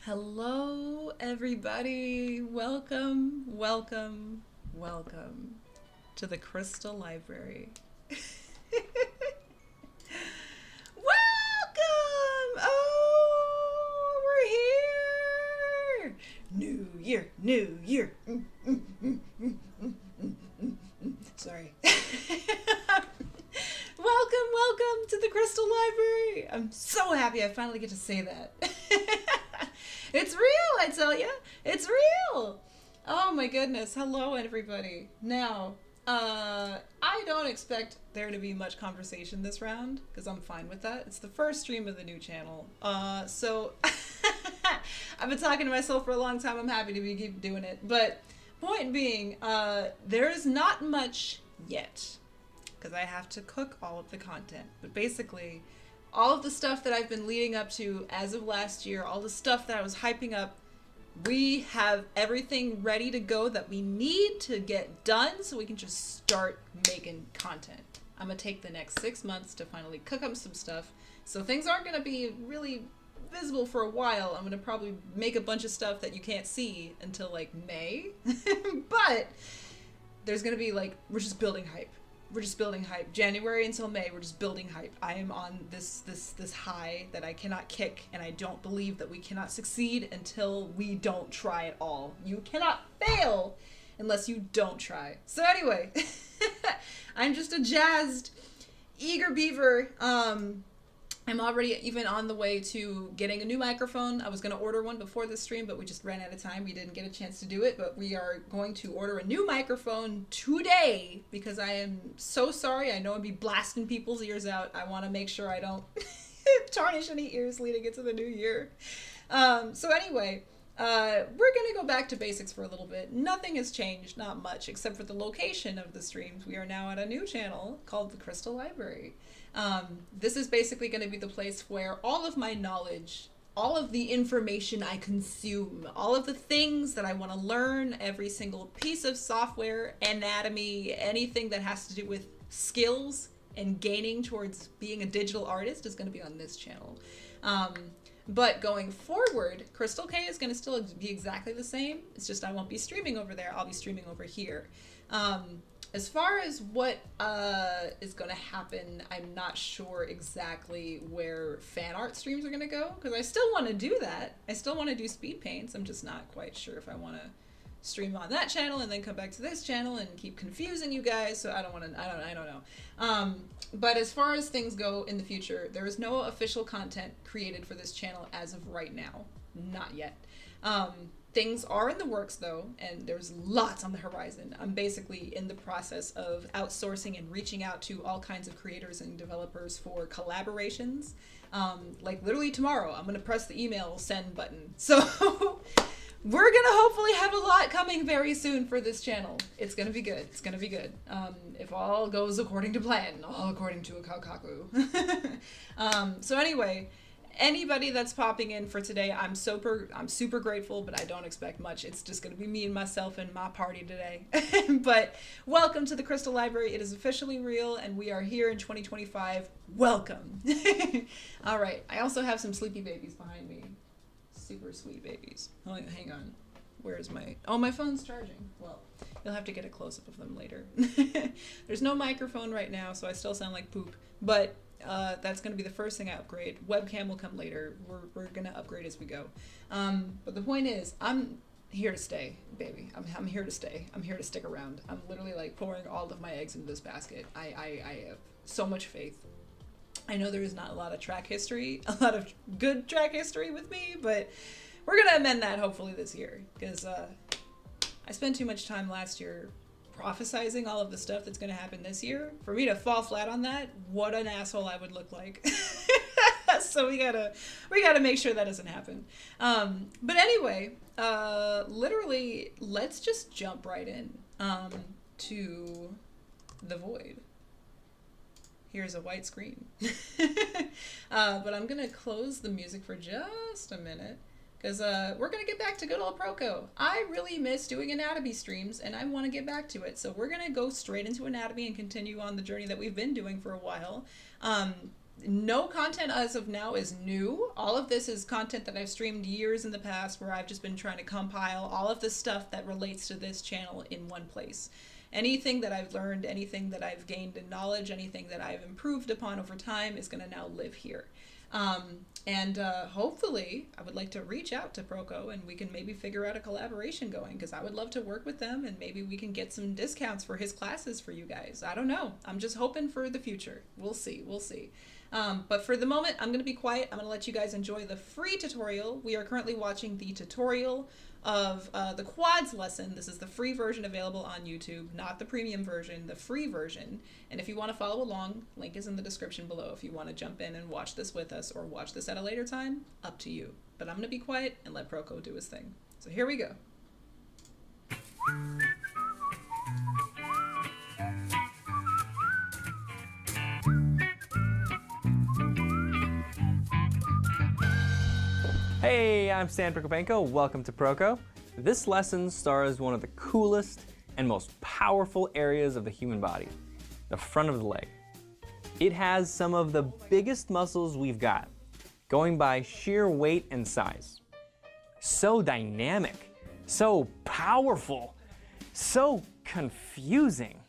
Hello, everybody. Welcome, welcome, welcome to the Crystal Library. Welcome! Oh, we're year, new year. Sorry. Welcome to the Crystal Library. I'm so happy I finally get to say that. It's real, I tell ya. It's real. Oh my goodness. Hello, everybody. Now, I don't expect there to be much conversation this round, because I'm fine with that. It's the first stream of the new channel. So I've been talking to myself for a long time. I'm happy to keep doing it. But point being, there is not much yet, because I have to cook all of the content. But basically, all of the stuff that I've been leading up to as of last year, all the stuff that I was hyping up, we have everything ready to go that we need to get done so we can just start making content. I'm going to take the next 6 months to finally cook up some stuff. So things aren't going to be really visible for a while. I'm going to probably make a bunch of stuff that you can't see until like May. But there's going to be like, we're just building hype. We're just building hype. January until May, we're just building hype. I am on this high that I cannot kick, and I don't believe that we cannot succeed until we don't try at all. You cannot fail unless you don't try. So anyway, I'm just a jazzed, eager beaver. I'm already even on the way to getting a new microphone. I was going to order one before this stream, but we just ran out of time. We didn't get a chance to do it, but we are going to order a new microphone today because I am so sorry. I know I'd be blasting people's ears out. I want to make sure I don't tarnish any ears leading into the new year. So anyway, we're going to go back to basics for a little bit. Nothing has changed, not much, except for the location of the streams. We are now at a new channel called the Crystal Library. This is basically going to be the place where all of my knowledge, all of the information I consume, all of the things that I want to learn, every single piece of software, anatomy, anything that has to do with skills and gaining towards being a digital artist is going to be on this channel. But going forward, Crystal K is going to still be exactly the same. It's just I won't be streaming over there. I'll be streaming over here. As far as what is going to happen, I'm not sure exactly where fan art streams are going to go, because I still want to do that. I still want to do speed paints. I'm just not quite sure if I want to stream on that channel and then come back to this channel and keep confusing you guys. So I don't want to, I don't know. But as far as things go in the future, there is no official content created for this channel as of right now. Not yet. Things are in the works though, and there's lots on the horizon. I'm basically in the process of outsourcing and reaching out to all kinds of creators and developers for collaborations. Like literally tomorrow, I'm gonna press the email send button. So we're gonna hopefully have a lot coming very soon for this channel. It's gonna be good. It's gonna be good. If all goes according to plan, all according to a Kaukaku. So anyway, anybody that's popping in for today, I'm super grateful, but I don't expect much. It's just going to be me and myself and my party today. But welcome to the Crystal Library. It is officially real, and we are here in 2025. Welcome. All right. I also have some sleepy babies behind me. Super sweet babies. Oh, hang on. Where's my... Oh, my phone's charging. Well, you'll have to get a close-up of them later. There's no microphone right now, so I still sound like poop. But... that's going to be the first thing I upgrade. Webcam will come later. We're going to upgrade as we go. But the point is, I'm here to stay, baby. I'm here to stay. I'm here to stick around. I'm literally like pouring all of my eggs into this basket. I have so much faith. I know there is not a lot of track history, a lot of good track history with me, but we're going to amend that hopefully this year, because I spent too much time last year prophesizing all of the stuff that's going to happen this year. For me to fall flat on that, what an asshole I would look like. So we gotta make sure that doesn't happen. But anyway, literally, let's just jump right in to the void. Here's a white screen. But I'm gonna close the music for just a minute, because we're going to get back to good old Proko. I really miss doing anatomy streams, and I want to get back to it. So we're going to go straight into anatomy and continue on the journey that we've been doing for a while. No content as of now is new. All of this is content that I've streamed years in the past, where I've just been trying to compile all of the stuff that relates to this channel in one place. Anything that I've learned, anything that I've gained in knowledge, anything that I've improved upon over time is going to now live here. Hopefully, I would like to reach out to Proko and we can maybe figure out a collaboration going, because I would love to work with them and maybe we can get some discounts for his classes for you guys. I don't know. I'm just hoping for the future. We'll see. We'll see. But for the moment, I'm going to be quiet. I'm going to let you guys enjoy the free tutorial. We are currently watching the tutorial of the QUADS lesson. This is the free version available on YouTube, not the premium version, the free version. And if you want to follow along, link is in the description below if you want to jump in and watch this with us or watch this at a later time, up to you. But I'm going to be quiet and let Proko do his thing. So here we go. Hey, I'm Stan Prokopchenko. Welcome to Proko. This lesson stars one of the coolest and most powerful areas of the human body, the front of the leg. It has some of the biggest muscles we've got, going by sheer weight and size. So dynamic, so powerful, so confusing.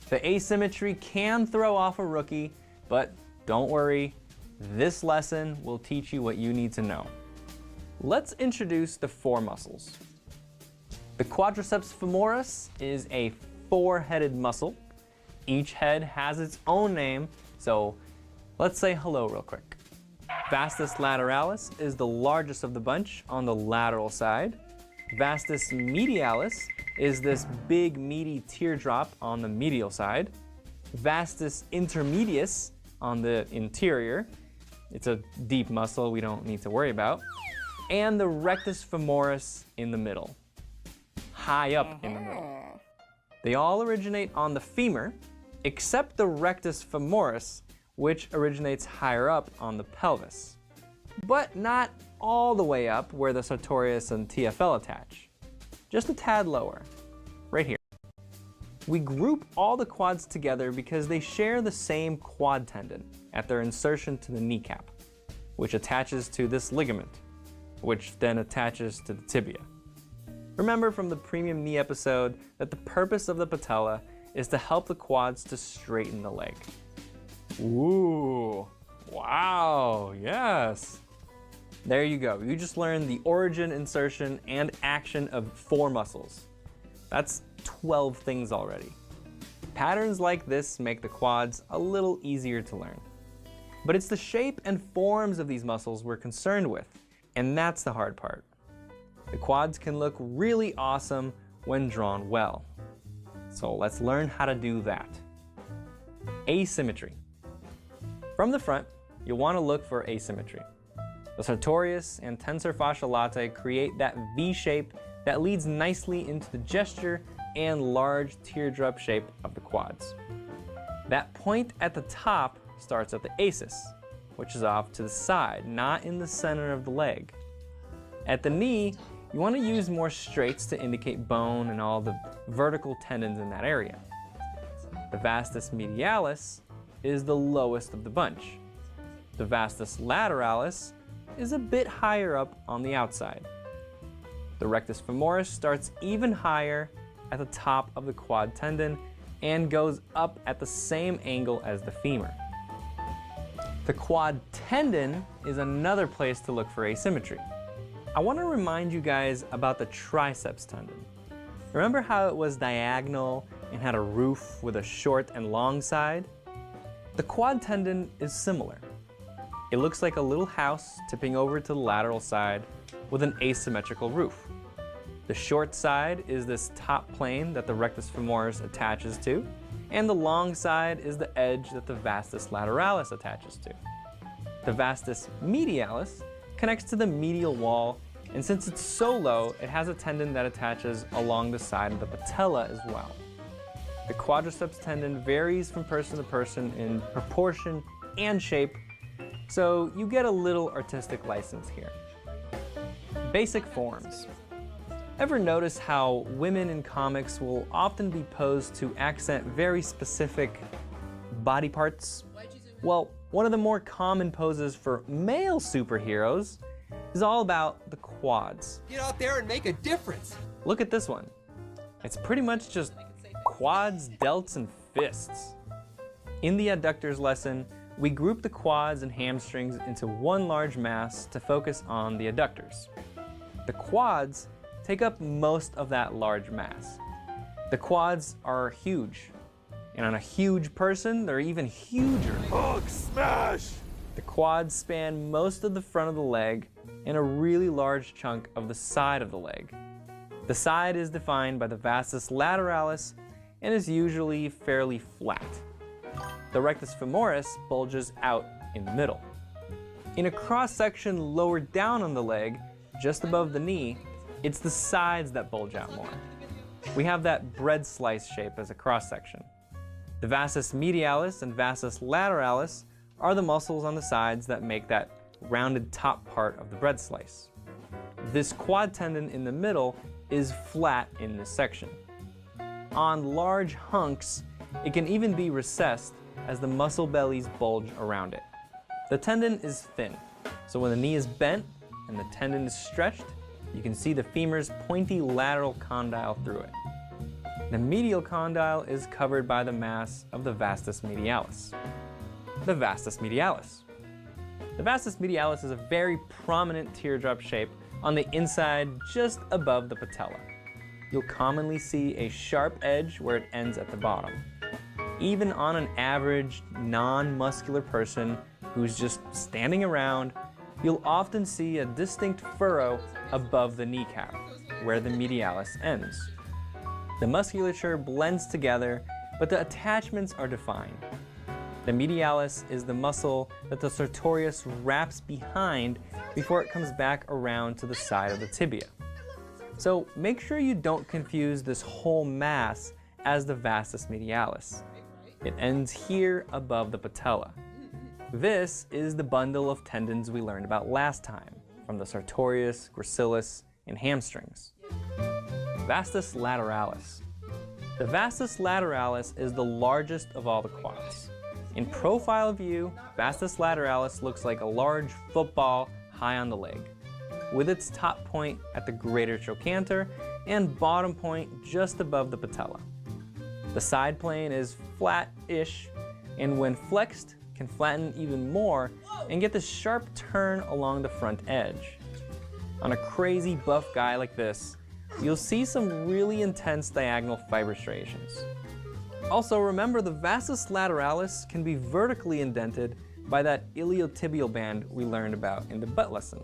The asymmetry can throw off a rookie, but don't worry. This lesson will teach you what you need to know. Let's introduce the four muscles. The quadriceps femoris is a four-headed muscle. Each head has its own name, so let's say hello real quick. Vastus lateralis is the largest of the bunch on the lateral side. Vastus medialis is this big meaty teardrop on the medial side. Vastus intermedius on the interior. It's a deep muscle we don't need to worry about. And the rectus femoris in the middle, high up in the middle. They all originate on the femur, except the rectus femoris, which originates higher up on the pelvis. But not all the way up where the sartorius and TFL attach. Just a tad lower, right here. We group all the quads together because they share the same quad tendon at their insertion to the kneecap, which attaches to this ligament, which then attaches to the tibia. Remember from the premium knee episode that the purpose of the patella is to help the quads to straighten the leg. Ooh, wow, yes. There you go. You just learned the origin, insertion, and action of four muscles. That's 12 things already. Patterns like this make the quads a little easier to learn. But it's the shape and forms of these muscles we're concerned with, and that's the hard part. The quads can look really awesome when drawn well. So let's learn how to do that. Asymmetry. From the front, you'll want to look for asymmetry. The sartorius and tensor fascia latae create that V shape that leads nicely into the gesture and large teardrop shape of the quads. That point at the top starts at the asis, which is off to the side, not in the center of the leg. At the knee, you want to use more straights to indicate bone and all the vertical tendons in that area. The vastus medialis is the lowest of the bunch. The vastus lateralis is a bit higher up on the outside. The rectus femoris starts even higher at the top of the quad tendon and goes up at the same angle as the femur. The quad tendon is another place to look for asymmetry. I want to remind you guys about the triceps tendon. Remember how it was diagonal and had a roof with a short and long side? The quad tendon is similar. It looks like a little house tipping over to the lateral side with an asymmetrical roof. The short side is this top plane that the rectus femoris attaches to, and the long side is the edge that the vastus lateralis attaches to. The vastus medialis connects to the medial wall, and since it's so low, it has a tendon that attaches along the side of the patella as well. The quadriceps tendon varies from person to person in proportion and shape, so you get a little artistic license here. Basic forms. Ever notice how women in comics will often be posed to accent very specific body parts? Well, one of the more common poses for male superheroes is all about the quads. Get out there and make a difference. Look at this one. It's pretty much just quads, delts, and fists. In the adductors lesson, we group the quads and hamstrings into one large mass to focus on the adductors. The quads take up most of that large mass. The quads are huge, and on a huge person, they're even huger. Hulk smash! The quads span most of the front of the leg and a really large chunk of the side of the leg. The side is defined by the vastus lateralis and is usually fairly flat. The rectus femoris bulges out in the middle. In a cross-section lower down on the leg, just above the knee, it's the sides that bulge out more. We have that bread slice shape as a cross-section. The vastus medialis and vastus lateralis are the muscles on the sides that make that rounded top part of the bread slice. This quad tendon in the middle is flat in this section. On large hunks, it can even be recessed as the muscle bellies bulge around it. The tendon is thin, so when the knee is bent and the tendon is stretched, you can see the femur's pointy lateral condyle through it. The medial condyle is covered by the mass of the vastus medialis. The vastus medialis. The vastus medialis is a very prominent teardrop shape on the inside just above the patella. You'll commonly see a sharp edge where it ends at the bottom. Even on an average, non-muscular person who's just standing around, you'll often see a distinct furrow above the kneecap, where the medialis ends. The musculature blends together, but the attachments are defined. The medialis is the muscle that the sartorius wraps behind before it comes back around to the side of the tibia. So make sure you don't confuse this whole mass as the vastus medialis. It ends here above the patella. This is the bundle of tendons we learned about last time, from the sartorius, gracilis, and hamstrings. Vastus lateralis. The vastus lateralis is the largest of all the quads. In profile view, vastus lateralis looks like a large football high on the leg, with its top point at the greater trochanter and bottom point just above the patella. The side plane is flat-ish, and when flexed, can flatten even more and get this sharp turn along the front edge. On a crazy buff guy like this, you'll see some really intense diagonal fiber striations. Also, remember the vastus lateralis can be vertically indented by that iliotibial band we learned about in the butt lesson.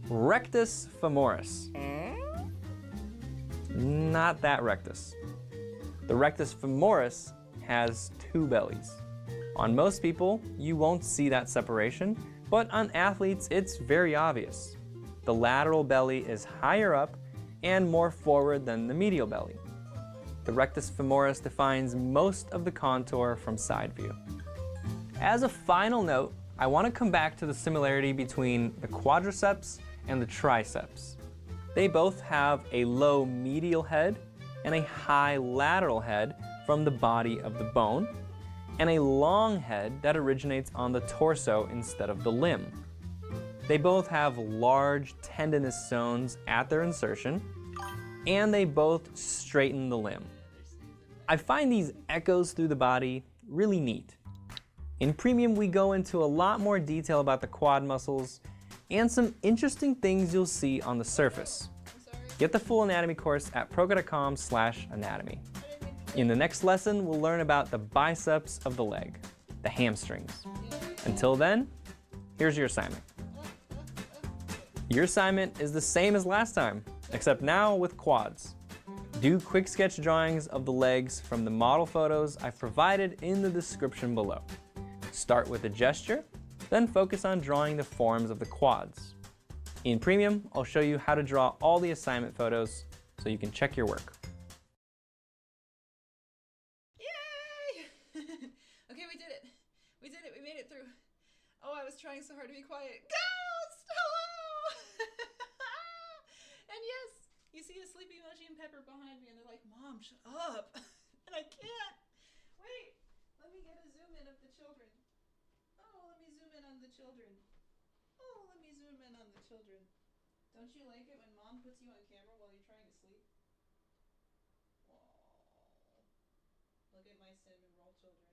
Rectus femoris. Not that rectus. The rectus femoris has two bellies. On most people, you won't see that separation, but on athletes, it's very obvious. The lateral belly is higher up and more forward than the medial belly. The rectus femoris defines most of the contour from side view. As a final note, I want to come back to the similarity between the quadriceps and the triceps. They both have a low medial head and a high lateral head from the body of the bone, and a long head that originates on the torso instead of the limb. They both have large tendinous zones at their insertion, and they both straighten the limb. I find these echoes through the body really neat. In Premium, we go into a lot more detail about the quad muscles and some interesting things you'll see on the surface. Get the full anatomy course at proko.com/anatomy. In the next lesson, we'll learn about the biceps of the leg, the hamstrings. Until then, here's your assignment. Your assignment is the same as last time, except now with quads. Do quick sketch drawings of the legs from the model photos I've provided in the description below. Start with a gesture, then focus on drawing the forms of the quads. In Premium, I'll show you how to draw all the assignment photos so you can check your work. Okay, we did it. We did it. We made it through. Oh, I was trying so hard to be quiet. Ghost! Hello! And yes, you see a sleepy emoji and Pepper behind me, and they're like, Mom, shut up. And I can't. Wait, let me get a zoom in of the children. Oh, let me zoom in on the children. Oh, let me zoom in on the children. Don't you like it when Mom puts you on camera while you're trying to sleep? Whoa. Look at my cinnamon roll children.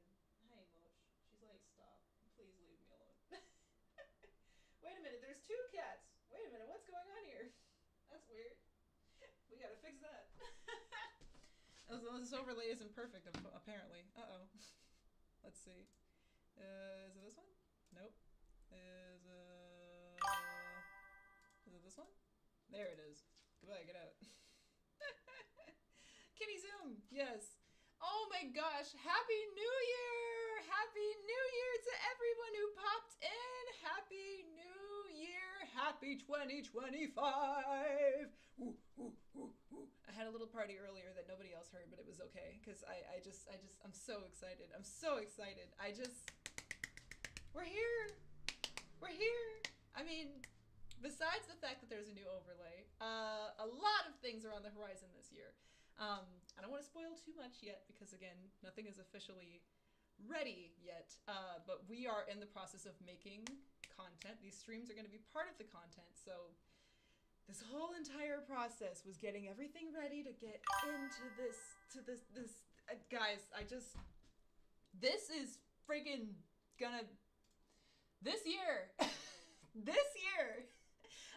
Hi, Moch. She's like, stop. 2 cats. Wait a minute, what's going on here? That's weird. We gotta fix that. This overlay isn't perfect, apparently. Uh-oh. Let's see. Is it this one? Nope. Is it this one? There it is. Goodbye, get out. Kitty Zoom, yes. Oh my gosh, Happy New Year! Happy New Year to everyone who popped in! Happy New Year! Happy 2025! Ooh, ooh, ooh, ooh. I had a little party earlier that nobody else heard, but it was okay, because I'm so excited. I'm so excited. We're here! We're here! I mean, besides the fact that there's a new overlay, a lot of things are on the horizon this year. I don't want to spoil too much yet because, again, nothing is officially ready yet, but we are in the process of making content. These streams are going to be part of the content, so this whole entire process was getting everything ready to get into this, guys, this is friggin' this year,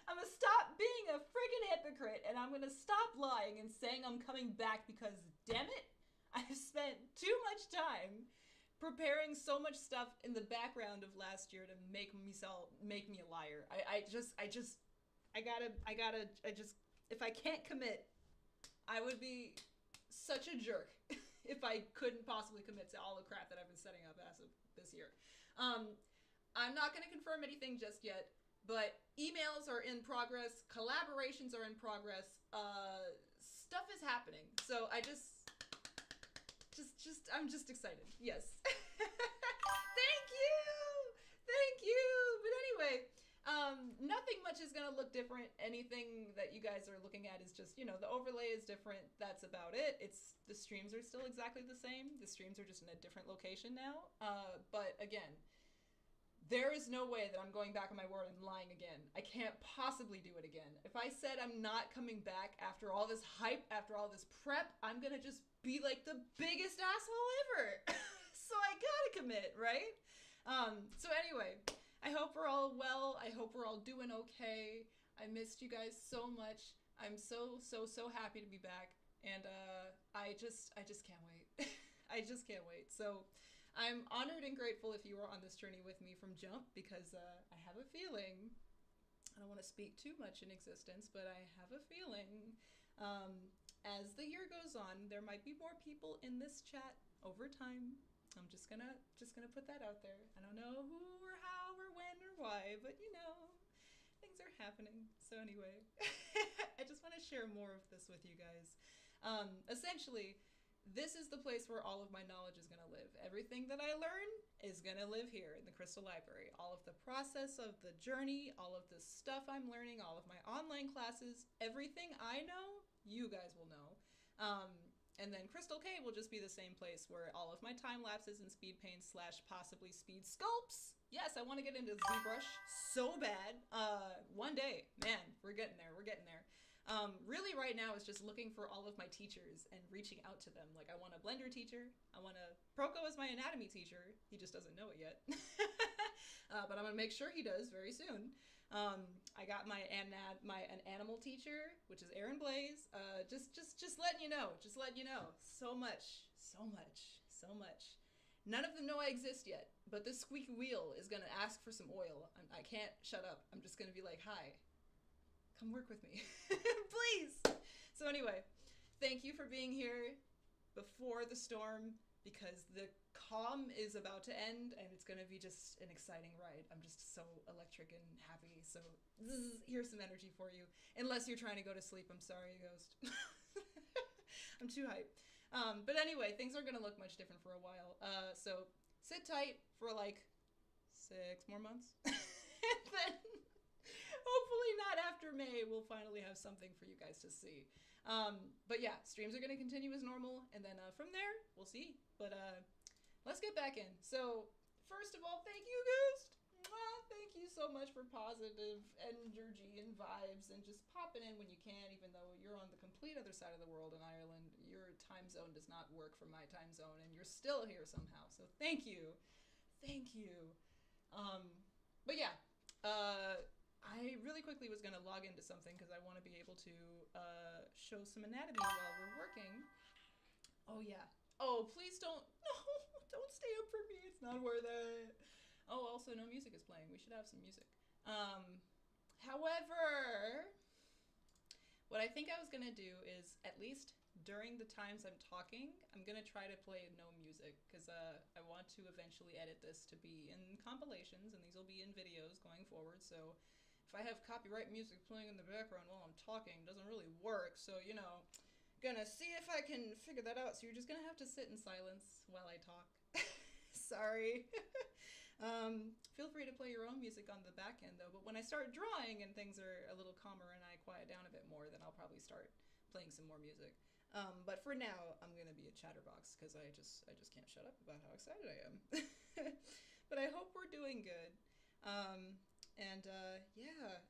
I'm gonna stop being a friggin' hypocrite and I'm gonna stop lying and saying I'm coming back because, damn it, I've spent too much time preparing so much stuff in the background of last year to make me a liar. If I can't commit, I would be such a jerk if I couldn't possibly commit to all the crap that I've been setting up as of this year. I'm not gonna confirm anything just yet. But emails are in progress, collaborations are in progress, stuff is happening. So I'm just excited. Yes. Thank you. But anyway, nothing much is gonna look different. Anything that you guys are looking at is just, the overlay is different. That's about it. The streams are still exactly the same. The streams are just in a different location now. But again, there is no way that I'm going back on my word and lying again. I can't possibly do it again. If I said I'm not coming back after all this hype, after all this prep, I'm gonna just be like the biggest asshole ever. So I gotta commit, right? So anyway, I hope we're all well. I hope we're all doing okay. I missed you guys so much. I'm so happy to be back. And I just can't wait. I just can't wait. So I'm honored and grateful if you are on this journey with me from jump, because I have a feeling, I don't want to speak too much in existence, but I have a feeling as the year goes on, there might be more people in this chat over time. I'm just gonna put that out there. I don't know who or how or when or why, but things are happening. So anyway, I just want to share more of this with you guys. Essentially, this is the place where all of my knowledge is going to live. Everything that I learn is going to live here in the Crystal Library. All of the process of the journey, all of the stuff I'm learning, all of my online classes, everything I know, you guys will know. And then Crystal Cave will just be the same place where all of my time lapses and speed paints / possibly speed sculpts. Yes, I want to get into ZBrush so bad. One day, man, we're getting there. Really right now is just looking for all of my teachers and reaching out to them. Like, I want a Blender teacher. I want a Proko as my anatomy teacher. He just doesn't know it yet. But I'm gonna make sure he does very soon. I got an animal teacher, which is Aaron Blaze. Just letting you know. So much. None of them know I exist yet, but this squeaky wheel is gonna ask for some oil. I can't shut up. I'm just gonna be like, hi. Come work with me, please. So anyway, thank you for being here before the storm, because the calm is about to end and it's gonna be just an exciting ride. I'm just so electric and happy. So here's some energy for you. Unless you're trying to go to sleep, I'm sorry, Ghost. I'm too hyped. But anyway, things are gonna look much different for a while. So sit tight for like 6 more months. And then hopefully not after May, we'll finally have something for you guys to see. But yeah, streams are going to continue as normal, and then from there, we'll see. But let's get back in. So first of all, thank you, Ghost. Thank you so much for positive energy and vibes and just popping in when you can, even though you're on the complete other side of the world in Ireland. Your time zone does not work for my time zone, and you're still here somehow. So thank you. But yeah, I quickly was going to log into something because I want to be able to show some anatomy while we're working. Oh, yeah. Oh, please don't. No, don't stay up for me. It's not worth it. Oh, also, no music is playing. We should have some music. However, what I think I was going to do is, at least during the times I'm talking, I'm going to try to play no music because I want to eventually edit this to be in compilations, and these will be in videos going forward. So if I have copyright music playing in the background while I'm talking, it doesn't really work. So, you know, gonna see if I can figure that out. So you're just gonna have to sit in silence while I talk. Sorry. Feel free to play your own music on the back end though, but when I start drawing and things are a little calmer and I quiet down a bit more, then I'll probably start playing some more music. But for now, I'm gonna be a chatterbox because I just can't shut up about how excited I am. But I hope we're doing good. Yeah,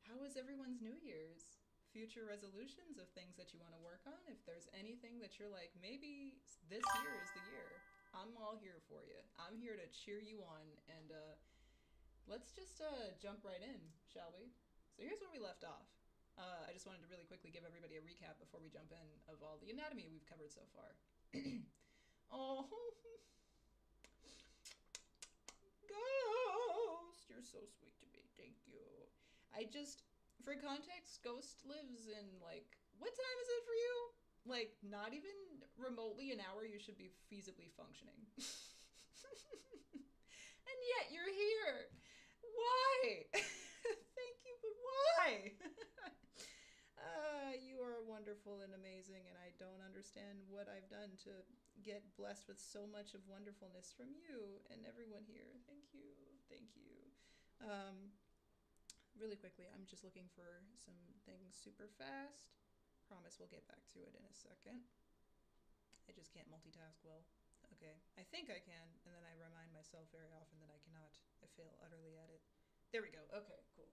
how was everyone's New Year's? Future resolutions of things that you want to work on. If there's anything that you're like, maybe this year is the year, I'm all here for you. I'm here to cheer you on, and let's just jump right in, shall we? So here's where we left off. I just wanted to really quickly give everybody a recap before we jump in of all the anatomy we've covered so far. Oh, Ghost, you're so sweet to me. Thank you. For context, Ghost lives in, like, what time is it for you? Like, not even remotely an hour you should be feasibly functioning. And yet you're here. Why? Thank you, but why? You are wonderful and amazing, and I don't understand what I've done to get blessed with so much of wonderfulness from you and everyone here. Thank you. Thank you. Really quickly, I'm just looking for some things super fast. Promise we'll get back to it in a second. I just can't multitask well. Okay, I think I can, and then I remind myself very often that I cannot. I fail utterly at it. There we go. Okay, cool.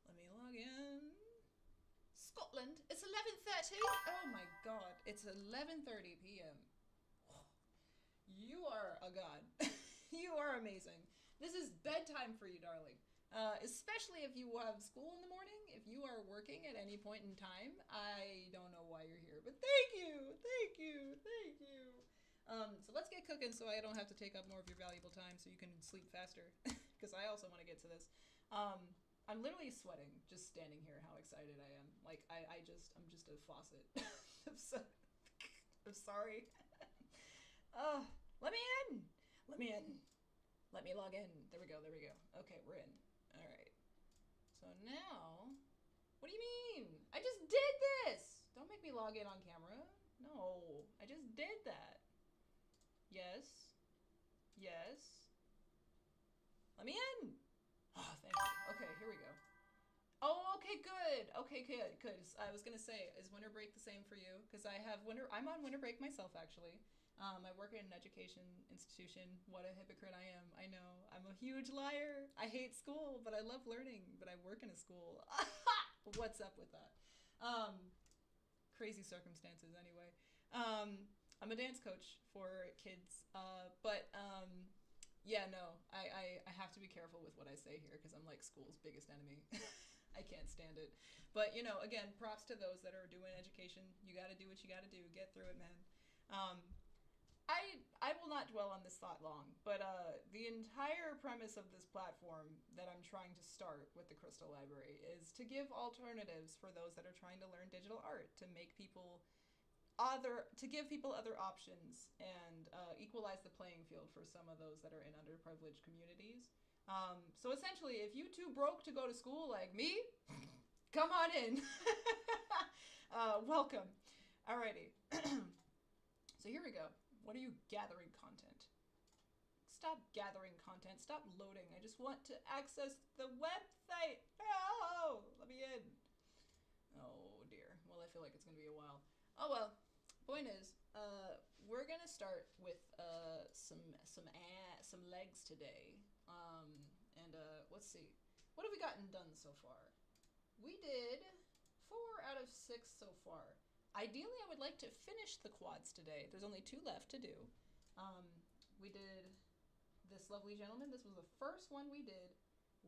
Let me log in. Scotland, it's 11:30. Oh my god, it's 11:30 p.m. You are a god. You are amazing. This is bedtime for you, darling. Especially if you have school in the morning. If you are working at any point in time, I don't know why you're here, but thank you, thank you, thank you. So let's get cooking so I don't have to take up more of your valuable time so you can sleep faster, because I also want to get to this. I'm literally sweating just standing here how excited I am. Like, I'm just a faucet. I'm sorry. Let me in. Let me in. Let me log in. There we go. There we go. Okay, we're in. All right. So now, what do you mean? I just did this. Don't make me log in on camera. No, I just did that. Yes. Yes. Let me in. Oh, thank you. Okay, here we go. Oh, okay, good. Okay, good, good. I was gonna say, is winter break the same for you? Because I'm on winter break myself, actually. I work in an education institution. What a hypocrite I am. I know. I'm a huge liar. I hate school, but I love learning. But I work in a school. What's up with that? Crazy circumstances, anyway. I'm a dance coach for kids. Yeah, no. I have to be careful with what I say here because I'm like school's biggest enemy. I can't stand it. But, you know, again, props to those that are doing education. You got to do what you got to do. Get through it, man. I will not dwell on this thought long, but the entire premise of this platform that I'm trying to start with the Crystal Library is to give alternatives for those that are trying to learn digital art, to make people give people other options and equalize the playing field for some of those that are in underprivileged communities. So essentially, if you too broke to go to school like me, come on in. Welcome. Alrighty. So here we go. What are you gathering content? Stop gathering content. Stop loading. I just want to access the website. Oh, let me in. Oh dear. Well, I feel like it's going to be a while. Oh well. Point is, we're going to start with some legs today. Let's see. What have we gotten done so far? We did 4 out of 6 so far. Ideally, I would like to finish the quads today. There's only 2 left to do. We did this lovely gentleman. This was the first one we did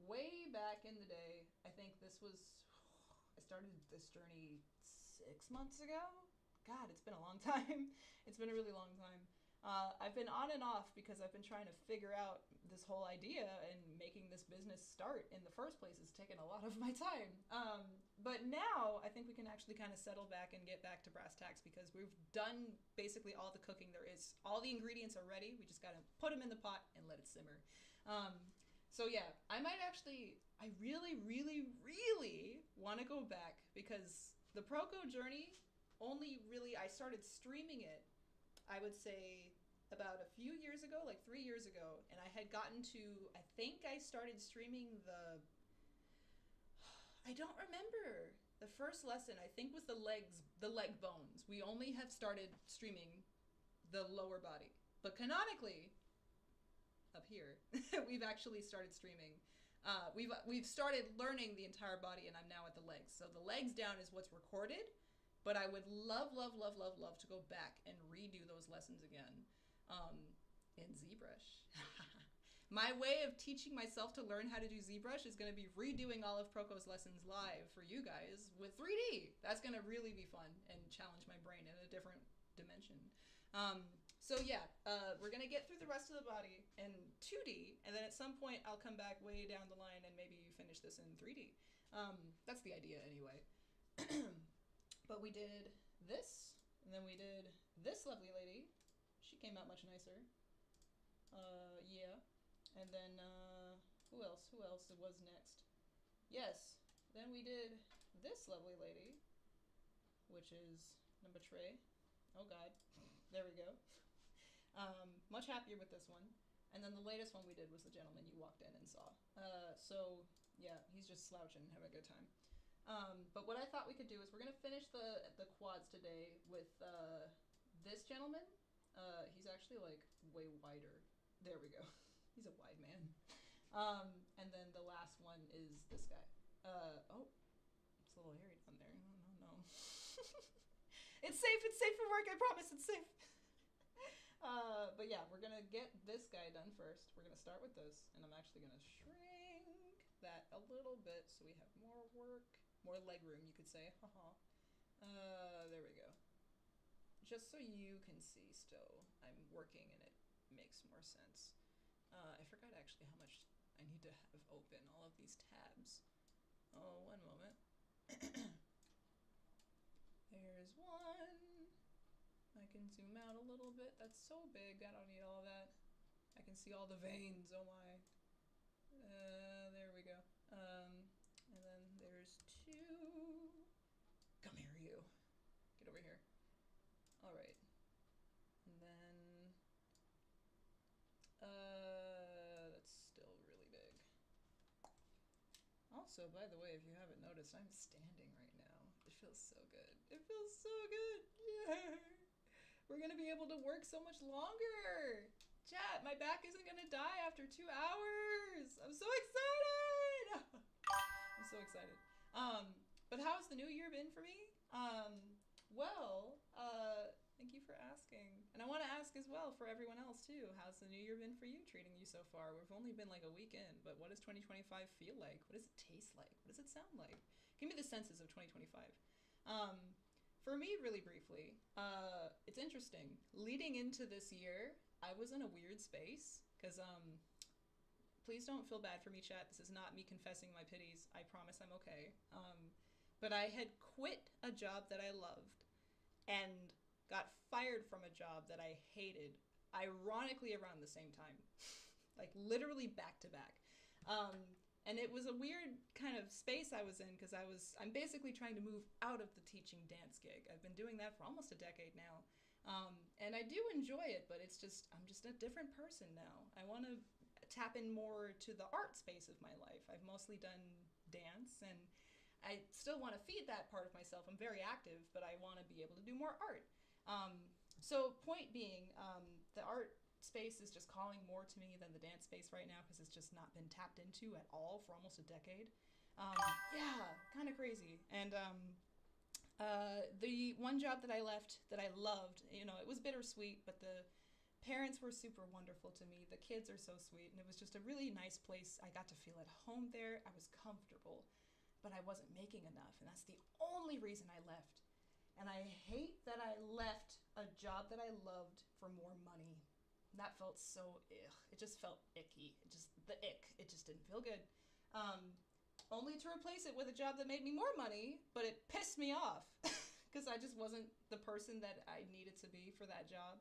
way back in the day. I think this I started this journey 6 months ago. God, it's been a long time. It's been a really long time. I've been on and off because I've been trying to figure out this whole idea, and making this business start in the first place has taken a lot of my time. But now I think we can actually kind of settle back and get back to brass tacks, because we've done basically all the cooking there is. All the ingredients are ready. We just got to put them in the pot and let it simmer. So yeah, I really, really, really want to go back, because the Proko journey I started streaming it, I would say, about a few years ago, like 3 years ago, and I had gotten to, I think I started streaming I don't remember. The first lesson, I think, was the leg bones. We only have started streaming the lower body. But canonically, up here, we've actually started streaming. We've started learning the entire body, and I'm now at the legs. So the legs down is what's recorded, but I would love, love, love, love, love to go back and redo those lessons again in ZBrush. My way of teaching myself to learn how to do ZBrush is going to be redoing all of Proko's lessons live for you guys with 3D. That's going to really be fun and challenge my brain in a different dimension. So yeah, we're going to get through the rest of the body in 2D, and then at some point I'll come back way down the line and maybe finish this in 3D. That's the idea anyway. But we did this, and then we did this lovely lady. She came out much nicer. Yeah. And then, who else was next? Yes. Then we did this lovely lady, which is number three. Oh God. There we go. Much happier with this one. And then the latest one we did was the gentleman you walked in and saw. So, yeah, he's just slouching, having a good time. But what I thought we could do is we're going to finish the quads today with this gentleman. He's actually like way wider. There we go. He's a wide man. And then the last one is this guy. Oh, it's a little hairy down there. No. It's safe for work. I promise it's safe. But yeah, we're going to get this guy done first. We're going to start with this, and I'm actually going to shrink that a little bit so we have more work. More leg room, you could say. There we go. Just so you can see still, I'm working and it makes more sense. I forgot actually how much I need to have open all of these tabs. Oh, one moment. There's one. I can zoom out a little bit. That's so big, I don't need all of that. I can see all the veins, oh my. There we go. And then there's two. Come here, you. Get over here. All right. And then, that's still really big. Also, by the way, if you haven't noticed, I'm standing right now. It feels so good. It feels so good. Yay! We're gonna be able to work so much longer. Chat, my back isn't gonna die after 2 hours. I'm so excited. I'm so excited. But how's the new year been for me? Well, thank you for asking. And I want to ask as well for everyone else too. How's the new year been for you, treating you so far? We've only been like a week in, but what does 2025 feel like? What does it taste like? What does it sound like? Give me the senses of 2025. For me, really briefly, it's interesting. Leading into this year, I was in a weird space because, please don't feel bad for me, chat. This is not me confessing my pities. I promise I'm okay. But I had quit a job that I loved and got fired from a job that I hated, ironically around the same time. Like literally back to back. And it was a weird kind of space I was in because I'm basically trying to move out of the teaching dance gig. I've been doing that for almost a decade now. And I do enjoy it, but I'm just a different person now. I want to tap in more to the art space of my life. I've mostly done dance, and I still want to feed that part of myself. I'm very active, but I want to be able to do more art. So point being, the art space is just calling more to me than the dance space right now because it's just not been tapped into at all for almost a decade. Yeah, kind of crazy. And the one job that I left that I loved, it was bittersweet, but the parents were super wonderful to me. The kids are so sweet, and it was just a really nice place. I got to feel at home there. I was comfortable. but I wasn't making enough. And that's the only reason I left. And I hate that I left a job that I loved for more money. That felt so ugh. It just felt icky. It just didn't feel good. Only to replace it with a job that made me more money, but it pissed me off because I just wasn't the person that I needed to be for that job.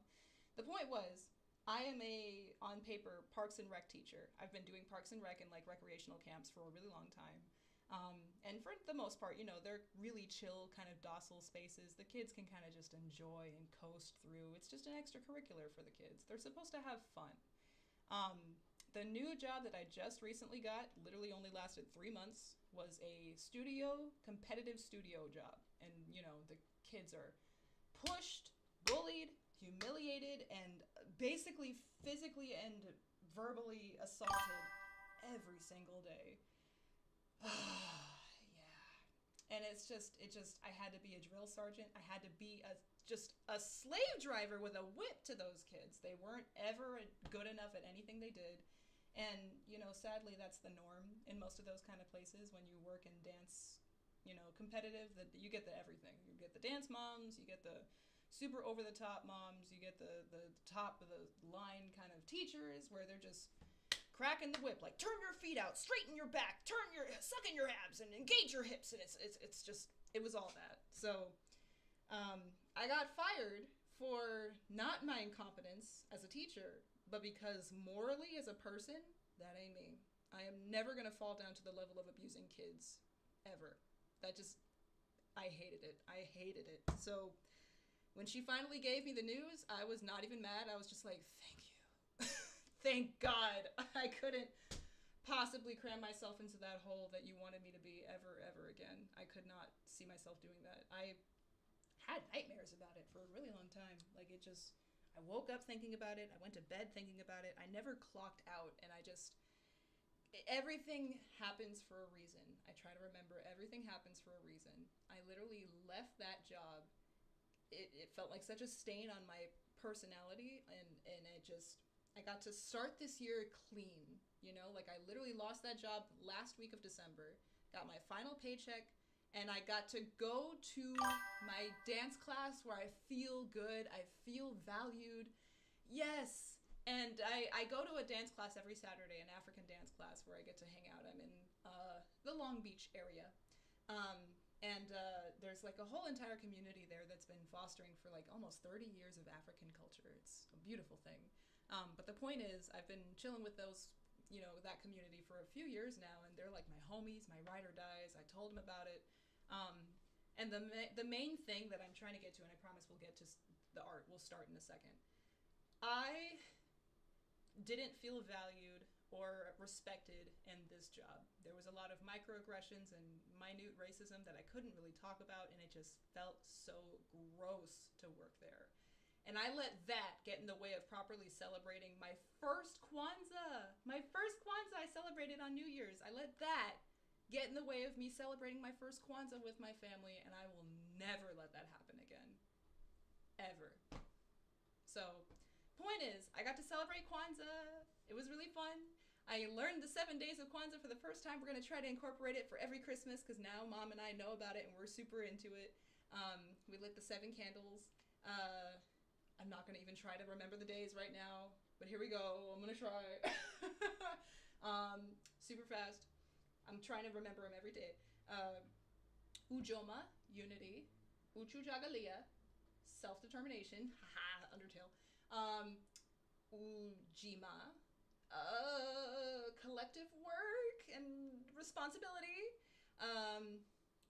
The point was, I am a, on paper, Parks and Rec teacher. I've been doing Parks and Rec and like recreational camps for a really long time. And for the most part, you know, they're really chill, kind of docile spaces. The kids can kind of just enjoy and coast through. It's just an extracurricular for the kids. They're supposed to have fun. The new job that I just recently got, literally only lasted 3 months, was a competitive studio job. And, you know, the kids are pushed, bullied, humiliated, and basically physically and verbally assaulted every single day. Yeah. And it's just, I had to be a drill sergeant. I had to be just a slave driver with a whip to those kids. They weren't ever good enough at anything they did. And, you know, sadly, that's the norm in most of those kind of places when you work in dance, you know, competitive, that you get the everything. You get the dance moms, you get the super over-the-top moms, you get the top of the line kind of teachers where they're just cracking the whip, like turn your feet out, straighten your back, suck in your abs, and engage your hips, and it's just, it was all that. So I got fired for not my incompetence as a teacher, but because morally as a person, that ain't me. I am never gonna fall down to the level of abusing kids, ever. I hated it. So when she finally gave me the news, I was not even mad. I was just like, thank you. Thank God. I couldn't possibly cram myself into that hole that you wanted me to be ever again. I could not see myself doing that. I had nightmares about it for a really long time. Like I woke up thinking about it. I went to bed thinking about it. I never clocked out, and everything happens for a reason. I try to remember everything happens for a reason. I literally left that job. It felt like such a stain on my personality, and I got to start this year clean, you know? Like, I literally lost that job last week of December, got my final paycheck, and I got to go to my dance class where I feel good, I feel valued. Yes! And I go to a dance class every Saturday, an African dance class where I get to hang out. I'm in the Long Beach area. And there's like a whole entire community there that's been fostering for like almost 30 years of African culture. It's a beautiful thing. But the point is, I've been chilling with those, you know, that community for a few years now, and they're like my homies, my ride or dies. I told them about it. And the main thing that I'm trying to get to, and I promise we'll get to the art, we'll start in a second. I didn't feel valued or respected in this job. There was a lot of microaggressions and minute racism that I couldn't really talk about, and it just felt so gross to work there. And I let that get in the way of properly celebrating my first Kwanzaa. My first Kwanzaa I celebrated on New Year's. I let that get in the way of me celebrating my first Kwanzaa with my family, and I will never let that happen again. Ever. So, point is, I got to celebrate Kwanzaa. It was really fun. I learned the 7 days of Kwanzaa for the first time. We're going to try to incorporate it for every Christmas because now Mom and I know about it and we're super into it. We lit the 7 candles. I'm not going to even try to remember the days right now, but here we go. I'm going to try. Super fast. I'm trying to remember them every day. Ujoma, unity. Uchujagalia, self-determination. Haha, Undertale. Ujima, collective work and responsibility.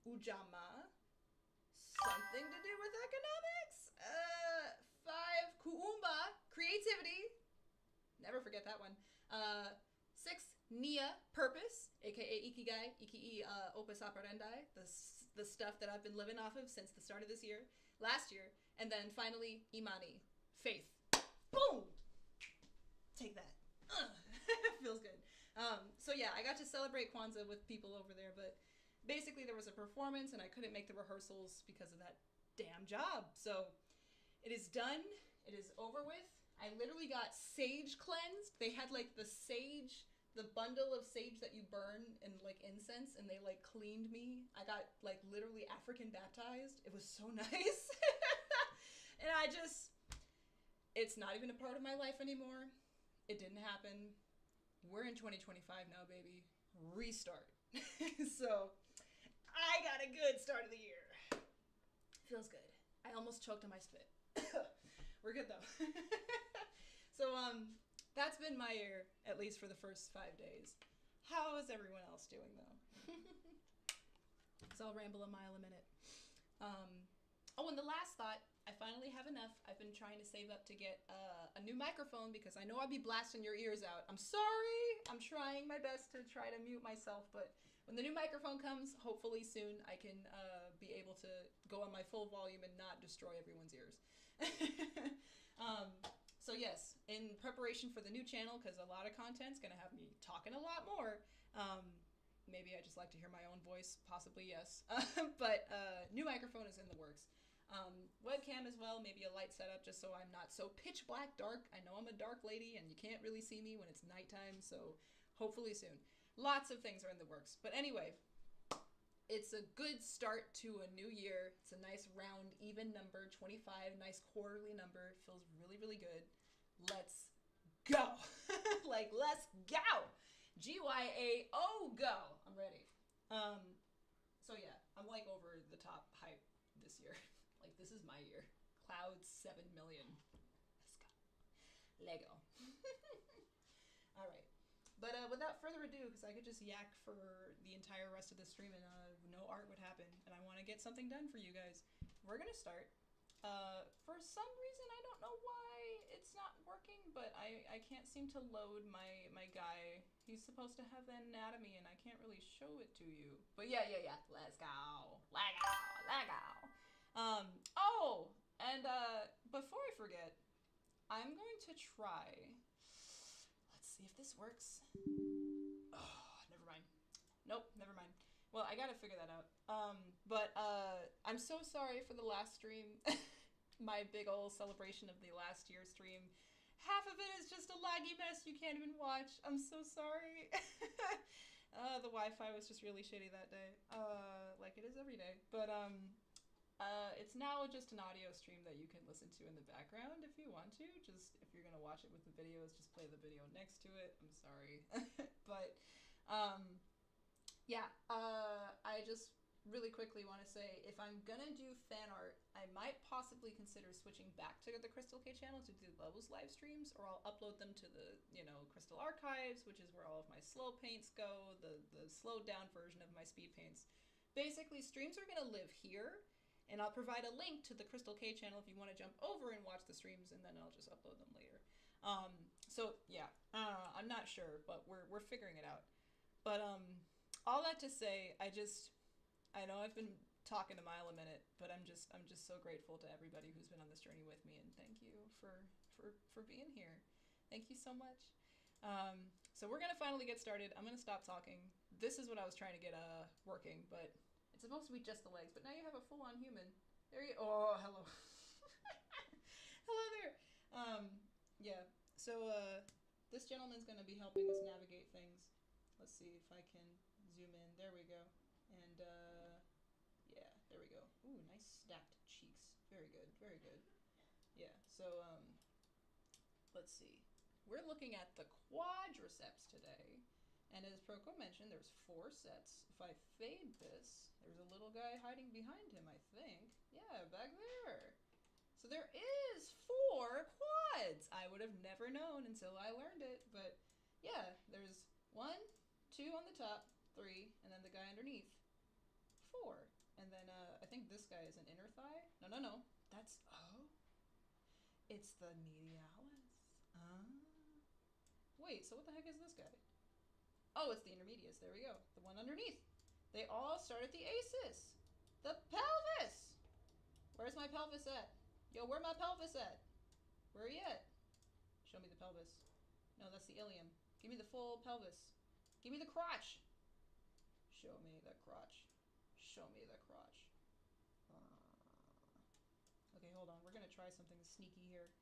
Ujama, something to do with economics. 5, Kuumba, creativity. Never forget that one. 6, Nia, purpose, aka Ikigai, Ikii Opus Operandi, the stuff that I've been living off of since the start of last year. And then finally, Imani, faith. Boom! Take that. Feels good. So yeah, I got to celebrate Kwanzaa with people over there, but basically there was a performance and I couldn't make the rehearsals because of that damn job. So it is done. It is over with. I literally got sage cleansed. They had like the sage the bundle of sage that you burn in like incense, and they like cleaned me. I got like literally African baptized. It was so nice. And it's not even a part of my life anymore. It didn't happen. We're in 2025 now, baby. Restart. So I got a good start of the year. Feels good. I almost choked on my spit. We're good though. So that's been my year, at least for the first 5 days. How is everyone else doing though? So I'll ramble a mile a minute. Oh, and the last thought, I finally have enough. I've been trying to save up to get a new microphone because I know I'd be blasting your ears out. I'm sorry. I'm trying my best to try to mute myself, but when the new microphone comes, hopefully soon, I can be able to go on my full volume and not destroy everyone's ears. So yes, in preparation for the new channel, because a lot of content's going to have me talking a lot more. Maybe I just like to hear my own voice, possibly yes. But new microphone is in the works. Webcam as well, maybe a light setup just so I'm not so pitch black dark. I know I'm a dark lady and you can't really see me when it's nighttime, so hopefully soon. Lots of things are in the works. But anyway, it's a good start to a new year. It's a nice round, even number, 25, nice quarterly number. Feels really, really good. Let's go. Like, let's go. GYAO, go. I'm ready. So yeah, I'm like over the top hype this year. Like, this is my year. Clouds 7 million. Let's go. Lego. All right. But without further ado, because I could just yak for the entire rest of the stream and no art would happen, and I want to get something done for you guys, we're going to start. For some reason, I don't know why it's not working, but I can't seem to load my guy. He's supposed to have the anatomy, and I can't really show it to you. But yeah. Let's go. Lego. Oh, and before I forget, I'm going to try. Let's see if this works. Oh, never mind. Nope, never mind. Well, I gotta figure that out. But I'm so sorry for the last stream. My big old celebration of the last year stream. Half of it is just a laggy mess you can't even watch. I'm so sorry. The Wi-Fi was just really shitty that day. Like it is every day. But it's now just an audio stream that you can listen to in the background if you want to. Just if you're gonna watch it with the videos, just play the video next to it. I'm sorry. But yeah, I just really quickly want to say, if I'm gonna do fan art, I might possibly consider switching back to the Crystal K channel to do those live streams, or I'll upload them to the, Crystal Archives, which is where all of my slow paints go, the slowed down version of my speed paints. Basically, streams are gonna live here, and I'll provide a link to the Crystal K channel if you want to jump over and watch the streams, and then I'll just upload them later. So yeah, I'm not sure, but we're figuring it out. But all that to say, I know I've been talking a mile a minute, but I'm just so grateful to everybody who's been on this journey with me, and thank you for being here. Thank you so much. So we're gonna finally get started. I'm gonna stop talking. This is what I was trying to get working, but it's supposed to be just the legs, but now you have a full-on human. There you. Oh, hello. Hello there. Yeah. So this gentleman's gonna be helping us navigate things. Let's see if I can zoom in. There we go. And yeah, there we go. Ooh, nice stacked cheeks. Very good, very good. Yeah, so let's see. We're looking at the quadriceps today. And as Proko mentioned, there's 4 sets. If I fade this, there's a little guy hiding behind him, I think. Yeah, back there. So there is 4 quads. I would have never known until I learned it. But yeah, there's 1, 2 on the top, 3, and then the guy underneath, 4. And then I think this guy is an inner thigh. No. That's, it's the medialis. Wait, so what the heck is this guy? Oh, it's the intermedius. There we go. The one underneath. They all start at the aces. The pelvis. Where's my pelvis at? Yo, where my pelvis at? Where are you at? Show me the pelvis. No, that's the ilium. Give me the full pelvis. Give me the crotch. Show me the crotch. Show me the crotch. Okay, hold on. We're going to try something sneaky here.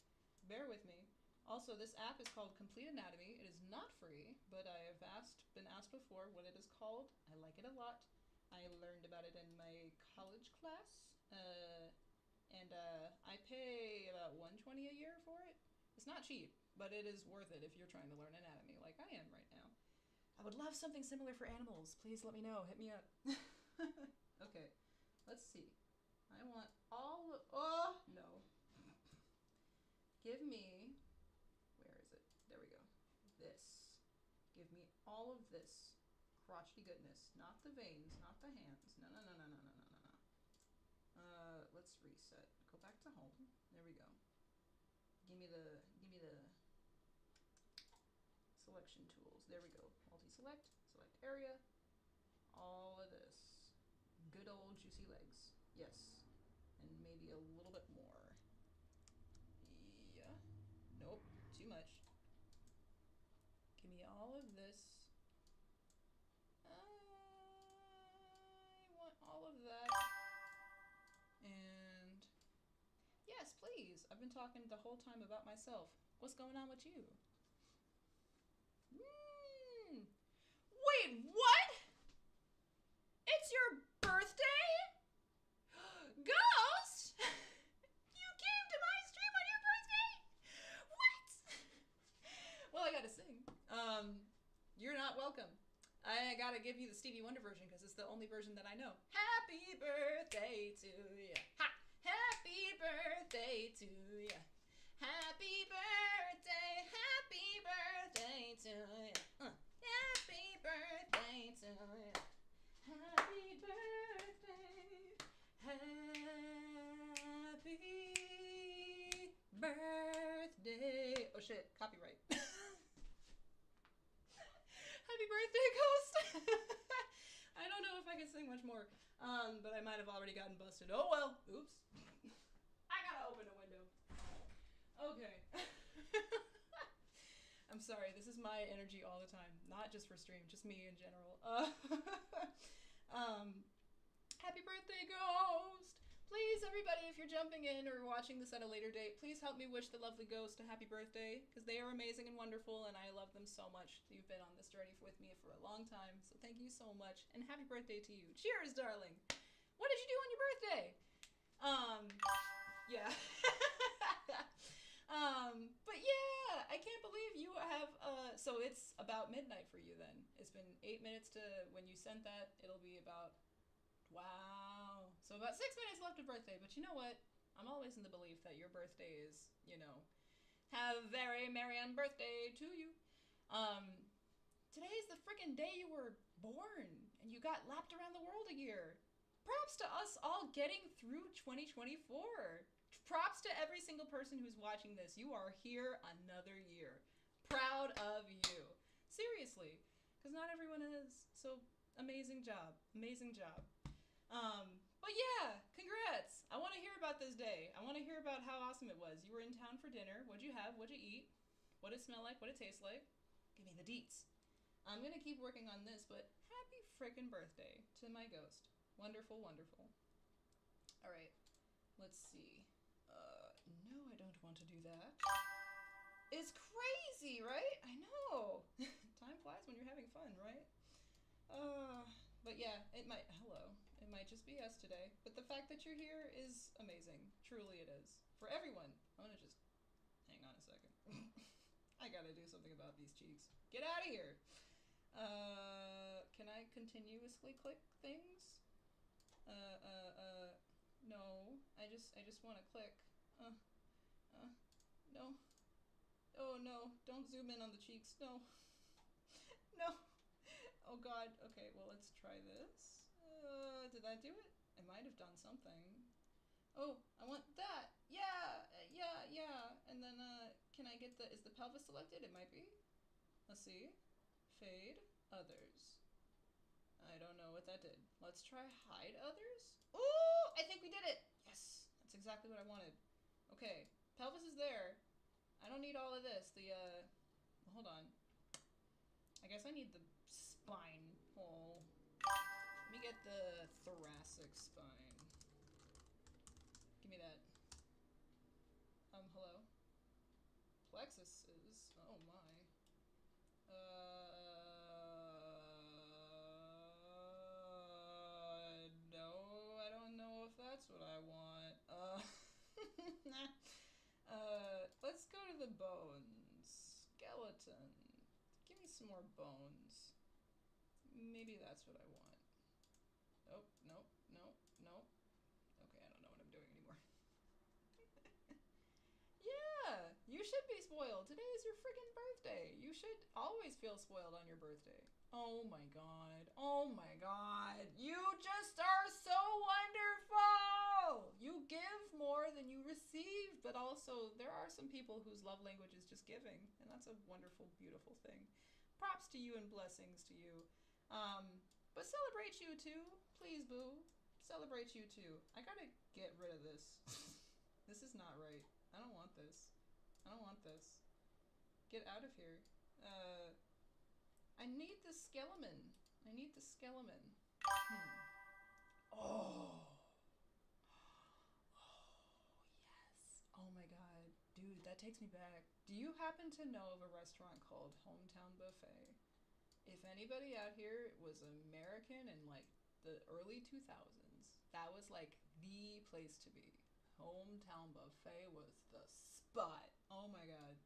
Bear with me. Also, this app is called Complete Anatomy. It is not free, but I have been asked before what it is called. I like it a lot. I learned about it in my college class, and I pay about $120 a year for it. It's not cheap, but it is worth it if you're trying to learn anatomy like I am right now. I would love something similar for animals. Please let me know. Hit me up. Okay, let's see. I want all of... Oh, no. Give me... Where is it? There we go. This. Give me all of this. Crotchety goodness. Not the veins, not the hands. No, no, no, no, no, no, no, no, no. Let's reset. Go back to home. There we go. Give me the selection tools. There we go. Multi-select, select area. All of this. Good old juicy legs. Yes. And maybe a little bit more. Yeah. Nope. Too much. Give me all of this. I want all of that. And yes, please. I've been talking the whole time about myself. What's going on with you? Wait, what? It's your birthday? Ghost? You came to my stream on your birthday? What? Well, I gotta sing. You're not welcome. I gotta give you the Stevie Wonder version because it's the only version that I know. Happy birthday to ya. Ha! Happy birthday to ya. Happy birthday to ya. Happy birthday to ya. Happy birthday. Happy birthday. Oh shit, copyright. Happy birthday, Ghost! I don't know if I can sing much more, but I might have already gotten busted. Oh well, oops. I gotta open a window. Okay. I'm sorry, this is my energy all the time. Not just for stream, just me in general. Happy birthday, Ghost! Please, everybody, if you're jumping in or watching this at a later date, please help me wish the lovely Ghost a happy birthday, because they are amazing and wonderful, and I love them so much. You've been on this journey with me for a long time, so thank you so much, and happy birthday to you. Cheers, darling! What did you do on your birthday? Yeah. But yeah, I can't believe you have, so it's about midnight for you then. It's been 8 minutes to when you sent that. It'll be about, wow. So about 6 minutes left of birthday, but you know what? I'm always in the belief that your birthday is, you know, have a very merry on birthday to you. Today's the frickin' day you were born, and you got lapped around the world a year. Props to us all getting through 2024. Props to every single person who's watching this. You are here another year. Proud of you. Seriously. Because not everyone is. So, amazing job. Amazing job. But yeah, congrats. I want to hear about this day. I want to hear about how awesome it was. You were in town for dinner. What'd you have? What'd you eat? What'd it smell like? What'd it taste like? Give me the deets. I'm going to keep working on this, but happy frickin' birthday to my Ghost. Wonderful, wonderful. Alright. Let's see. No, I don't want to do that. It's crazy, right? I know. Time flies when you're having fun, right? But yeah, it might just be us today. But the fact that you're here is amazing. Truly it is. For everyone. I'm gonna just, hang on a second. I gotta do something about these cheeks. Get out of here! Can I continuously click things? No. I just want to click. No. Oh no, don't zoom in on the cheeks. No. No. Oh god. Okay, well let's try this. Did that do it? I might have done something. Oh, I want that. Yeah, yeah. And then, can I get is the pelvis selected? It might be. Let's see. Fade. Others. I don't know what that did. Let's try hide others. Ooh, I think we did it. Yes, that's exactly what I wanted. Okay, pelvis is there. I don't need all of this. Hold on. I guess I need the spine hole. Let me get the thoracic spine. Give me that. Hello? plexuses. Oh my. No, I don't know if that's what I want. Let's go to the bones. Skeleton. Give me some more bones. Maybe that's what I want. Oh, nope, nope, nope. Okay, I don't know what I'm doing anymore. Yeah, you should be spoiled. Today is your freaking birthday. You should always feel spoiled on your birthday. Oh my god. Oh my god. You just are so wonderful. You give more than you receive, but also there are some people whose love language is just giving, and that's a wonderful, beautiful thing. Props to you and blessings to you. But celebrate you too. Please, boo. Celebrate you too. I gotta get rid of this. This is not right. I don't want this. I don't want this. Get out of here. I need the skeleton. I need the skeleton. Oh. Oh, yes. Oh my god. Dude, that takes me back. Do you happen to know of a restaurant called Hometown Buffet? If anybody out here was American in like the early 2000s, that was like the place to be. Hometown Buffet was the spot. Oh my god.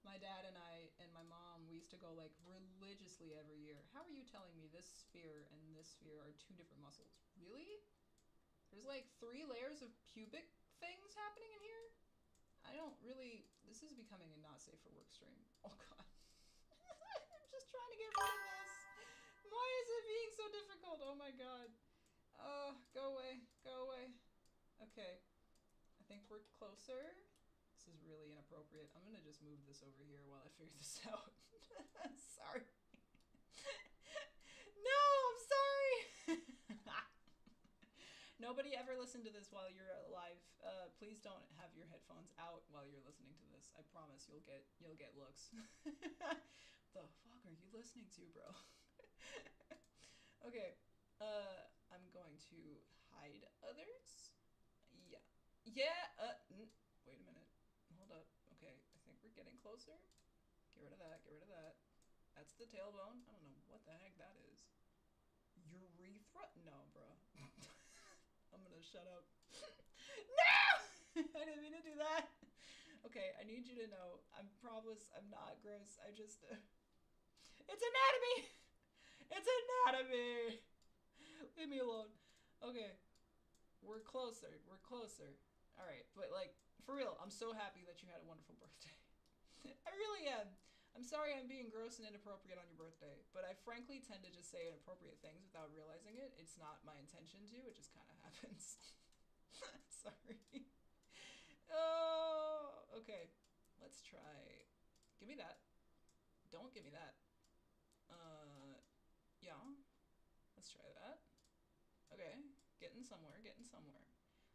My dad and I and my mom, we used to go like religiously every year. How are you telling me this sphere and this sphere are two different muscles? Really? There's like 3 layers of pubic things happening in here? I don't really... This is becoming a not safe for work stream. Oh god. I'm just trying to get rid of this. Why is it being so difficult? Oh my god. Go away. Go away. Okay. I think we're closer. This is really inappropriate. I'm gonna just move this over here while I figure this out. Sorry. No, I'm sorry! Nobody ever listen to this while you're alive. Please don't have your headphones out while you're listening to this. I promise you'll get looks. The fuck are you listening to, bro? Okay. I'm going to hide others. Yeah. Yeah, wait a minute. Hold up. Okay, I think we're getting closer. Get rid of that, get rid of that. That's the tailbone. I don't know what the heck that is. Urethra? No, bro. I'm gonna shut up. No! I didn't mean to do that. Okay, I need you to know, I promise I'm not gross. I just... It's anatomy! It's anatomy! Leave me alone. Okay. We're closer. We're closer. Alright, but like, for real, I'm so happy that you had a wonderful birthday. I really am. I'm sorry I'm being gross and inappropriate on your birthday, but I frankly tend to just say inappropriate things without realizing it. It's not my intention to, it just kind of happens. Sorry. Oh, okay. Let's try. Give me that. Don't give me that. Yeah. Let's try that. Okay. Getting somewhere, getting somewhere.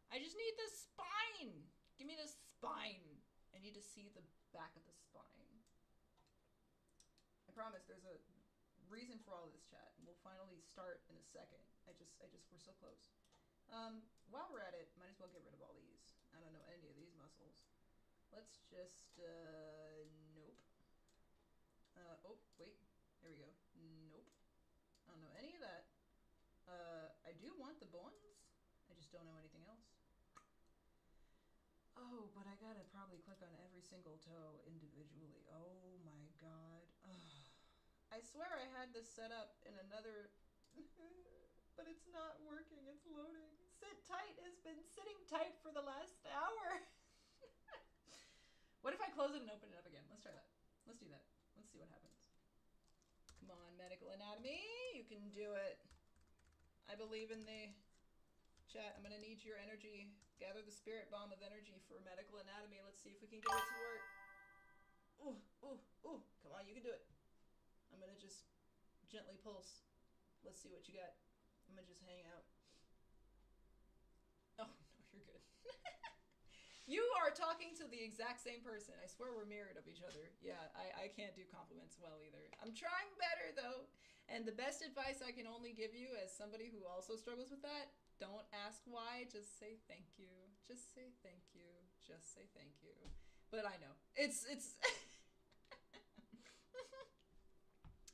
I just need the spine! Give me the spine! I need to see the back of the spine. I promise there's a reason for all this, chat. We'll finally start in a second. We're so close. While we're at it, might as well get rid of all these. I don't know any of these muscles. Let's just, nope. Oh, wait. There we go. Nope. I don't know any of that. I do want the bones. I just don't know anything else. Oh, but I gotta probably click on every single toe individually. Oh my god. Ugh. I swear I had this set up in another... but it's not working. It's loading. Sit tight has been sitting tight for the last hour. What if I close it and open it up again? Let's try that. Let's do that. Let's see what happens. Come on, medical anatomy. You can do it. I believe in the... Chat, I'm gonna need your energy. Gather the spirit bomb of energy for medical anatomy. Let's see if we can get it to work. Ooh, ooh, ooh. Come on, you can do it. I'm gonna just gently pulse. Let's see what you got. I'm gonna just hang out. Oh, no, you're good. You are talking to the exact same person. I swear we're mirrored of each other. Yeah, I can't do compliments well either. I'm trying better, though. And the best advice I can only give you as somebody who also struggles with that, don't ask why, just say thank you. Just say thank you. Just say thank you. but I know. It's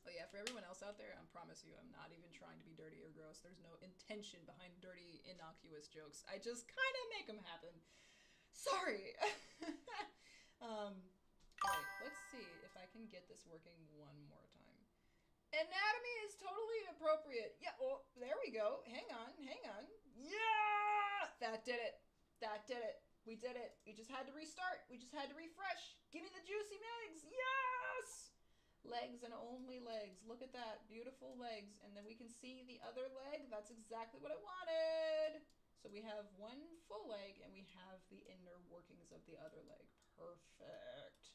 Oh yeah, for everyone else out there, I promise you, I'm not even trying to be dirty or gross. There's no intention behind dirty, innocuous jokes. I just kind of make them happen. Sorry. Alright, let's see if I can get this working one more time. Anatomy is totally appropriate. Yeah, well, there we go. Hang on. Yeah! That did it. We did it. We just had to restart. We just had to refresh. Give me the juicy legs. Yes! Legs and only legs. Look at that. Beautiful legs. And then we can see the other leg. That's exactly what I wanted. So we have one full leg and we have the inner workings of the other leg. Perfect.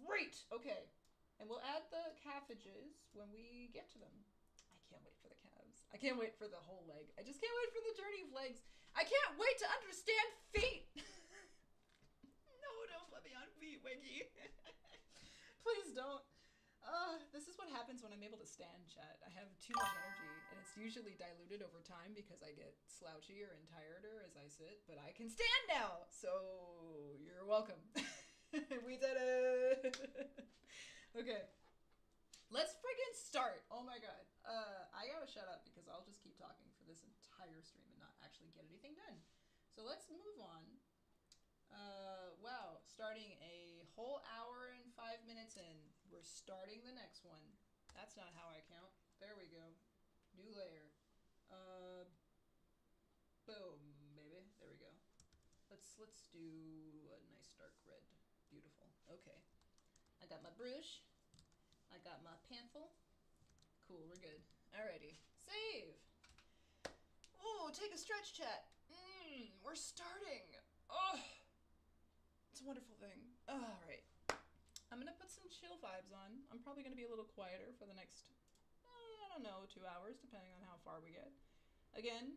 Great. Okay. And we'll add the calfages when we get to them. I can't wait for the calves. I can't wait for the whole leg. I just can't wait for the journey of legs. I can't wait to understand feet. No, don't put me on feet, Wiggy. Please don't. This is what happens when I'm able to stand, chat. I have too much energy, and it's usually diluted over time because I get slouchier and tireder as I sit, but I can stand now, so you're welcome. We did it! Okay. Let's friggin' start! Oh my god. I gotta shut up because I'll just keep talking for this entire stream and not actually get anything done. So let's move on. Wow, starting a whole hour and 5 minutes in. We're starting the next one. That's not how I count. There we go. New layer. Boom, baby. There we go. Let's do a nice dark red. Beautiful. Okay. I got my brush. I got my pencil. Cool, we're good. Alrighty. Save! Oh, take a stretch, chat. We're starting. Oh! It's a wonderful thing. Alright. I'm gonna put some chill vibes on. I'm probably gonna be a little quieter for the next, I don't know, 2 hours, depending on how far we get. Again,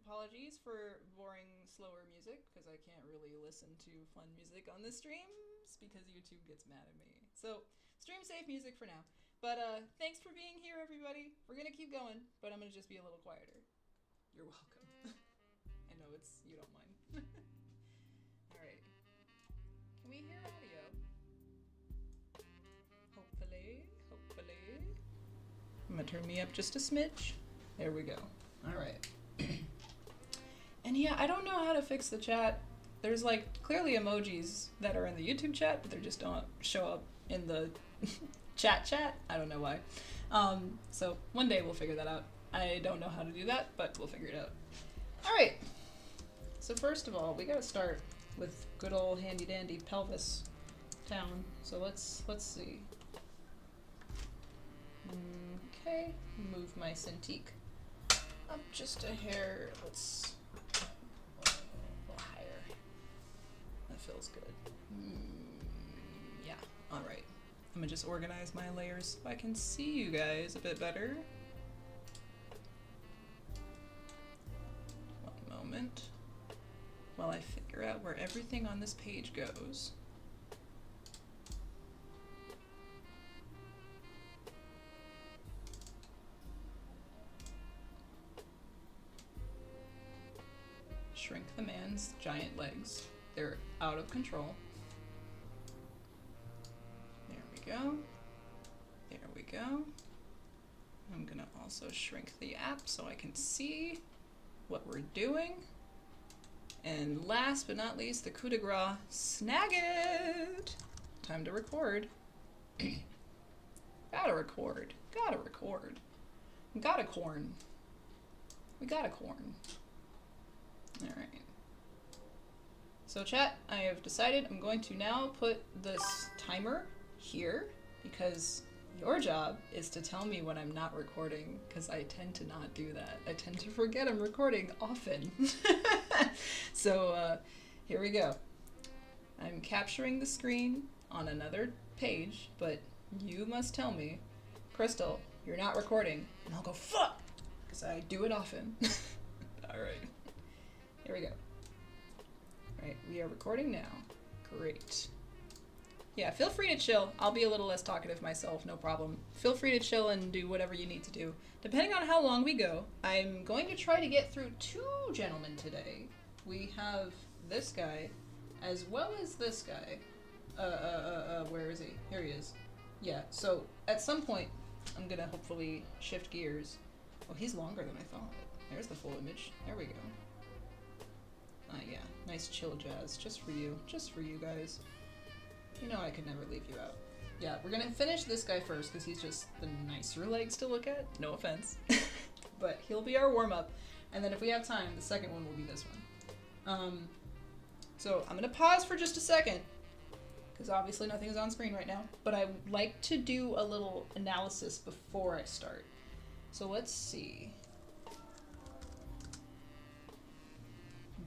apologies for boring, slower music, because I can't really listen to fun music on the streams, because YouTube gets mad at me. So, stream safe music for now. But, thanks for being here, everybody. We're gonna keep going, but I'm gonna just be a little quieter. You're welcome. I know you don't mind. Alright. Can we hear audio? Hopefully. I'm gonna turn me up just a smidge. There we go. Alright. And yeah, I don't know how to fix the chat. There's like clearly emojis that are in the YouTube chat, but they just don't show up in the chat. I don't know why. So one day we'll figure that out. I don't know how to do that, but we'll figure it out. Alright. So first of all, we gotta start with good old handy dandy pelvis town. So let's see. Okay, move my Cintiq up just a hair. Let's a little higher. That feels good. Yeah, alright. I'm gonna just organize my layers so I can see you guys a bit better. One moment. While I figure out where everything on this page goes. Shrink the man's giant legs. They're out of control. There we go. There we go. I'm gonna also shrink the app so I can see what we're doing. And last but not least, the coup de grace, snag it! Time to record. Gotta record. Got a corn. We got a corn. Alright. So chat, I have decided I'm going to now put this timer here because your job is to tell me when I'm not recording, because I tend to not do that. I tend to forget I'm recording often. So here we go. I'm capturing the screen on another page, but you must tell me, Crystal, you're not recording, and I'll go, fuck! Because I do it often. Alright. Here we go. Alright, we are recording now. Great. Yeah, feel free to chill. I'll be a little less talkative myself, no problem. Feel free to chill and do whatever you need to do. Depending on how long we go, I'm going to try to get through 2 gentlemen today. We have this guy, as well as this guy. Where is he? Here he is. Yeah, so at some point, I'm gonna hopefully shift gears. Oh, he's longer than I thought. There's the full image. There we go. Yeah, nice chill jazz, just for you guys. You know I could never leave you out. Yeah, we're gonna finish this guy first because he's just the nicer legs to look at. No offense. But he'll be our warm-up. And then if we have time, the second one will be this one. So I'm gonna pause for just a second because obviously nothing is on screen right now, but I would like to do a little analysis before I start. So let's see.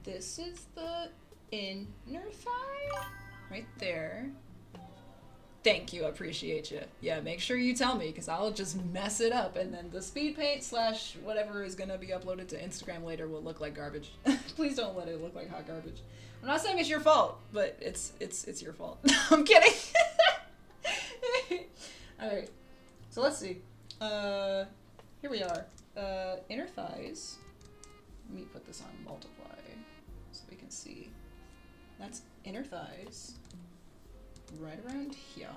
This is the inner thigh right there. Thank you, I appreciate you. Yeah, make sure you tell me because I'll just mess it up, and then the speed paint / whatever is gonna be uploaded to Instagram later will look like garbage. Please don't let it look like hot garbage. I'm not saying it's your fault, but it's your fault. I'm kidding. All right, so let's see. Here we are. Inner thighs. Let me put this on multiply so we can see. That's inner thighs. Right around here.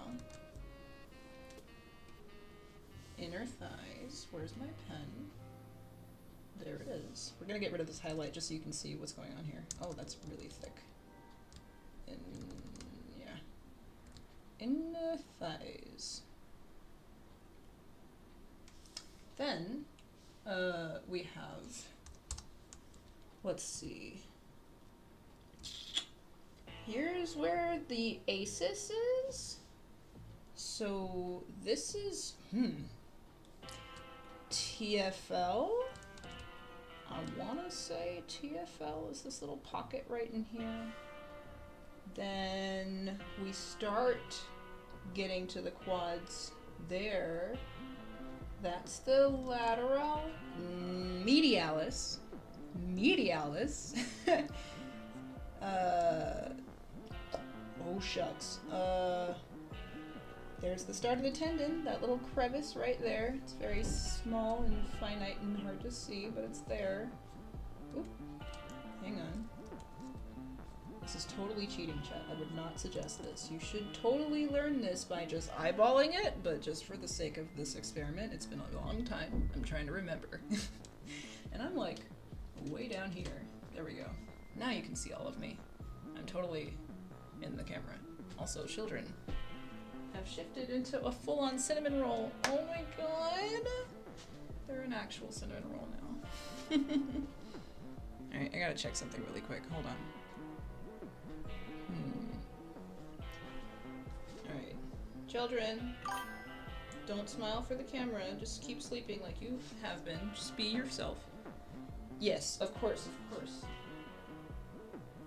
Inner thighs. Where's my pen? There it is. We're gonna get rid of this highlight just so you can see what's going on here. Oh, that's really thick. Yeah. Inner thighs. Then, we have, let's see. Here's where the ASIS is. So this is, TFL. I wanna say TFL is this little pocket right in here. Then we start getting to the quads there. That's the lateral medialis. Medialis. Oh shucks. There's the start of the tendon, that little crevice right there. It's very small and finite and hard to see, but it's there. Oop. Hang on. This is totally cheating, chat. I would not suggest this. You should totally learn this by just eyeballing it, but just for the sake of this experiment, it's been a long time. I'm trying to remember. And I'm like, way down here. There we go. Now you can see all of me. I'm totally in the camera. Also, children have shifted into a full-on cinnamon roll. Oh my god! They're an actual cinnamon roll now. Alright, I gotta check something really quick. Hold on. Alright. Children, don't smile for the camera. Just keep sleeping like you have been. Just be yourself. Yes, of course, of course.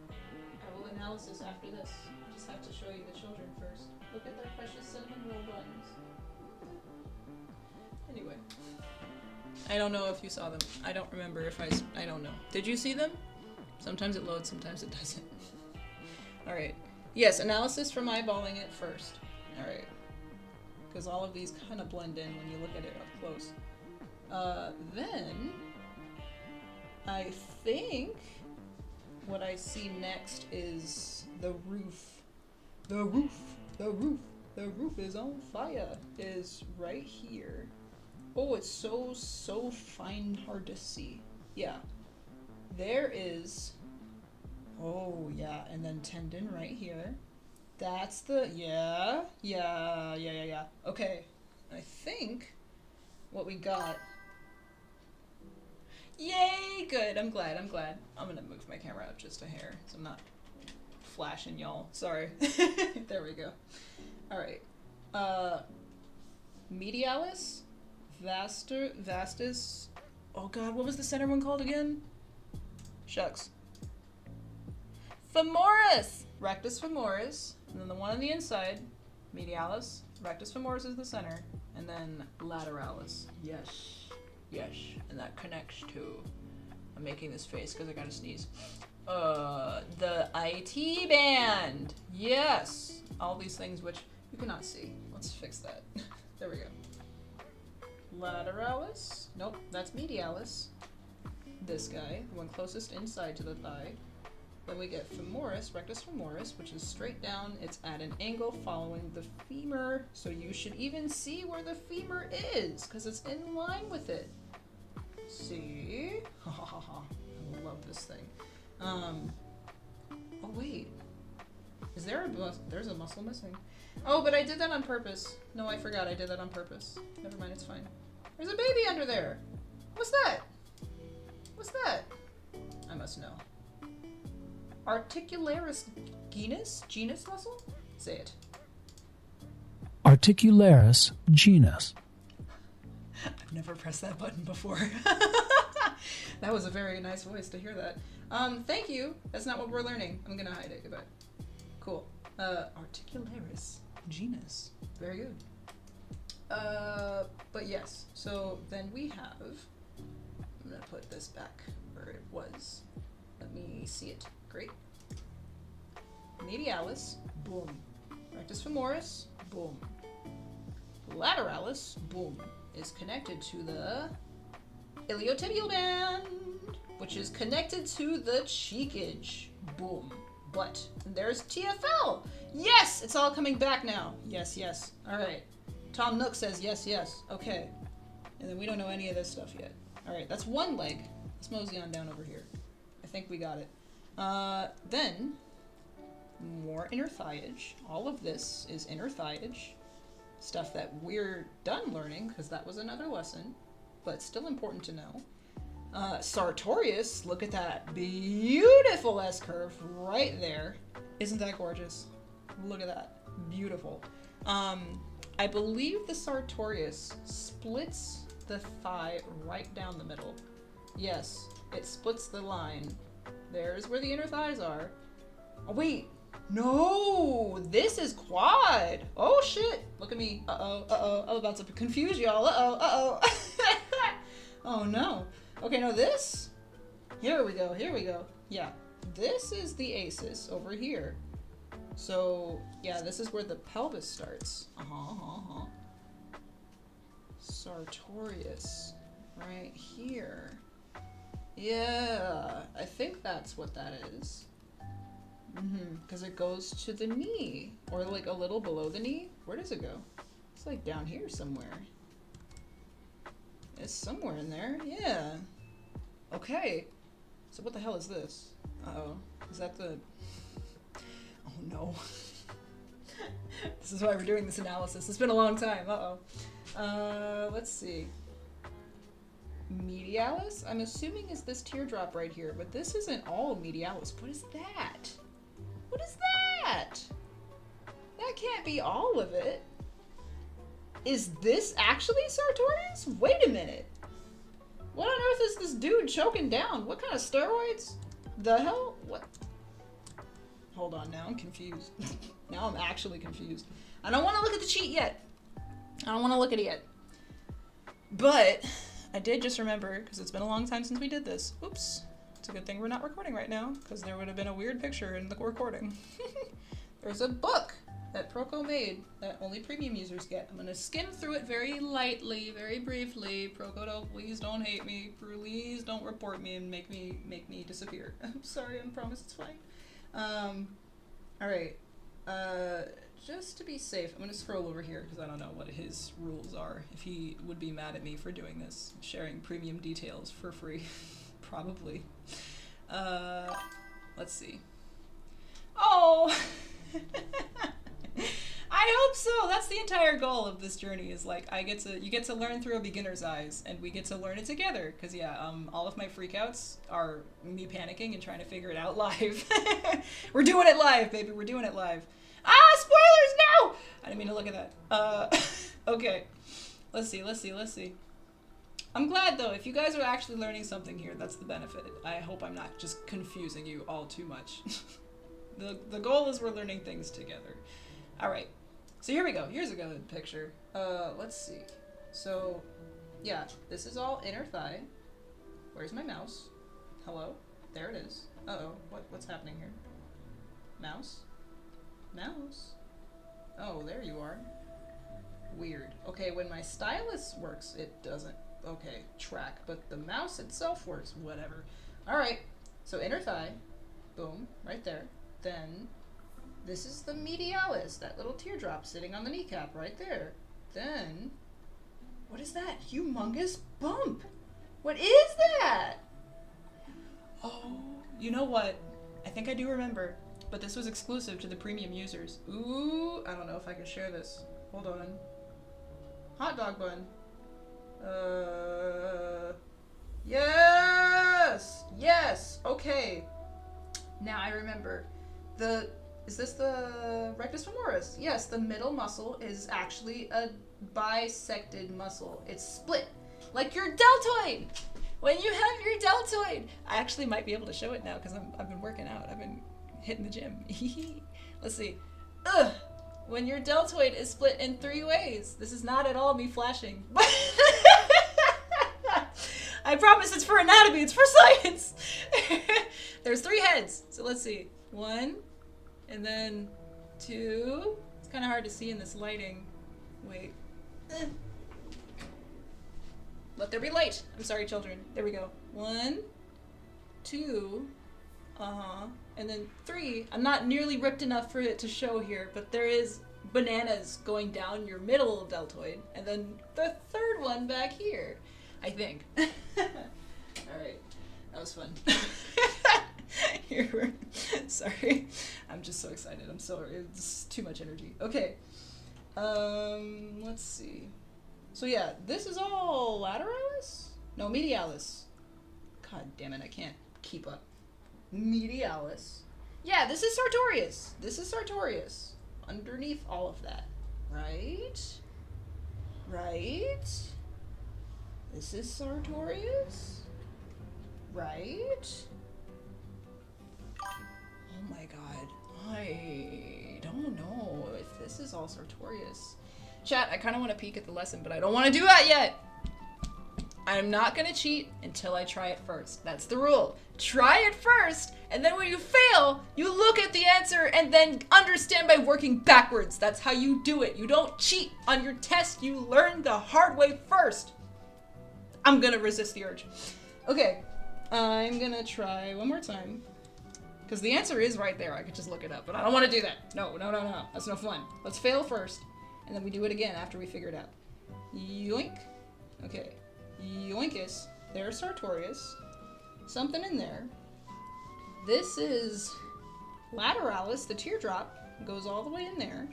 I will analysis after this. I just have to show you the children first. Look at their precious cinnamon roll buns. Anyway. I don't know if you saw them. I don't remember if I don't know. Did you see them? Sometimes it loads, sometimes it doesn't. Alright. Yes, analysis from eyeballing it first. Alright. Because all of these kind of blend in when you look at it up close. Then I think what I see next is the roof. The roof. The roof. The roof is on fire. Is right here. Oh, it's so fine, hard to see. Yeah. There is. Oh, yeah. And then tendon right here. That's the. Yeah. Okay. I think what we got. Yay! Good. I'm glad. I'm gonna move my camera up just a hair so I'm not flashing y'all. Sorry. There we go. Alright. Medialis. Vastus. Oh god, what was the center one called again? Shucks. Femoris! Rectus femoris. And then the one on the inside, medialis. Rectus femoris is the center. And then lateralis. Yes. Yes. And that connects to... I'm making this face because I gotta sneeze. The IT band! Yes! All these things which you cannot see. Let's fix that. There we go. Lateralis. Nope, that's medialis. This guy, the one closest inside to the thigh. Then we get femoris, rectus femoris, which is straight down. It's at an angle following the femur. So you should even see where the femur is, because it's in line with it. See? Ha ha ha ha. I love this thing. Oh wait. Is there there's a muscle missing? Oh, but I did that on purpose. No, I forgot I did that on purpose. Never mind, it's fine. There's a baby under there. What's that? What's that? I must know. Articularis genus? Genus muscle? Say it. Articularis genus. I've never pressed that button before. That was a very nice voice to hear that. Thank you. That's not what we're learning. I'm gonna hide it. Goodbye. Cool. Articularis genus. Very good. But yes. So then we have... I'm gonna put this back where it was. Let me see it. Great. Medialis. Boom. Rectus femoris. Boom. Lateralis. Boom. Is connected to the iliotibial band, which is connected to the cheekage. Boom. But there's TFL. Yes, it's all coming back now. Yes, yes. All right. Tom Nook says yes, yes. Okay. And then we don't know any of this stuff yet. All right, that's one leg. Let's mosey on down over here. I think we got it. Then more inner thighage. All of this is inner thighage. Stuff that we're done learning, because that was another lesson, but still important to know. Sartorius, look at that beautiful S-curve right there. Isn't that gorgeous? Look at that. Beautiful. I believe the Sartorius splits the thigh right down the middle. Yes, it splits the line. There's where the inner thighs are. Oh, wait. No, this is quad. Oh shit. Look at me. Uh-oh, uh-oh. I'm about to confuse y'all. Uh-oh, uh-oh. Oh no. Okay, no, this. Here we go, here we go. Yeah, this is the aces over here. So, yeah, this is where the pelvis starts. Sartorius. Right here. Yeah, I think that's what that is. Because it goes to the knee, or like a little below the knee. Where does it go? It's like down here somewhere. It's somewhere in there, yeah. Okay, so what the hell is this? Uh-oh, is that the... Oh no. This is why we're doing this analysis. It's been a long time, uh-oh. Let's see. Medialis, I'm assuming is this teardrop right here, but this isn't all medialis. What is that? What is that? That can't be all of it. Is this actually Sartorius? Wait a minute. What on earth is this dude choking down? What kind of steroids? The hell? What? Hold on, now I'm confused. Now I'm actually confused. I don't want to look at the cheat yet. I don't want to look at it yet. But I did just remember, because it's been a long time since we did this. Oops. It's a good thing we're not recording right now, because there would have been a weird picture in the recording. There's a book that Proko made that only premium users get. I'm gonna skim through it very lightly, very briefly. Proko, please don't hate me. Please don't report me and make me disappear. I'm sorry, I promise it's fine. Alright. Just to be safe, I'm gonna scroll over here because I don't know what his rules are. If he would be mad at me for doing this, sharing premium details for free. Probably. Let's see. Oh! I hope so. That's the entire goal of this journey, is like you get to learn through a beginner's eyes, and we get to learn it together. Cause yeah, all of my freakouts are me panicking and trying to figure it out live. We're doing it live, baby. We're doing it live. Ah, spoilers! No! I didn't mean to look at that. Okay. Let's see. I'm glad though, if you guys are actually learning something here, that's the benefit. I hope I'm not just confusing you all too much. The goal is we're learning things together. Alright, so here we go. Here's a good picture. Let's see. So, yeah, this is all inner thigh. Where's my mouse? Hello? There it is. Uh-oh, what's happening here? Mouse? Mouse? Oh, there you are. Weird. Okay, when my stylus works, it doesn't. Okay, track, but the mouse itself works. Whatever. Alright, so inner thigh. Boom, right there. Then this is the medialis, that little teardrop sitting on the kneecap right there. Then, what is that? Humongous bump. What is that? Oh, you know what? I think I do remember, but this was exclusive to the premium users. Ooh, I don't know if I can share this. Hold on. Hot dog bun. Yes! Yes! Okay. Now I remember. Is this the rectus femoris? Yes, the middle muscle is actually a bisected muscle. It's split. Like your deltoid! When you have your deltoid! I actually might be able to show it now because I've been working out. I've been hitting the gym. Let's see. Ugh! When your deltoid is split in 3 ways. This is not at all me flashing. I promise it's for anatomy, it's for science. There's 3 heads. So let's see. 1, and then 2. It's kind of hard to see in this lighting. Wait. Let there be light. I'm sorry, children. There we go. 1, 2, and then 3. I'm not nearly ripped enough for it to show here, but there is bananas going down your middle deltoid, and then the 3rd one back here, I think. Alright, that was fun. Sorry, I'm just so excited. I'm sorry, it's too much energy. Okay, let's see. So yeah, this is all lateralis? No, medialis. God damn it, I can't keep up. Medialis. Yeah, this is sartorius. This is sartorius. Underneath all of that. Right? Right? This is sartorius? Right? Oh my god. I don't know if this is all sartorius. Chat, I kind of want to peek at the lesson, but I don't want to do that yet. I'm not going to cheat until I try it first. That's the rule. Try it first, and then when you fail, you look at the answer and then understand by working backwards. That's how you do it. You don't cheat on your test. You learn the hard way first. I'm going to resist the urge. Okay, I'm going to try one more time. Because the answer is right there. I could just look it up, but I don't want to do that. No. That's no fun. Let's fail first, and then we do it again after we figure it out. Yoink. Okay. Yoinkus. There's sartorius. Something in there. This is lateralis, the teardrop, goes all the way in there.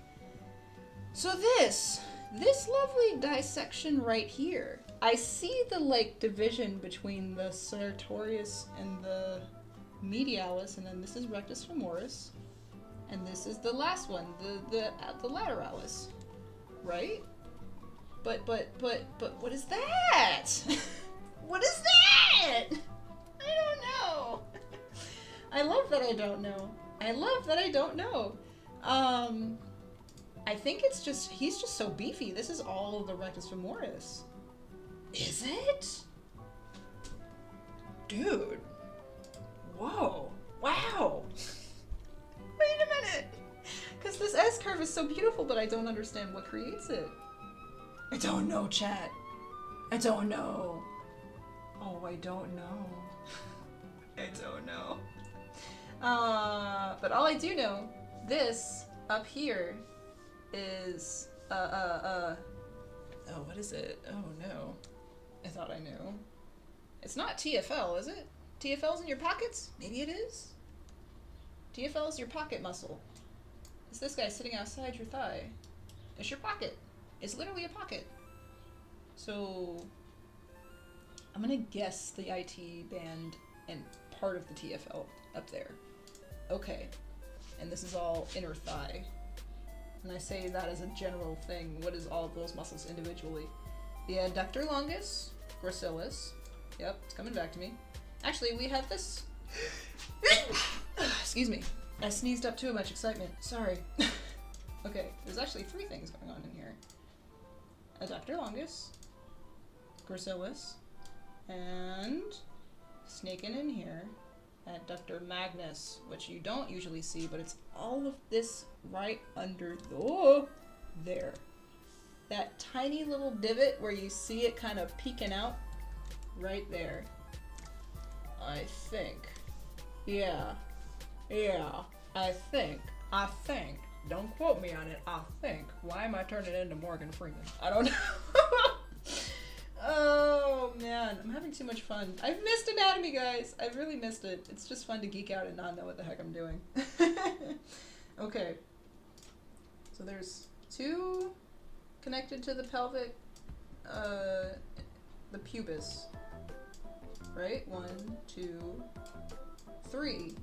So this lovely dissection right here. I see the like division between the sartorius and the medialis, and then this is rectus femoris, and this is the last one, the lateralis, right? But what is that? What is that? I don't know. I love that I don't know. I love that I don't know. I think it's just, he's just so beefy. This is all of the rectus femoris. Is it? Dude. Whoa. Wow. Wait a minute. Because this S-curve is so beautiful, but I don't understand what creates it. I don't know, chat. I don't know. Oh, I don't know. I don't know. But all I do know, this up here is, oh, what is it? Oh no. I thought I knew. It's not TFL, is it? TFL's in your pockets? Maybe it is? TFL is your pocket muscle. It's this guy sitting outside your thigh. It's your pocket. It's literally a pocket. So I'm gonna guess the IT band and part of the TFL up there. Okay. And this is all inner thigh. And I say that as a general thing. What is all of those muscles individually? The adductor longus, gracilis. Yep, it's coming back to me. Actually, we have this. Excuse me. I sneezed up too much excitement. Sorry. Okay, there's actually 3 things going on in here. Adductor longus, gracilis, and snaking in here, adductor magnus, which you don't usually see, but it's all of this right under there. That tiny little divot where you see it kind of peeking out, right there. I think. Yeah. Yeah, I think. Don't quote me on it. I think. Why am I turning into Morgan Freeman? I don't know. Oh man, I'm having too much fun. I've missed anatomy, guys. I've really missed it. It's just fun to geek out and not know what the heck I'm doing. Okay. So there's 2 connected to the pelvic, the pubis. Right? 1, 2, 3.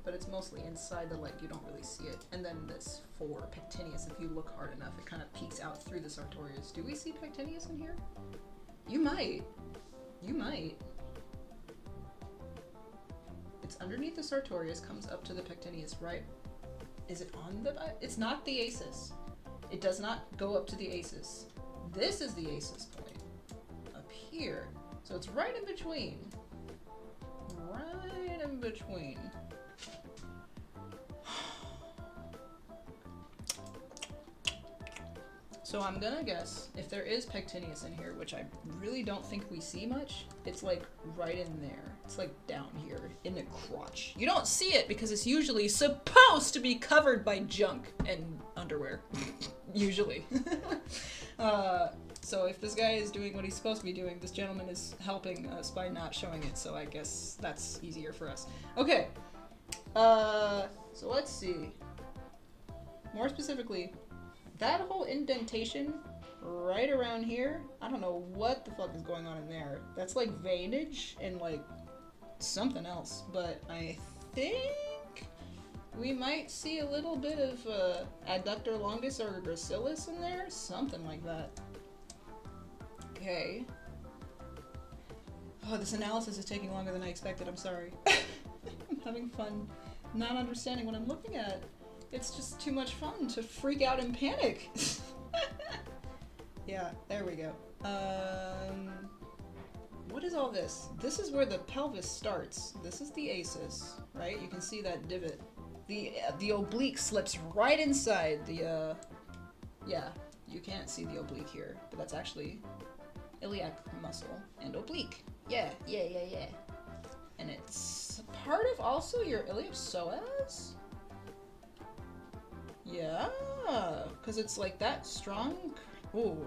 But it's mostly inside the leg. You don't really see it. And then this 4, pectineus. If you look hard enough, it kind of peeks out through the sartorius. Do we see pectineus in here? You might. You might. It's underneath the sartorius, comes up to the pectineus, right? Is it on the... It's not the acis. It does not go up to the acis. This is the acis point. Up here. So it's right in between. Right in between. So I'm gonna guess, if there is pectineus in here, which I really don't think we see much, it's like right in there. It's like down here in the crotch. You don't see it because it's usually supposed to be covered by junk and underwear. Usually. So if this guy is doing what he's supposed to be doing, this gentleman is helping us by not showing it, so I guess that's easier for us. Okay. So let's see. More specifically, that whole indentation right around here, I don't know what the fuck is going on in there. That's like veinage and like something else, but I think we might see a little bit of adductor longus or gracilis in there, something like that. Okay. Oh, this analysis is taking longer than I expected, I'm sorry. I'm having fun not understanding what I'm looking at. It's just too much fun to freak out and panic. Yeah, there we go. What is all this? This is where the pelvis starts. This is the acis, right? You can see that divot. The oblique slips right inside the, yeah, you can't see the oblique here, but that's actually iliac muscle and oblique. Yeah. And it's part of also your iliopsoas? Yeah, because it's like that strong. Ooh,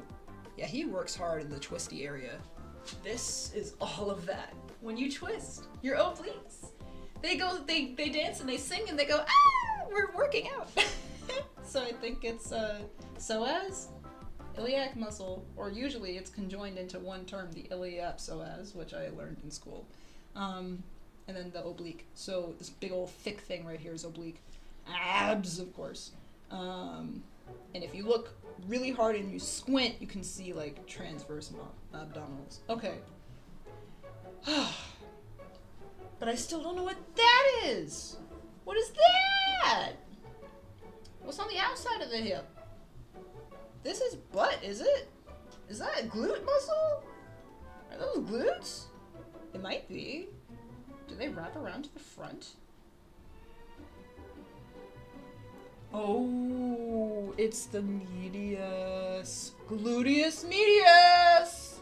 yeah, he works hard in the twisty area. This is all of that. When you twist your obliques, they dance and they sing and they go, ah, we're working out. So I think it's psoas, iliac muscle, or usually it's conjoined into one term, the iliopsoas, which I learned in school, and then the oblique. So this big old thick thing right here is oblique. Abs, of course. And if you look really hard and you squint, you can see like transverse abdominals. Okay. But I still don't know what that is. What is that? What's on the outside of the hip? This is butt, is it? Is that a glute muscle? Are those glutes? It might be. Do they wrap around to the front? Oh, it's the medius. Gluteus medius!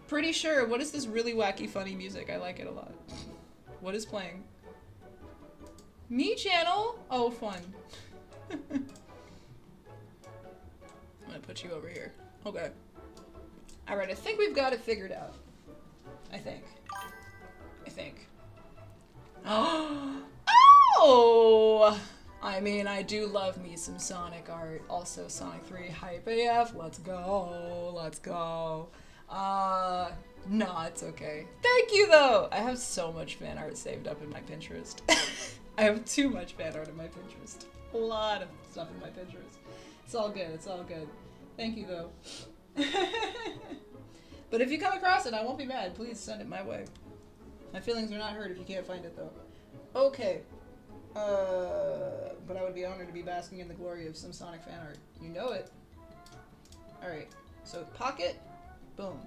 Pretty sure. What is this really wacky funny music? I like it a lot. What is playing? Me channel? Oh, fun. I'm gonna put you over here. Okay. Alright, I think we've got it figured out. I think. Oh! I mean, I do love me some Sonic art. Also, Sonic 3 Hype AF. Let's go. No, it's okay. Thank you, though! I have so much fan art saved up in my Pinterest. I have too much fan art in my Pinterest. A lot of stuff in my Pinterest. It's all good. Thank you, though. But if you come across it, I won't be mad. Please send it my way. My feelings are not hurt if you can't find it, though. Okay. But I would be honored to be basking in the glory of some Sonic fan art. You know it. Alright, so pocket, boom.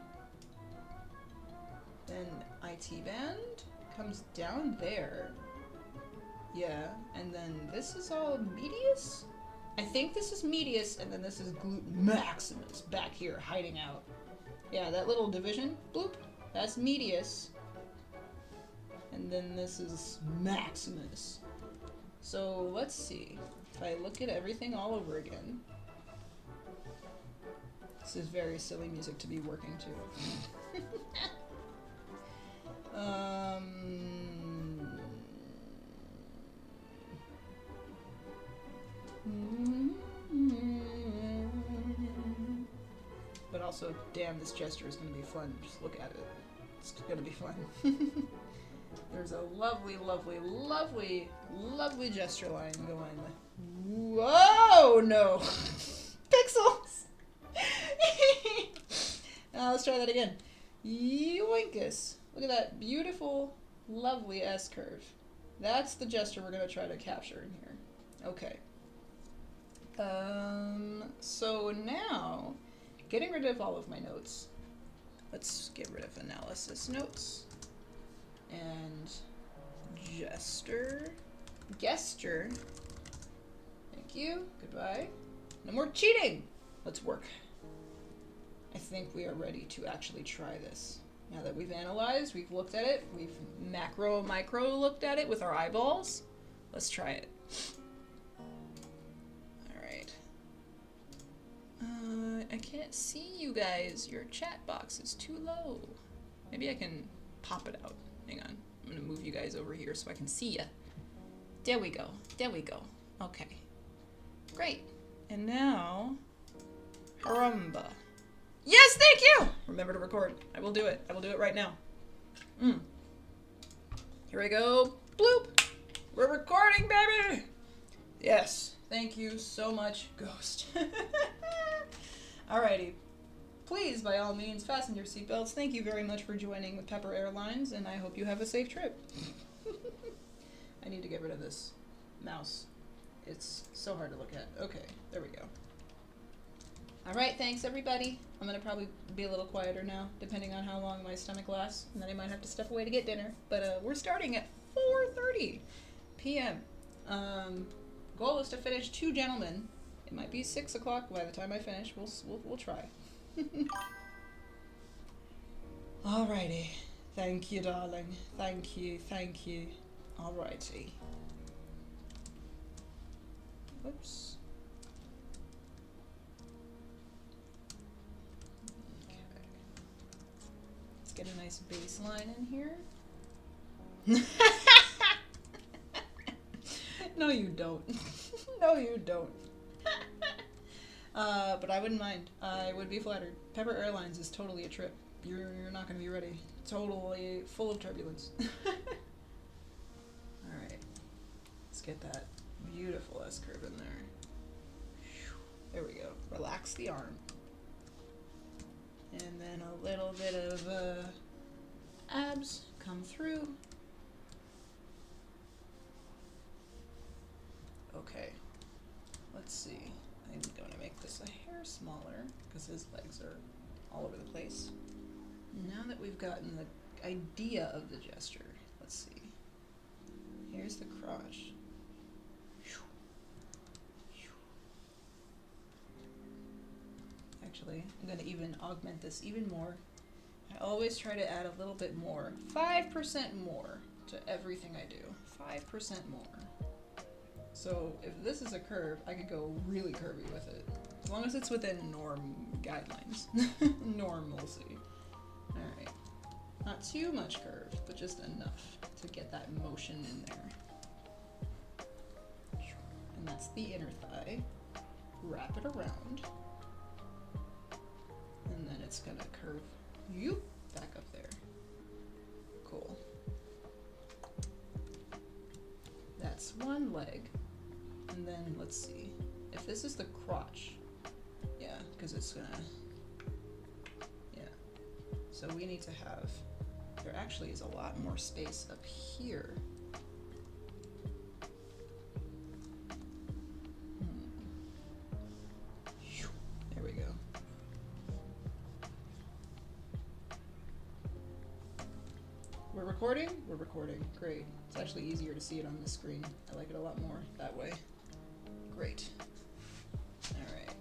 Then IT band comes down there. Yeah, and then this is all medius? I think this is medius, and then this is glute maximus back here hiding out. Yeah, that little division, bloop, that's medius. And then this is maximus. So let's see. If I look at everything all over again. This is very silly music to be working to. But also, damn, this gesture is going to be fun. Just look at it. It's going to be fun. There's a lovely, lovely, lovely, lovely gesture line going. Whoa, no. Pixels. Let's try that again. Yoinkus. Look at that beautiful, lovely S-curve. That's the gesture we're going to try to capture in here. Okay. So now, getting rid of all of my notes. Let's get rid of analysis notes. And gesture. Thank you. Goodbye. No more cheating. Let's work. I think we are ready to actually try this. Now that we've analyzed, we've looked at it, we've macro, micro looked at it with our eyeballs. Let's try it. Alright. I can't see you guys. Your chat box is too low. Maybe I can pop it out. Hang on. I'm gonna move you guys over here so I can see ya. There we go. There we go. Okay. Great. And now... Harumba. Yes, thank you! Remember to record. I will do it. I will do it right now. Here we go. Bloop! We're recording, baby! Yes. Thank you so much, Ghost. Alrighty. Please, by all means, fasten your seatbelts. Thank you very much for joining with Pepper Airlines, and I hope you have a safe trip. I need to get rid of this mouse. It's so hard to look at. Okay, there we go. Alright, thanks everybody. I'm gonna probably be a little quieter now, depending on how long my stomach lasts, and then I might have to step away to get dinner. But we're starting at 4:30 p.m. Goal is to finish 2 Gentlemen. It might be 6 o'clock by the time I finish. We'll try. Alrighty. Thank you, darling. Thank you, thank you. Alrighty. Whoops. Okay. Let's get a nice baseline in here. No, you don't. No, you don't. But I wouldn't mind. I would be flattered. Pepper Airlines is totally a trip. You're not going to be ready. Totally full of turbulence. Alright. Let's get that beautiful S-curve in there. There we go. Relax the arm. And then a little bit of abs come through. Okay. Let's see. I'm going to make this a hair smaller because his legs are all over the place. Now that we've gotten the idea of the gesture, let's see. Here's the crotch. Actually, I'm going to even augment this even more. I always try to add a little bit more. 5% more to everything I do. 5% more. So if this is a curve, I could go really curvy with it. As long as it's within norm guidelines. Normalcy. Alright. Not too much curve, but just enough to get that motion in there. And that's the inner thigh. Wrap it around. And then it's gonna curve you back up there. Cool. That's one leg. And then let's see. If this is the crotch, yeah, because it's gonna, yeah. So we need to have, there actually is a lot more space up here. There we go. We're recording? We're recording. Great. It's actually easier to see it on the screen. I like it a lot more that way. Great. Alright.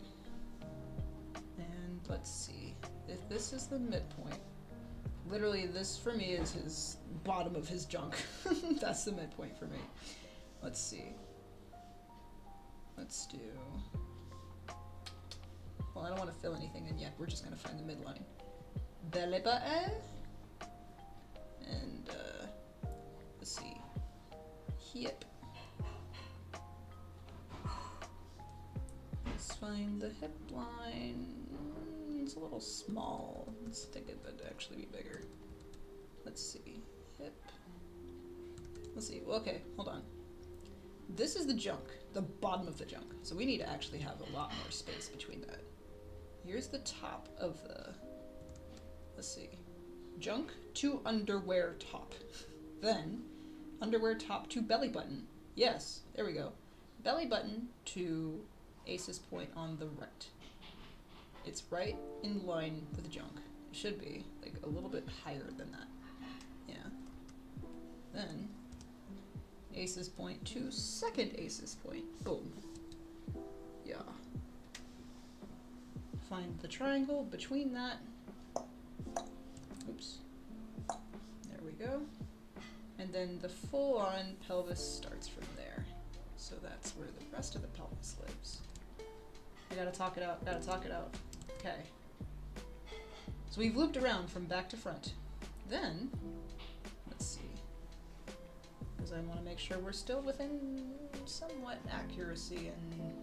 And let's see. If this is the midpoint, literally this for me is his bottom of his junk. That's the midpoint for me. Let's see. Let's do... Well, I don't want to fill anything in yet. We're just going to find the midline. Belly button. And, let's see. Hip. Let's find the hip line. It's a little small. Let's think it would actually be bigger. Let's see. Hip. Let's see. Well, okay, hold on. This is the junk, the bottom of the junk. So we need to actually have a lot more space between that. Here's the top of the, let's see, junk to underwear top. Then underwear top to belly button. Yes, there we go. Belly button to Ace's point on the right. It's right in line with the junk. It should be like a little bit higher than that. Yeah. Then Ace's point to second Ace's point. Boom. Yeah. Find the triangle between that. Oops. There we go. And then the full-on pelvis starts from there. So that's where the rest of the pelvis lives. I gotta talk it out, gotta talk it out. Okay. So we've looped around from back to front. Then, let's see. Because I want to make sure we're still within somewhat accuracy and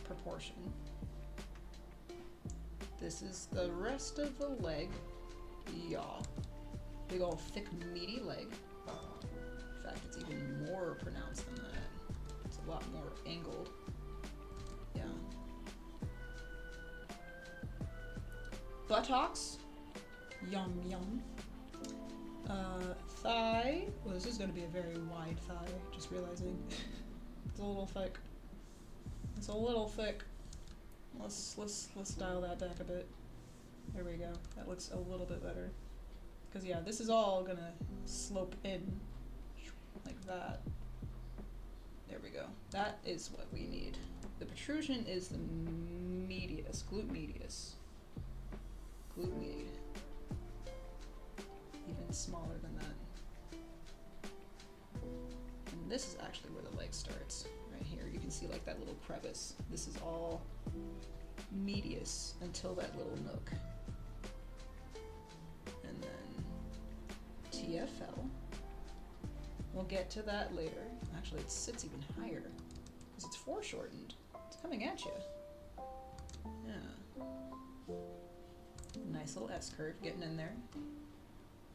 proportion. This is the rest of the leg. Yeah. Big old thick meaty leg. In fact, it's even more pronounced than that. It's a lot more angled. Yeah. Buttocks. Yum yum. Thigh. Well, this is going to be a very wide thigh, just realizing. It's a little thick. It's a little thick. Let's dial that back a bit. There we go. That looks a little bit better. Because yeah, this is all gonna slope in like that. There we go. That is what we need. The protrusion is the medius, glute medius. Glute medius. Even smaller than that. And this is actually where the leg starts. Right here, you can see like that little crevice. This is all medius until that little nook. And then TFL. We'll get to that later. Actually, it sits even higher because it's foreshortened. It's coming at you. Yeah. Nice little S curve getting in there.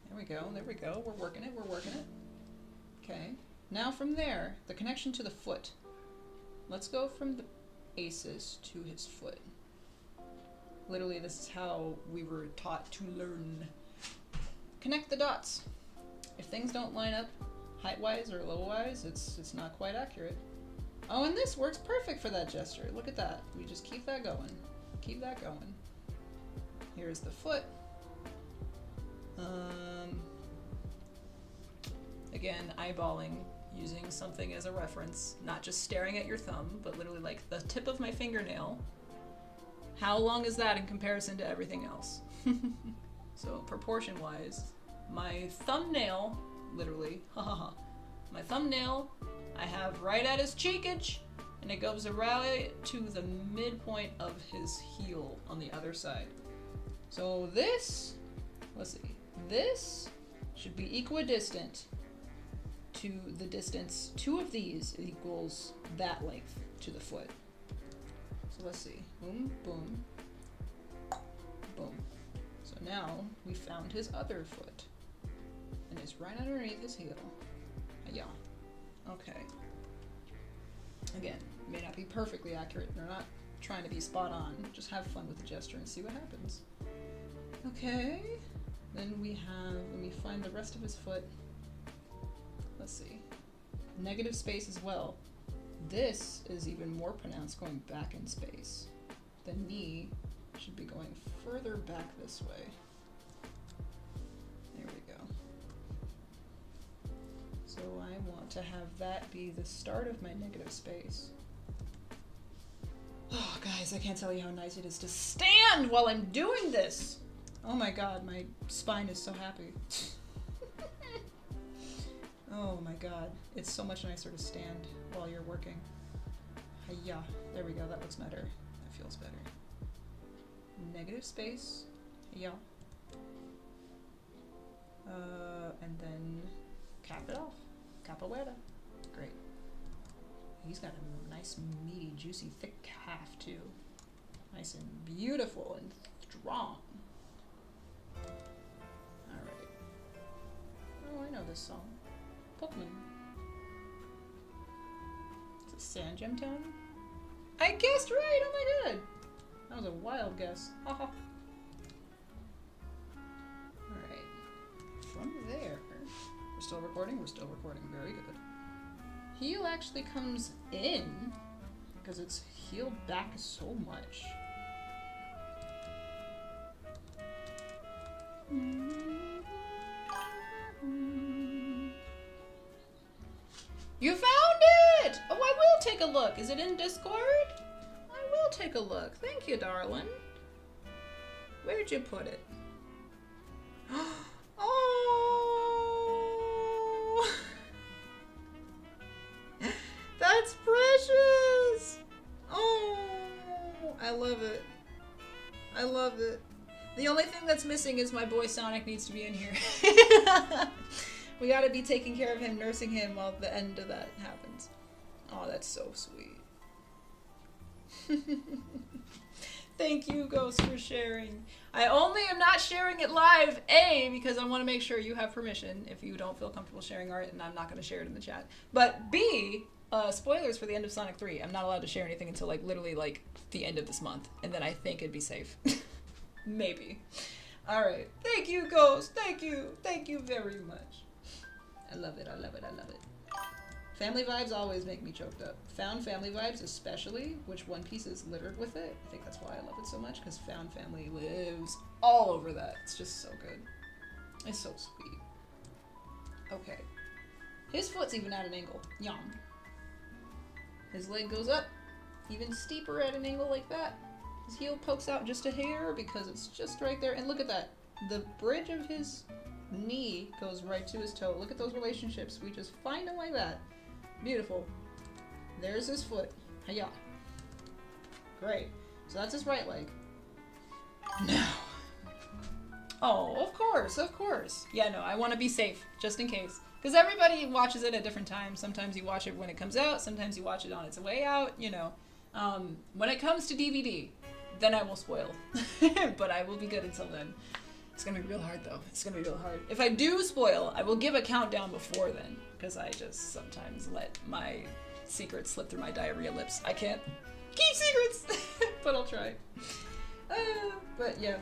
There we go, there we go. We're working it, we're working it. Okay. Now from there, the connection to the foot. Let's go from the aces to his foot. Literally, this is how we were taught to learn. Connect the dots. If things don't line up height-wise or low-wise, it's not quite accurate. Oh, and this works perfect for that gesture. Look at that. We just keep that going. Keep that going. Here's the foot. Again, eyeballing, using something as a reference, not just staring at your thumb, but literally like the tip of my fingernail. How long is that in comparison to everything else? So proportion-wise, my thumbnail, literally, my thumbnail, I have right at his cheekage, and it goes right to the midpoint of his heel on the other side. So this, let's see, this should be equidistant to the distance. Two of these equals that length to the foot. So let's see, boom, boom, boom. So now we found his other foot, and it's right underneath his heel. Yeah, okay. Again, may not be perfectly accurate. We're not trying to be spot on. Just have fun with the gesture and see what happens. Okay, then we have, let me find the rest of his foot. Let's see. Negative space as well. This is even more pronounced going back in space. The knee should be going further back this way. There we go. So I want to have that be the start of my negative space. Oh, guys, I can't tell you how nice it is to stand while I'm doing this. Oh my god, my spine is so happy. Oh my god. It's so much nicer to stand while you're working. Hiya. There we go. That looks better. That feels better. Negative space. Yeah. And then cap it off. Capoeira. Great. He's got a nice, meaty, juicy, thick calf, too. Nice and beautiful and strong. Alright. Oh, I know this song. Pokemon. Is it Sand Gem Tone? I guessed right! Oh my god! That was a wild guess. Haha. Alright. From there... We're still recording? We're still recording. Very good. Heal actually comes in because it's healed back so much. You found it! Oh, I will take a look. Is it in Discord? I will take a look. Thank you, darling. Where'd you put it? Oh! That's precious! Oh! I love it. I love it. The only thing that's missing is my boy Sonic needs to be in here. We gotta be taking care of him, nursing him while the end of that happens. Oh, that's so sweet. Thank you, Ghost, for sharing. I only am not sharing it live, A, because I want to make sure you have permission if you don't feel comfortable sharing art, and I'm not going to share it in the chat. But B, spoilers for the end of Sonic 3. I'm not allowed to share anything until, like, literally, like, the end of this month. And then I think it'd be safe. Maybe. Alright. Thank you, Ghost. Thank you. Thank you very much. I love it. I love it. I love it. Family vibes always make me choked up. Found family vibes especially, which One Piece is littered with it. I think that's why I love it so much, because found family lives all over that. It's just so good. It's so sweet. Okay. His foot's even at an angle. Yum. His leg goes up, even steeper at an angle like that. His heel pokes out just a hair because it's just right there. And look at that. The bridge of his knee goes right to his toe. Look at those relationships. We just find them like that. Beautiful. There's his foot. Hiya. Great. So that's his right leg. Now. Oh, of course, of course. Yeah, no, I want to be safe, just in case. Because everybody watches it at different times. Sometimes you watch it when it comes out. Sometimes you watch it on its way out, you know. When it comes to DVD, then I will spoil. But I will be good until then. It's going to be real hard, though. It's going to be real hard. If I do spoil, I will give a countdown before then. Because I just sometimes let my secrets slip through my diarrhea lips. I can't keep secrets! But I'll try. But yeah.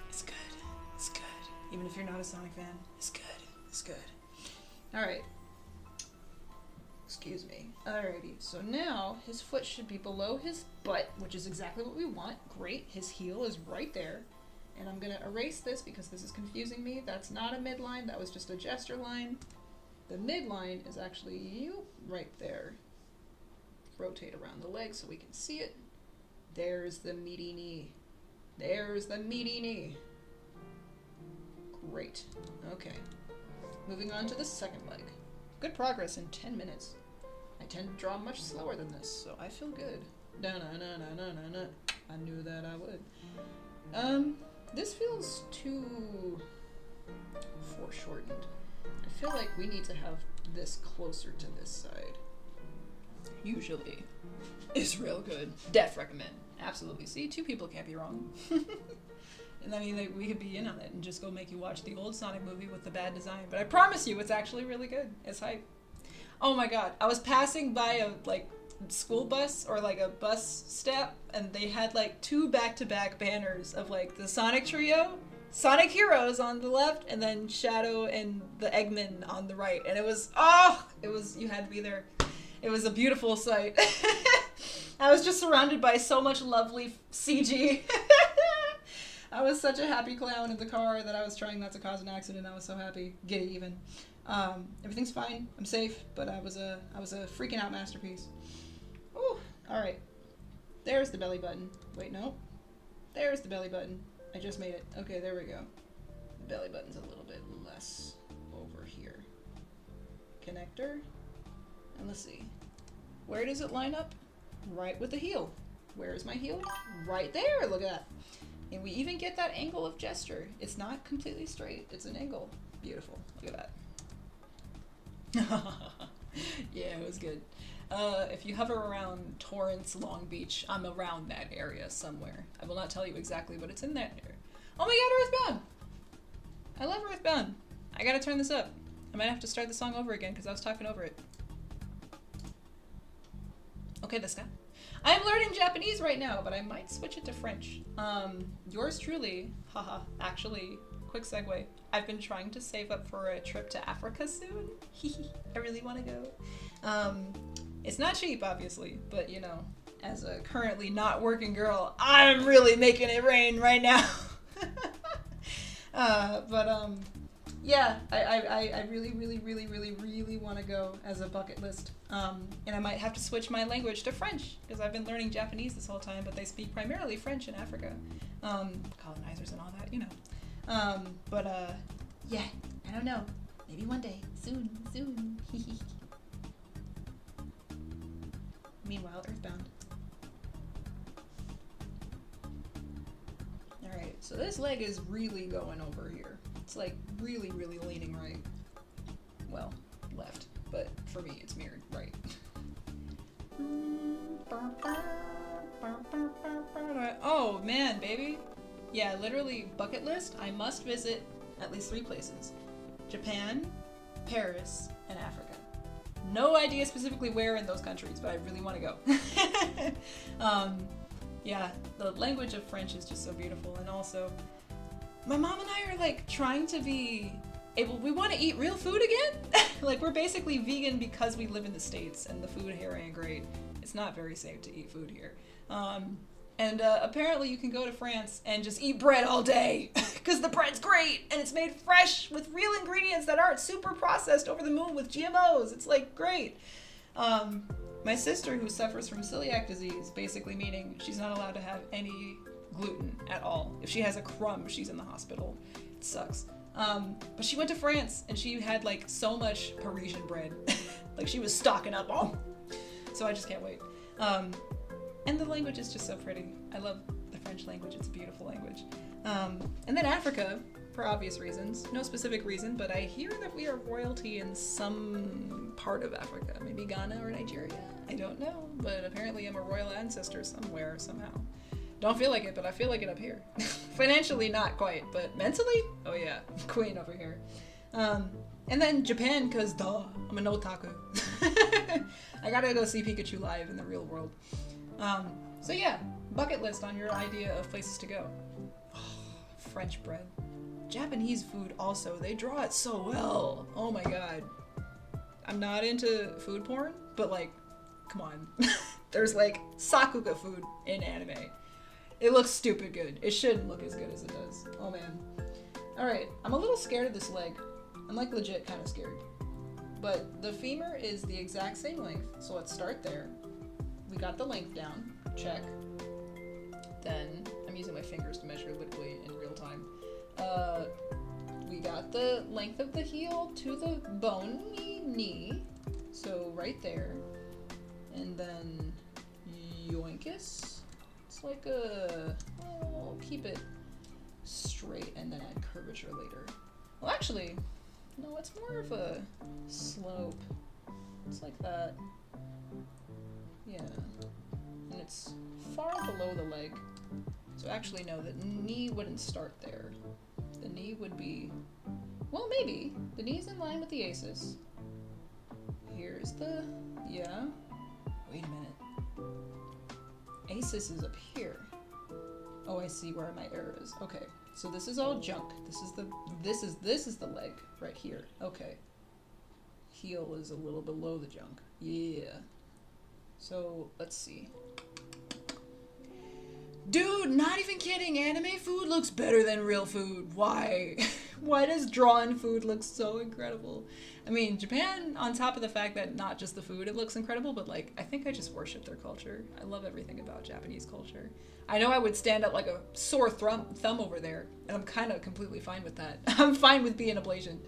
It's good. It's good. Even if you're not a Sonic fan, it's good. It's good. Alright. Excuse me. Alrighty. So now, his foot should be below his butt, which is exactly what we want. Great. His heel is right there. And I'm going to erase this because this is confusing me. That's not a midline. That was just a gesture line. The midline is actually you right there. Rotate around the leg so we can see it. There's the meaty knee. There's the meaty knee. Great. Okay. Moving on to the second leg. Good progress in 10 minutes. I tend to draw much slower than this, so I feel good. Da-na-na-na-na-na-na. I knew that I would. This feels too foreshortened. I feel like we need to have this closer to this side. Usually. Is real good. Def recommend. Absolutely. See, two people can't be wrong. And I mean, like, we could be in on it and just go make you watch the old Sonic movie with the bad design. But I promise you, it's actually really good. It's hype. Oh my god. I was passing by a, like, school bus or, like, a bus stop, and they had, like, 2 back-to-back banners of, like, the Sonic trio, Sonic Heroes on the left, and then Shadow and the Eggman on the right. And it was, oh! It was, you had to be there. It was a beautiful sight. I was just surrounded by so much lovely CG. I was such a happy clown in the car that I was trying not to cause an accident. I was so happy. Giddy even. Everything's fine. I'm safe, but I was a freaking out masterpiece. Ooh, alright. There's the belly button. Wait, no. There's the belly button. I just made it. Okay, there we go. The belly button's a little bit less over here. connector. And let's see. Where does it line up? Right with the heel. Where is my heel? Right there. Look at that. And we even get that angle of gesture. It's not completely straight. It's an angle. Beautiful. Look at that. Yeah, it was good. If you hover around Torrance, Long Beach, I'm around that area somewhere. I will not tell you exactly, but it's in that area. Oh my god, Earthbound! I love Earthbound. I gotta turn this up. I might have to start the song over again because I was talking over it. Okay, this guy. I'm learning Japanese right now, but I might switch it to French. Yours truly, haha, actually, quick segue. I've been trying to save up for a trip to Africa soon. I really want to go. It's not cheap, obviously, but you know, as a currently not working girl, I'm really making it rain right now. Yeah, I really want to go as a bucket list. And I might have to switch my language to French, because I've been learning Japanese this whole time, but they speak primarily French in Africa. Colonizers and all that, you know. Yeah, I don't know. Maybe one day. Soon. Meanwhile, Earthbound. Alright, so this leg is really going over here. It's like really leaning right. Well, left. But for me, it's mirrored right. Oh, man, baby. Yeah, literally, bucket list. I must visit at least 3 places. Japan, Paris, and Africa. No idea specifically where in those countries, but I really want to go. Yeah, the language of French is just so beautiful. And also, my mom and I are like trying to be able, we want to eat real food again. Like, we're basically vegan because we live in the States and the food here ain't great. It's not very safe to eat food here. Apparently you can go to France and just eat bread all day because the bread's great and it's made fresh with real ingredients that aren't super processed over the moon with GMOs. It's like great. My sister, who suffers from celiac disease, basically meaning she's not allowed to have any gluten at all. If she has a crumb, she's in the hospital. It sucks. But she went to France and she had like so much Parisian bread. Like she was stocking up. Oh, so I just can't wait. And the language is just so pretty. I love the French language. It's a beautiful language. And then Africa, for obvious reasons. No specific reason, but I hear that we are royalty in some part of Africa. Maybe Ghana or Nigeria. I don't know, but apparently I'm a royal ancestor somewhere, somehow. Don't feel like it, but I feel like it up here. Financially, not quite, but mentally, oh yeah, queen over here. And then Japan, cause duh, I'm an otaku. I gotta go see Pikachu live in the real world. So yeah, bucket list on your idea of places to go. Oh, French bread. Japanese food also, they draw it so well. Oh my god. I'm not into food porn, but like, come on. There's like Sakuga food in anime. It looks stupid good. It shouldn't look as good as it does. Oh man. Alright, I'm a little scared of this leg. I'm like legit kind of scared. But the femur is the exact same length, so let's start there. We got the length down, check. Then, I'm using my fingers to measure literally in real time. We got the length of the heel to the bony knee, so right there. And then, yoinkus. It's like a, I'll keep it straight and then add curvature later. Well, actually, no, it's more of a slope. It's like that. Yeah. And it's far below the leg. So actually, no, the knee wouldn't start there. The knee would be, well, maybe. The knee's in line with the aces. Here's the, yeah. Wait a minute. Aces is up here. Oh, I see where my error is. Okay. So this is all junk. This is the leg right here. Okay. Heel is a little below the junk. Yeah. So let's see. Dude, not even kidding. Anime food looks better than real food. Why? Why does drawn food look so incredible? I mean, Japan, on top of the fact that not just the food, it looks incredible, but like, I think I just worship their culture. I love everything about Japanese culture. I know I would stand up like a sore thumb over there, and I'm kind of completely fine with that. I'm fine with being a Blasian.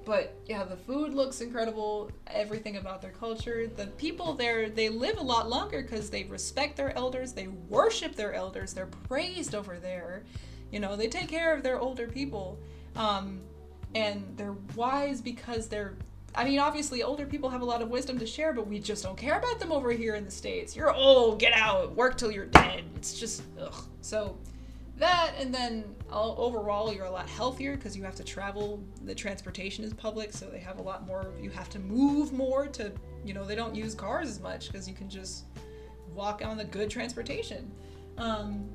But yeah, the food looks incredible. Everything about their culture. The people there, they live a lot longer because they respect their elders. They worship their elders. They're praised over there. You know, they take care of their older people. And they're wise because they're, I mean, obviously older people have a lot of wisdom to share, but we just don't care about them over here in the States. You're old, get out, work till you're dead. It's just, ugh. So that, and then overall you're a lot healthier because you have to travel. The transportation is public, so they have a lot more, you have to move more to, you know, they don't use cars as much because you can just walk on the good transportation. And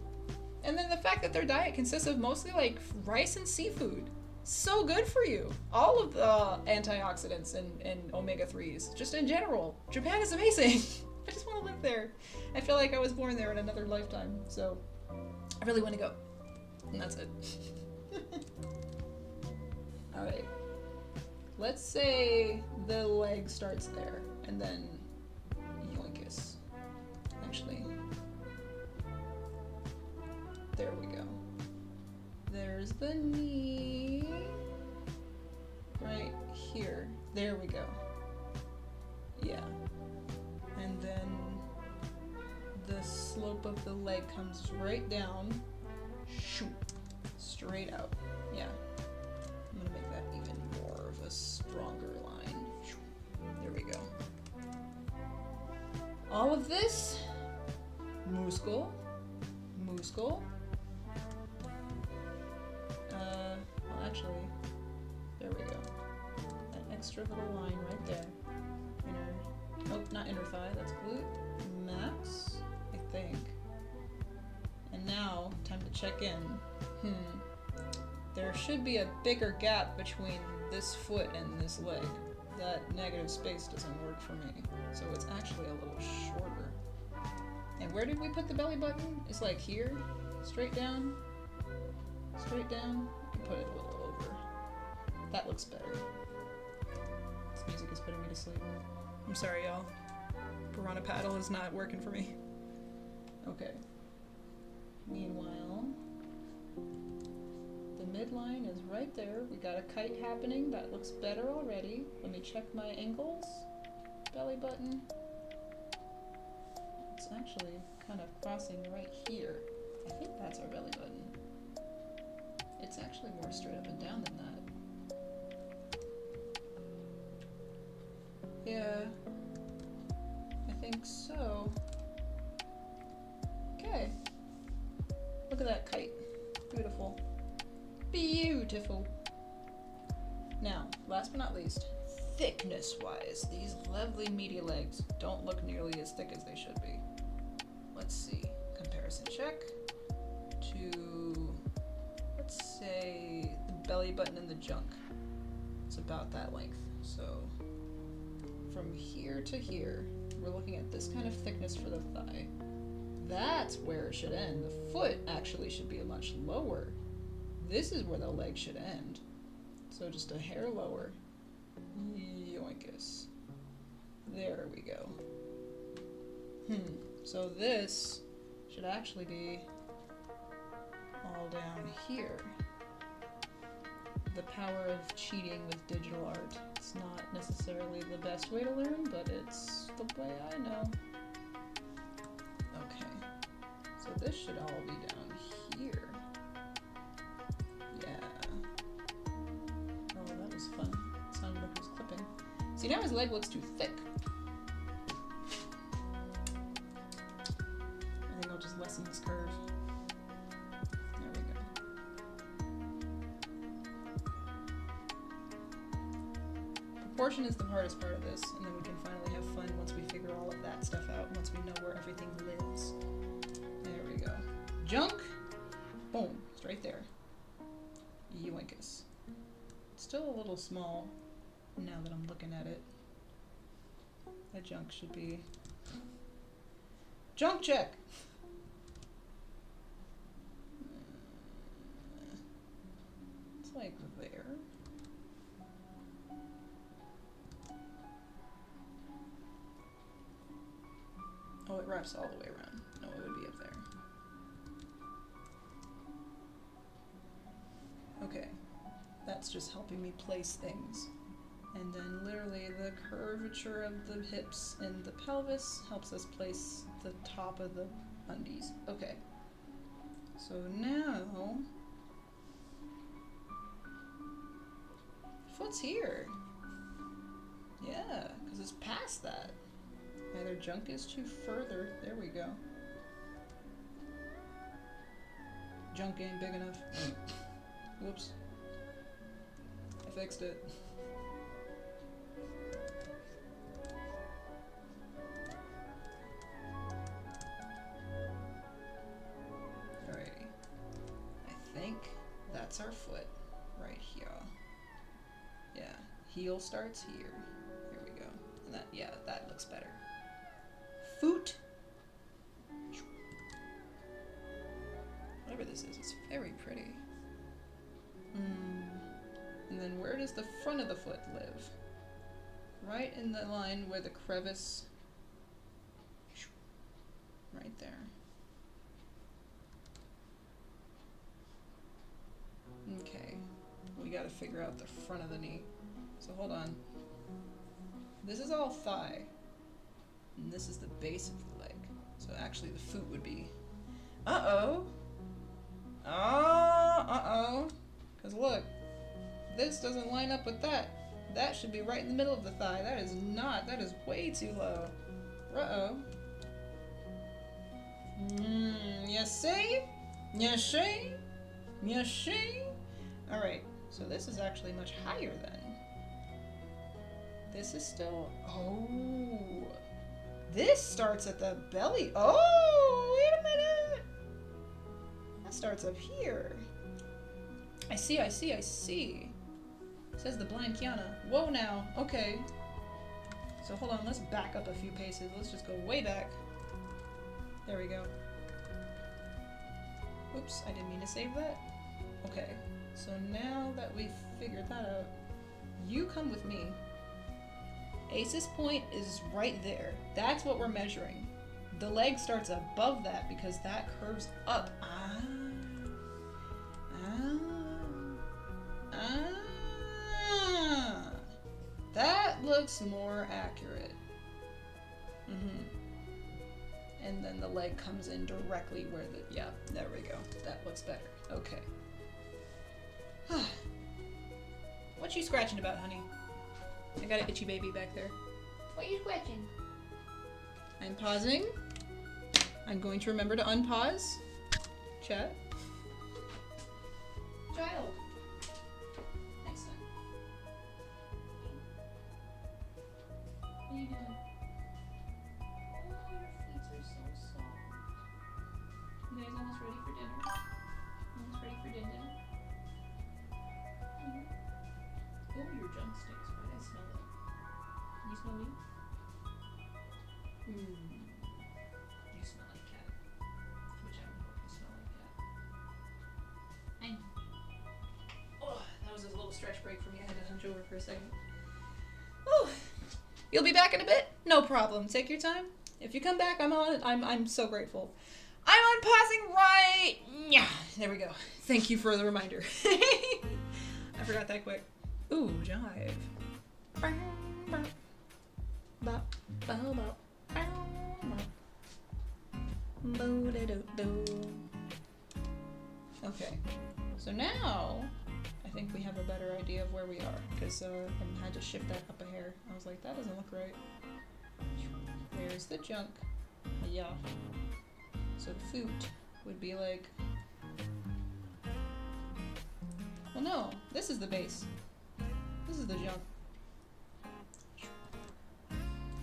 then the fact that their diet consists of mostly like rice and seafood. So good for you. All of the antioxidants and omega-3s, just in general. Japan is amazing. I just want to live there. I feel like I was born there in another lifetime, so I really want to go. And that's it. Alright. Let's say the leg starts there, and then yoinkus. Actually, there we go. There's the knee. Right here. There we go. Yeah. And then the slope of the leg comes right down. Shoot. Straight out. Yeah. I'm gonna make that even more of a stronger line. There we go. All of this. Muscle. Muscle. Well, actually, there we go. That extra little line right there. Inner, nope, not inner thigh, that's glute max, I think. And now, time to check in. There should be a bigger gap between this foot and this leg. That negative space doesn't work for me, so it's actually a little shorter. And where did we put the belly button? It's like here, straight down. Straight down, and put it a little over. That looks better. This music is putting me to sleep. I'm sorry, y'all. Piranha paddle is not working for me. Okay. Meanwhile, the midline is right there. We got a kite happening. That looks better already. Let me check my angles. Belly button. It's actually kind of crossing right here. I think that's our belly button. It's actually more straight up and down than that. Yeah, I think so. Okay. Look at that kite. Beautiful. Beautiful. Now, last but not least, thickness-wise, these lovely meaty legs don't look nearly as thick as they should be. Let's see. Comparison check to, let's say, the belly button and the junk. It's about that length. So from here to here, we're looking at this kind of thickness for the thigh. That's where it should end. The foot actually should be much lower. This is where the leg should end. So just a hair lower. Yoinkus. There we go. So this should actually be all down here. The power of cheating with digital art. It's not necessarily the best way to learn, but it's the way I know. Okay. So this should all be down here. Yeah. Oh, that was fun. It sounded like it was clipping. See, now his leg looks too thick. I think I'll just lessen this curve. There we go. Proportion is the hardest part of this, and then we can finally have fun once we figure all of that stuff out, once we know where everything lives. There we go. Junk! Boom. Straight there. Yoinkus. Still a little small now that I'm looking at it. That junk should be... Junk check! It's like there. Oh, it wraps all the way around. No, it would be up there. Okay. That's just helping me place things. And then literally the curvature of the hips and the pelvis helps us place the top of the undies. Okay. So now, foot's here. Yeah, because it's past that. Either junk is too further. There we go. Junk ain't big enough. Whoops. I fixed it. Alrighty. I think that's our foot right here. Yeah, heel starts here. Here we go. And that, yeah, that looks better. Foot. Whatever this is, it's very pretty. And then where does the front of the foot live? Right in the line where the crevice. Right there. Okay. We gotta figure out the front of the knee. So hold on. This is all thigh. And this is the base of the leg. So actually the foot would be. Uh-oh. Uh-oh. Because look, this doesn't line up with that. That should be right in the middle of the thigh. That is not. That is way too low. Uh-oh. You see? You see? You see? Alright, so this is actually much higher then. This is still... Oh. This starts at the belly. Oh, wait a minute. That starts up here. I see. Says the blind Kiana. Whoa now. Okay. So hold on, let's back up a few paces. Let's just go way back. There we go. Oops, I didn't mean to save that. Okay. So now that we've figured that out, you come with me. Ace's point is right there. That's what we're measuring. The leg starts above that because that curves up. That looks more accurate. And then the leg comes in directly where the, yeah, there we go. That looks better. Okay. What you scratching about, honey? I got an itchy baby back there. What are you scratching? I'm pausing. I'm going to remember to unpause. Chat. Child. Next time. What are you doing? Oh, your feet are so soft. You guys almost ready for dinner? Almost ready for dinner? Oh, your junk stinks. Why did I smell it? Can you smell me? You smell like cat. Whichever one you smell like cat. I know. Oh, that was a little stretch break for me. I had to hunch over for a second. Oh, you'll be back in a bit? No problem. Take your time. If you come back, I'm so grateful. I'm unpausing right. Yeah, there we go. Thank you for the reminder. I forgot that quick. Ooh, jive. Okay, so now I think we have a better idea of where we are, because I had to shift that up a hair. I was like, that doesn't look right. There's the junk. Yeah. So the foot would be like... Well, no, this is the base. This is the junk.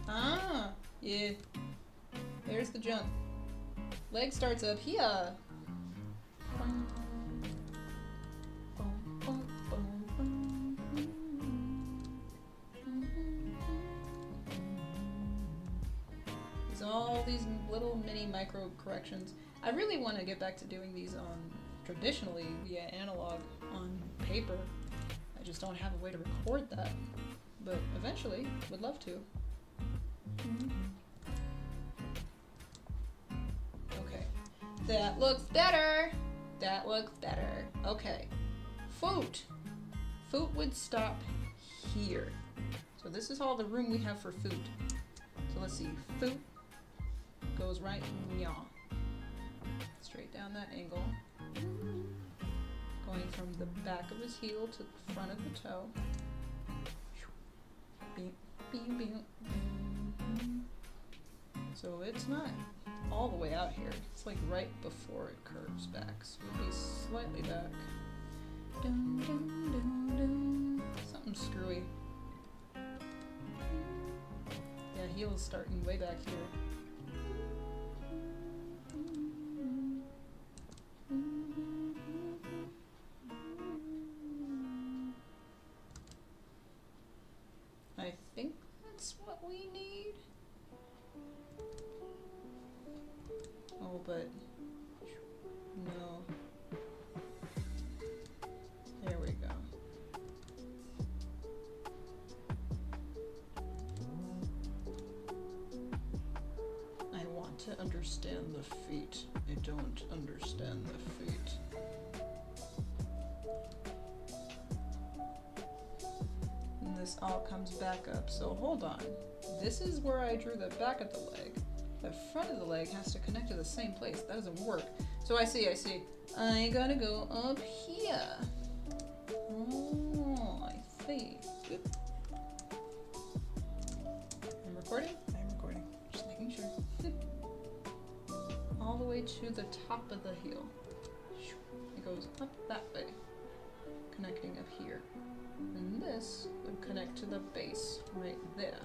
Ah, yeah. There's the junk. Leg starts up here. There's all these little mini micro corrections. I really want to get back to doing these on traditionally via analog on paper. I just don't have a way to record that. But eventually, would love to. Okay. That looks better. That looks better. Okay. Foot. Foot would stop here. So this is all the room we have for food. So let's see, food goes right yaw. Straight down that angle. Going from the back of his heel to the front of the toe. Beep, beep, beep. So it's not all the way out here. It's like right before it curves back. So it'll be slightly back. Dun, dun, dun, dun. Something screwy. Yeah, heel is starting way back here. I think that's what we need. Oh, but no. There we go. I want to understand the feet. I don't understand the feet. And this all comes back up. So hold on. This is where I drew the back of the leg. The front of the leg has to connect to the same place. That doesn't work. So I see. I gotta go up here. Oh, I see. Oop. I'm recording? I'm recording. Just making sure. All the way to the top of the heel. It goes up that way, connecting up here. And this would connect to the base right there.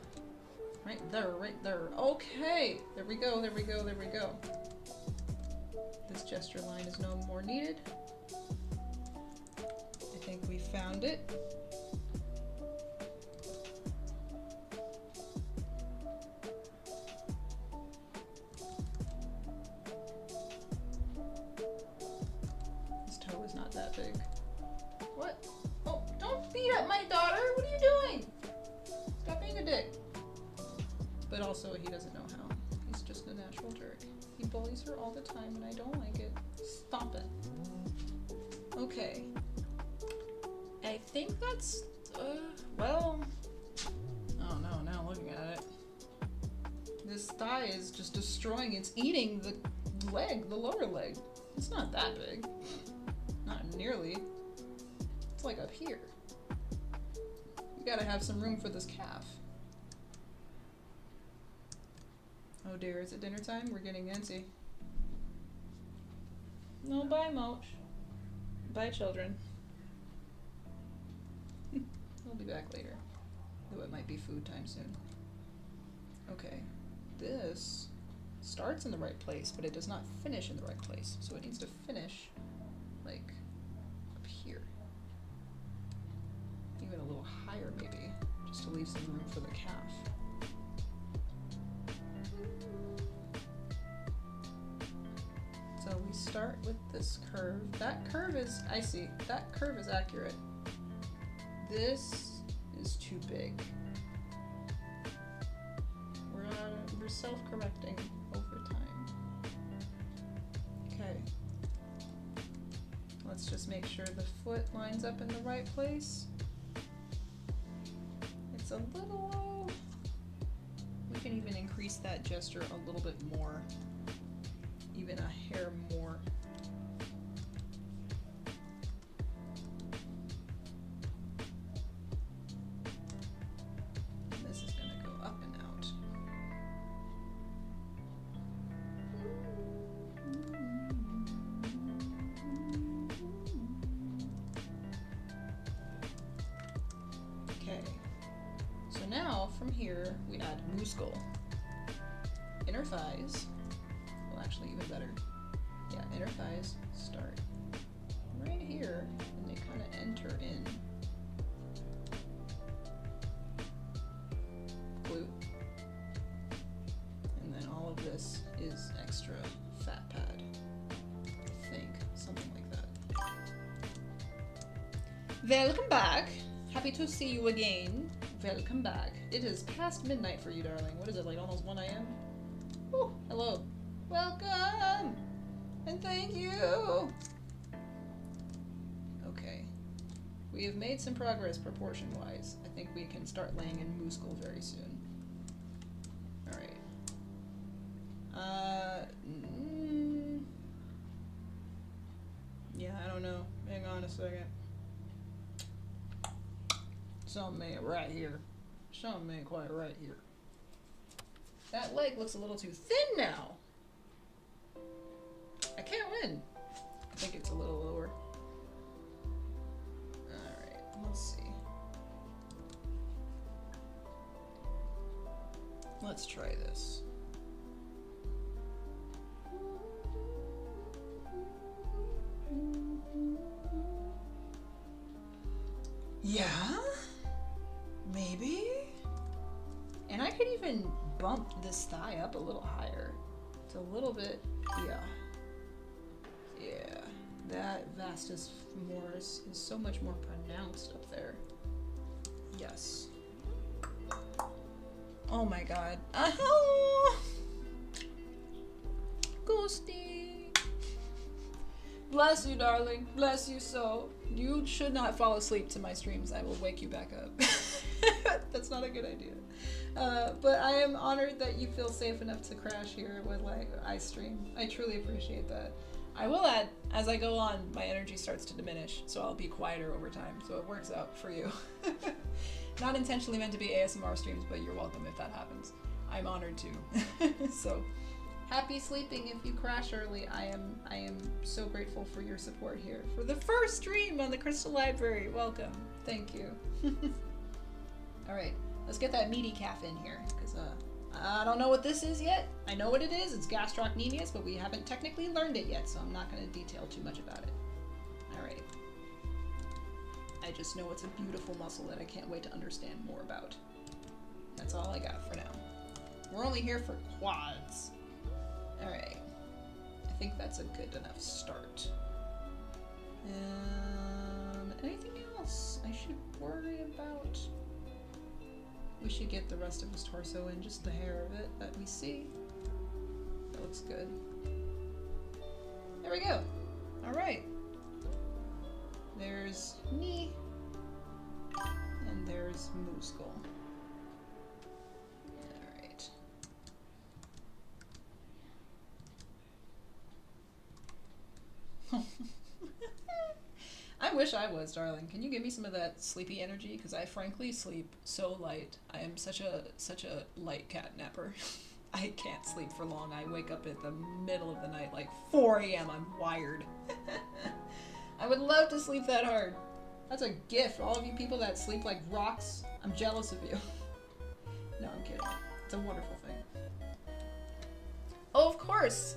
Right there, right there. Okay! There we go, there we go, there we go. This gesture line is no more needed. I think we found it. This toe is not that big. What? Oh, don't beat up my daughter! What are you doing? Stop being a dick. But also, he doesn't know how. He's just a natural jerk. He bullies her all the time and I don't like it. Stop it. Okay. I think that's, well, oh no, now looking at it. This thigh is just destroying, it's eating the leg, the lower leg. It's not that big. Not nearly. It's like up here. You gotta have some room for this calf. Oh dear, is it dinner time? We're getting antsy. No, bye, Moch. Bye, children. We'll be back later. Though it might be food time soon. Okay. This starts in the right place, but it does not finish in the right place. So it needs to finish, like, up here. Even a little higher, maybe, just to leave some room for the calf. So we start with this curve. That curve is, I see, that curve is accurate. This is too big. We're self-correcting over time. Okay. Let's just make sure the foot lines up in the right place. It's a little low. We can even increase that gesture a little bit more. Even a hair more. And this is gonna go up and out. Okay. So now from here we add muscle. Inner thighs. Actually even better. Yeah, inner thighs start right here and they kind of enter in. Glute. And then all of this is extra fat pad. I think. Something like that. Welcome back. Happy to see you again. Welcome back. It is past midnight for you, darling. What is it, like almost 1 a.m.? Oh, hello. Welcome! And thank you! Okay. We have made some progress proportion-wise. I think we can start laying in muscle very soon. Alright. Yeah, I don't know. Hang on a second. Something ain't right here. Something ain't quite right here. That leg looks a little too thin now. I can't win. I think it's a little lower. Alright, let's see. Let's try this. Yeah? Maybe? And I could even bump this thigh up a little higher. It's a little bit, yeah. Yeah, that vastus femoris is so much more pronounced up there. Yes. Oh my god. Oh! Ghosty! Bless you, darling. Bless you so. You should not fall asleep to my streams. I will wake you back up. That's not a good idea. But I am honored that you feel safe enough to crash here with like I stream. I truly appreciate that. I will add, as I go on, my energy starts to diminish, so I'll be quieter over time, so it works out for you. Not intentionally meant to be ASMR streams, but you're welcome if that happens. I'm honored too. So, happy sleeping if you crash early. I am so grateful for your support here. For the first stream on the Crystal Library, welcome. Thank you. Alright, let's get that meaty calf in here, because I don't know what this is yet. I know what it is, it's gastrocnemius, but we haven't technically learned it yet, so I'm not going to detail too much about it. Alright. I just know it's a beautiful muscle that I can't wait to understand more about. That's all I got for now. We're only here for quads. Alright. I think that's a good enough start. Anything else I should worry about? We should get the rest of his torso in, just the hair of it that we see. That looks good. There we go. Alright. There's knee. And there's muscle. Alright. I wish I was, darling. Can you give me some of that sleepy energy? Because I frankly sleep so light. I am such a light cat napper. I can't sleep for long. I wake up at the middle of the night, like 4 a.m. I'm wired. I would love to sleep that hard. That's a gift. All of you people that sleep like rocks, I'm jealous of you. No, I'm kidding. It's a wonderful thing. Oh, of course.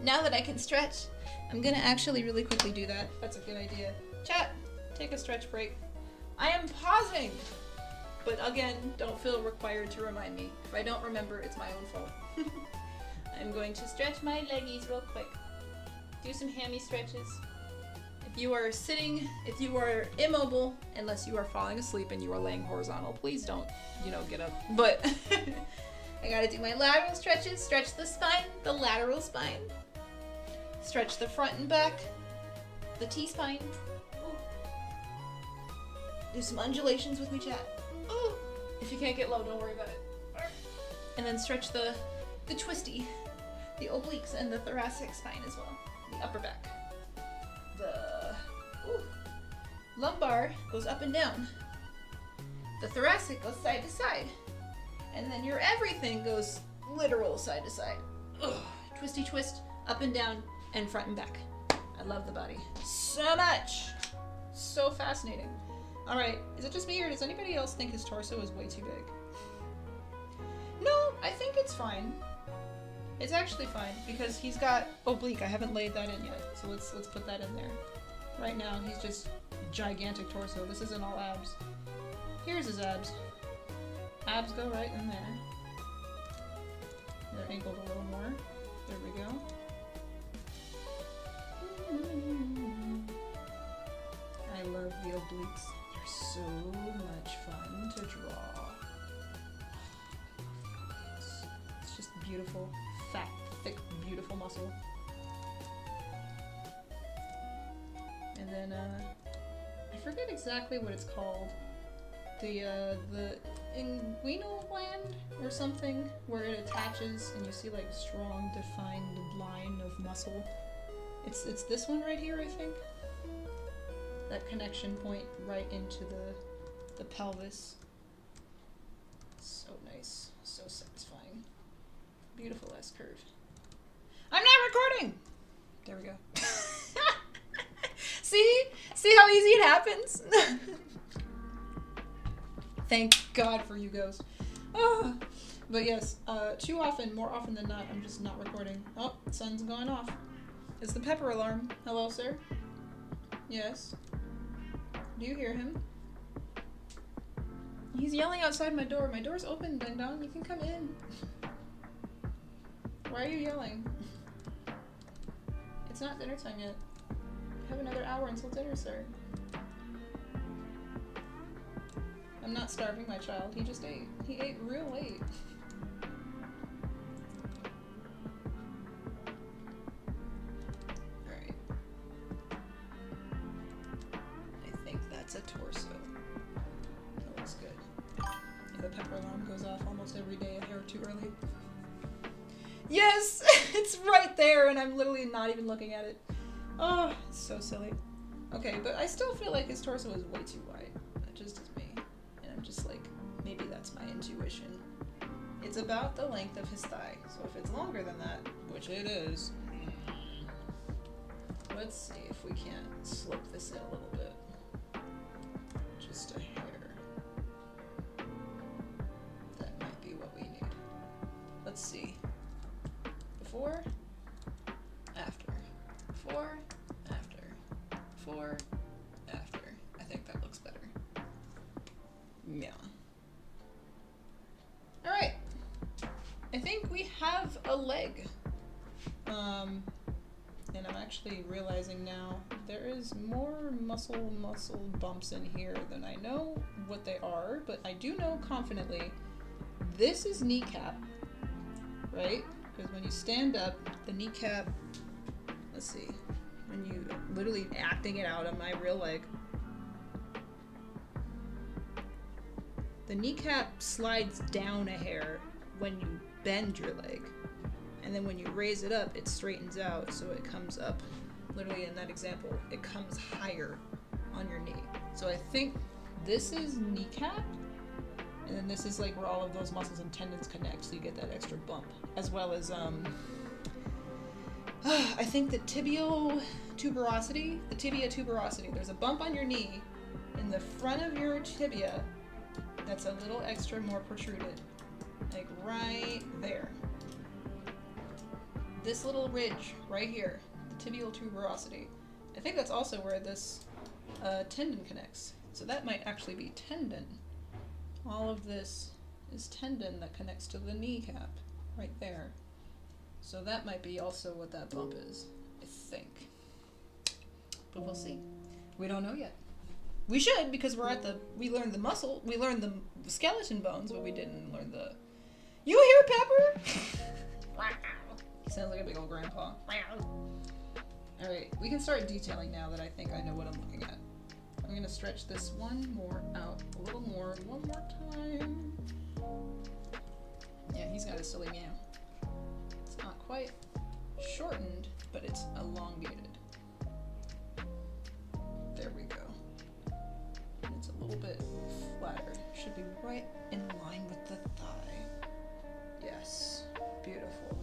Now that I can stretch, I'm gonna actually really quickly do that. That's a good idea. Chat, take a stretch break. I am pausing! But again, don't feel required to remind me. If I don't remember, it's my own fault. I'm going to stretch my leggies real quick. Do some hammy stretches. If you are sitting, if you are immobile, unless you are falling asleep and you are laying horizontal, please don't, get up. But I gotta do my lateral stretches, stretch the spine, the lateral spine. Stretch the front and back, the T-spine. Ooh. Do some undulations with me, chat. Ooh. If you can't get low, don't worry about it. And then stretch the twisty, the obliques and the thoracic spine as well, the upper back. The lumbar goes up and down. The thoracic goes side to side. And then your everything goes literal side to side. Ugh. Twisty twist, up and down, and front and back. I love the body so much. So fascinating. Alright, is it just me or does anybody else think his torso is way too big? No, I think it's fine. It's actually fine because he's got oblique. I haven't laid that in yet, so let's put that in there. Right now, he's just gigantic torso. This isn't all abs. Here's his abs. Abs go right in there. They're angled a little more. There we go. I love the obliques. They're so much fun to draw. It's just beautiful, fat, thick, beautiful muscle. And then I forget exactly what it's called. The inguinal gland or something, where it attaches and you see like strong defined line of muscle. It's this one right here, I think. That connection point right into the pelvis. So nice, so satisfying. Beautiful ass curve. I'm not recording! There we go. See how easy it happens? Thank God for you guys. Ah. But yes, more often than not, I'm just not recording. Oh, sun's going off. It's the pepper alarm. Hello, sir? Yes? Do you hear him? He's yelling outside my door. My door's open, Ding Dong. You can come in. Why are you yelling? It's not dinner time yet. You have another hour until dinner, sir. I'm not starving my child. He just ate. He ate real late. Alright. I think that's a torso. That looks good. Yeah, the pepper alarm goes off almost every day, a hair too early. Yes! It's right there, and I'm literally not even looking at it. Oh, it's so silly. Okay, but I still feel like his torso is way too wide. That just is me. And I'm just like, maybe that's my intuition. It's about the length of his thigh, so if it's longer than that, which it is, let's see if we can't slip this in a little bit. Just a hair. That might be what we need. Let's see. Before, after, before, after, before, after. I think that looks better. Yeah. Alright. I think we have a leg. And I'm actually realizing now there is more muscle bumps in here than I know what they are, but I do know confidently this is kneecap, right? Because when you stand up, the kneecap, let's see, when you literally acting it out on my real leg, the kneecap slides down a hair when you bend your leg. And then when you raise it up, it straightens out, so it comes up, literally in that example, it comes higher on your knee. So I think this is kneecap, and then this is like where all of those muscles and tendons connect, so you get that extra bump. As well as, I think the tibial tuberosity, there's a bump on your knee in the front of your tibia that's a little extra more protruded. Like right there. This little ridge right here, the tibial tuberosity. I think that's also where this tendon connects. So that might actually be tendon. All of this is tendon that connects to the kneecap right there. So that might be also what that bump is, I think. But we'll see. We don't know yet. We should, because we learned the muscle, we learned the skeleton bones, but we didn't learn the... You hear Pepper? He sounds like a big old grandpa. Alright, we can start detailing now that I think I know what I'm looking at. I'm gonna stretch this one more out a little more, one more time. Yeah, he's got a silly meow. It's not quite shortened, but it's elongated. There we go. And it's a little bit flatter. Should be right in line with the thigh. Yes, beautiful.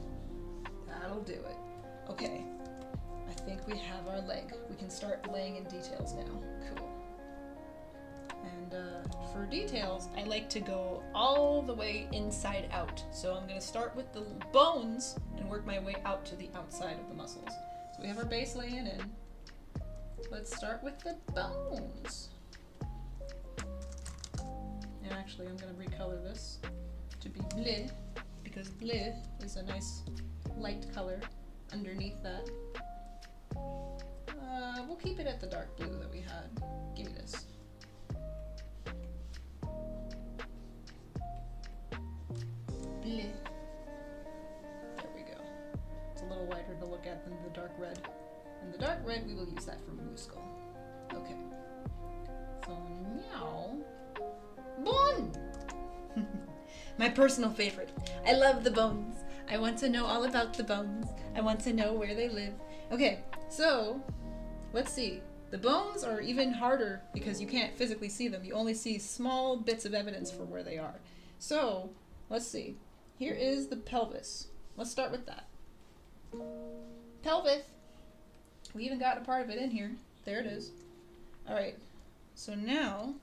That'll do it. Okay, I think we have our leg. We can start laying in details now. Cool. And for details, I like to go all the way inside out. So I'm going to start with the bones and work my way out to the outside of the muscles. So we have our base laying in. Let's start with the bones. And actually, I'm going to recolor this to be bleu, because bleu is a nice light color underneath that. We'll keep it at the dark blue that we had. Give me this. Bleu. There we go. It's a little lighter to look at than the dark red. And the dark red, we will use that for Muscle. Okay. now, bone. My personal favorite. I love the bones. I want to know all about the bones. I want to know where they live. Okay, so let's see. The bones are even harder because you can't physically see them. You only see small bits of evidence for where they are. So let's see. Here is the pelvis. Let's start with that. Pelvis. We even got a part of it in here. There it is. All right. So now,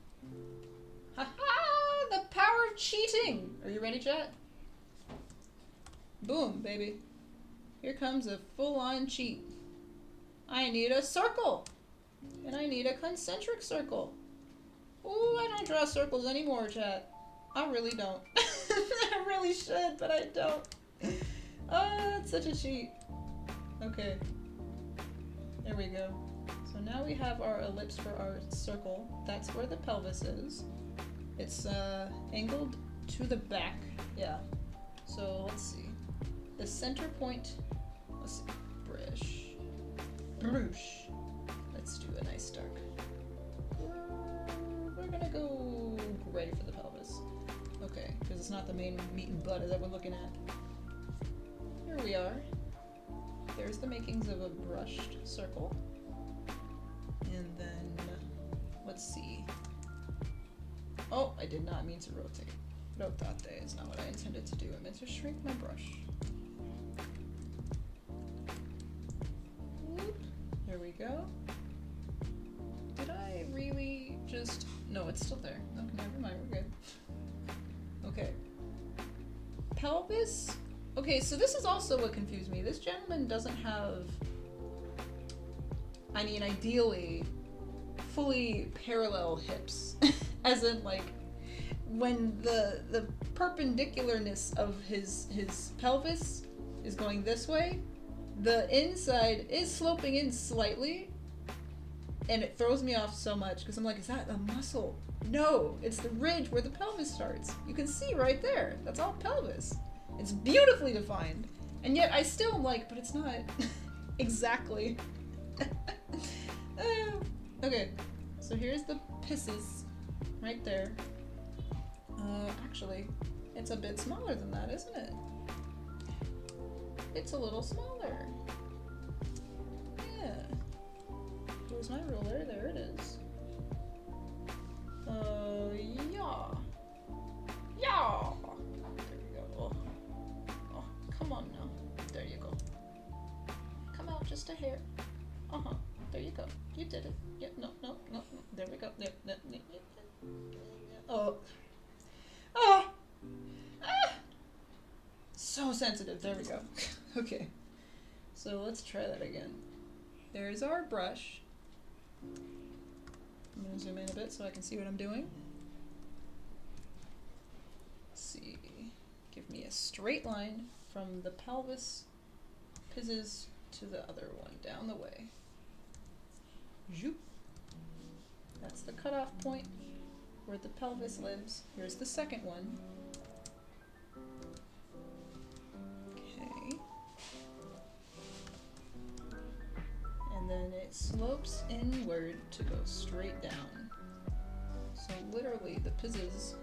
ha-ha, the power of cheating. Are you ready, chat? Boom, baby. Here comes a full-on cheat. I need a circle. And I need a concentric circle. Ooh, I don't draw circles anymore, chat. I really don't. I really should, but I don't. Oh, it's such a cheat. Okay. There we go. So now we have our ellipse for our circle. That's where the pelvis is. It's angled to the back. Yeah. So let's see. The center point. Let's see. Brush. Let's do a nice dark. We're gonna go gray for the pelvis. Okay, because it's not the main meat and blood that we're looking at. Here we are. There's the makings of a brushed circle. And then, let's see. Oh, I did not mean to rotate. Rotate is not what I intended to do. I meant to shrink my brush. Whoop. There we go. Did I really just... No, it's still there. Okay, never mind, we're good. Okay. Pelvis? Okay, so this is also what confused me. This gentleman doesn't have... I mean, ideally, fully parallel hips. As in, like, when the perpendicularness of his pelvis is going this way, the inside is sloping in slightly, and it throws me off so much because I'm like, is that a muscle? No, it's the ridge where the pelvis starts. You can see right there. That's all pelvis. It's beautifully defined, and yet I still am like, but it's not exactly. Okay, so here's the pisses right there. Actually, it's a bit smaller than that, isn't it? It's a little smaller. Yeah. Where's my ruler? There it is. Yeah. Yeah. There we go. Oh, come on now. There you go. Come out just a hair. Uh-huh. There you go. You did it. Yeah, no. There we go. There. Oh. Oh. Ah. So sensitive. There we go. Okay. So let's try that again. There's our brush. I'm going to zoom in a bit so I can see what I'm doing. Let's see. Give me a straight line from the pelvis pizzes to the other one down the way. Zoop. That's the cutoff point where the pelvis lives. Here's the second one. Okay. And then it slopes inward to go straight down. So literally the pizzazz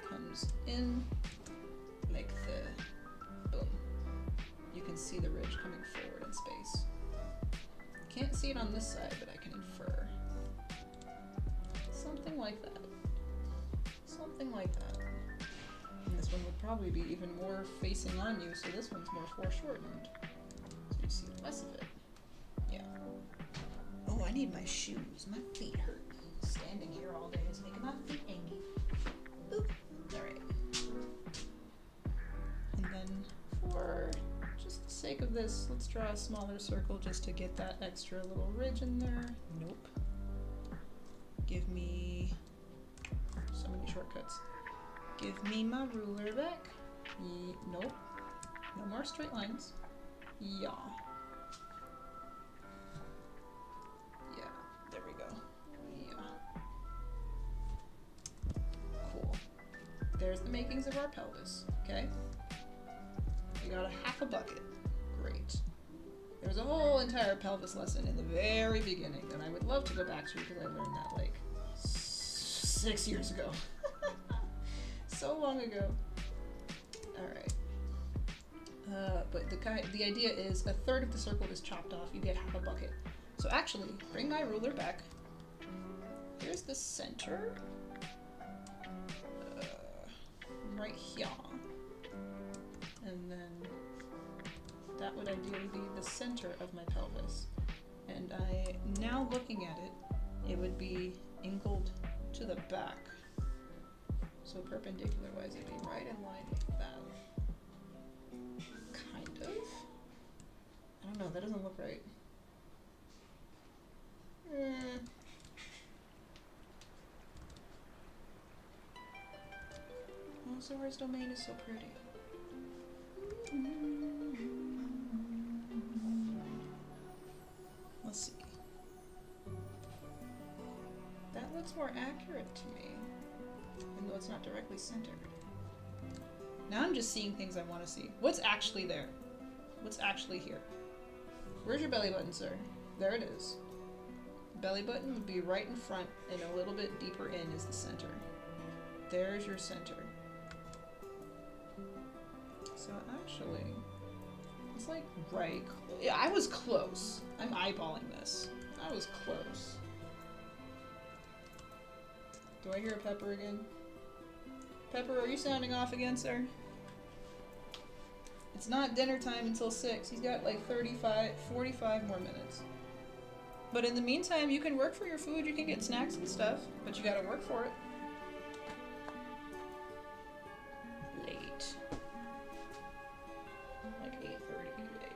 comes in like the boom. You can see the ridge coming forward in space. Can't see it on this side, but I can infer. Something like that. Something like that. And this one would probably be even more facing on you, so this one's more foreshortened. So you see less of it. Yeah. Oh, I need my shoes. My feet hurt. Standing here all day is making my feet achy. Oop. Alright. And then for just the sake of this, let's draw a smaller circle just to get that extra little ridge in there. Nope. Give me so many shortcuts. Give me my ruler back. Nope. No more straight lines. Yeah. Yeah, there we go. Yeah. Cool. There's the makings of our pelvis, okay? We got a half a bucket. Great. There's a whole entire pelvis lesson in the very beginning that I would love to go back to because I learned that like 6 years ago. So long ago. Alright. But the idea is a third of the circle is chopped off, you get half a bucket. So actually, bring my ruler back. Here's the center. Right here. And then that would ideally be the center of my pelvis. And now looking at it, it would be angled to the back. So perpendicular wise, it'd be right in line with that. Kind of. I don't know, that doesn't look right. Oh, Zora's domain is so pretty. Let's see. That looks more accurate to me, even though it's not directly centered. Now I'm just seeing things I want to see. What's actually there? What's actually here? Where's your belly button, sir? There it is. Belly button would be right in front, and a little bit deeper in is the center. There's your center. So actually, it's like right. Yeah, I was close. I'm eyeballing this. I was close. Do I hear a Pepper again? Pepper, are you sounding off again, sir? It's not dinner time until 6. He's got like 45 more minutes. But in the meantime, you can work for your food, you can get snacks and stuff, but you gotta work for it. Late. Like 8:30 today.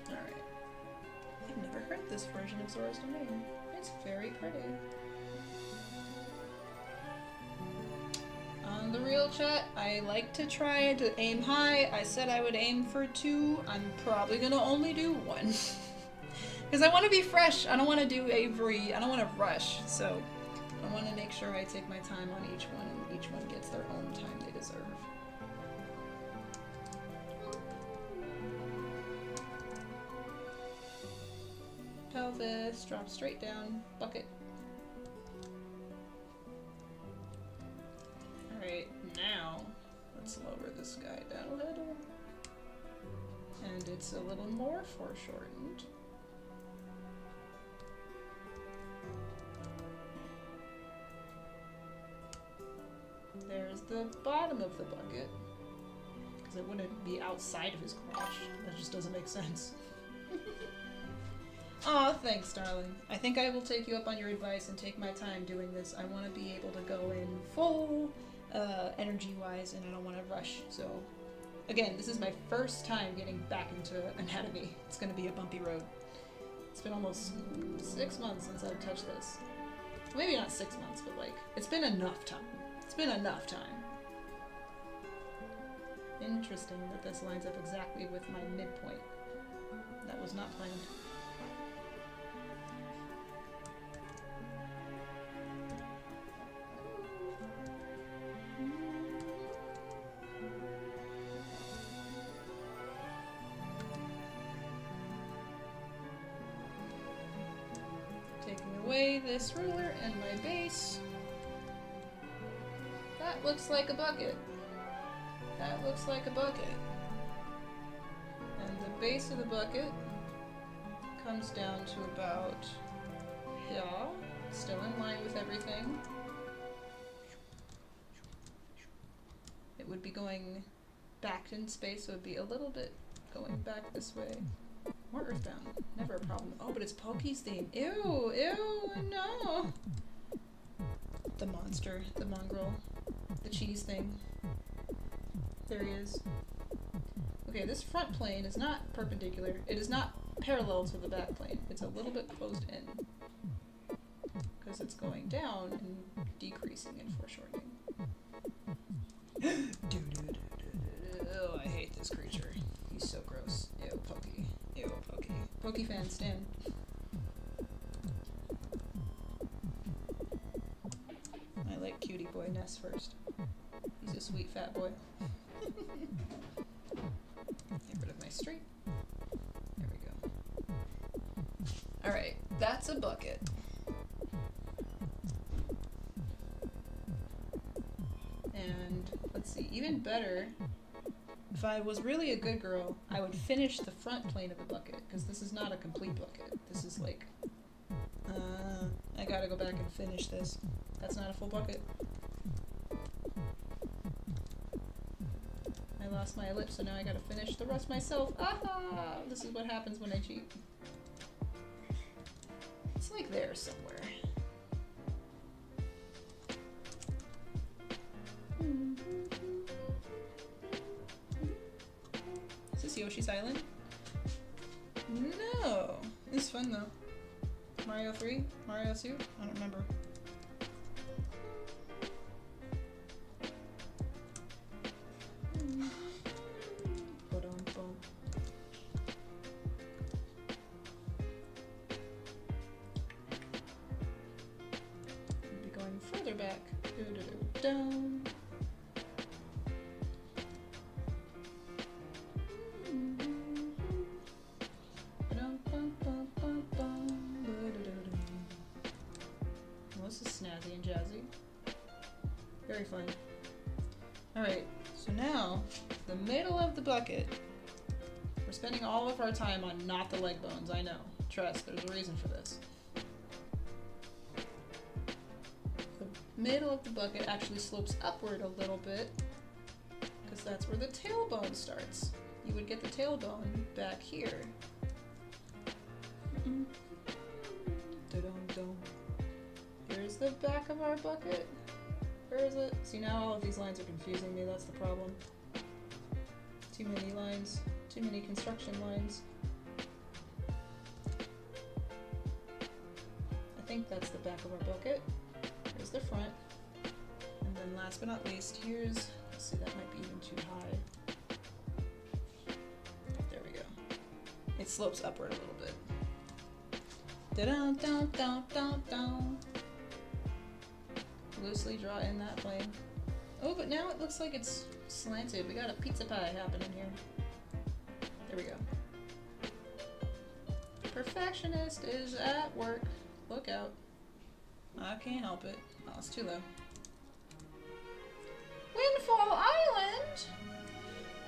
Alright. I've never heard this version of Zora's Domain. It's very pretty. On the real chat, I like to try to aim high. I said I would aim for 2. I'm probably gonna only do 1. Because I want to be fresh. I don't want to do Avery. I don't want to rush. So I want to make sure I take my time on each one, and each one gets their own time they deserve. Pelvis, drop straight down, bucket. Alright, now let's lower this guy down a little. And it's a little more foreshortened. There's the bottom of the bucket. Because it wouldn't be outside of his crotch. That just doesn't make sense. Aw, thanks, darling. I think I will take you up on your advice and take my time doing this. I want to be able to go in full energy-wise, and I don't want to rush. So, again, this is my first time getting back into anatomy. It's going to be a bumpy road. It's been almost 6 months since I've touched this. Maybe not 6 months, but like, it's been enough time. It's been enough time. Interesting that this lines up exactly with my midpoint. That was not planned. Taking away this ruler and my base. That looks like a bucket. That looks like a bucket. And the base of the bucket comes down to about, yeah, still in line with everything. It would be going back in space, so it would be a little bit going back this way. More earthbound, never a problem. Oh, but it's Poki's theme. Ew, ew, no. The monster, the mongrel, the cheese thing. There he is. Okay, this front plane is not perpendicular. It is not parallel to the back plane. It's a little bit closed in. Because it's going down and decreasing in foreshortening. Oh, I hate this creature. He's so gross. Ew, Pokey. Ew, Pokey. Pokey fan stand. I like cutie boy Ness first. He's a sweet fat boy. Get rid of my street. There we go. Alright, that's a bucket. And let's see, even better, if I was really a good girl, I would finish the front plane of the bucket, because this is not a complete bucket. This is like, I gotta go back and finish this. That's not a full bucket. I lost my ellipse, so now I gotta finish the rest myself. Aha! This is what happens when I cheat. It's like there somewhere. Is this Yoshi's Island? No! It's fun though. Mario 3? Mario 2? I don't remember. Be going further back. Down. Well, this is snazzy and jazzy. Very fun. Alright, so now, the middle of the bucket. We're spending all of our time on not the leg bones, I know. Trust, there's a reason for this. The middle of the bucket actually slopes upward a little bit, because that's where the tailbone starts. You would get the tailbone back here. Da-dum-dum. Here's the back of our bucket. Where is it? See, now all of these lines are confusing me, that's the problem. Too many lines. Too many construction lines. I think that's the back of our bucket. Here's the front. And then last but not least, here's... Let's see, that might be even too high. There we go. It slopes upward a little bit. Da-dum-dum-dum-dum-dum. Loosely draw in that plane. Oh, but now it looks like it's slanted. We got a pizza pie happening here. There we go. Perfectionist is at work. Look out. I can't help it. Oh, it's too low. Windfall Island!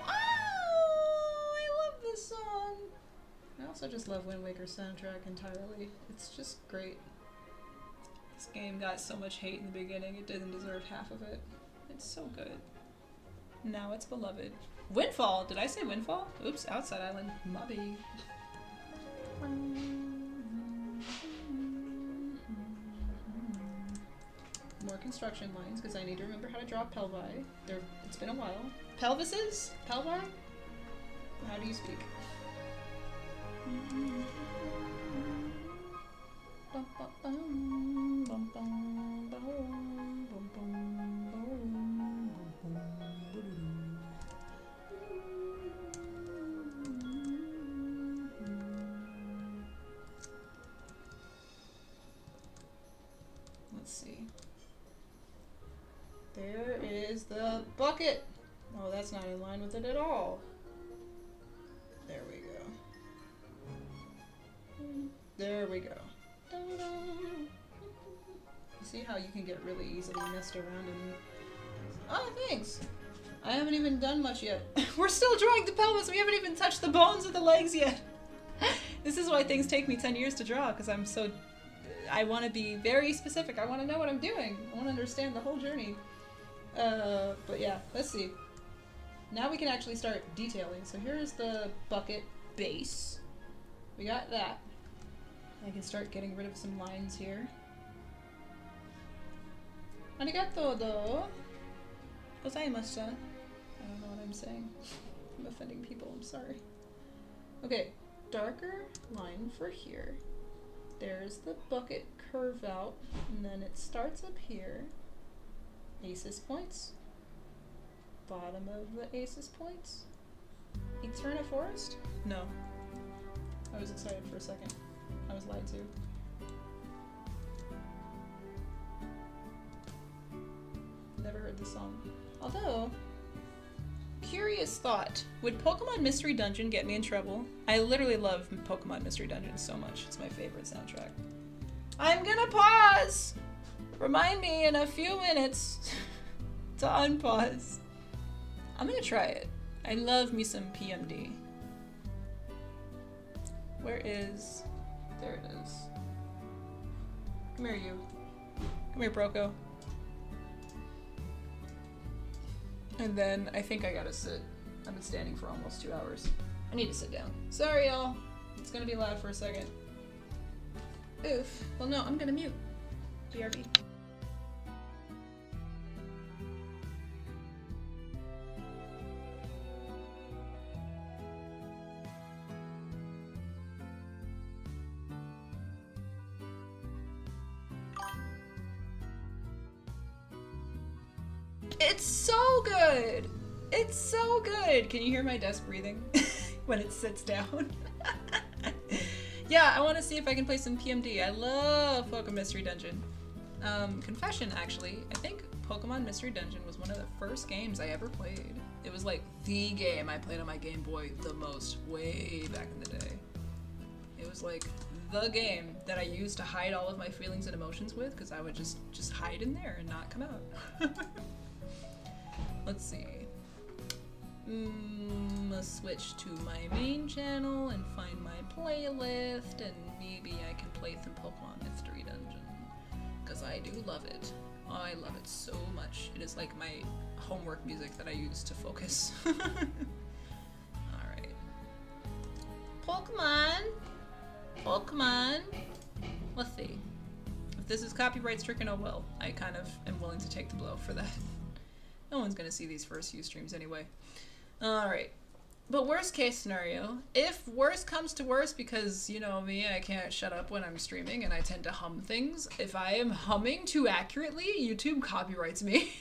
Oh, I love this song. I also just love Wind Waker's soundtrack entirely. It's just great. This game got so much hate in the beginning, it didn't deserve half of it. It's so good. Now it's beloved. Windfall! Did I say Windfall? Oops, Outside Island. Mubby. More construction lines, because I need to remember how to draw pelvi. It's been a while. Pelvises? Pelvi? How do you speak? Let's see. There is the bucket. Oh, that's not in line with it at all. There we go. There we go. You see how you can get really easily messed around and... Oh, thanks! I haven't even done much yet. We're still drawing the pelvis! We haven't even touched the bones of the legs yet! This is why things take me 10 years to draw, because I'm so... I want to be very specific. I want to know what I'm doing. I want to understand the whole journey. But yeah, let's see. Now we can actually start detailing. So here's the bucket base. We got that. I can start getting rid of some lines here. Arigato do gozaimasu. I don't know what I'm saying. I'm offending people, I'm sorry. Okay, darker line for here. There's the bucket curve out, and then it starts up here. Aces points. Bottom of the aces points. Eterna Forest? No. I was excited for a second. I was lied to. Never heard the song. Although, curious Serious thought. Would Pokemon Mystery Dungeon get me in trouble? I literally love Pokemon Mystery Dungeon so much. It's my favorite soundtrack. I'm gonna pause! Remind me in a few minutes to unpause. I'm gonna try it. I love me some PMD. Where is... There it is. Come here, you. Come here, Proko. And then I think I gotta sit. I've been standing for almost 2 hours. I need to sit down. Sorry, y'all. It's gonna be loud for a second. Oof. Well, no, I'm gonna mute. BRB. It's so good! It's so good! Can you hear my desk breathing when it sits down? Yeah, I want to see if I can play some PMD. I love Pokemon Mystery Dungeon. Confession, actually. I think Pokemon Mystery Dungeon was one of the first games I ever played. It was like the game I played on my Game Boy the most way back in the day. It was like the game that I used to hide all of my feelings and emotions with, because I would just hide in there and not come out. Let's see. Let's switch to my main channel and find my playlist, and maybe I can play some Pokemon Mystery Dungeon, because I do love it. Oh, I love it so much. It is like my homework music that I use to focus. Alright. Pokemon! Let's see. If this is copyright stricken, oh well. I kind of am willing to take the blow for that. No one's gonna see these first few streams anyway. Alright. But worst case scenario, if worst comes to worst, because you know me, I can't shut up when I'm streaming and I tend to hum things. If I am humming too accurately, YouTube copyrights me.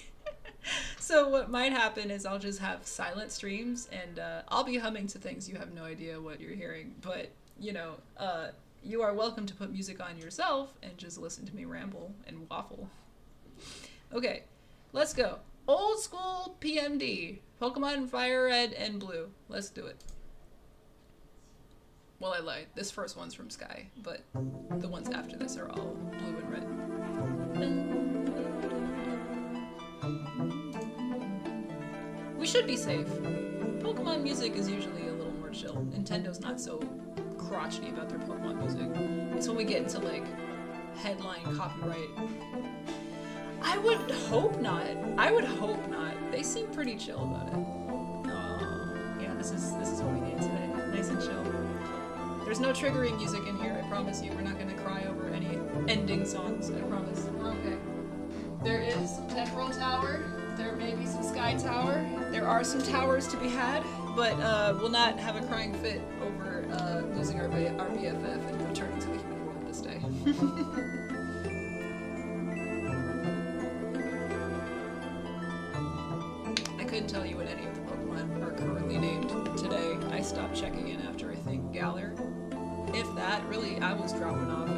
So what might happen is I'll just have silent streams, and I'll be humming to things you have no idea what you're hearing. But, you know, you are welcome to put music on yourself and just listen to me ramble and waffle. Okay, let's go. Old school PMD. Pokemon Fire Red and Blue. Let's do it. Well, I lied. This first one's from Sky, but the ones after this are all blue and red. We should be safe. Pokemon music is usually a little more chill. Nintendo's not so crotchety about their Pokemon music. It's when we get into, like, headline copyright. I would hope not. I would hope not. They seem pretty chill about it. Oh, yeah, this is what we need today. Nice and chill. There's no triggering music in here, I promise you. We're not gonna cry over any ending songs, I promise. Okay. There is some Temporal Tower. There may be some Sky Tower. There are some towers to be had, but we'll not have a crying fit over losing our BFF and returning to the human world this day. I couldn't tell you what any of the Pokemon are currently named today. I stopped checking in after, I think, Galar. If that, really, I was dropping off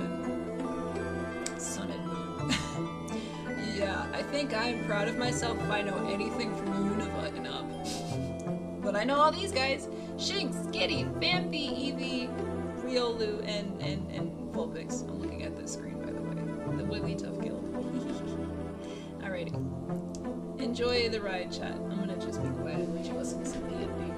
at Sun and Moon. Yeah, I think I'm proud of myself if I know anything from Unova and up. But I know all these guys. Shinx, Skitty, Vampy, Eevee, Riolu, and Vulpix. I'm looking at this screen, by the way. The Wigglytuff Guild. Alrighty. Enjoy the ride, chat. I'm gonna just be quiet and let you listen to some PMD.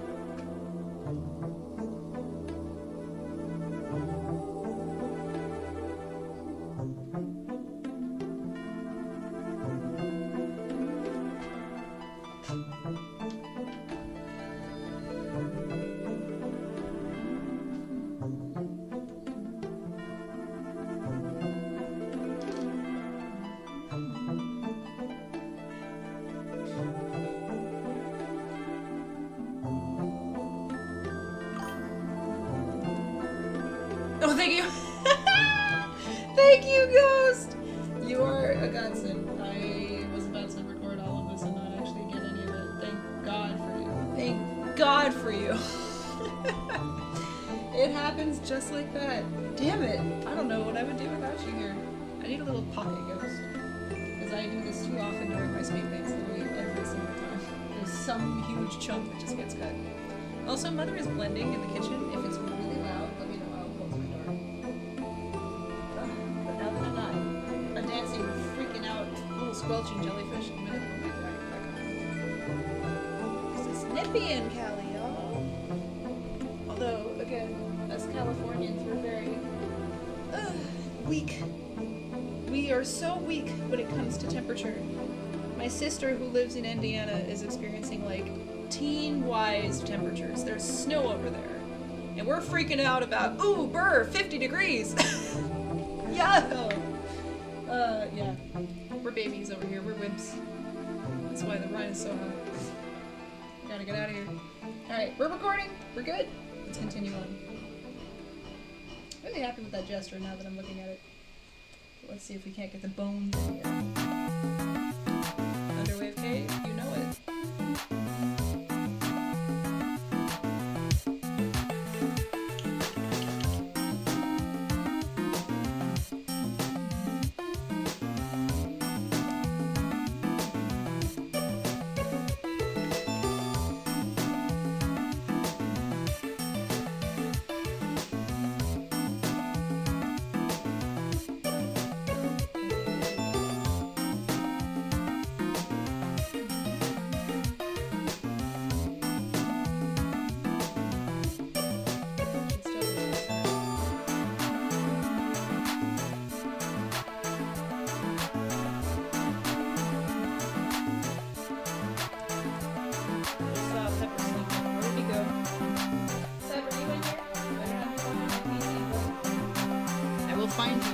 Oh, thank you! Thank you, Ghost! You are a godsend. I was about to record all of this and not actually get any of it. Thank God for you. Thank God for you. It happens just like that. Damn it! I don't know what I would do without you here. I need a little pocket, Ghost. Because I do this too often during my speed paints literally every single time. there's some huge chunk that just gets cut. Also, Mother is blending in the kitchen. If it's really loud, let me know. I'll close my door. But now that I'm not a dancing, freaking out, little squelching jellyfish, I'm gonna put my jacket back on. This is nippy in Cali, y'all. Although, again, as Californians, we're very weak. We are so weak when it comes to temperature. My sister, who lives in Indiana, is experiencing like teen-wise temperatures. There's snow over there, and we're freaking out about 50 degrees. Yeah. Yeah. We're babies over here. We're wimps. That's why the Rhine is so hot. Gotta get out of here. All right, we're recording. We're good. Let's continue on. Really happy with that gesture now that I'm looking at it. Let's see if we can't get the bones in here. Underwave cave, you know it. Find you.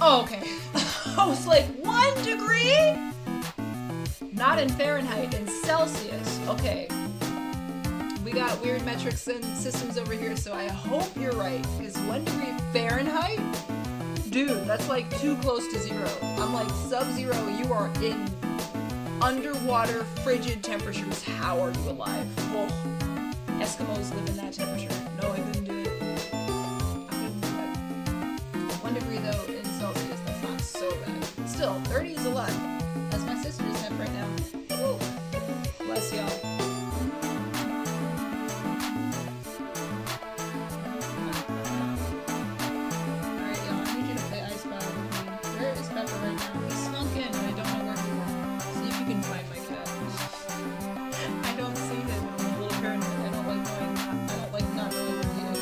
Oh, okay. I was like, 1 degree? Not in Fahrenheit, in Celsius. Okay. We got weird metrics and systems over here, so I hope you're right. Because 1 degree Fahrenheit? Dude, that's like too close to zero. I'm like, sub-zero, you are in underwater, frigid temperatures. How are you alive? Whoa. Eskimos live in that temperature. No, I couldn't do it. I couldn't do that. 1 degree though, in Celsius, that's not so bad. Still, 30 is a lot. That's my sister's temp right now. Woo. Bless y'all. Alright, y'all, I need you to play Ice Battle with me. Where is Pepper right now? He slunk in, and I don't know where he went. See if you can find my cat. I don't see him. I'm a little paranoid. I don't like not knowing where he is.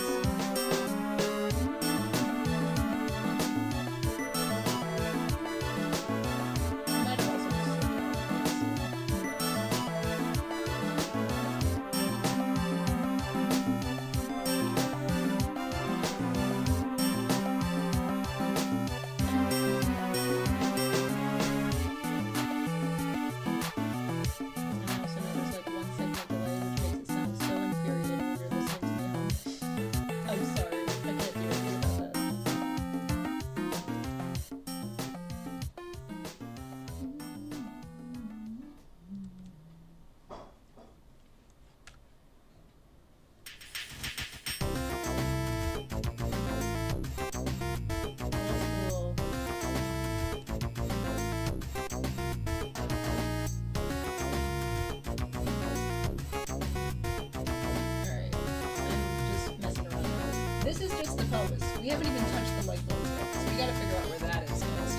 This is just the pelvis. We haven't even touched the leg bones yet, so we gotta figure out where that is next.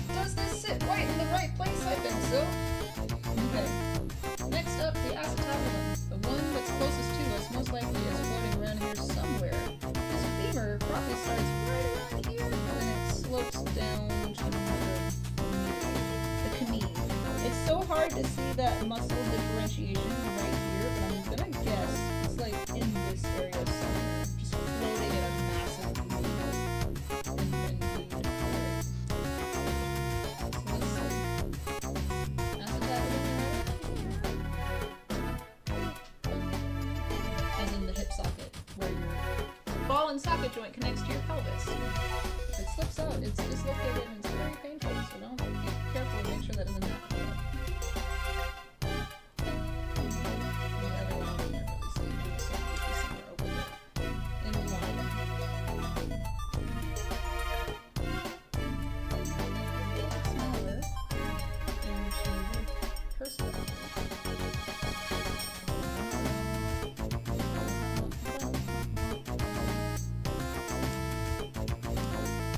Does this sit right in the right place? I think so. Okay. Next up, the acetabulum. The one that's closest to us most likely is floating around here somewhere. This femur probably starts right around here, and then it slopes down to the knee. It's so hard to see that muscle differentiation right here, but I'm gonna guess it's like in this area somewhere. Just floating in a massive pool. And food. Alright. So let's see. Acetabulum. As in the hip socket. socket joint connects to your pelvis. If it slips out, it's dislocated and it's very painful, so don't be careful and make sure that doesn't happen. The other one we can't really see, so it's somewhere over there. In the line. Smaller into the perspective.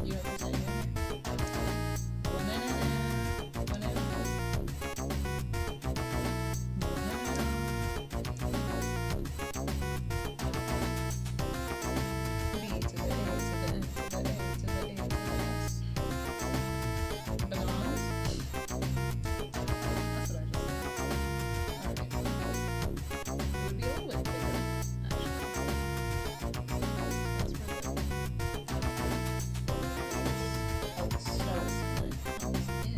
You know what I'm saying? B to the A to the N to the A to the A to the S. Bananas? That's what I just said. Alright. It would be a little bit bigger, actually. That's where the starts when it comes in.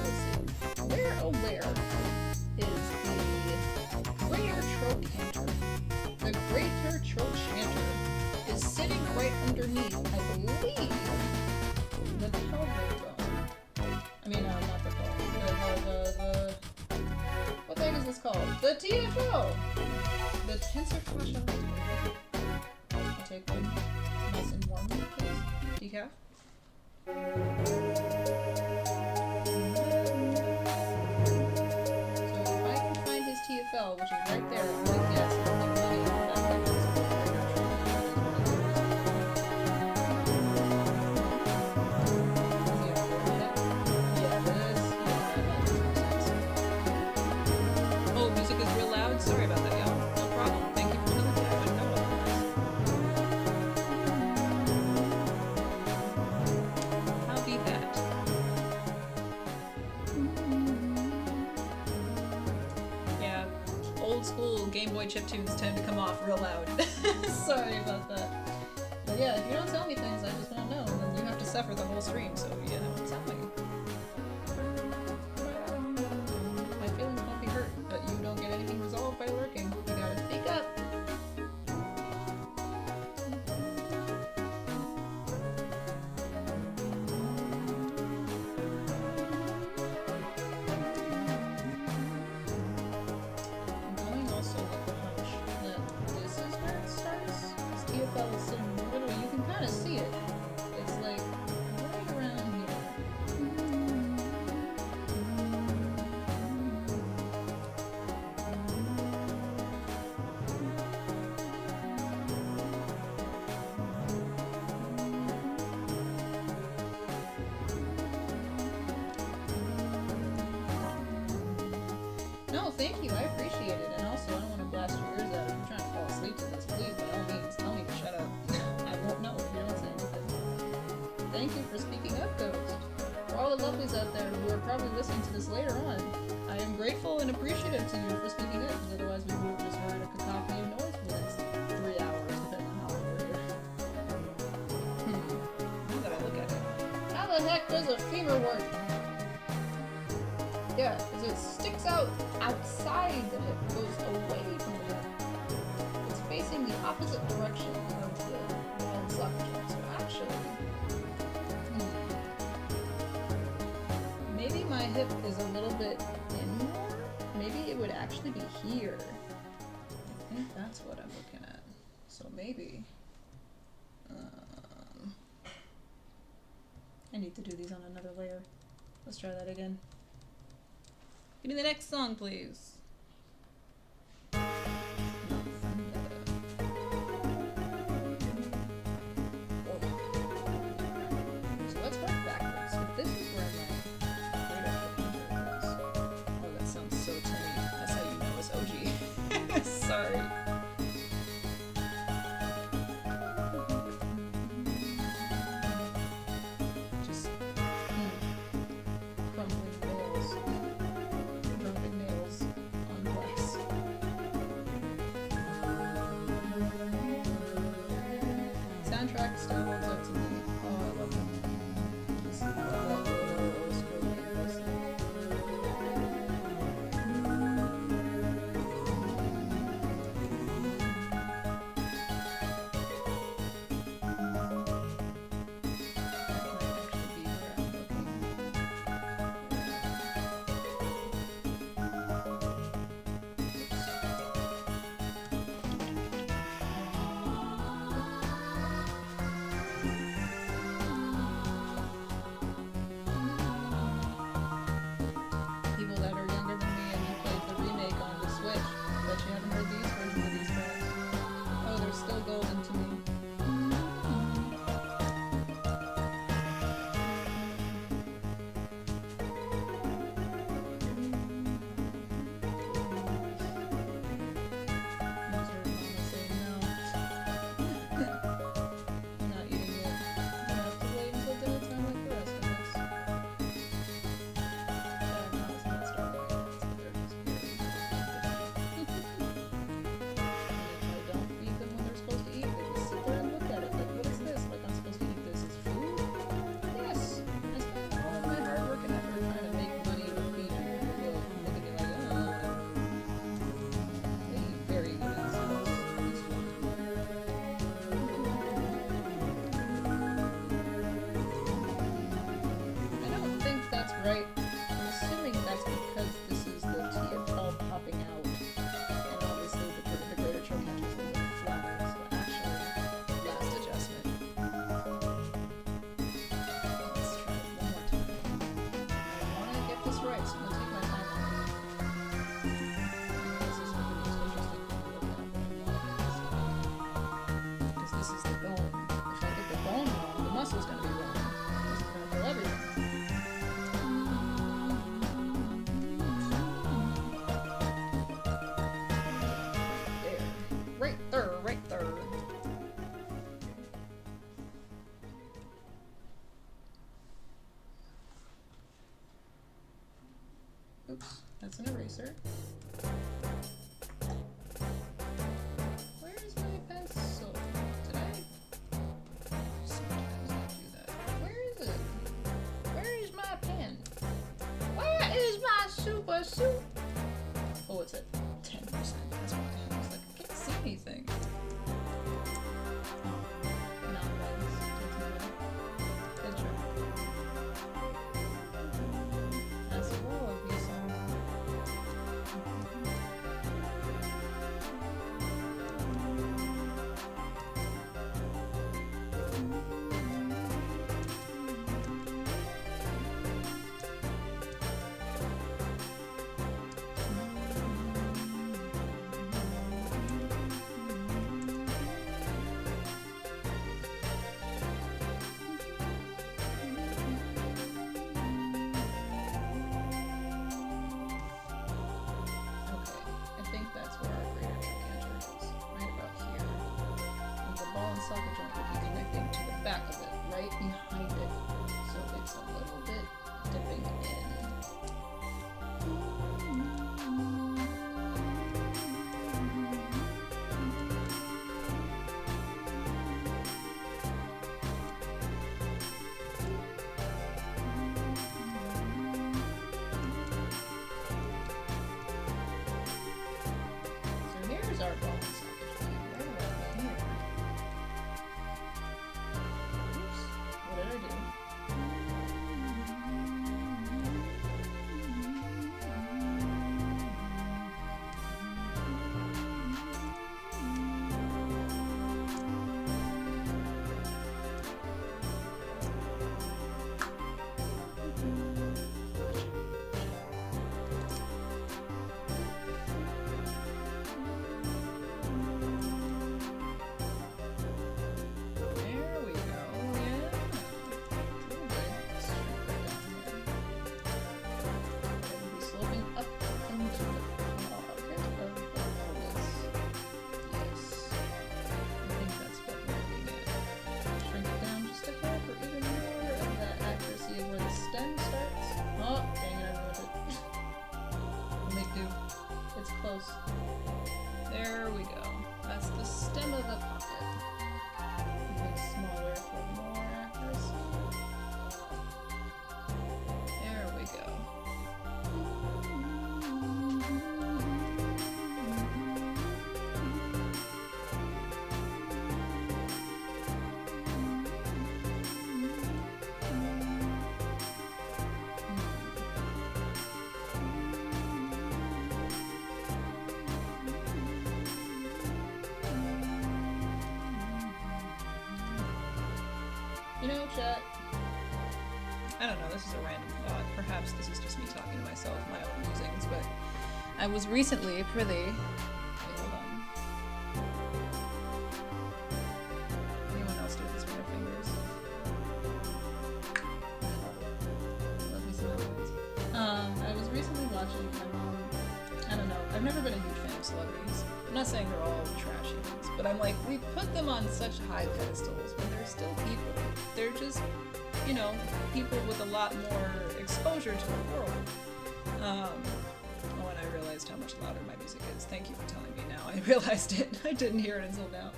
Let's see. Where, oh where, is the greater trochanter? The greater trochanter is sitting right underneath, I believe, the pelvic bone. I mean, not the bone. The what the heck is this called? The TFO! The tensor fascia. I'll take one nice and warm, please. Decaf. So if I can find his TFL, which is right there, I'm gonna guess how much money that is. Yeah, this. Oh, music is real loud? Sorry about that, y'all. No problem. Thank you for telling me. I wouldn't know otherwise. How beat that? Yeah, old school Game Boy chiptunes tend to come off real loud. Sorry about that. But yeah, if you don't tell me things, I just won't know, and then you have to suffer the whole stream, so you have to tell me. My feelings won't be hurt, but you don't get anything resolved by lurking. You gotta speak up. I'm going also with the hunch that this is where it starts. This TFL is sitting in the middle. You can kind of see it. It's like right around here. No, thank you. I appreciate it. And also, I don't want to blast your ears out if you're trying to fall asleep to this. Please, by all means, tell me to shut up. I won't know if you don't say anything. Thank you for speaking up, Ghost. For all the lovelies out there who are probably listening to this later on, I am grateful and appreciative to you for speaking up, because otherwise we would have just heard a cacophony of noise for the next 3 hours, depending on how long we're here. Now that I look at it. How the heck does a femur work? Yeah, because it sticks out outside the hip, goes away from the hip. It's facing the opposite direction of the ball and socket joint. So actually, maybe my hip is a little bit in more. Maybe it would actually be here. I think that's what I'm looking at. So maybe. I need to do these on another layer. Let's try that again. Give me the next song, please. So let's work backwards. If this is where my greater trochanter is. Oh, that sounds so tinny. That's how you know it's OG. Sorry. Just crumbling nails. Crumbling nails on glass. Soundtrack still holds up to me. Oh, I love it. This is this was gonna be wrong. This is gonna throw everything. There. Right there, right there. Oops, that's an eraser. Where's my pencil? Did I? Sometimes I do that. Where is it? Where is my pen? Where is my super soup? Oh, it's at 10%. That's why I was like, I can't see anything. Not good job. That's a roll of these songs. Okay, I think that's where our greater trochanter is. Right about here. And the ball and socket joint would be connecting to the back of it, right behind it. So it's a little bit dipping in. So here's our ball and socket joint, right around here. Oops, what did I do? There we go. Yeah. A little bit. Straight right down here. It will be sloping up into the pocket of the pelvis. Yes. I think that's what we're looking at. Shrink it down just a hair for even more of that accuracy of where the stem starts. Oh, dang it, I ruined it. We'll make do. It's close. There we go. That's the stem of the pocket. Even smaller for more accuracy. There we go. You know, chat, I don't know, this is a random thought. Perhaps this is just me talking to myself, my own musings, but I was recently privy. Wait, hold on. Anyone else do this with their fingers? Let me see what it is. I was recently watching my mom. I don't know. I've never been a huge fan of celebrities. I'm not saying they're all trashy things, but I'm like, we put them on such high pedestals when they're still people. They're just, you know, people with a lot more exposure to the world. Oh, and I realized how much louder my music is. Thank you for telling me now. I realized it. I didn't hear it until now.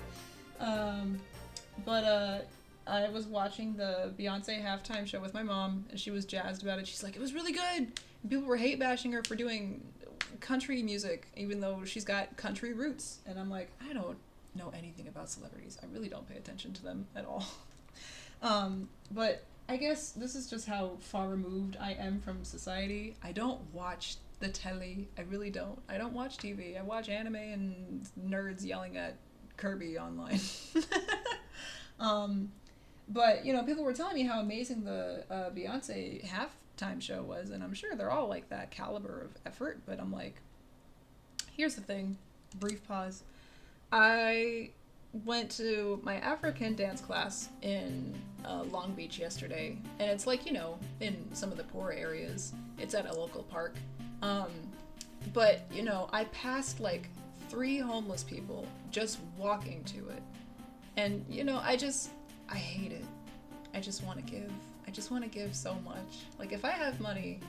But I was watching the Beyonce halftime show with my mom, and she was jazzed about it. She's like, it was really good. And people were hate bashing her for doing country music, even though she's got country roots. And I'm like, I don't know anything about celebrities. I really don't pay attention to them at all. But I guess this is just how far removed I am from society. I don't watch the telly. I really don't. I don't watch TV. I watch anime and nerds yelling at Kirby online. But, you know, people were telling me how amazing the Beyonce halftime show was, and I'm sure they're all like that caliber of effort, but I'm like, here's the thing. Brief pause. I went to my African dance class in Long Beach yesterday, and it's like, you know, in some of the poor areas. It's at a local park. But, you know, I passed like 3 homeless people just walking to it. And, you know, I hate it. I just want to give. I just want to give so much. Like, if I have money,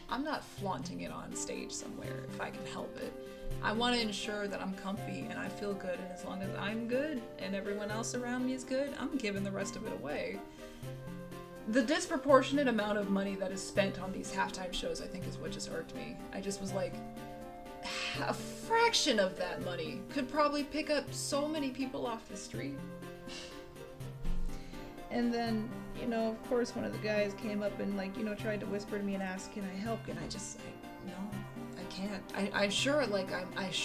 I'm not flaunting it on stage somewhere if I can help it. I want to ensure that I'm comfy and I feel good, and as long as I'm good and everyone else around me is good, I'm giving the rest of it away. The disproportionate amount of money that is spent on these halftime shows, I think, is what just irked me. I just was like, a fraction of that money could probably pick up so many people off the street. And then, you know, of course, one of the guys came up and, like, you know, tried to whisper to me and ask, "Can I help?" And no, I can't. I'm sure, like,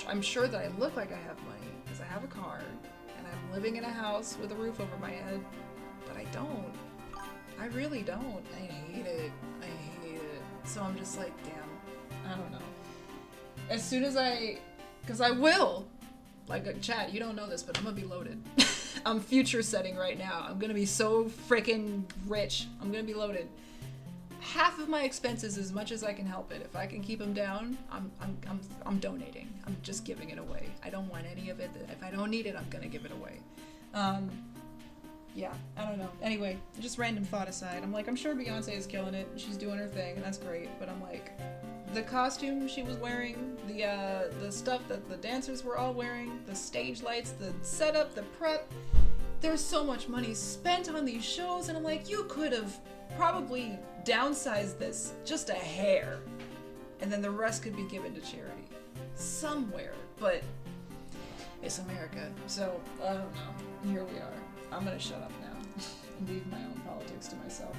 I'm sure that I look like I have money because I have a car and I'm living in a house with a roof over my head, but I don't. I really don't. I hate it. I hate it. So I'm just like, damn, I don't know. As soon as because I will, like, Chad, you don't know this, but I'm gonna be loaded. I'm future setting right now. I'm gonna be so freaking rich. I'm gonna be loaded. Half of my expenses, as much as I can help it. If I can keep them down, I'm donating. I'm just giving it away. I don't want any of it. If I don't need it, I'm gonna give it away. Yeah, I don't know. Anyway, just random thought aside. I'm like, I'm sure Beyonce is killing it. She's doing her thing, and that's great. But I'm like, the costume she was wearing, the stuff that the dancers were all wearing, the stage lights, the setup, the prep. There's so much money spent on these shows, and I'm like, you could have probably downsized this just a hair, and then the rest could be given to charity somewhere. But it's America, so I don't know. Here we are. I'm gonna shut up now and leave my own politics to myself.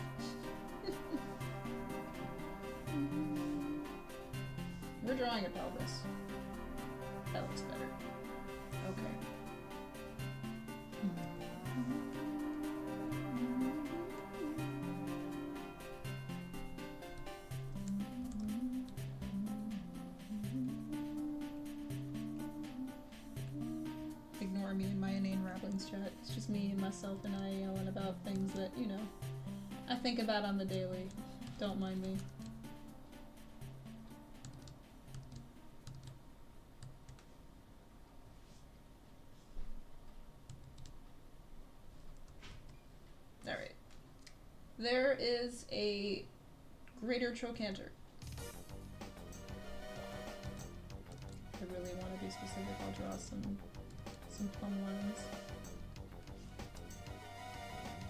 We're drawing a pelvis. That looks better. Okay. Ignore me and my inane ramblings, chat. It's just me and myself and I yelling about things that, you know, I think about on the daily. Don't mind me. Alright. There is a greater trochanter. If I really want to be specific, I'll draw some plumb lines.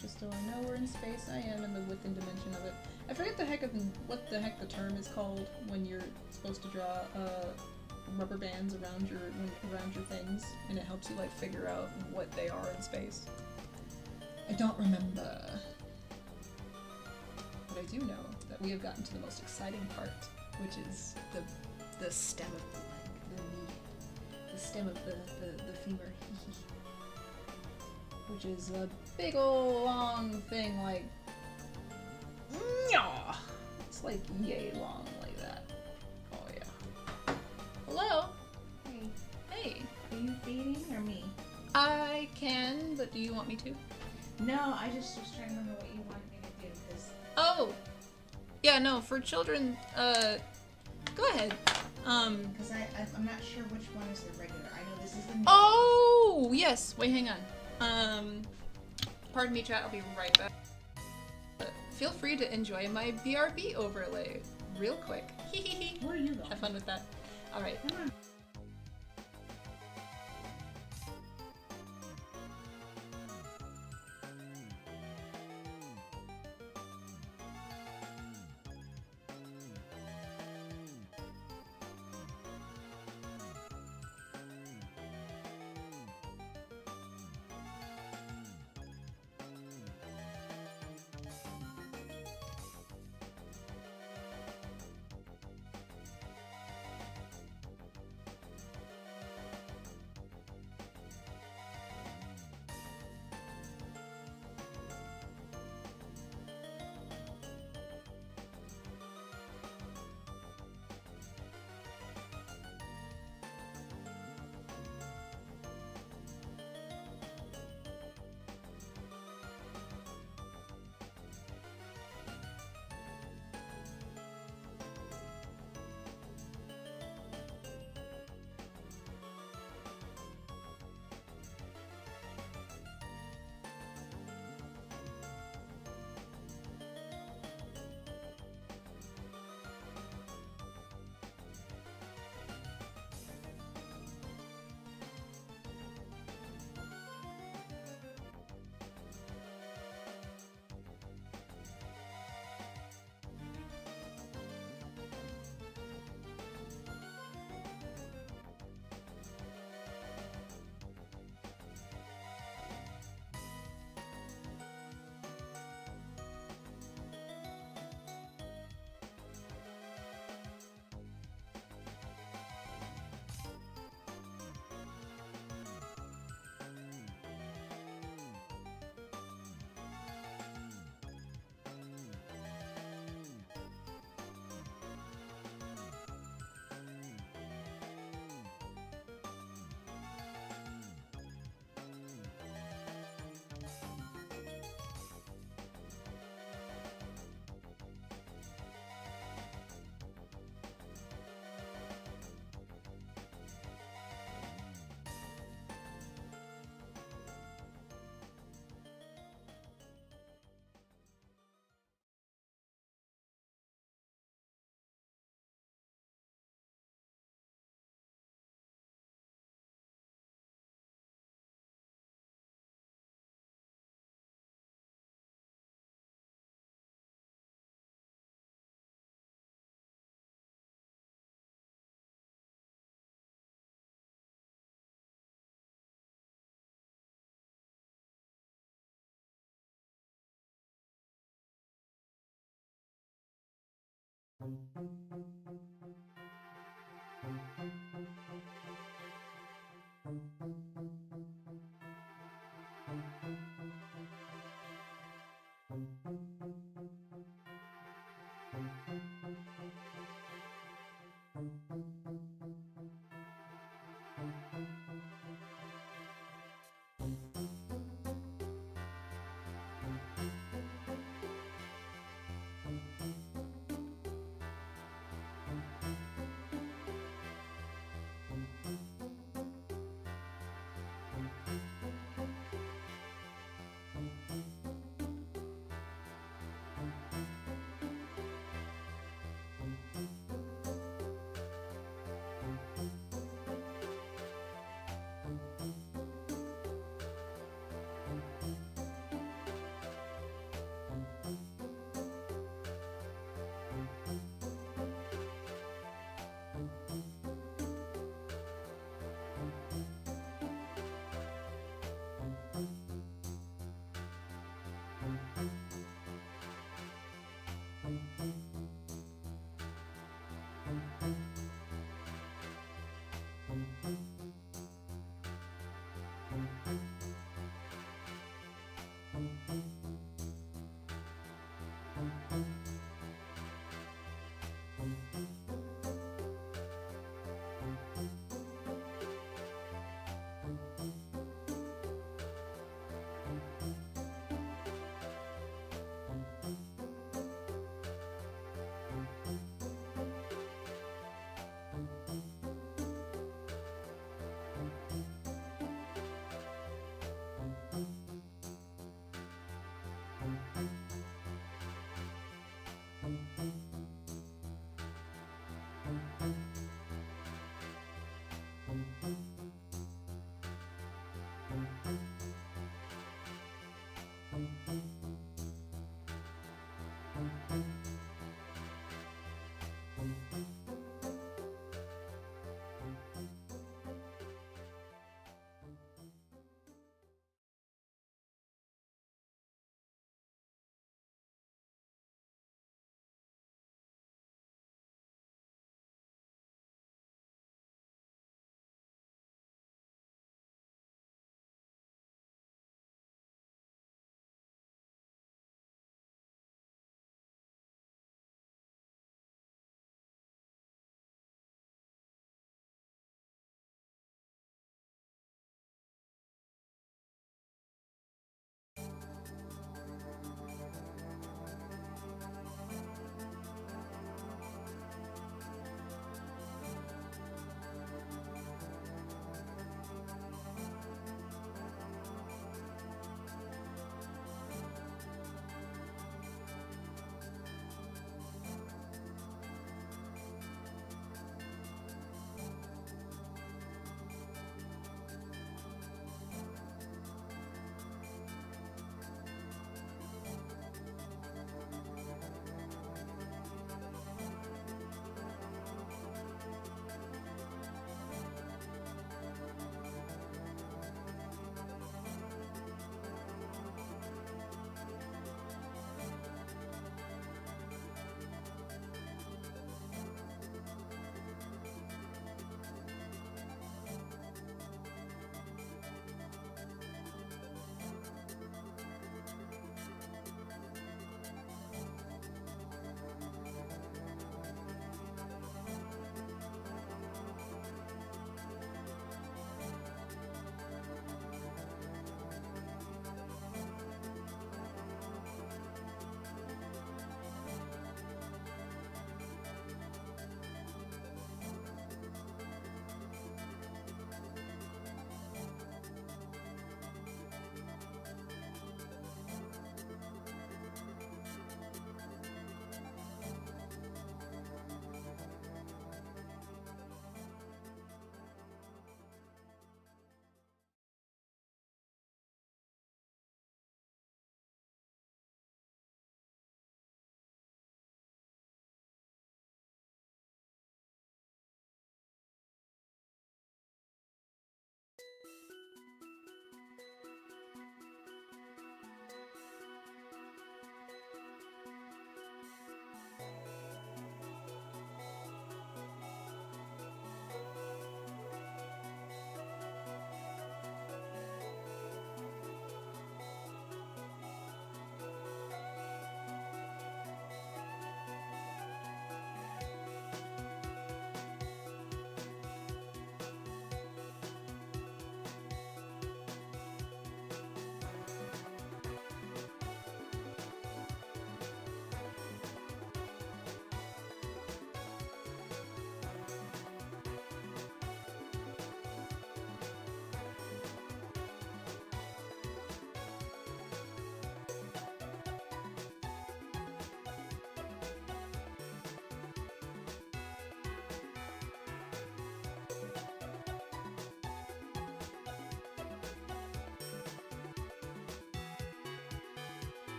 Just so I know where in space I am and the width and dimension of it. I forget what the heck the term is called when you're supposed to draw rubber bands around your things, and it helps you like figure out what they are in space. I don't remember. But I do know that we have gotten to the most exciting part, which is the stem of the leg, the knee, the stem of the femur, which is a big ol' long thing like, it's like yay long like that. Oh yeah. Hello? Hey, Hey. are you feeding or me? I can, but do you want me to? No, I just was trying to remember what you wanted me to do, because... Oh! Yeah, no, for children, go ahead. Because I'm not sure which one is the regular. I know this is the... Oh! Yes! Wait, hang on. Pardon me, chat, I'll be right back. Feel free to enjoy my BRB overlay real quick. Where are you going? Have fun with that. Alright. Come on.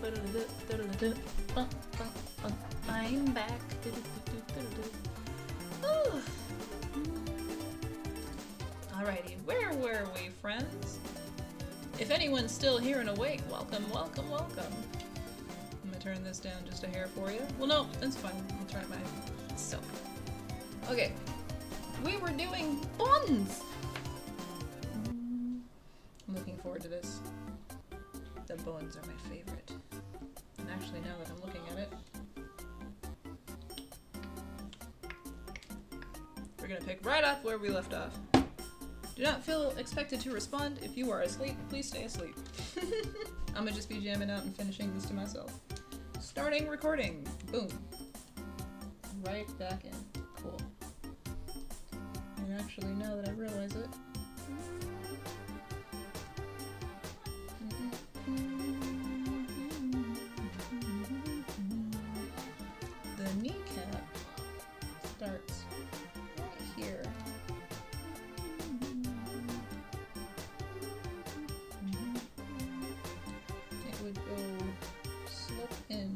I'm back. Ooh. Alrighty, where were we, friends? If anyone's still here and awake, welcome, welcome, welcome. I'm gonna turn this down just a hair for you. Well, no, that's fine. I'll turn it back. So, okay. We were doing buns! I'm looking forward to this. The buns are my favorite. And actually, now that I'm looking at it, we're gonna pick right up where we left off. Do not feel expected to respond. If you are asleep, please stay asleep. I'm gonna just be jamming out and finishing this to myself. Starting recording. Boom. Right back in. Cool. And actually, now that I realize it, the kneecap starts right here. It would go slip in.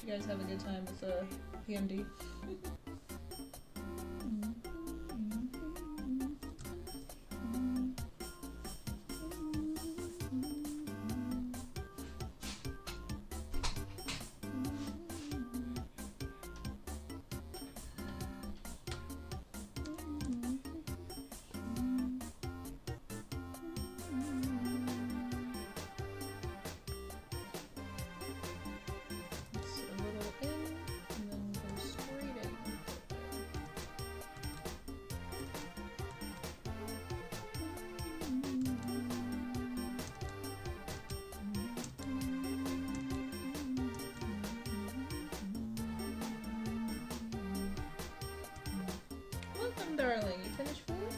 You guys have a good time with PMD? Welcome, darling. You finished food?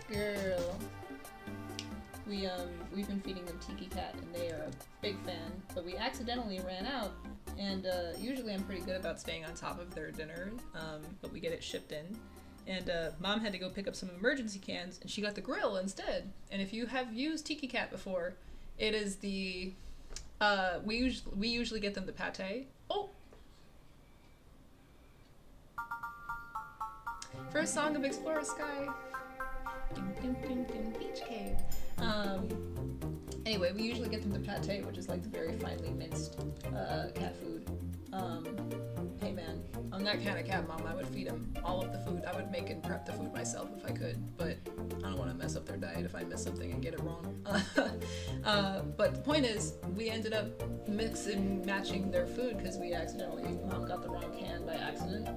Good girl. We've been feeding them Tiki Cat, and they are a big fan. But we accidentally ran out, and usually I'm pretty good about staying on top of their dinner. But we get it shipped in, and Mom had to go pick up some emergency cans, and she got the grill instead. And if you have used Tiki Cat before, it is the we usually get them the pate. Oh. First song of Explorer Sky. Ding, ding, ding, ding, beach cave. Anyway, we usually get them the pate, which is like the very finely minced cat food. Hey man, I'm that kind of cat mom. I would feed them all of the food. I would make and prep the food myself if I could, but I don't want to mess up their diet if I miss something and get it wrong. But the point is, we ended up mix and matching their food because Mom got the wrong can by accident.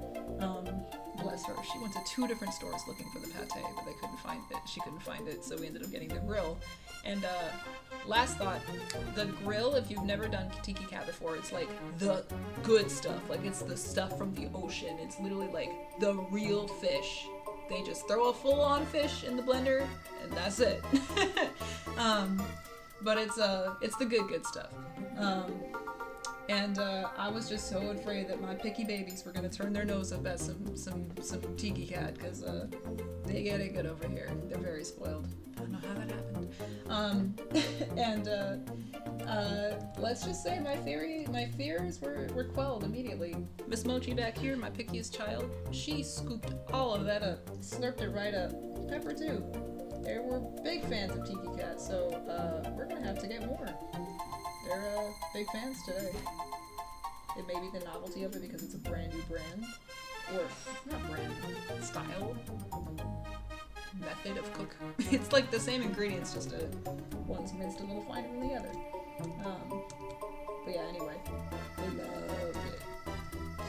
Bless her. She went to 2 different stores looking for the pate, but they couldn't find it. She couldn't find it, so we ended up getting the grill. And last thought, the grill, if you've never done Tiki Cat before, it's like the good stuff. Like, it's the stuff from the ocean. It's literally like the real fish. They just throw a full-on fish in the blender, and that's it. But it's the good stuff. And I was just so afraid that my picky babies were gonna turn their nose up at some Tiki Cat, because they get it good over here. They're very spoiled. I don't know how that happened. Let's just say my fears were quelled immediately. Miss Mochi back here, my pickiest child, she scooped all of that up, slurped it right up. Pepper too. They were big fans of Tiki Cat, so we're gonna have to get more. They're big fans today. It may be the novelty of it because it's a brand new brand. Or, not brand, style. Method of cook. It's like the same ingredients, just one's minced a little finer than the other. But yeah, anyway. They loved it.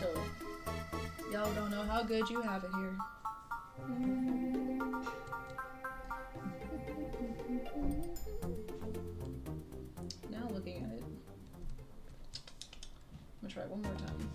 So, y'all don't know how good you have it here. Now looking at it, I'm gonna try one more time.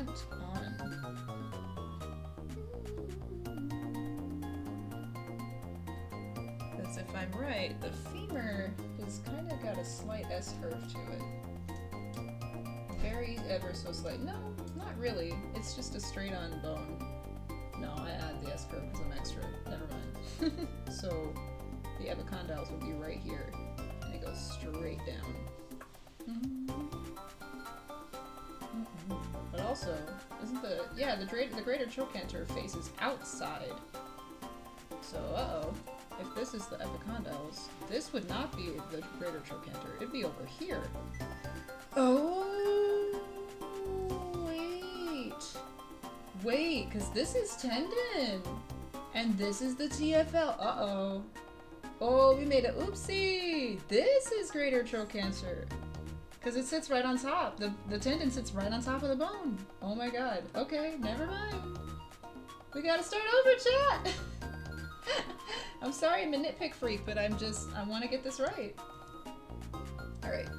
front on. Because if I'm right, the femur has kind of got a slight S curve to it. Very ever so slight. No, not really. It's just a straight on bone. No, I add the S curve because I'm extra. Never mind. So the epicondyles will be right here. And it goes straight down. But also, isn't the greater trochanter faces outside. So, uh-oh. If this is the epicondyles, this would not be the greater trochanter. It'd be over here. Oh, wait, because this is tendon, and this is the TFL. Uh-oh. Oh, we made a oopsie. This is greater trochanter. Because it sits right on top. The tendon sits right on top of the bone. Oh my god. Okay, never mind. We gotta start over, chat! I'm sorry I'm a nitpick freak, but I want to get this right. Alright.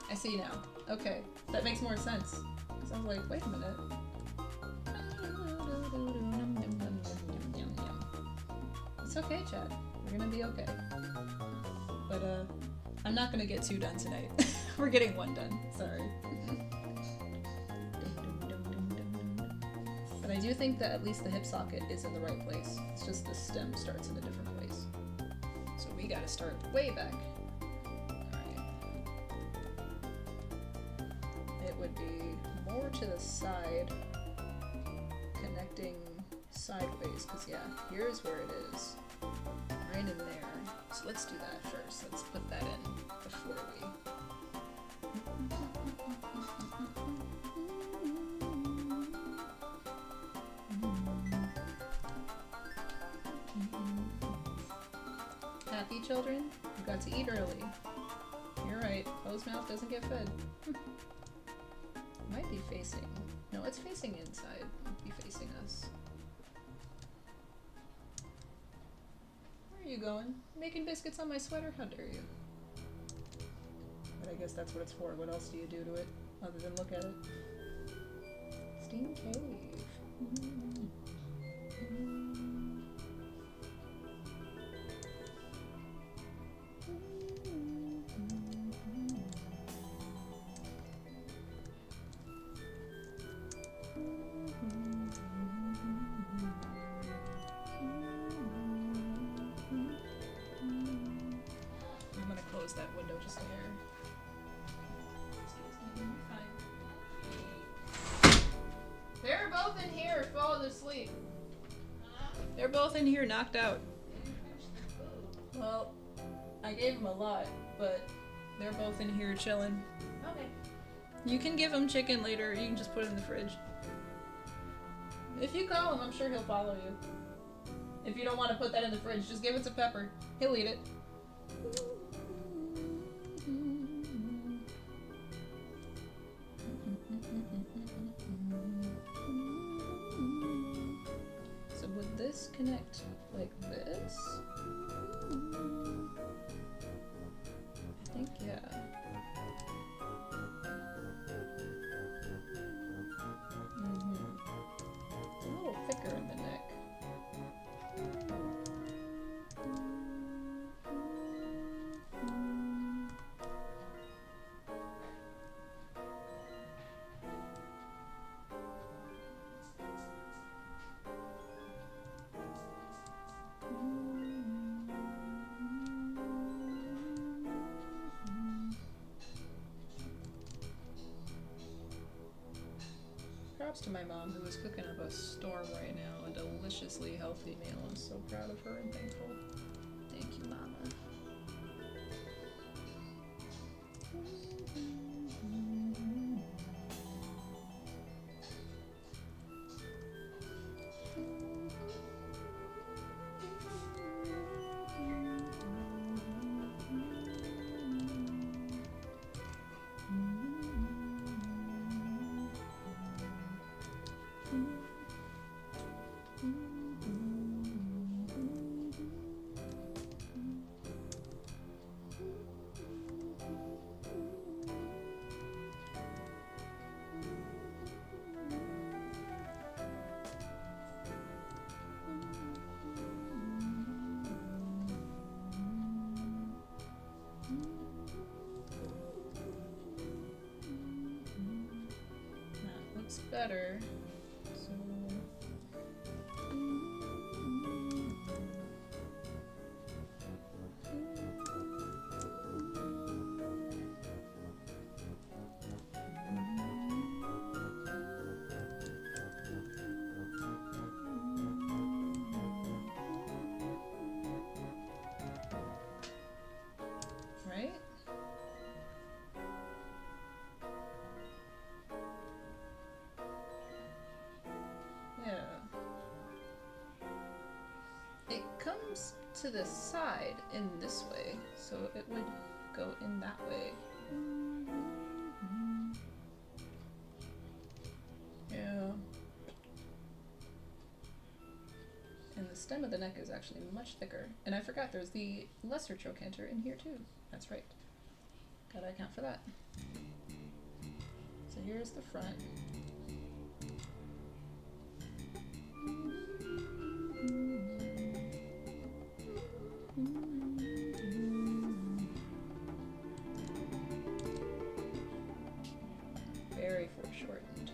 I see now. Okay. That makes more sense. Because I was like, wait a minute. It's okay, chat. We're gonna be okay. But, I'm not gonna get 2 done tonight. We're getting 1 done. Sorry. But I do think that at least the hip socket is in the right place. It's just the stem starts in a different place. So we gotta start way back. Alright. It would be more to the side, connecting sideways, because yeah, here's where it is. Right in there. So let's do that first. Let's put that in before we... Happy children? You got to eat early. You're right. Closed mouth doesn't get fed. Might be facing... No, it's facing inside. It might be facing us. Where are you going? Making biscuits on my sweater? How dare you? But I guess that's what it's for. What else do you do to it other than look at it? Steam cave. I'm gonna close that window just a hair. They're both in here falling asleep. They're both in here knocked out. Well, I gave them a lot, but they're both in here chilling. Okay. You can give him chicken later, you can just put it in the fridge. If you call him, I'm sure he'll follow you. If you don't want to put that in the fridge, just give it to Pepper. He'll eat it. So would this connect like this? I think, yeah. It's a little thicker in the neck. Props to my mom, who is cooking up a storm right now, a deliciously healthy meal. I'm so proud of her and thankful. Thank you, Mama. looks better. So. Right? Yeah. It comes to the side in this way, so it would go in that way. Yeah. And the stem of the neck is actually much thicker. And I forgot there's the lesser trochanter in here too. That's right. Gotta account for that. So here's the front. Very foreshortened.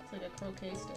It's like a croquet stick.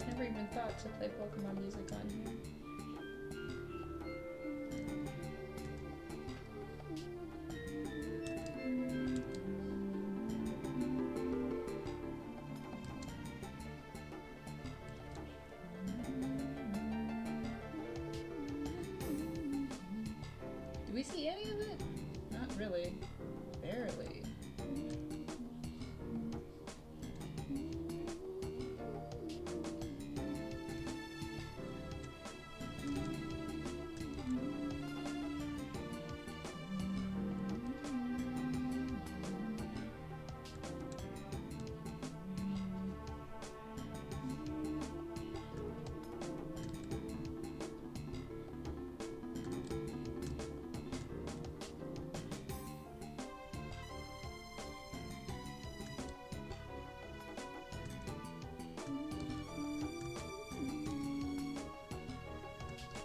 Never even thought to play Pokemon music on here. Do we see any of it? Not really. Barely.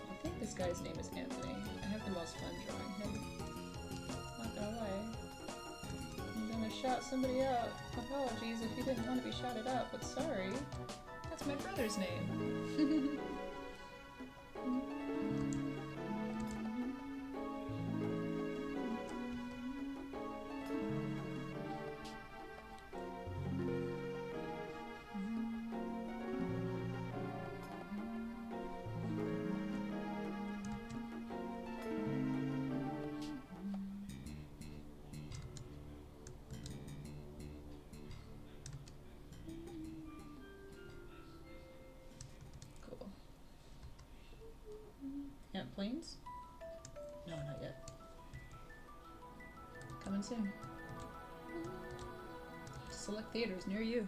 I think this guy's name is Anthony. I have the most fun drawing him. Not gonna lie. I'm gonna shout somebody out. Apologies if you didn't want to be shouted out, but sorry. That's my brother's name. Cool. Planes? No, not yet. Coming soon. Select theaters near you.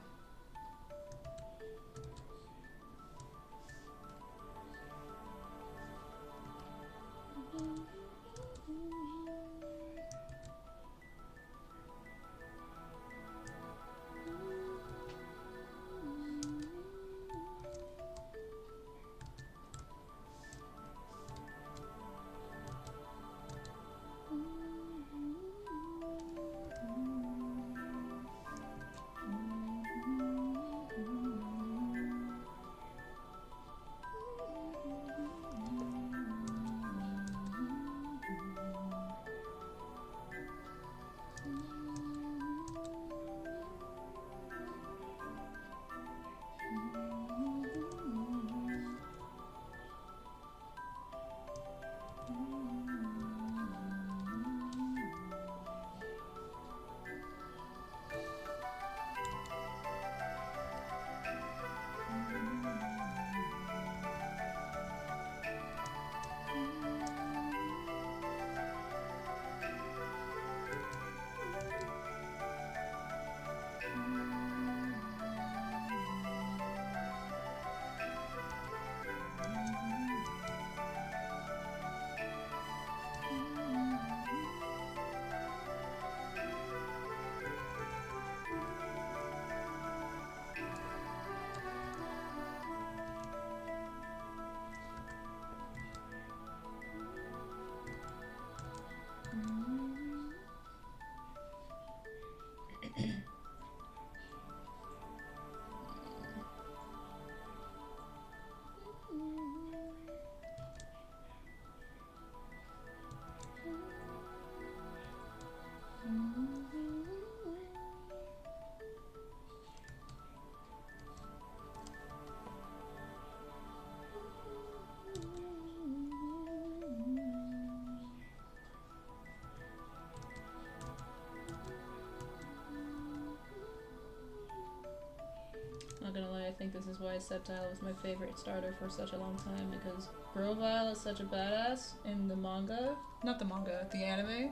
Not gonna lie, I think this is why Septile was my favorite starter for such a long time, because Grovile is such a badass in the manga. Not the manga, the anime.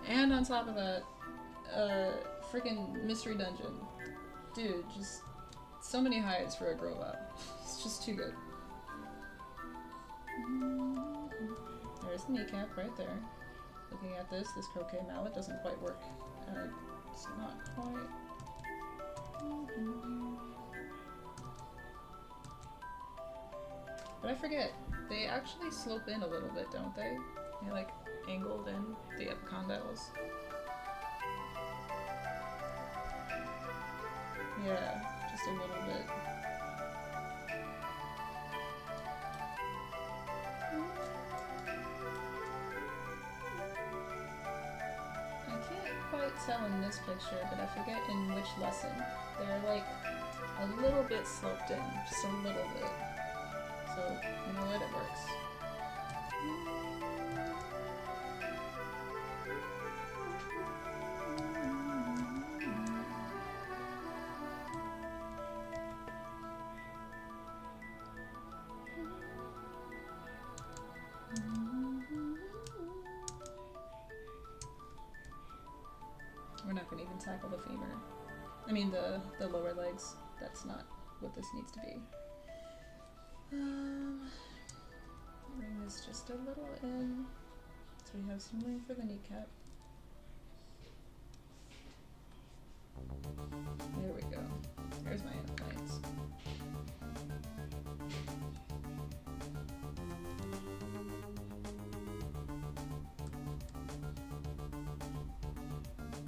And on top of that, freaking Mystery Dungeon. Dude, just so many highs for a Grovile. It's just too good. There's the kneecap right there. Looking at this croquet mallet doesn't quite work. It's not quite... But I forget, they actually slope in a little bit, don't they? They're like angled in the epicondyles. Yeah, just a little bit. I can't quite tell in this picture, but I forget in which lesson. They're like a little bit sloped in, just a little bit. So, you know what, it works. We're not gonna even tackle the femur. I mean the lower legs. That's not what this needs to be. Bring this just a little in, so we have some room for the kneecap. There we go. There's my endpoints.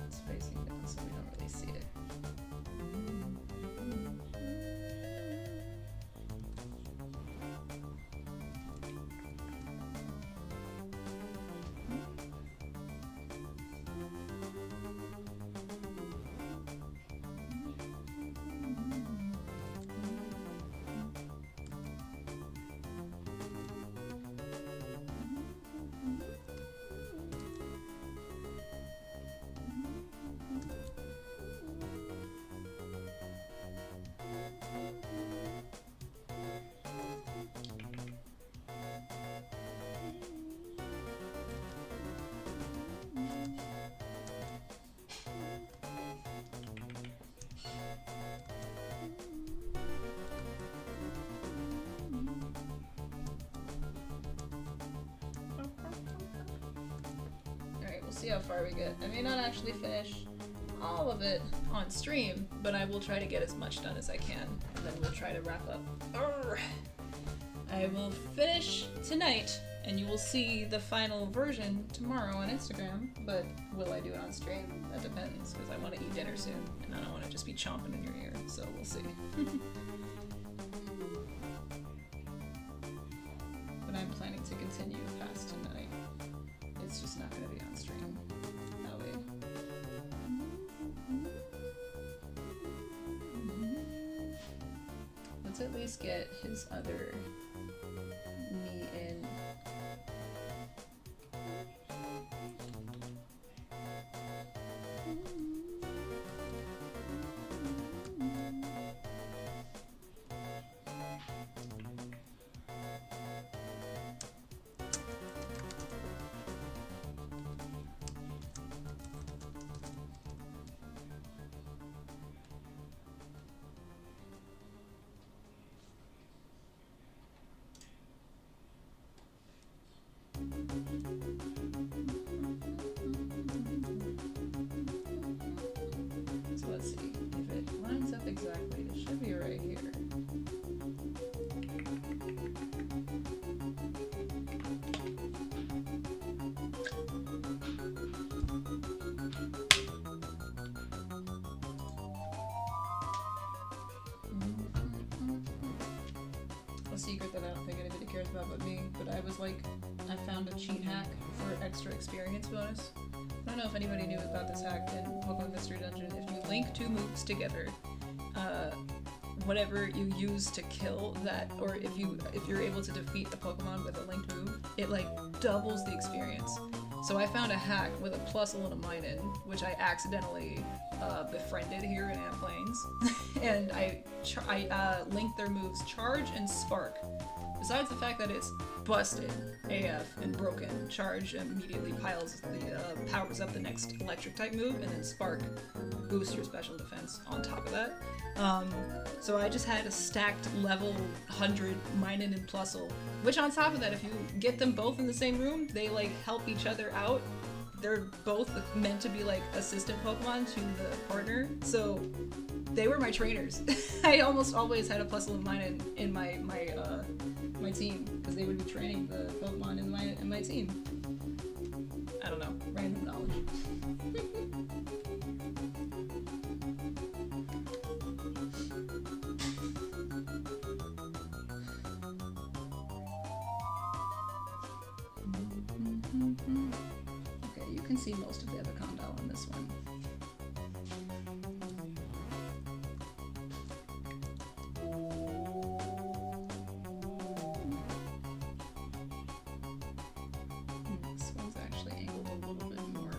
It's facing down so we don't really see it. see how far we get. I may not actually finish all of it on stream, but I will try to get as much done as I can, and then we'll try to wrap up. Arrgh. I will finish tonight, and you will see the final version tomorrow on Instagram, but will I do it on stream? That depends, because I want to eat dinner soon, and I don't want to just be chomping in your ear, so we'll see. But I'm planning to continue past tonight. It's just not going to be on stream that way. Let's at least get his other knee in. So let's see if it lines up exactly. It should be right here. A secret that I don't think anybody cares about but me, but I found a cheat hack for extra experience bonus. I don't know if anybody knew about this hack in Pokemon Mystery Dungeon. If you link two moves together, whatever you use to kill that, or if you're able to defeat a Pokemon with a linked move, it like doubles the experience. So I found a hack with a plus a little mine in, which I accidentally befriended here in Ant Plains, and I linked their moves Charge and Spark. Besides the fact that it's busted AF and broken, Charge immediately powers up the next electric type move, and then Spark boosts your special defense on top of that. So I just had a stacked level 100 Minin and Plusle, which on top of that, if you get them both in the same room, they like help each other out. They're both meant to be like assistant Pokemon to the partner, so they were my trainers. I almost always had a Plusle and Minin in my team, because they would be training the Pokemon in my team. I don't know, random knowledge. Okay, you can see most of the other Condyle on this one. This one's actually angled a little bit more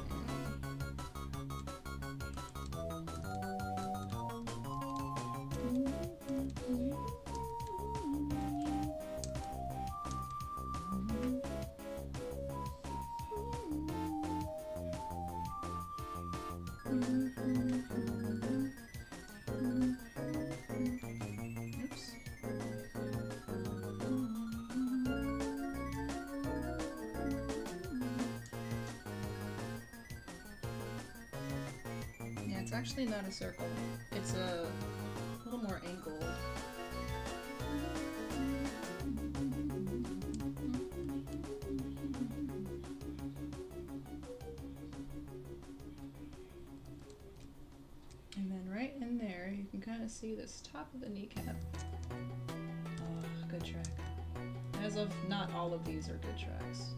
Oops. Yeah, it's actually not a circle. It's a little more angled. And then right in there, you can kind of see this top of the kneecap. Oh, good track. As of not all of these are good tracks.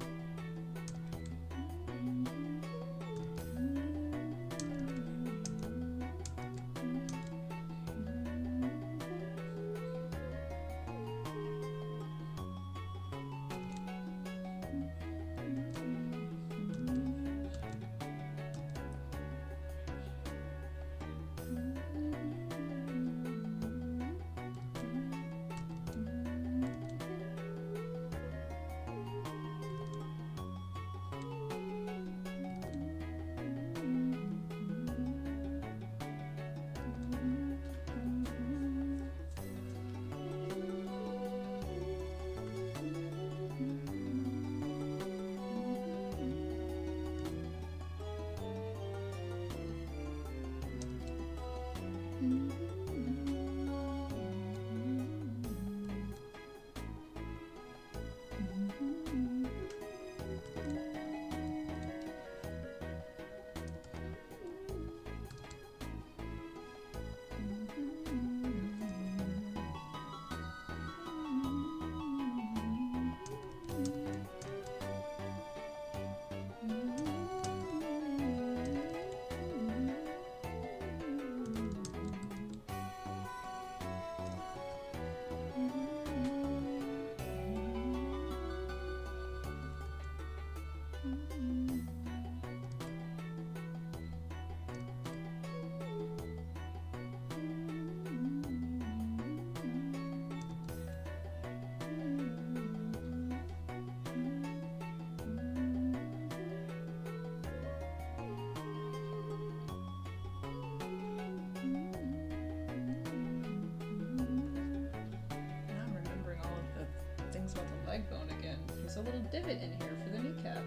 there's a little divot in here for the kneecap.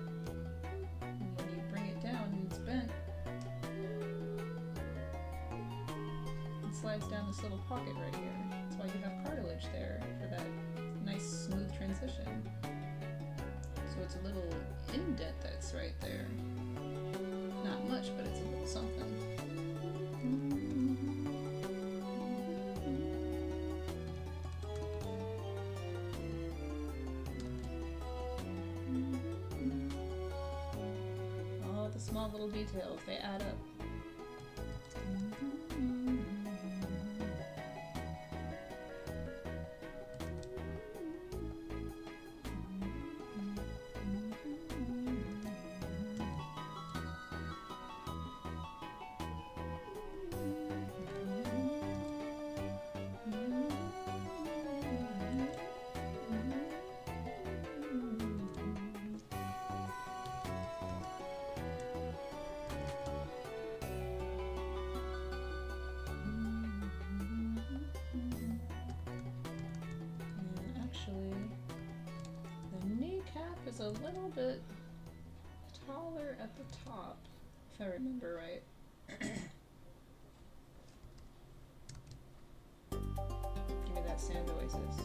And when you bring it down and it's bent, it slides down this little pocket right here. That's why you have cartilage there for that nice smooth transition. So it's a little indent that's right there. Not much, but it's a little something. All the small little details, they add up. Is a little bit taller at the top, if I remember right. Give me that sand oasis.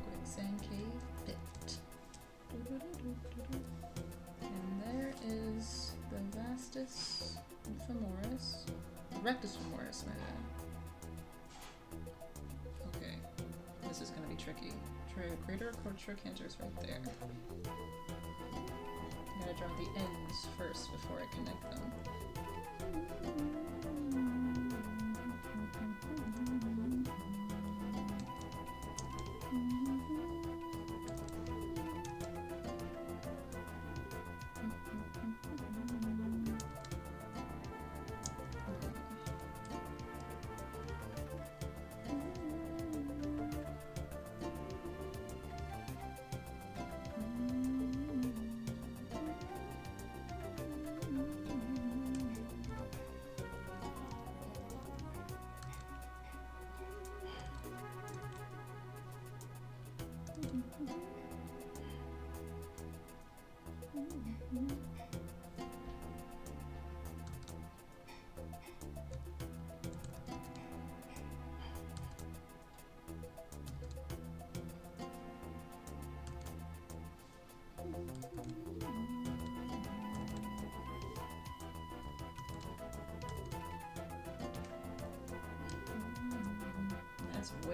Quicksand cave bit. And there is the vastus femoris. Rectus femoris, my bad. Okay. This is gonna be tricky. Greater trochanter's right there. I gotta draw the ends first before I connect them.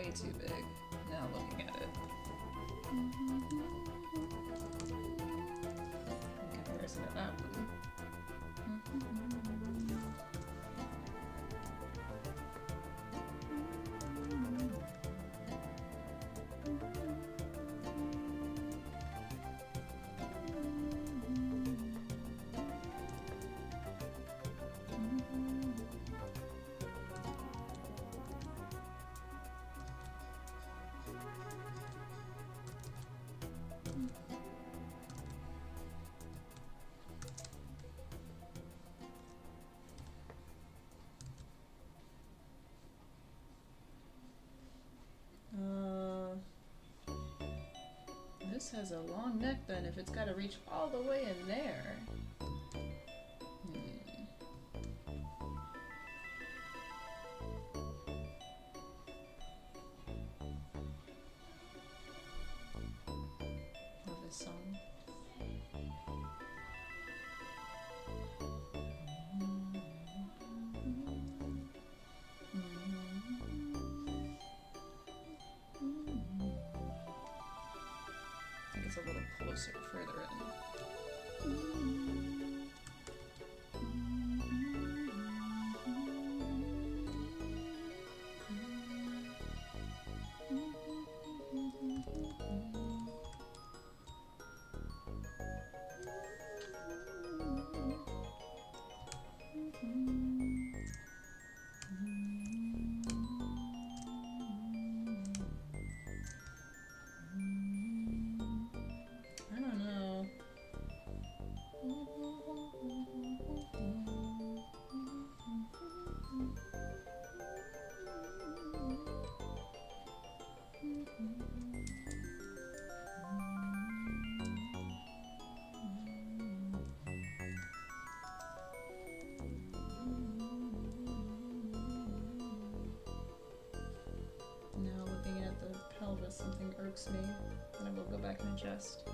way too big now looking at it. In comparison to that one. This has a long neck then if it's got to reach all the way in there. Love this song. It's a little closer, further in. I don't know. Now looking at the pelvis, something irks me, and I will go back and adjust.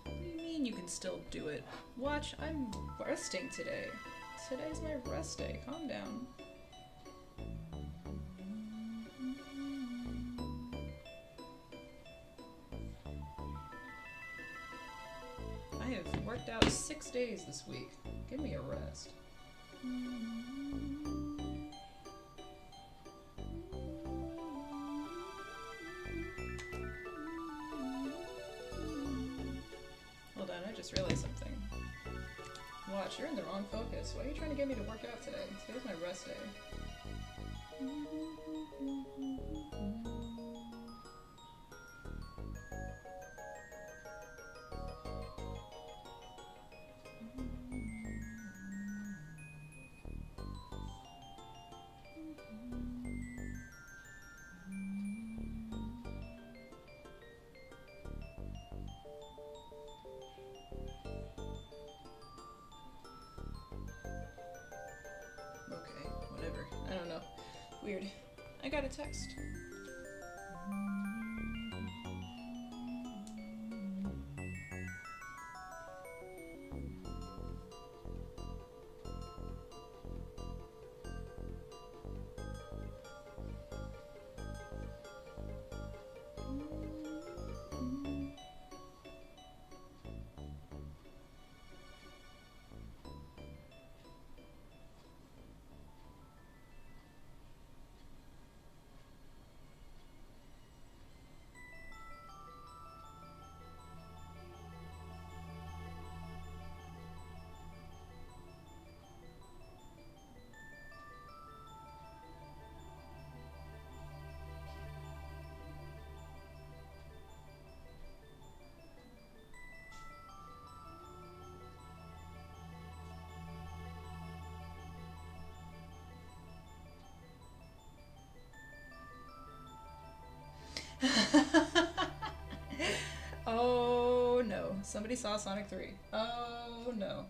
What do you mean you can still do it? Watch, I'm resting today. Today's my rest day. Calm down. I have worked out 6 days this week. Give me a rest. Hold on, I just realized something. Watch, you're in the wrong focus. Why are you trying to get me to work out today? Today's my rest day. Okay, whatever. I don't know. Weird. I got a text. Oh no. Somebody saw Sonic 3. Oh no.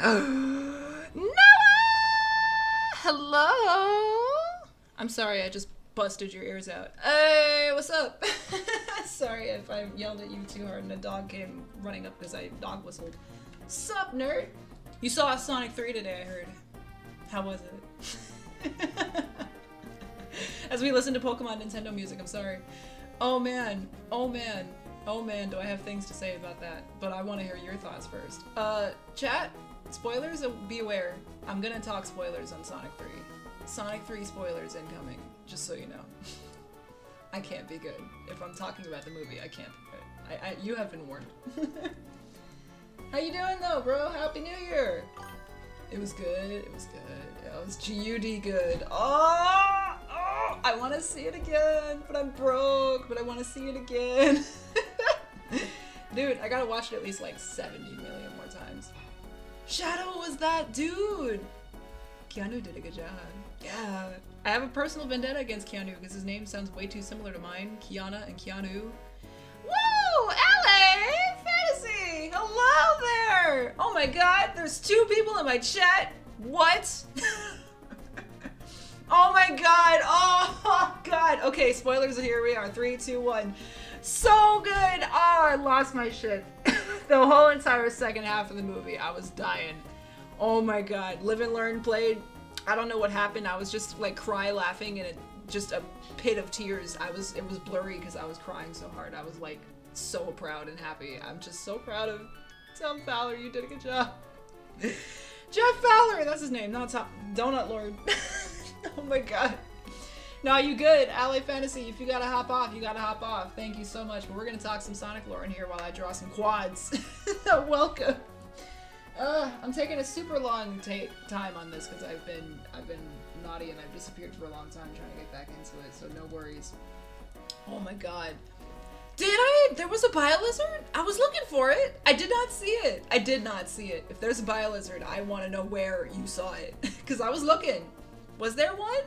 Noah! Hello? I'm sorry, I just busted your ears out. Hey, what's up? Sorry if I yelled at you too hard and a dog came running up because I dog whistled. Sup, nerd? You saw Sonic 3 today, I heard. How was it? As we listen to Pokemon Nintendo music, I'm sorry. Oh man, oh man, oh man, do I have things to say about that. But I want to hear your thoughts first. Chat, spoilers, be aware. I'm gonna talk spoilers on Sonic 3. Sonic 3 spoilers incoming, just so you know. I can't be good. If I'm talking about the movie, I can't be good. You have been warned. How you doing though, bro? Happy New Year! It was good, it was good. It was GUD good. Oh, I want to see it again, but I'm broke, but I want to see it again. Dude, I gotta watch it at least like 70 million more times. Shadow was that dude! Keanu did a good job. Yeah. I have a personal vendetta against Keanu because his name sounds way too similar to mine. Kiana and Keanu. Woo! LA Fantasy! Hello there! Oh my god, there's 2 people in my chat. What? Oh my god! Oh god! Okay, spoilers, here we are. 3, 2, 1. So good! Oh, I lost my shit. The whole entire second half of the movie, I was dying. Oh my god. Live and Learn played. I don't know what happened. I was just like cry laughing in just a pit of tears. It was blurry because I was crying so hard. I was like so proud and happy. I'm just so proud of Tom Fowler. You did a good job. Jeff Fowler, that's his name, not Tom Donut Lord. Oh my god. No, you good. LA Fantasy, if you gotta hop off, you gotta hop off. Thank you so much. But we're gonna talk some Sonic lore in here while I draw some quads. Welcome. I'm taking a super long time on this because I've been naughty and I've disappeared for a long time trying to get back into it, so no worries. Oh my god. Did I? There was a Biolizard? I was looking for it. I did not see it. I did not see it. If there's a Biolizard, I want to know where you saw it. Because I was looking. Was there one?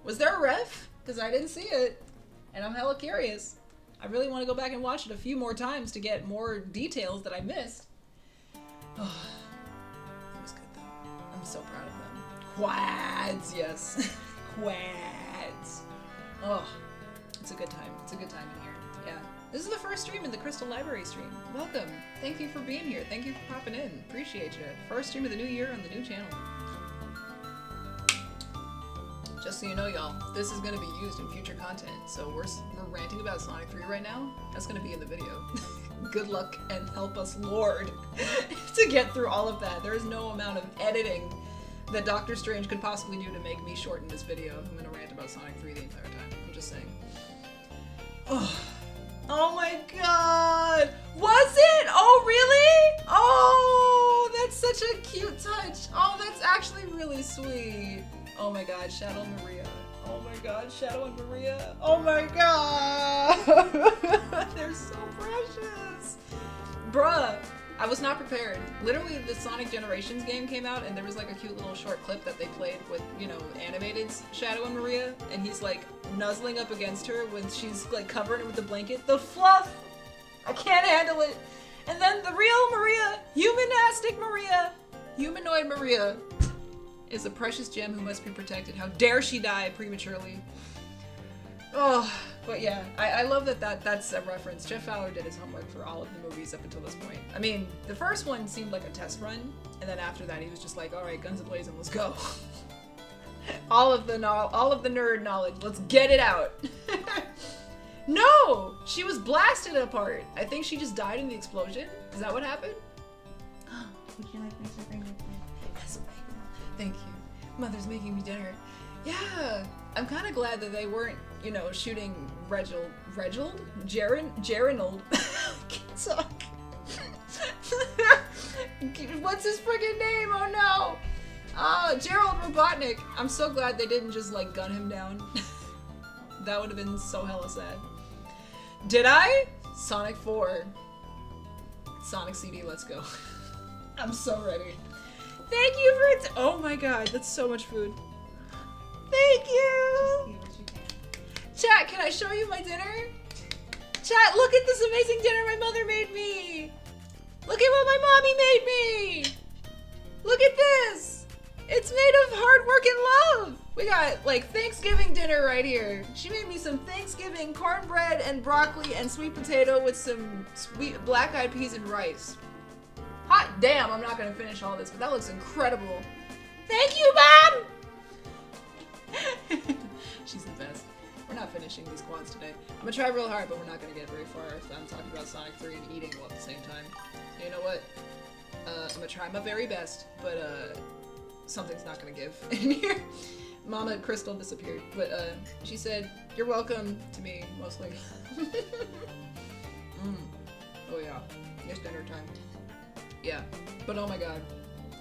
Was there a ref? Because I didn't see it. And I'm hella curious. I really want to go back and watch it a few more times to get more details that I missed. Oh, it was good though. I'm so proud of them. Quads, yes. Quads. Oh, it's a good time. It's a good time in here. Yeah. This is the first stream in the Crystal Library stream. Welcome. Thank you for being here. Thank you for popping in. Appreciate you. First stream of the new year on the new channel. Just so you know, y'all, this is going to be used in future content. So we're ranting about Sonic 3 right now. That's going to be in the video. Good luck and help us, Lord, to get through all of that. There is no amount of editing that Doctor Strange could possibly do to make me shorten this video if I'm going to rant about Sonic 3 the entire time. I'm just saying. Oh my god! Was it? Oh, really? Oh, that's such a cute touch. Oh, that's actually really sweet. Oh my god, Shadow and Maria. Oh my god, Shadow and Maria. Oh my god! They're so precious. Bruh, I was not prepared. Literally, the Sonic Generations game came out and there was like a cute little short clip that they played with, you know, animated Shadow and Maria, and he's like nuzzling up against her when she's like covered with the blanket. The fluff! I can't handle it. And then the real Maria, humanastic Maria, humanoid Maria, is a precious gem who must be protected. How dare she die prematurely? Oh, but yeah, I love that's a reference. Jeff Fowler did his homework for all of the movies up until this point. I mean, the first one seemed like a test run, and then after that he was just like, all right, guns a-blazing, let's go. all of the nerd knowledge, let's get it out. No, she was blasted apart. I think she just died in the explosion. Is that what happened? Would you like me to bring you food? Yes, thank you. Mother's making me dinner. Yeah, I'm kind of glad that they weren't, you know, shooting Reginald? Gerinold? Can't talk. What's his friggin' name? Oh no! Gerald Robotnik. I'm so glad they didn't just, like, gun him down. That would have been so hella sad. Did I? Sonic 4. Sonic CD, let's go. I'm so ready. Thank you for oh my god, that's so much food. Thank you! Eat what you can. Chat, can I show you my dinner? Chat, look at this amazing dinner my mother made me! Look at what my mommy made me! Look at this! It's made of hard work and love! We got like Thanksgiving dinner right here. She made me some Thanksgiving cornbread and broccoli and sweet potato with some sweet black-eyed peas and rice. Hot damn, I'm not gonna finish all this, but that looks incredible. Thank you, Mom! She's the best. We're not finishing these quads today. I'm gonna try real hard, but we're not gonna get very far if I'm talking about Sonic 3 and eating all at the same time. You know what? I'm gonna try my very best, but something's not gonna give in here. Mama Crystal disappeared, but she said, "You're welcome" to me, mostly. Oh yeah, it's dinner time. Yeah, but oh my god.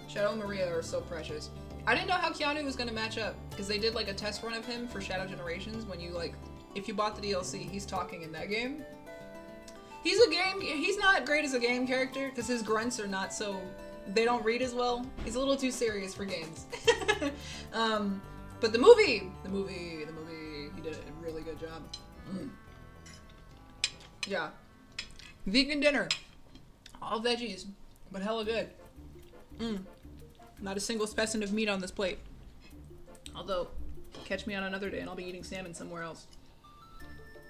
Shadow and Maria are so precious. I didn't know how Keanu was gonna match up, because they did like a test run of him for Shadow Generations when you like, if you bought the DLC, he's talking in that game. He's not great as a game character, because his grunts are not so, they don't read as well. He's a little too serious for games. But the movie, he did a really good job. Yeah. Vegan dinner. All veggies, but hella good. Not a single specimen of meat on this plate. Although, catch me on another day and I'll be eating salmon somewhere else.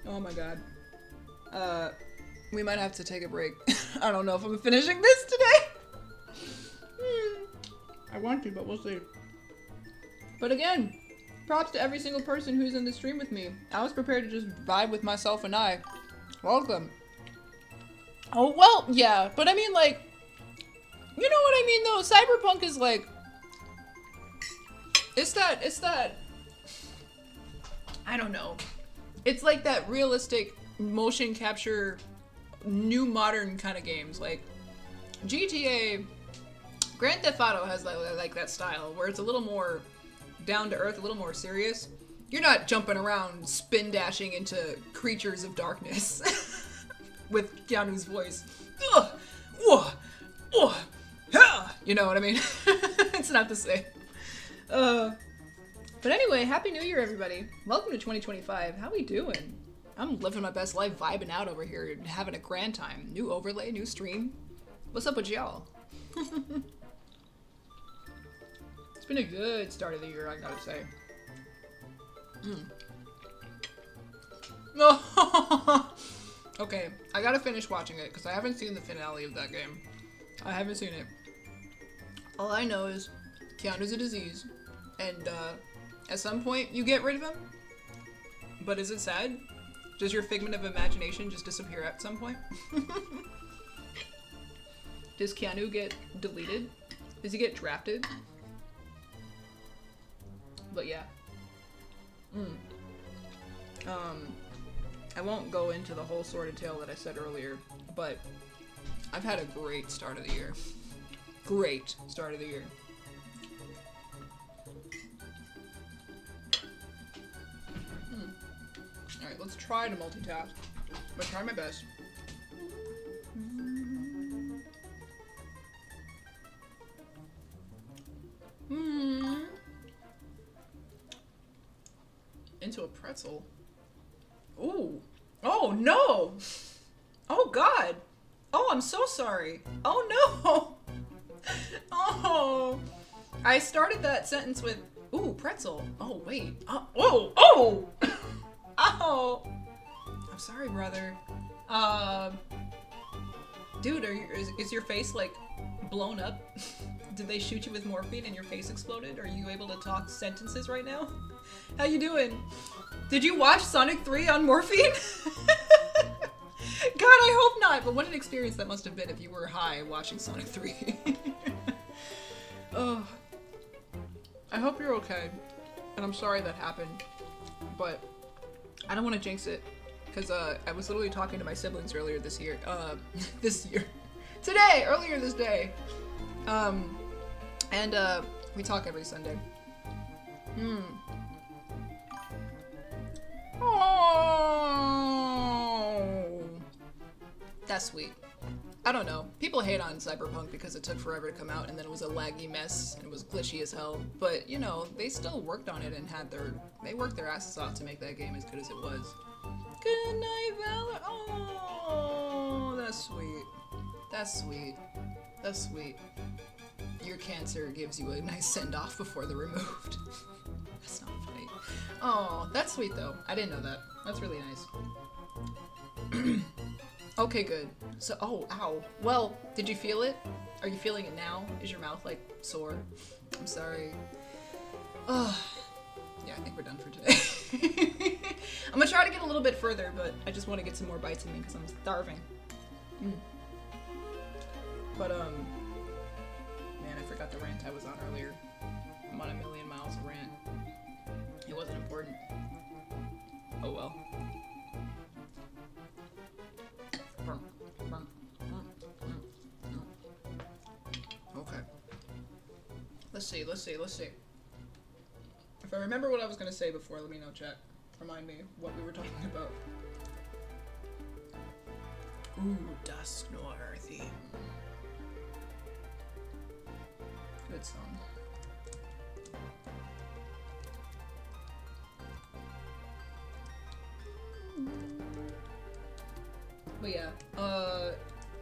Oh my god. We might have to take a break. I don't know if I'm finishing this today. I want to, but we'll see. But again, props to every single person who's in the stream with me. I was prepared to just vibe with myself and I. Welcome. Oh, well, yeah, but I mean, like, you know what I mean, though? Cyberpunk is like, it's that, I don't know. It's like that realistic motion capture, new modern kind of games. Like, GTA, Grand Theft Auto has like that style, where it's a little more down to earth, a little more serious. You're not jumping around, spin dashing into creatures of darkness with Keanu's voice. Ugh, ugh, ugh. You know what I mean? It's not the same. But anyway, Happy New Year, everybody. Welcome to 2025. How we doing? I'm living my best life, vibing out over here, having a grand time. New overlay, new stream. What's up with y'all? It's been a good start of the year, I gotta say. Okay, I gotta finish watching it, because I haven't seen the finale of that game. I haven't seen it. All I know is Keanu's a disease, and at some point you get rid of him. But is it sad? Does your figment of imagination just disappear at some point? Does Keanu get deleted? Does he get drafted? But yeah. I won't go into the whole sordid tale that I said earlier, but I've had a great start of the year. Great start of the year. Alright, let's try to multitask. I'm gonna try my best. Into a pretzel. Ooh. Oh no! Oh god! Oh, I'm so sorry. Oh no! Oh! I started that sentence with, ooh, pretzel. Oh, wait. Oh! Oh! Oh! I'm sorry, brother. Dude, is your face, like, blown up? Did they shoot you with morphine and your face exploded? Are you able to talk sentences right now? How you doing? Did you watch Sonic 3 on morphine? God, I hope not, but what an experience that must have been if you were high watching Sonic 3. Oh. I hope you're okay, and I'm sorry that happened, but I don't want to jinx it, because I was literally talking to my siblings earlier this year, earlier this day, and we talk every Sunday. Oh, that's sweet. I don't know. People hate on Cyberpunk because it took forever to come out and then it was a laggy mess and it was glitchy as hell. But, you know, they still worked on it and they worked their asses off to make that game as good as it was. Good night, Valor. Oh, that's sweet. That's sweet. That's sweet. your cancer gives you a nice send-off before they're removed. That's not funny. Oh, that's sweet though. I didn't know that. That's really nice. Okay, good. So, oh, ow. Well, did you feel it? Are you feeling it now? Is your mouth, like, sore? I'm sorry. Ugh. Yeah, I think we're done for today. I'm gonna try to get a little bit further, but I just want to get some more bites in me because I'm starving. But, man, I forgot the rant I was on earlier. I'm on a million miles of rant. It wasn't important. Oh well. Okay. Let's see. If I remember what I was gonna say before, let me know, chat. Remind me what we were talking about. Ooh, Dusk Noir theme. Good song. But yeah,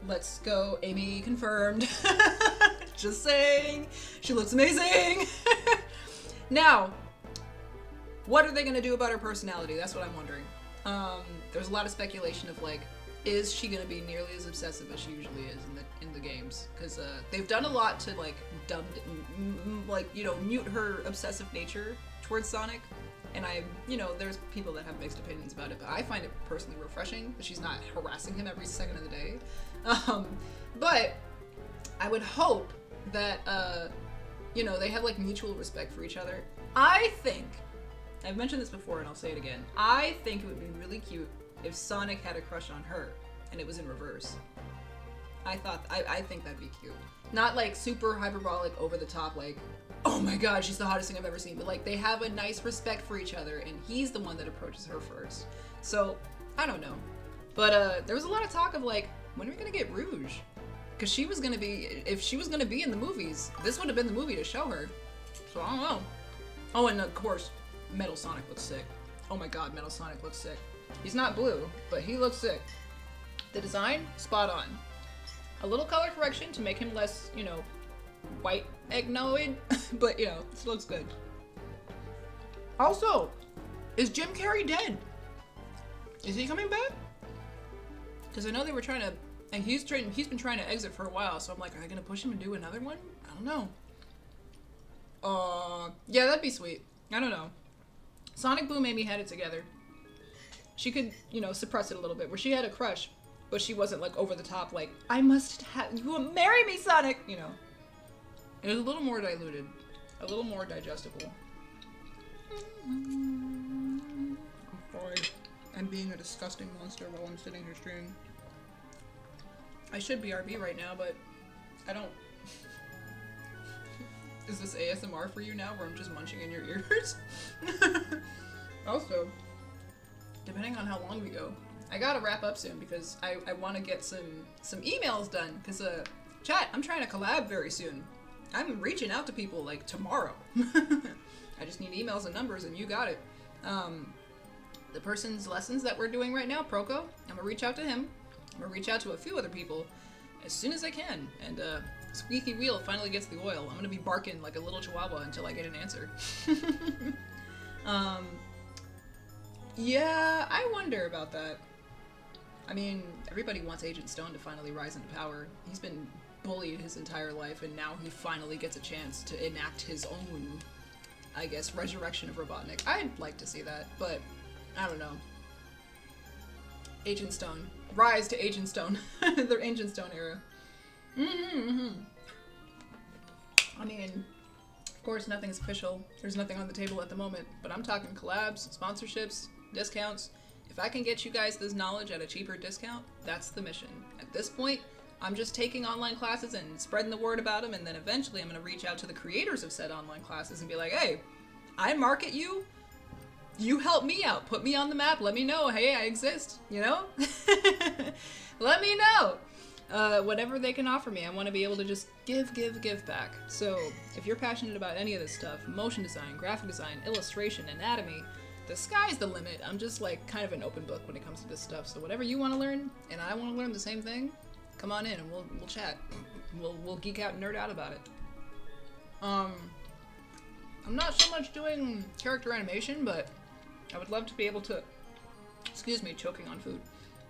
let's go. Amy confirmed. Just saying. She looks amazing. Now, what are they gonna do about her personality? That's what I'm wondering. There's a lot of speculation of like, is she gonna be nearly as obsessive as she usually is in the games? Because they've done a lot to like mute her obsessive nature towards Sonic. And there's people that have mixed opinions about it, but I find it personally refreshing that she's not harassing him every second of the day. But I would hope that, they have like mutual respect for each other. I think, I've mentioned this before and I'll say it again, I think it would be really cute if Sonic had a crush on her and it was in reverse. I think that'd be cute. Not like super hyperbolic, over the top, like, oh my god, she's the hottest thing I've ever seen. But like, they have a nice respect for each other, and he's the one that approaches her first. So, I don't know. But there was a lot of talk of like, when are we gonna get Rouge? Because if she was gonna be in the movies, this would have been the movie to show her. So, I don't know. Oh, and of course, Metal Sonic looks sick. Oh my god, Metal Sonic looks sick. He's not blue, but he looks sick. The design, spot on. A little color correction to make him less, white eggnoid, but it looks good. Also, is Jim Carrey dead? Is he coming back? Because I know they were trying to, and he's been trying to exit for a while, so I'm like, are they gonna push him and do another one? I don't know. Yeah, that'd be sweet. I don't know. Sonic Boom Amy had it together. She could, suppress it a little bit, where she had a crush, but she wasn't like over the top, like, I must have, you will marry me, Sonic, It was a little more diluted, a little more digestible. I'm sorry. I'm being a disgusting monster while I'm sitting here streaming. I should BRB right now, but I don't. Is this ASMR for you now, where I'm just munching in your ears? Also, depending on how long we go, I gotta wrap up soon because I want to get some emails done. Because chat, I'm trying to collab very soon. I'm reaching out to people like tomorrow. I just need emails and numbers, and you got it. The person's lessons that we're doing right now, Proko, I'm gonna reach out to him. I'm gonna reach out to a few other people as soon as I can. And Squeaky Wheel finally gets the oil. I'm gonna be barking like a little chihuahua until I get an answer. Yeah, I wonder about that. I mean, everybody wants Agent Stone to finally rise into power. He's been bullied his entire life, and now he finally gets a chance to enact his own, I guess, resurrection of Robotnik. I'd like to see that, but I don't know. Agent Stone. Rise to Agent Stone. The Agent Stone era. I mean, of course, nothing's official. There's nothing on the table at the moment, but I'm talking collabs, sponsorships, discounts. If I can get you guys this knowledge at a cheaper discount, that's the mission. At this point, I'm just taking online classes and spreading the word about them, and then eventually I'm going to reach out to the creators of said online classes and be like, hey, I market you, you help me out, put me on the map, let me know, hey, I exist, Let me know. Whatever they can offer me, I want to be able to just give back. So, if you're passionate about any of this stuff, motion design, graphic design, illustration, anatomy, the sky's the limit. I'm just like kind of an open book when it comes to this stuff. So whatever you want to learn, and I want to learn the same thing, come on in and we'll chat. We'll geek out and nerd out about it. I'm not so much doing character animation, but I would love to be able to, excuse me, choking on food.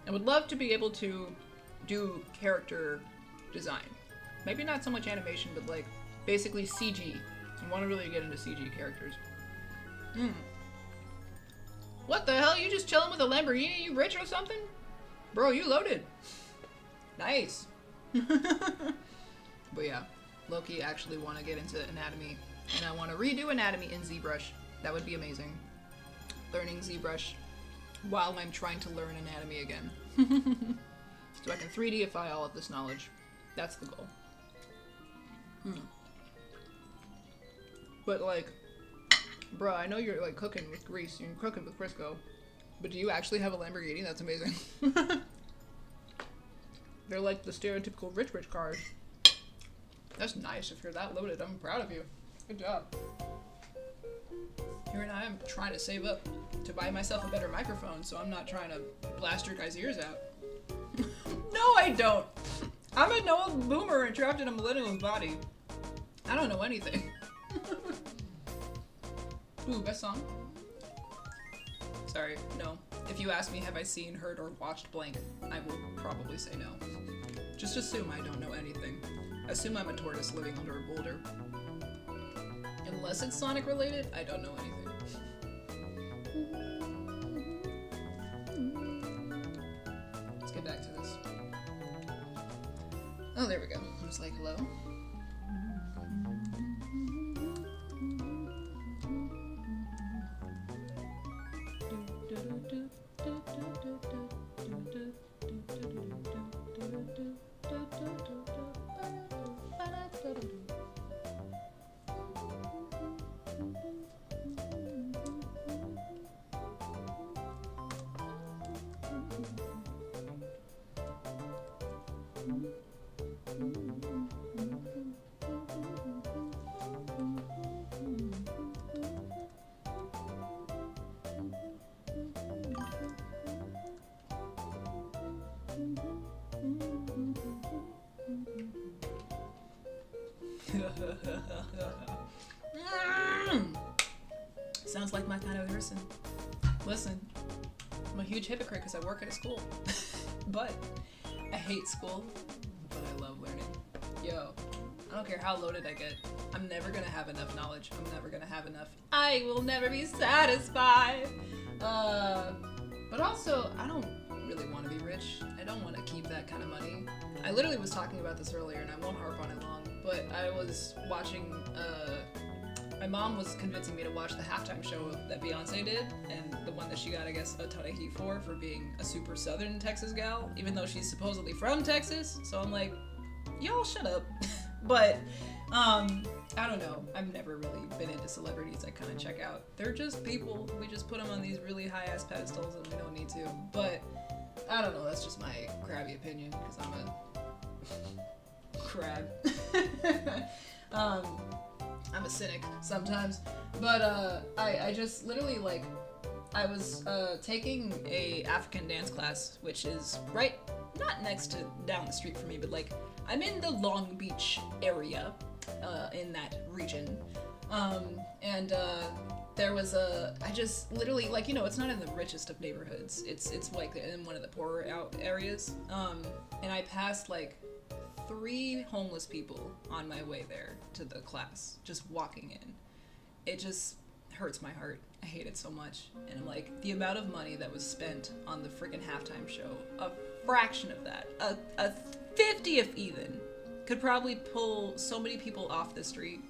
I would love to be able to do character design. Maybe not so much animation, but like basically CG. I want to really get into CG characters. What the hell? You just chilling with a Lamborghini? You rich or something? Bro, you loaded. Nice. But yeah, low-key actually want to get into anatomy, and I want to redo anatomy in ZBrush. That would be amazing. Learning ZBrush while I'm trying to learn anatomy again. So I can 3Dify all of this knowledge. That's the goal. But like, bro, I know you're like cooking with grease, you're cooking with Crisco, but do you actually have a Lamborghini? That's amazing. They're like the stereotypical rich cars. That's nice if you're that loaded. I'm proud of you. Good job. Here and I am trying to save up to buy myself a better microphone, so I'm not trying to blast your guys' ears out. No, I don't. I'm an old boomer and trapped in a millennial's body. I don't know anything. Ooh, best song? Sorry, no. If you ask me, have I seen, heard, or watched blank, I will probably say no. Just assume I don't know anything. Assume I'm a tortoise living under a boulder. Unless it's Sonic related, I don't know anything. Let's get back to this. Oh, there we go. I was like, hello? Sounds like my kind of person. Listen, I'm a huge hypocrite because I work at a school. But I hate school, but I love learning. Yo, I don't care how loaded I get. I'm never gonna have enough knowledge. I'm never gonna have enough. I will never be satisfied. But also, I don't really want to be rich. I don't want to keep that kind of money. I literally was talking about this earlier, and I won't harp on it long, but I was watching, my mom was convincing me to watch the halftime show that Beyonce did, and the one that she got, I guess, a ton of heat for being a super southern Texas gal, even though she's supposedly from Texas. So I'm like, y'all shut up. But, I don't know. I've never really been into celebrities. I kind of check out. They're just people. We just put them on these really high-ass pedestals and we don't need to. But, I don't know. That's just my crabby opinion, because I'm a crab. I'm a cynic sometimes, but I just literally, like, I was taking a African dance class, which is right, not next to down the street from me, but like I'm in the Long Beach area, in that region, and there was I just literally, like, you know, it's not in the richest of neighborhoods, it's like in one of the poorer out areas, and I passed like 3 homeless people on my way there to the class, just walking in. It just hurts my heart. I hate it so much. And I'm like, the amount of money that was spent on the freaking halftime show, a fraction of that, a 50th even, could probably pull so many people off the street.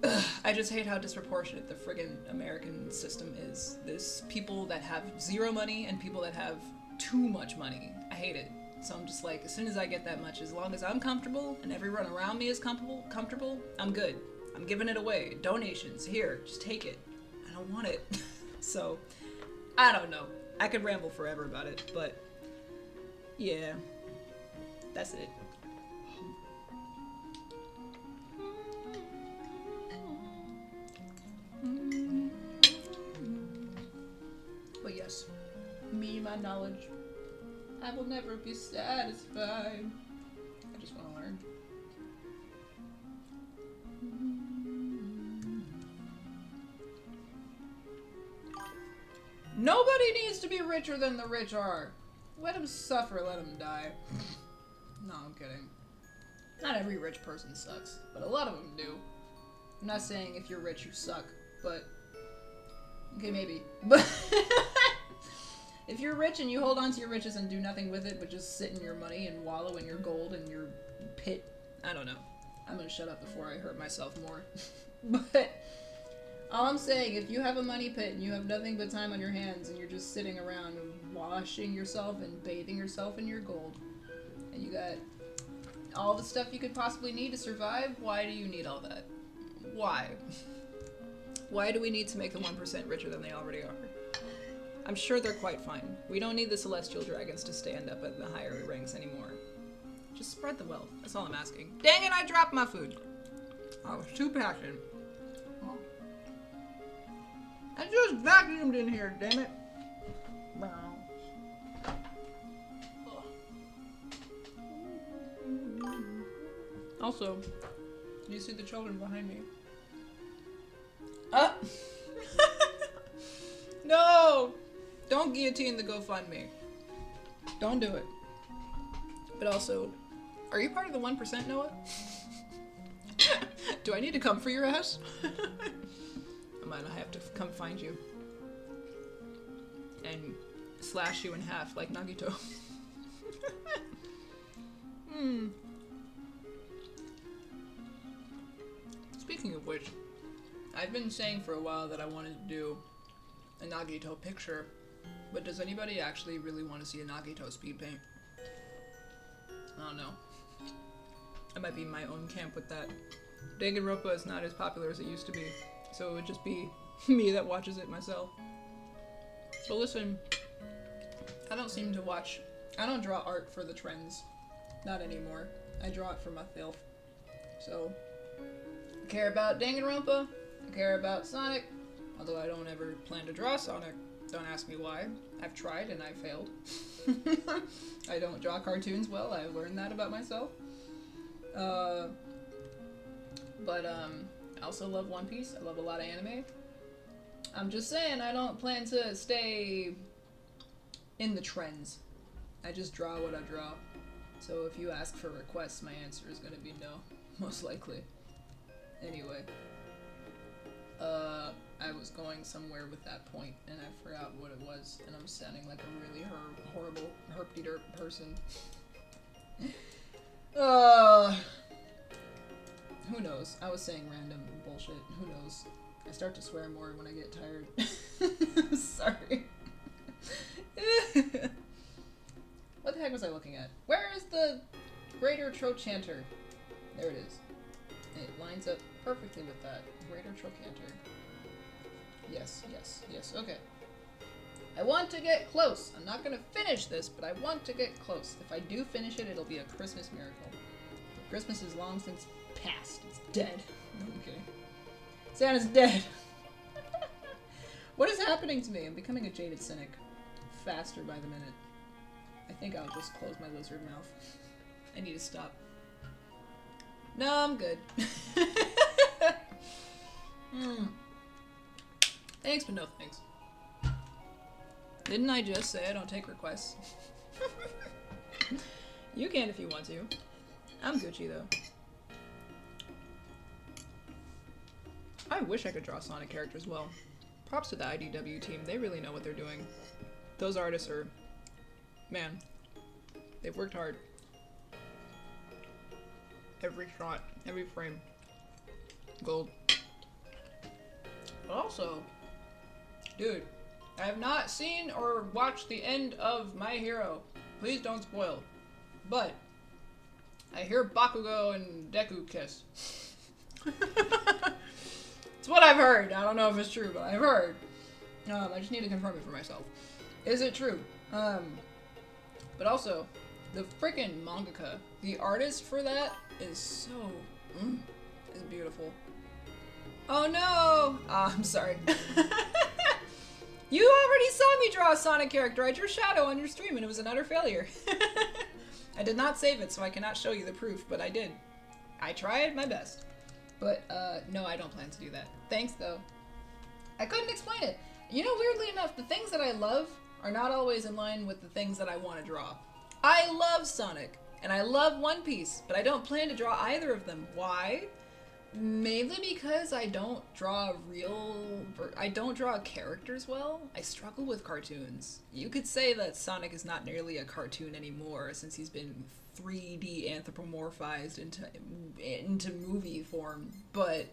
Ugh, I just hate how disproportionate the friggin' American system is. There's people that have zero money and people that have too much money. I hate it. So I'm just like, as soon as I get that much, as long as I'm comfortable and everyone around me is comfortable, I'm good. I'm giving it away. Donations, here, just take it. I don't want it. So, I don't know. I could ramble forever about it, but yeah, that's it. But yes, me, my knowledge. I will never be satisfied. I just want to learn. Nobody needs to be richer than the rich are. Let them suffer, let them die. No, I'm kidding. Not every rich person sucks, but a lot of them do. I'm not saying if you're rich you suck, but... Okay, maybe. But if you're rich and you hold on to your riches and do nothing with it but just sit in your money and wallow in your gold and your pit, I don't know. I'm gonna shut up before I hurt myself more. But all I'm saying, if you have a money pit and you have nothing but time on your hands and you're just sitting around washing yourself and bathing yourself in your gold, and you got all the stuff you could possibly need to survive, why do you need all that? Why? Why do we need to make the 1% richer than they already are? I'm sure they're quite fine. We don't need the celestial dragons to stand up at the higher ranks anymore. Just spread the wealth. That's all I'm asking. Dang it, I dropped my food. I was too passionate. Oh. I just vacuumed in here, damn it. Also, do you see the children behind me? No! Don't guillotine the GoFundMe. Don't do it. But also, are you part of the 1%, Noah? Do I need to come for your ass? I might have to come find you. And slash you in half like Nagito. Speaking of which, I've been saying for a while that I wanted to do a Nagito picture, but does anybody actually really want to see a Nagito speed paint? I don't know. I might be in my own camp with that. Danganronpa is not as popular as it used to be, so it would just be me that watches it myself. But listen, I don't draw art for the trends. Not anymore. I draw it for my filth. So, I care about Danganronpa, I care about Sonic, although I don't ever plan to draw Sonic. Don't ask me why. I've tried and I failed. I don't draw cartoons well, I learned that about myself. I also love One Piece. I love a lot of anime. I'm just saying, I don't plan to stay in the trends. I just draw what I draw. So if you ask for requests, my answer is gonna be no, most likely. Anyway. I was going somewhere with that point, and I forgot what it was, and I'm sounding like a really horrible herp-de-derp person. Who knows? I was saying random bullshit. Who knows? I start to swear more when I get tired. Sorry. What the heck was I looking at? Where is the Greater Trochanter? There it is. It lines up perfectly with that. Greater Trochanter. Yes, yes, yes. Okay. I want to get close. I'm not gonna finish this, but I want to get close. If I do finish it, it'll be a Christmas miracle. But Christmas is long since past. It's dead. Okay. Santa's dead. What is happening to me? I'm becoming a jaded cynic. Faster by the minute. I think I'll just close my lizard mouth. I need to stop. No, I'm good. Thanks, but no thanks. Didn't I just say I don't take requests? You can if you want to. I'm Gucci, though. I wish I could draw Sonic characters well. Props to the IDW team. They really know what they're doing. Those artists are... Man. They've worked hard. Every shot. Every frame. Gold. But also... Dude, I have not seen or watched the end of My Hero. Please don't spoil. But, I hear Bakugo and Deku kiss. It's what I've heard. I don't know if it's true, but I've heard. I just need to confirm it for myself. Is it true? But also, the freaking mangaka, the artist for that is so, is beautiful. Oh no! I'm sorry. You already saw me draw a Sonic character. I drew Shadow on your stream and it was an utter failure. I did not save it, so I cannot show you the proof, but I did. I tried my best. But, no, I don't plan to do that. Thanks, though. I couldn't explain it. You know, weirdly enough, the things that I love are not always in line with the things that I want to draw. I love Sonic, and I love One Piece, but I don't plan to draw either of them. Why? Mainly because I don't draw characters well. I struggle with cartoons. You could say that Sonic is not nearly a cartoon anymore since he's been 3D anthropomorphized into movie form, but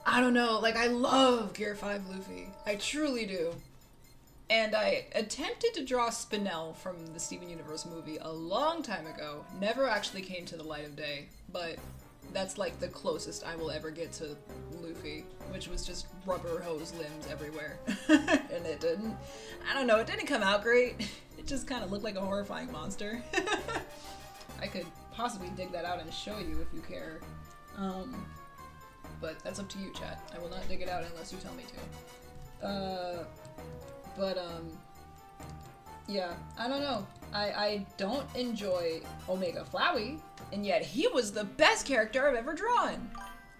I don't know, like I love Gear 5 Luffy. I truly do. And I attempted to draw Spinel from the Steven Universe movie a long time ago. Never actually came to the light of day, but that's like the closest I will ever get to Luffy, which was just rubber hose limbs everywhere. And it didn't, I don't know, it didn't come out great. It just kind of looked like a horrifying monster. I could possibly dig that out and show you if you care. But that's up to you, chat. I will not dig it out unless you tell me to. Yeah, I don't know. I don't enjoy Omega Flowey, and yet he was the best character I've ever drawn.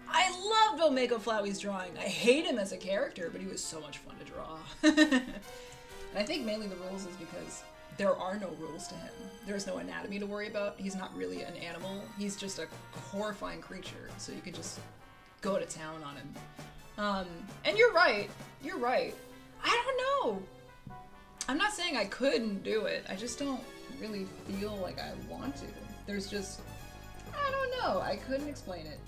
I loved Omega Flowey's drawing. I hate him as a character, but he was so much fun to draw. And I think mainly the rules is because there are no rules to him. There's no anatomy to worry about. He's not really an animal. He's just a horrifying creature, so you could just go to town on him. And you're right. You're right. I don't know. I'm not saying I couldn't do it. I just don't really feel like I want to. There's just, I don't know. I couldn't explain it.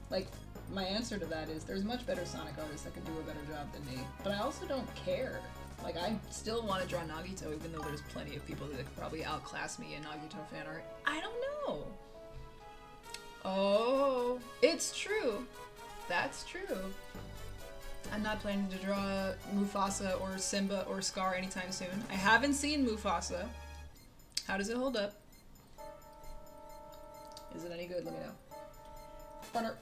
Like, my answer to that is there's much better Sonic artists that can do a better job than me. But I also don't care. Like, I still want to draw Nagito, even though there's plenty of people that could probably outclass me in Nagito fan art. I don't know. Oh, it's true. That's true. I'm not planning to draw Mufasa or Simba or Scar anytime soon. I haven't seen Mufasa. How does it hold up? Is it any good? Let me know. Fanart.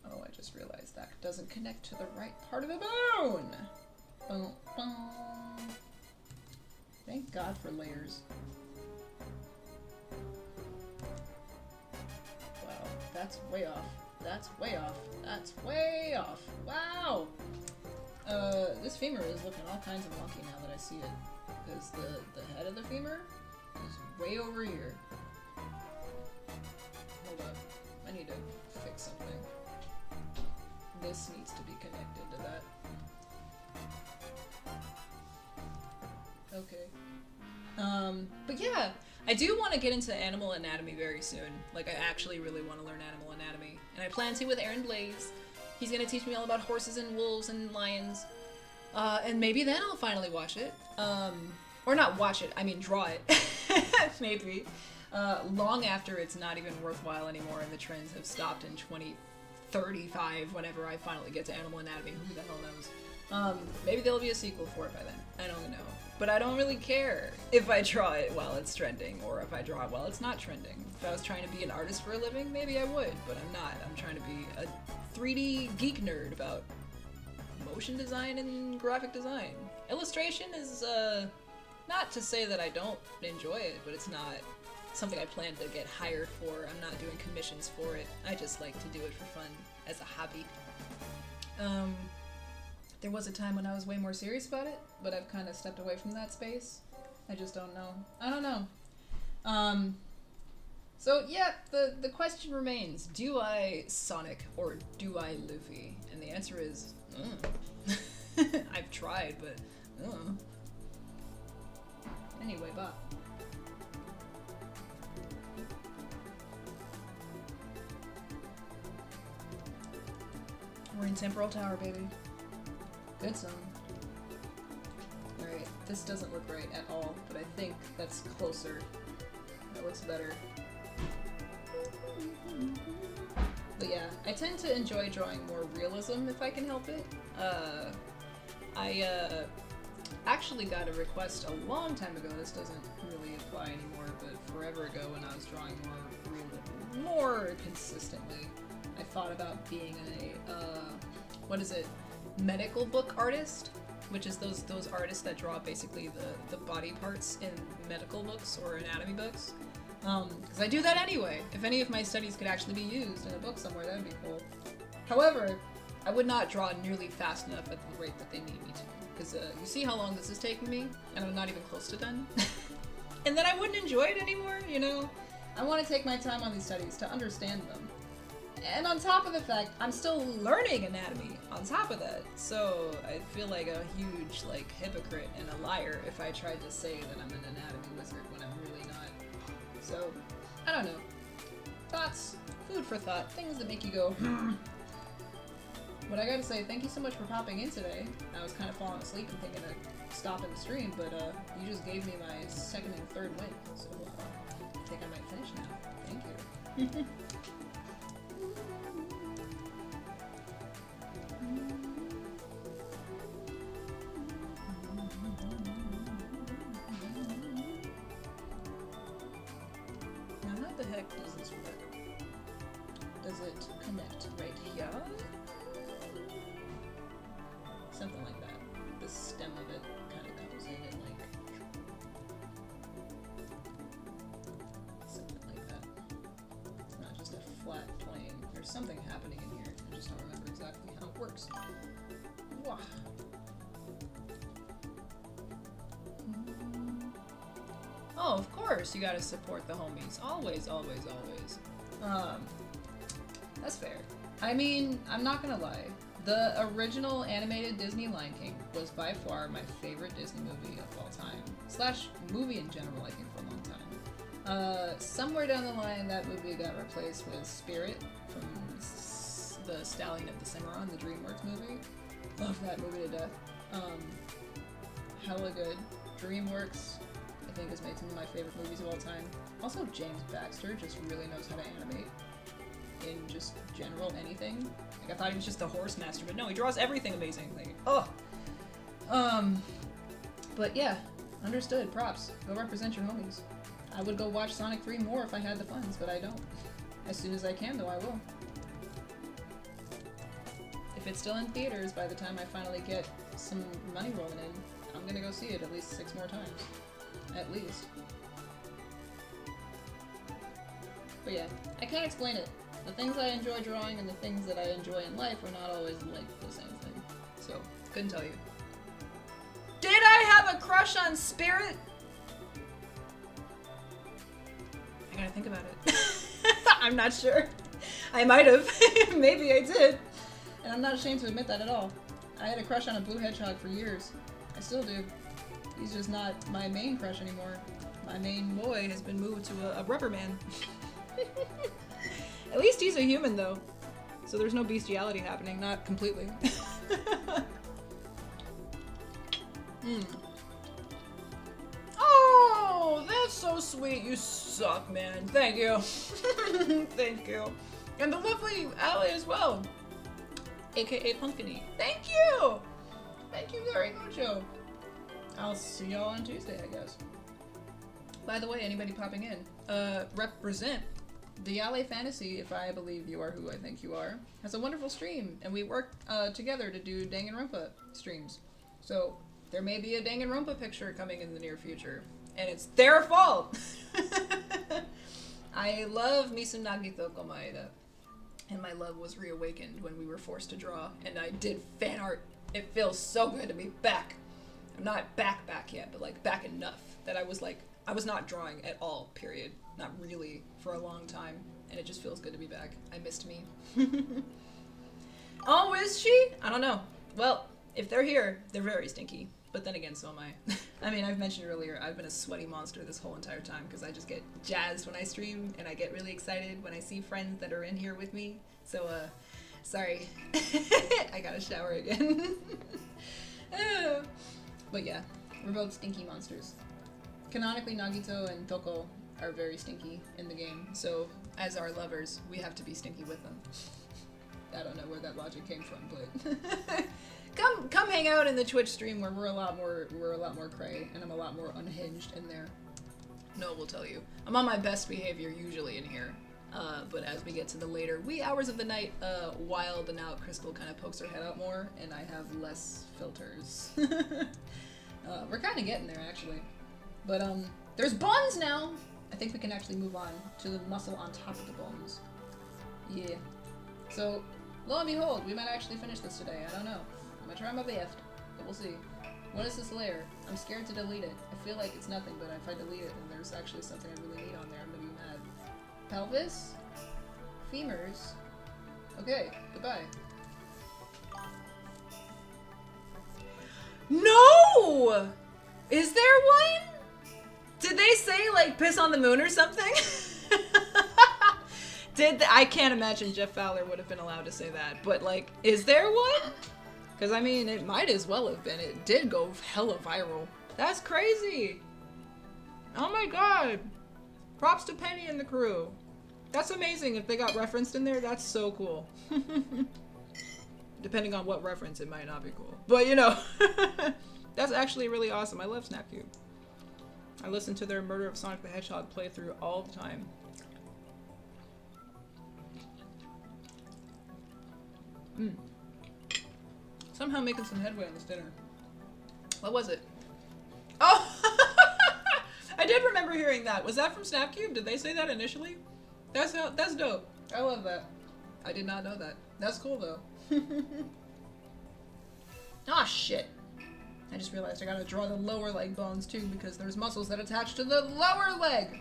Oh, I just realized that doesn't connect to the right part of the bone. Boom, boom. Thank God for layers. Wow, that's way off. That's way off. That's way off. Wow! This femur is looking all kinds of wonky now that I see it. Because the head of the femur is way over here. Hold up. I need to fix something. This needs to be connected to that. Okay. But yeah, I do want to get into animal anatomy very soon. Like, I actually really want to learn animal anatomy. And I plan to with Aaron Blaze. He's going to teach me all about horses and wolves and lions. And maybe then I'll finally watch it. Or not watch it, I mean draw it. Maybe. Long after it's not even worthwhile anymore and the trends have stopped in 2035 whenever I finally get to animal anatomy. Who the hell knows? Maybe there'll be a sequel for it by then. I don't know. But I don't really care if I draw it while it's trending or if I draw it while it's not trending. If I was trying to be an artist for a living, maybe I would, but I'm not. I'm trying to be a 3D geek nerd about motion design and graphic design. Illustration is, not to say that I don't enjoy it, but it's not something I plan to get hired for. I'm not doing commissions for it. I just like to do it for fun as a hobby. There was a time when I was way more serious about it, but I've kind of stepped away from that space. I just don't know. I don't know. So yeah, the question remains, do I Sonic or do I Luffy? And the answer is, I've tried, but, Anyway, bye. We're in Temporal Tower, baby. Good song. Alright, this doesn't look right at all, but I think that's closer. That looks better. But yeah, I tend to enjoy drawing more realism if I can help it. I actually got a request a long time ago. This doesn't really apply anymore, but forever ago when I was drawing more consistently, I thought about being medical book artist, which is those artists that draw basically the body parts in medical books or anatomy books. Because I do that anyway. If any of my studies could actually be used in a book somewhere, that would be cool. However, I would not draw nearly fast enough at the rate that they need me to. Because you see how long this is taking me, and I'm not even close to done. And then I wouldn't enjoy it anymore, you know? I want to take my time on these studies to understand them. And on top of the fact, I'm still learning anatomy on top of that. So I feel like a huge, like, hypocrite and a liar if I tried to say that I'm an anatomy wizard when I'm really not. So, I don't know. Thoughts, food for thought, things that make you go, But I gotta say, thank you so much for popping in today. I was kind of falling asleep and thinking of stopping the stream, but you just gave me my second and third win, so I think I might finish now. Thank you. Now, how the heck does this work? Does it connect right here? Something like that. The stem of it kind of comes in and like something like that. It's not just a flat plane. There's something happening in here. I just don't remember exactly how it works. Wah. Oh, of course, you gotta support the homies. Always, always, always. That's fair. I mean, I'm not gonna lie. The original animated Disney Lion King was by far my favorite Disney movie of all time. Slash movie in general, I think, for a long time. Somewhere down the line, that movie got replaced with Spirit from the Stallion of the Cimarron, the DreamWorks movie. Love that movie to death. Hella good. DreamWorks, I think, has made some of my favorite movies of all time. Also, James Baxter just really knows how to animate. In just general anything. Like, I thought he was just the horse master, but no, he draws everything amazing. Like, oh. But yeah, understood. Props. Go represent your homies. I would go watch Sonic 3 more if I had the funds, but I don't. As soon as I can, though, I will. If it's still in theaters by the time I finally get some money rolling in, I'm gonna go see it at least 6 more times. At least. But yeah, I can't explain it. The things I enjoy drawing and the things that I enjoy in life are not always like the same thing. So, couldn't tell you. Did I have a crush on Spirit? I gotta think about it. I'm not sure. I might have. Maybe I did. And I'm not ashamed to admit that at all. I had a crush on a blue hedgehog for years. I still do. He's just not my main crush anymore. My main boy has been moved to a rubber man. At least he's a human, though. So there's no bestiality happening, not completely. Oh, that's so sweet. You suck, man. Thank you. Thank you. And the lovely Ally as well. AKA Pumpkiny. Thank you! Thank you very much, yo. I'll see y'all on Tuesday, I guess. By the way, anybody popping in, represent the Yale Fantasy, if I believe you are who I think you are, has a wonderful stream, and we work together to do Danganronpa streams. So, there may be a Danganronpa picture coming in the near future, and it's their fault! I love Misunagi Toko Maeda, and my love was reawakened when we were forced to draw, and I did fan art. It feels so good to be back. I'm not back yet, but like back enough that I was like, I was not drawing at all, period. Not really, for a long time. And it just feels good to be back. I missed me. Oh, is she? I don't know. Well, if they're here, they're very stinky. But then again, so am I. I mean, I've mentioned earlier, I've been a sweaty monster this whole entire time because I just get jazzed when I stream and I get really excited when I see friends that are in here with me. So, sorry. I gotta shower again. But yeah, we're both stinky monsters. Canonically, Nagito and Toko are very stinky in the game, so as our lovers, we have to be stinky with them. I don't know where that logic came from, but come hang out in the Twitch stream where we're a lot more cray, and I'm a lot more unhinged in there. No, we'll tell you. I'm on my best behavior usually in here, but as we get to the later wee hours of the night, Wild and Out Crystal kind of pokes her head out more, and I have less filters. We're kind of getting there, actually. But, there's bones now! I think we can actually move on to the muscle on top of the bones. Yeah. So, Lo and behold, we might actually finish this today. I don't know. I'm gonna try my best, but we'll see. What is this layer? I'm scared to delete it. I feel like it's nothing, but if I delete it and there's actually something I really need on there, I'm gonna be mad. Pelvis? Femurs? Okay, goodbye. No! Is there one? Did they say, like, piss on the moon or something? I can't imagine Jeff Fowler would have been allowed to say that, but, like, is there one? Because, I mean, it might as well have been. It did go hella viral. That's crazy. Oh my god. Props to Penny and the crew. That's amazing. If they got referenced in there, that's so cool. Depending on what reference, it might not be cool. But, you know, that's actually really awesome. I love Snapcube. I listen to their Murder of Sonic the Hedgehog playthrough all the time. Somehow making some headway on this dinner. What was it? Oh! I did remember hearing that. Was that from Snapcube? Did they say that initially? That's dope. I love that. I did not know that. That's cool though. Ah, shit. I just realized I gotta draw the lower leg bones too because there's muscles that attach to the lower leg.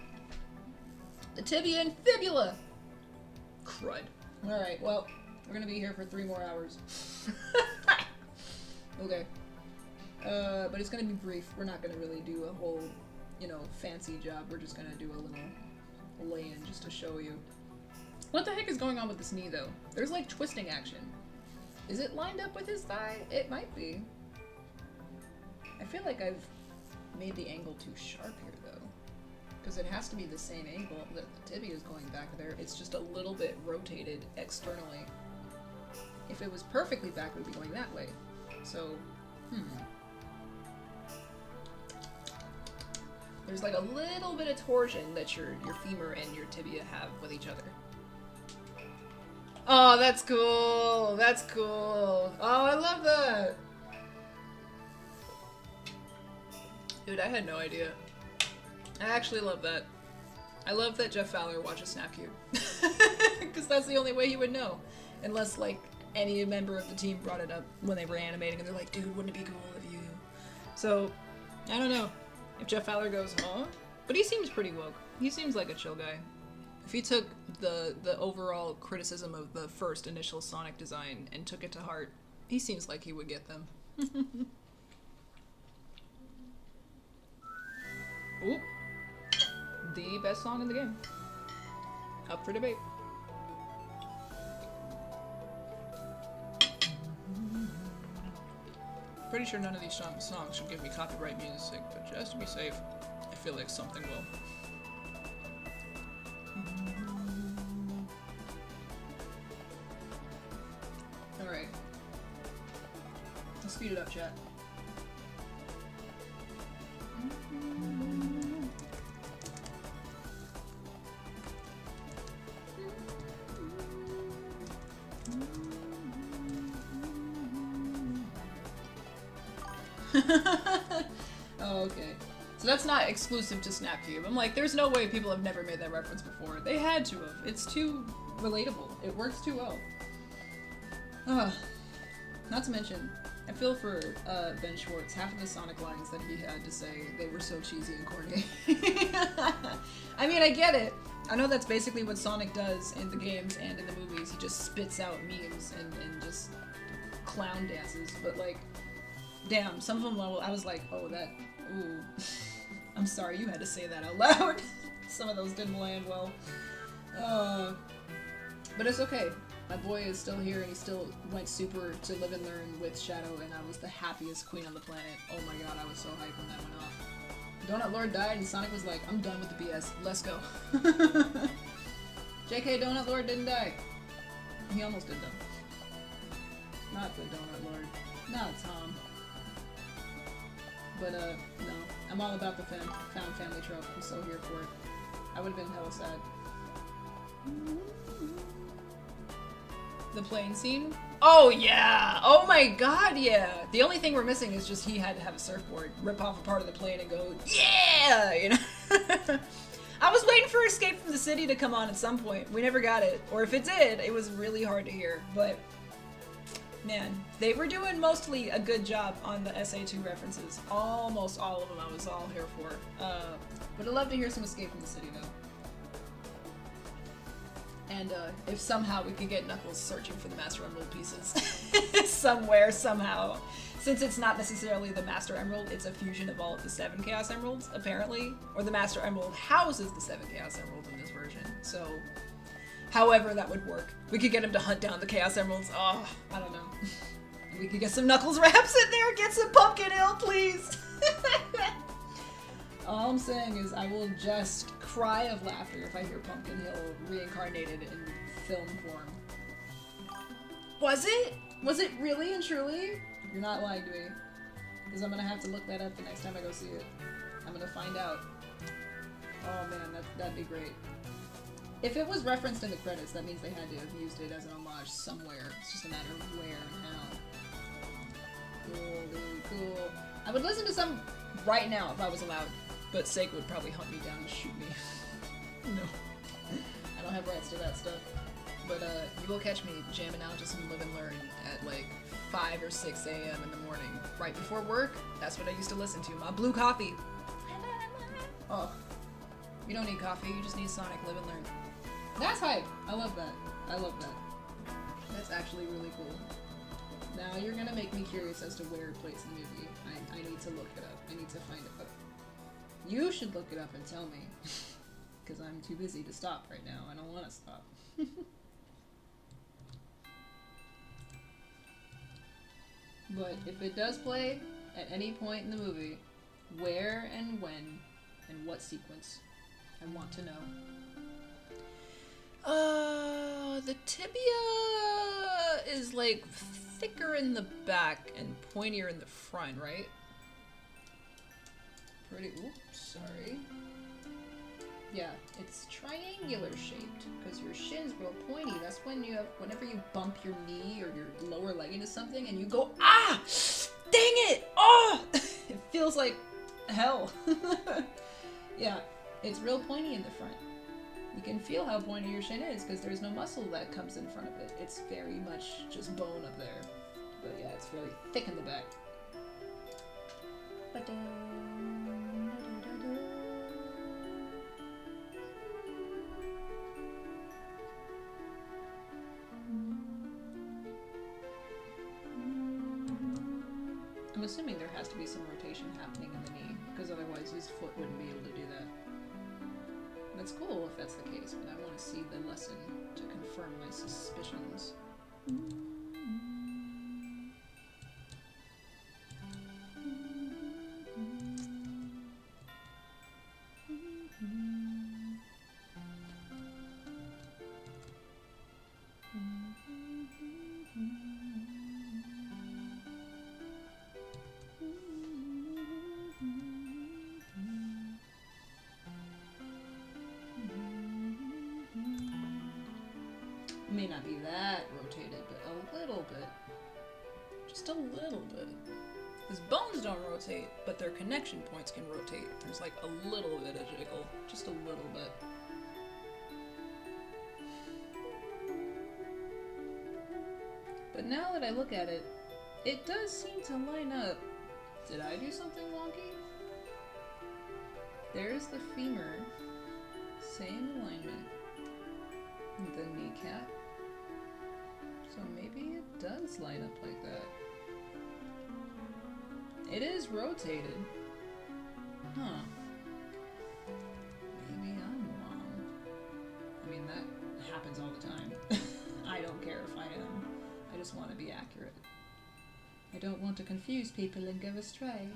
The tibia and fibula. Crud. Alright, well, we're gonna be here for 3 more hours. Okay. But it's gonna be brief. We're not gonna really do a whole, you know, fancy job. We're just gonna do a little lay-in just to show you. What the heck is going on with this knee, though? There's, like, twisting action. Is it lined up with his thigh? It might be. I feel like I've made the angle too sharp here, though. Because it has to be the same angle that the tibia is going back there. It's just a little bit rotated externally. If it was perfectly back, it would be going that way. So, There's like a little bit of torsion that your femur and your tibia have with each other. Oh, that's cool. That's cool. Oh, I love that. Dude, I had no idea. I actually love that. I love that Jeff Fowler watches Snapcube. Because that's the only way he would know. Unless, like, any member of the team brought it up when they were animating and they're like, dude, wouldn't it be cool if you... So, I don't know. If Jeff Fowler goes, huh? But he seems pretty woke. He seems like a chill guy. If he took the overall criticism of the first initial Sonic design and took it to heart, he seems like he would get them. Ooh. The best song in the game. Up for debate. Pretty sure none of these songs should give me copyright music, but just to be safe, I feel like something will. Alright. Let's speed it up, chat. Oh, okay. So that's not exclusive to Snapcube. I'm like, there's no way people have never made that reference before. They had to have. It's too relatable. It works too well. Not to mention, I feel for Ben Schwartz. Half of the Sonic lines that he had to say, they were so cheesy and corny. I mean, I get it. I know that's basically what Sonic does in the games and in the movies. He just spits out memes and just clown dances. But, like, damn, some of them I was like, oh, that, ooh. I'm sorry you had to say that out loud. Some of those didn't land well. But it's okay. My boy is still here and he still went super to live and learn with Shadow and I was the happiest queen on the planet. Oh my god, I was so hyped when that went off. Donut Lord died and Sonic was like, I'm done with the BS. Let's go. JK, Donut Lord didn't die. He almost did though. Not the Donut Lord. Not Tom. But, no. I'm all about the found family trope. I'm so here for it. I would've been hella sad. The plane scene? Oh, yeah! Oh my god, yeah! The only thing we're missing is just he had to have a surfboard, rip off a part of the plane and go, yeah! You know? I was waiting for Escape from the City to come on at some point. We never got it. Or if it did, it was really hard to hear. But Man, they were doing mostly a good job on the SA2 references. Almost all of them I was all here for. But I'd love to hear some Escape from the City, though. And if somehow we could get Knuckles searching for the Master Emerald pieces somewhere, somehow. Since it's not necessarily the Master Emerald, it's a fusion of all of the 7 Chaos Emeralds, apparently. Or the Master Emerald houses the 7 Chaos Emeralds in this version. So, however that would work. We could get him to hunt down the Chaos Emeralds. Oh, I don't know. We could get some Knuckles raps in there. Get some Pumpkin Hill, please. All I'm saying is I will just cry of laughter if I hear Pumpkin Hill reincarnated in film form. Was it? Was it really and truly? You're not lying to me. Because I'm going to have to look that up the next time I go see it. I'm going to find out. Oh man, that'd be great. If it was referenced in the credits, that means they had to have used it as an homage somewhere. It's just a matter of where and how. Cool, dude, cool. I would listen to some right now if I was allowed, but Seika would probably hunt me down and shoot me. No. I don't have rights to that stuff. But you will catch me jamming out to some Live and Learn at like 5 or 6 a.m. in the morning. Right before work, that's what I used to listen to. My blue coffee. Oh. You don't need coffee, you just need Sonic Live and Learn. That's hype! I love that. I love that. That's actually really cool. Now you're gonna make me curious as to where it plays in the movie. I need to look it up. I need to find it up. You should look it up and tell me. Because I'm too busy to stop right now. I don't want to stop. But if it does play at any point in the movie, where and when and what sequence, I want to know. The tibia is like thicker in the back and pointier in the front, right? Pretty, oops, sorry. Yeah, it's triangular shaped because your shin's real pointy. That's when you have, whenever you bump your knee or your lower leg into something and you go, ah, dang it, oh, it feels like hell. Yeah, it's real pointy in the front. You can feel how pointy your shin is because there's no muscle that comes in front of it. It's very much just bone up there. But yeah, it's very thick in the back. I'm assuming there has to be some rotation happening in the knee, because otherwise his foot wouldn't be able to do that. That's cool if that's the case, but I want to see the lesson to confirm my suspicions. May not be that rotated, but a little bit. Just a little bit. Because bones don't rotate, but their connection points can rotate. There's like a little bit of jiggle. Just a little bit. But now that I look at it, it does seem to line up. Did I do something wonky? There's the femur. Same alignment. The kneecap. So maybe it does line up like that. It is rotated. Huh. Maybe I'm wrong. I mean, that happens all the time. I don't care if I am. I just want to be accurate. I don't want to confuse people and go astray.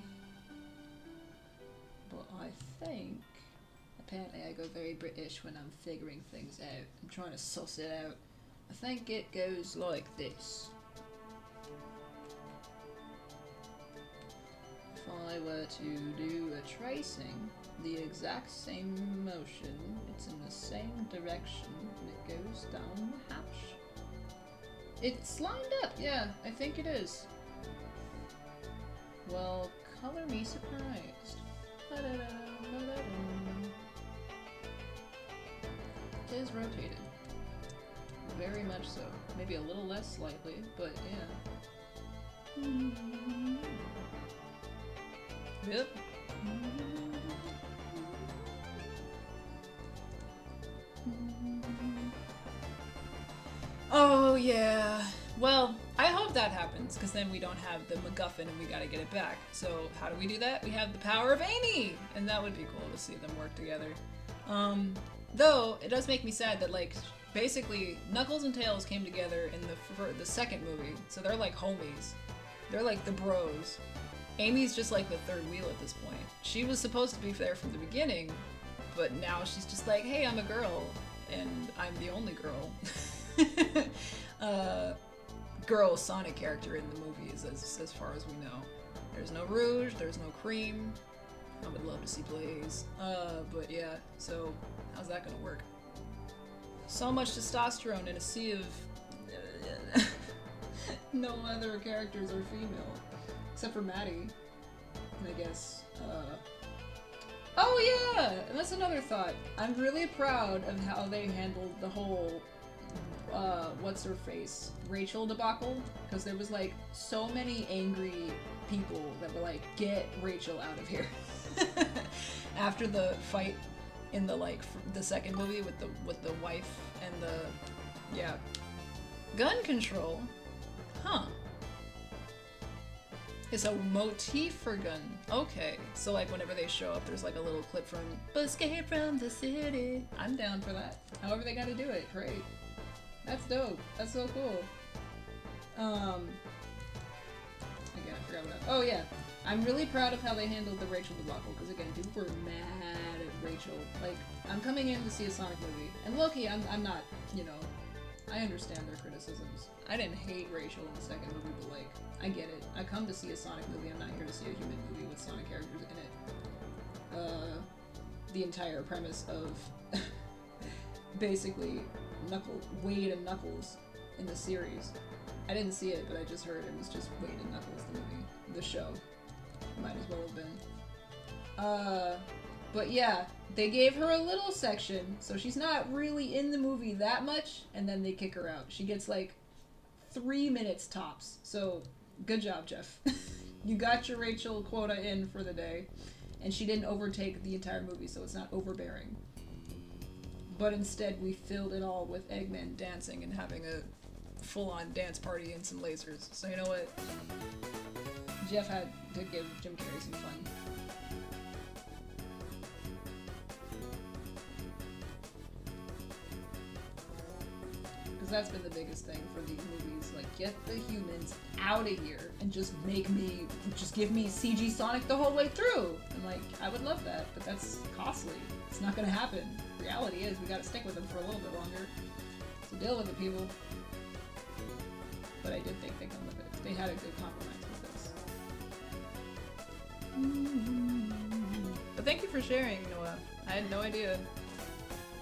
But I think... Apparently I go very British when I'm figuring things out. I'm trying to suss it out. I think it goes like this. If I were to do a tracing, the exact same motion, it's in the same direction, and it goes down the hatch. It's lined up, yeah, I think it is. Well, color me surprised. It is rotated. very much so. Maybe a little less slightly, but yeah. Yep. Oh yeah. Well, I hope that happens, because then we don't have the MacGuffin and we gotta get it back. So how do we do that? We have the power of Amy! And that would be cool to see them work together. Though, it does make me sad that, like, basically, Knuckles and Tails came together in the second movie, so they're like homies. They're like the bros. Amy's just like the third wheel at this point. She was supposed to be there from the beginning, but now she's just like, hey, I'm a girl, and I'm the only girl. Girl Sonic character in the movies, as far as we know. There's no Rouge, there's no Cream. I would love to see Blaze. But yeah, so how's that gonna work? So much testosterone in a sea of no other characters are female. Except for Maddie, I guess. Oh yeah! And that's another thought. I'm really proud of how they handled the whole what's-her-face? Rachel debacle? Because there was like so many angry people that were like, get Rachel out of here. After the fight in the the second movie with the wife and the gun control. Huh. It's a motif for gun. Okay. So like whenever they show up there's like a little clip from Escape from the City. I'm down for that. However they gotta do it. Great. That's dope. That's so cool. Again, I forgot what oh yeah. I'm really proud of how they handled the Rachel debacle, because again, people were mad at Rachel. Like, I'm coming in to see a Sonic movie, and low-key, I'm not, you know, I understand their criticisms. I didn't hate Rachel in the second movie, but like, I get it. I come to see a Sonic movie, I'm not here to see a human movie with Sonic characters in it. The entire premise of basically Wade and Knuckles in the series. I didn't see it, but I just heard it was just Wade and Knuckles, the movie, the show. Might as well have been. But yeah, they gave her a little section, so she's not really in the movie that much, and then they kick her out. She gets like 3 minutes tops. So, good job, Jeff. You got your Rachel quota in for the day, and she didn't overtake the entire movie, so it's not overbearing. But instead, we filled it all with Eggman dancing and having a full-on dance party and some lasers. So you know what? Jeff had to give Jim Carrey some fun. Because that's been the biggest thing for these movies. Like, get the humans out of here and just give me CG Sonic the whole way through. And like, I would love that, but that's costly. It's not gonna happen. Reality is, we gotta stick with them for a little bit longer. So deal with it, people. But I did think they come with it. They had a good compromise with this. But thank you for sharing, Noah. I had no idea.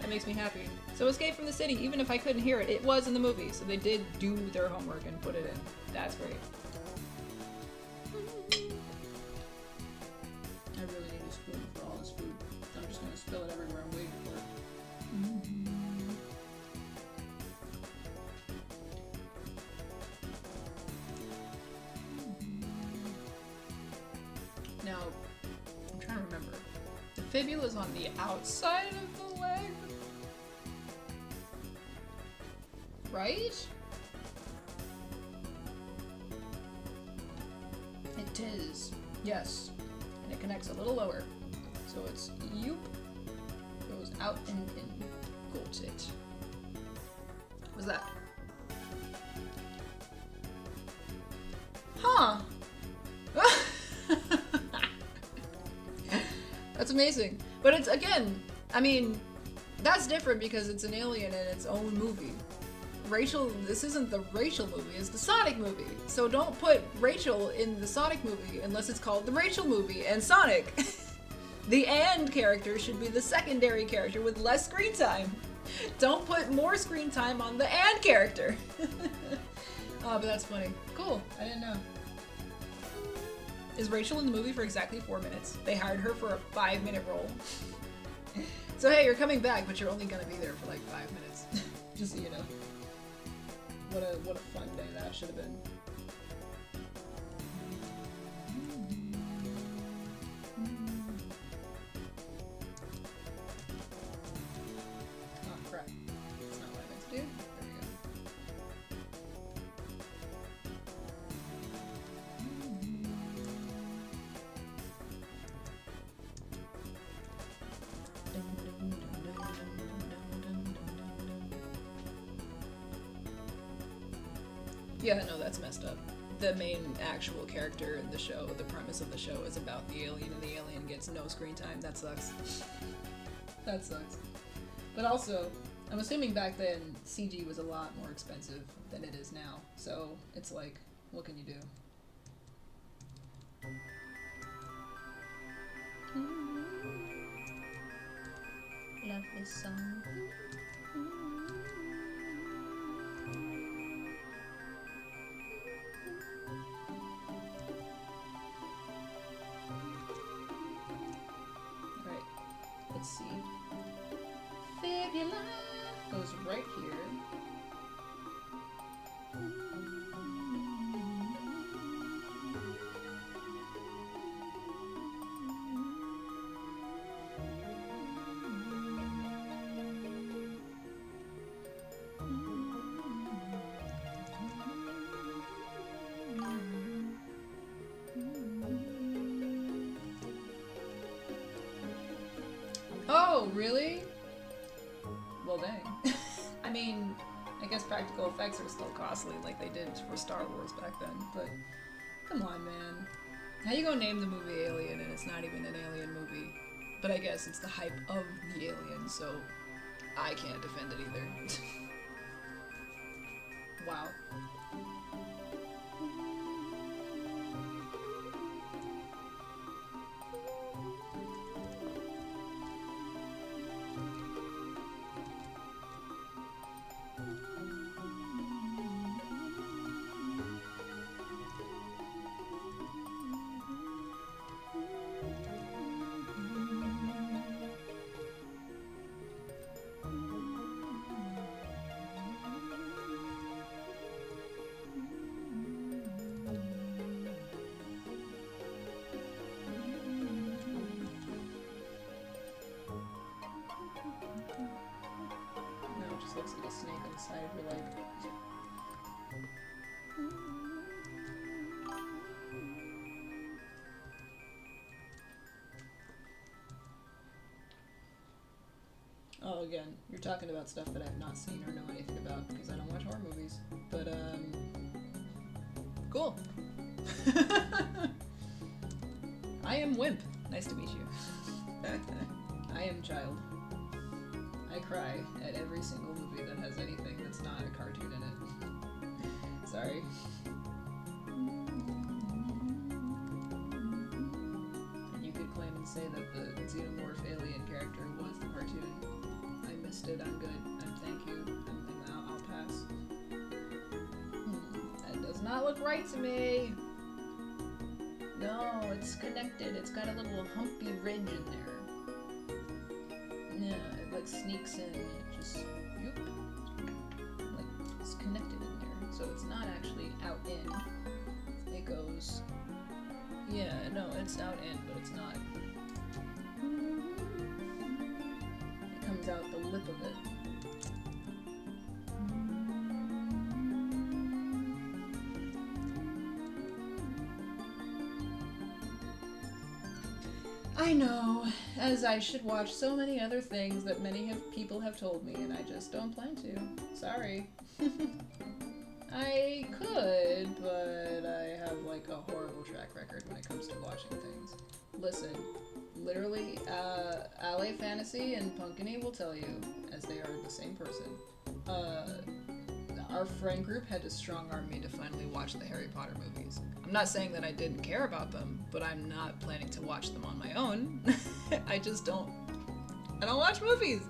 That makes me happy. So Escape from the City, even if I couldn't hear it, it was in the movie, so they did do their homework and put it in. That's great. I really need a spoon for all this food. I'm just gonna spill it everywhere I'm waiting for it. Now, I'm trying to remember. The fibula's on the outside of the leg? Right? It is. Yes. And it connects a little lower. So it's yoop. Goes out and in. Got it. What's that? Huh. That's amazing. But it's, again, I mean, that's different because it's an alien in its own movie. Rachel, this isn't the Rachel movie, it's the Sonic movie. So don't put Rachel in the Sonic movie unless it's called the Rachel movie and Sonic. The and character should be the secondary character with less screen time. Don't put more screen time on the and character. Oh, but that's funny. Cool, I didn't know. Is Rachel in the movie for exactly 4 minutes? They hired her for a 5-minute role. So hey, you're coming back, but you're only gonna be there for like 5 minutes. Just so you know. what a fun day that should have been. Oh crap. That's not what I meant to do. There we go. Yeah, no, that's messed up. The main actual character in the show, the premise of the show is about the alien, and the alien gets no screen time. That sucks. That sucks. But also, I'm assuming back then CG was a lot more expensive than it is now. So it's like, what can you do? Love this song. Alright, let's see. Fibula goes right here. Oh, really? Well, dang. I mean, I guess practical effects are still costly like they did for Star Wars back then, but come on, man. How you gonna name the movie Alien and it's not even an alien movie? But I guess it's the hype of the alien, so I can't defend it either. Wow. No, it just looks like a snake on the side of your leg. Oh, again, you're talking about stuff that I've not seen or know anything about because I don't watch horror movies. But, cool. I am Wimp. Nice to meet you. I am Child. I cry at every single movie that has anything that's not a cartoon in it. Sorry. And you could claim and say that the xenomorph alien character was the cartoon. I missed it. I'm good. Thank you. I'll pass. That does not look right to me. No, it's connected. It's got a little humpy ridge in there. Yeah, it like sneaks in. It just, yoop. Like, it's connected in there. So it's not actually out in. It goes, yeah, no, it's out in, but it's not. It comes out the lip of it. I know, as I should watch so many other things that people have told me, and I just don't plan to. Sorry. I could, but I have like a horrible track record when it comes to watching things. Listen, literally, LA Fantasy and Punkany will tell you, as they are the same person, our friend group had to strong-arm me to finally watch the Harry Potter movies. I'm not saying that I didn't care about them, but I'm not planning to watch them on my own. I just don't. I don't watch movies.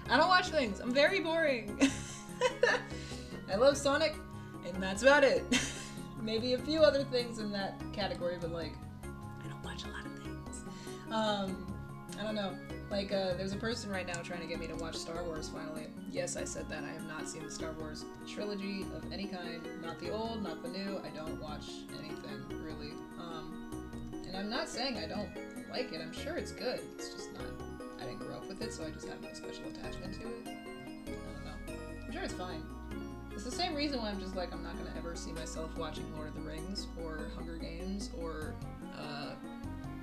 I don't watch things. I'm very boring. I love Sonic, and that's about it. Maybe a few other things in that category, but like, I don't watch a lot of things. I don't know. Like, there's a person right now trying to get me to watch Star Wars finally. Yes, I said that. I have not seen the Star Wars trilogy of any kind. Not the old, not the new. I don't watch anything, really. And I'm not saying I don't like it. I'm sure it's good. It's just not... I didn't grow up with it, so I just have no special attachment to it. I don't know. I'm sure it's fine. It's the same reason why I'm just like, I'm not gonna ever see myself watching Lord of the Rings, or Hunger Games, or,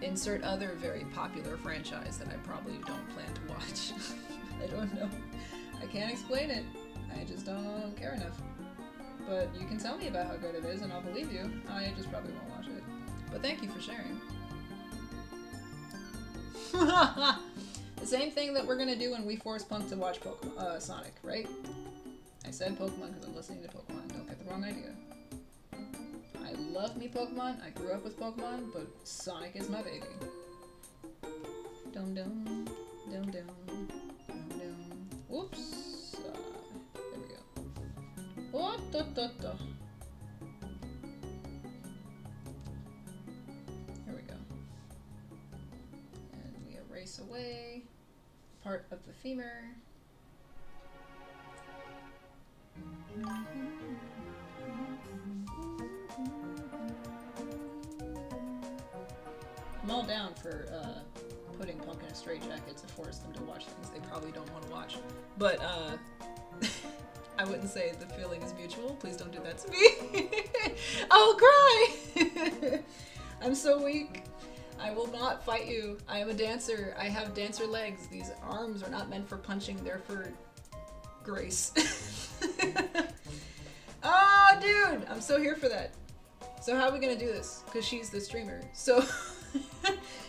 insert other very popular franchise that I probably don't plan to watch. I don't know. I can't explain it. I just don't care enough. But you can tell me about how good it is, and I'll believe you. I just probably won't watch it. But thank you for sharing. The same thing that we're gonna do when we force Punk to watch Sonic, right? I said Pokemon because I'm listening to Pokemon. Don't get the wrong idea. I love me Pokemon. I grew up with Pokemon, but Sonic is my baby. Dum dum, dum dum, dum dum. Whoops. There we go. Oh, da, da, da. There we go. And we erase away part of the femur. I'm all down for putting Punk in a straitjacket to force them to watch things they probably don't want to watch. But I wouldn't say the feeling is mutual. Please don't do that to me. I'll cry. I'm so weak. I will not fight you. I am a dancer. I have dancer legs. These arms are not meant for punching. They're for grace. Oh, dude! I'm so here for that. So how are we gonna do this? Because she's the streamer. So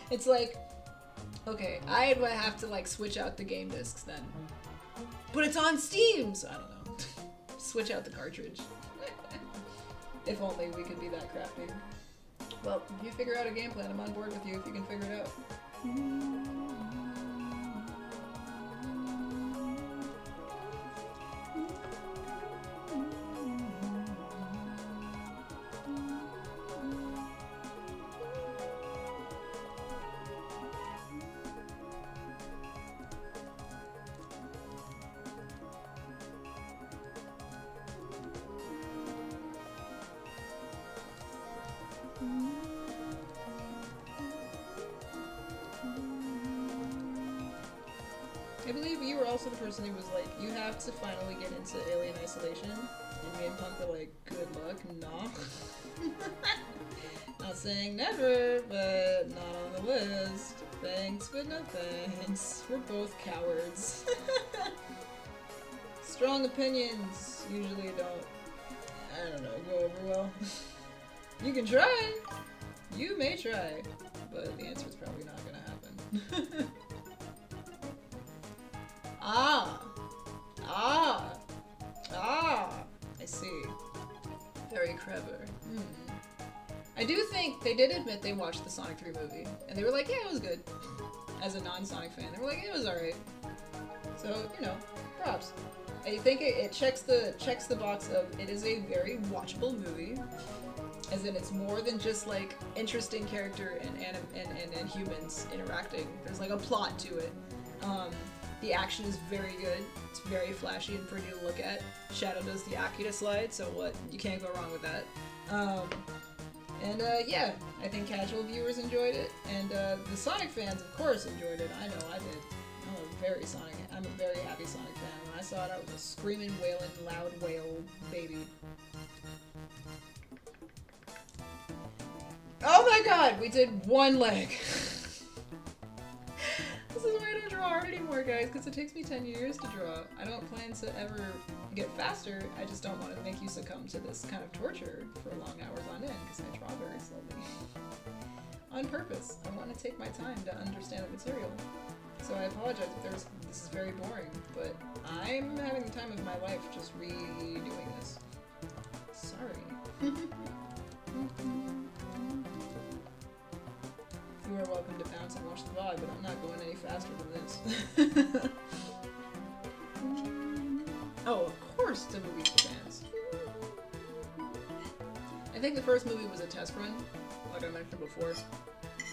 it's like, okay, I would have to like switch out the game discs then. But it's on Steam, so I don't know. Switch out the cartridge. If only we could be that crafty. Well, if you figure out a game plan, I'm on board with you if you can figure it out. I believe you were also the person who was like, you have to finally get into Alien Isolation. And me and Punk were like, good luck, nah. Not saying never, but not on the list. Thanks, but no thanks. We're both cowards. Strong opinions usually don't, I don't know, go over well. You can try. You may try. But the answer is probably not gonna happen. I see. Very clever. I do think they did admit they watched the Sonic 3 movie, and they were like, yeah, it was good. As a non-Sonic fan, they were like, it was alright. So, you know, props. I think it checks the box of, it is a very watchable movie, as in it's more than just like interesting character and humans interacting. There's like a plot to it. The action is very good. It's very flashy and pretty to look at. Shadow does the Akita slide, so what? You can't go wrong with that. Yeah, I think casual viewers enjoyed it, and the Sonic fans, of course, enjoyed it. I know I did. I'm a very happy Sonic fan. When I saw it, I was a screaming, wailing, loud wail baby. Oh my god, we did one leg. This is why I don't draw art anymore, guys, because it takes me 10 years to draw. I don't plan to ever get faster. I just don't want to make you succumb to this kind of torture for long hours on end, because I draw very slowly. On purpose. I want to take my time to understand the material. So I apologize if this is very boring, but I'm having the time of my life just redoing this. Sorry. You are welcome to bounce and watch the VOD, but I'm not going any faster than this. Oh, of course it's a movie for fans. I think the first movie was a test run, like I mentioned before.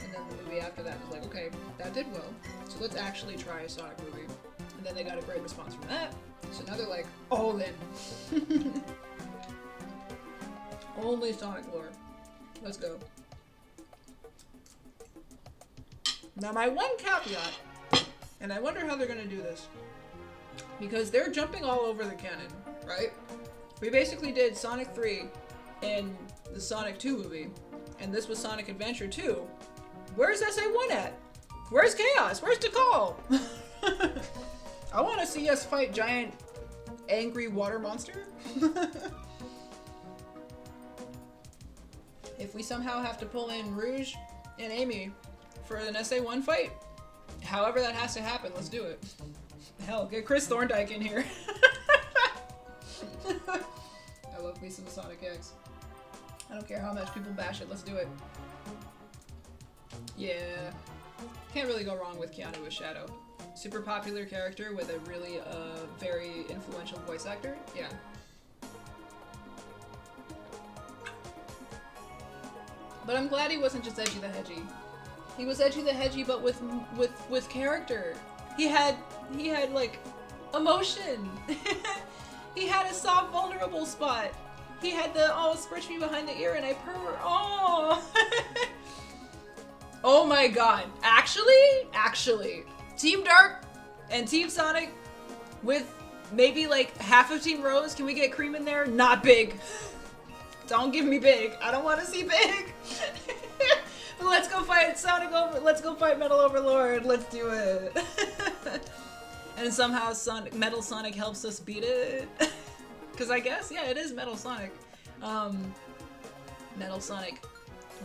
And then the movie after that was like, okay, that did well, so let's actually try a Sonic movie. And then they got a great response from that, so now they're like, all in. Only Sonic lore. Let's go. Now my one caveat, and I wonder how they're gonna do this, because they're jumping all over the canon, right? We basically did Sonic 3 in the Sonic 2 movie, and this was Sonic Adventure 2. Where's SA1 at? Where's Chaos? Where's Tikal? I want to see us fight giant angry water monster. If we somehow have to pull in Rouge and Amy for an SA1 fight, however that has to happen, let's do it. Hell, get Chris Thorndike in here. I love me some Sonic X. I don't care how much people bash it, let's do it. Yeah. Can't really go wrong with Keanu as Shadow. Super popular character with a really very influential voice actor. Yeah. But I'm glad he wasn't just edgy the hedgy. He was edgy the hedgy, but with character. He had like emotion. He had a soft, vulnerable spot. He had the scratch me behind the ear and I purr. Oh. Oh my god. Actually, Team Dark and Team Sonic with maybe like half of Team Rose. Can we get Cream in there? Not big. Don't give me big. I don't want to see big. But let's go fight let's go fight Metal Overlord. Let's do it. And somehow Metal Sonic helps us beat it. Cause I guess, yeah, it is Metal Sonic. Metal Sonic.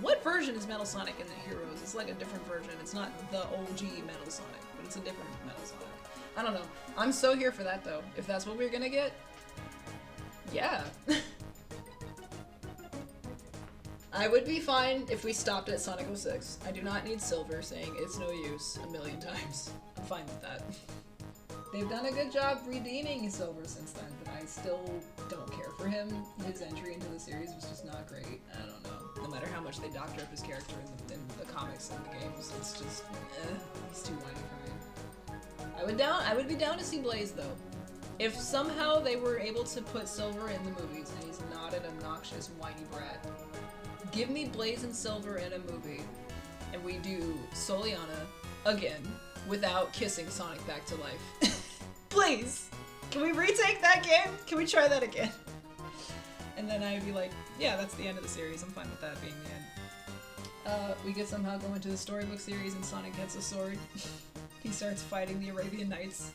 What version is Metal Sonic in the Heroes? It's like a different version. It's not the OG Metal Sonic, but it's a different Metal Sonic. I don't know. I'm so here for that though. If that's what we're gonna get, yeah. I would be fine if we stopped at Sonic 06. I do not need Silver saying it's no use a million times. I'm fine with that. They've done a good job redeeming Silver since then, but I still don't care for him. His entry into the series was just not great. I don't know. No matter how much they doctor up his character in the comics and the games, it's just, he's too whiny for me. I would be down to see Blaze though. If somehow they were able to put Silver in the movies and he's not an obnoxious whiny brat, give me Blaze and Silver in a movie, and we do Soliana again without kissing Sonic back to life. Please! Can we retake that game? Can we try that again? And then I'd be like, yeah, that's the end of the series. I'm fine with that being the end. We could somehow go into the storybook series and Sonic gets a sword. He starts fighting the Arabian Nights.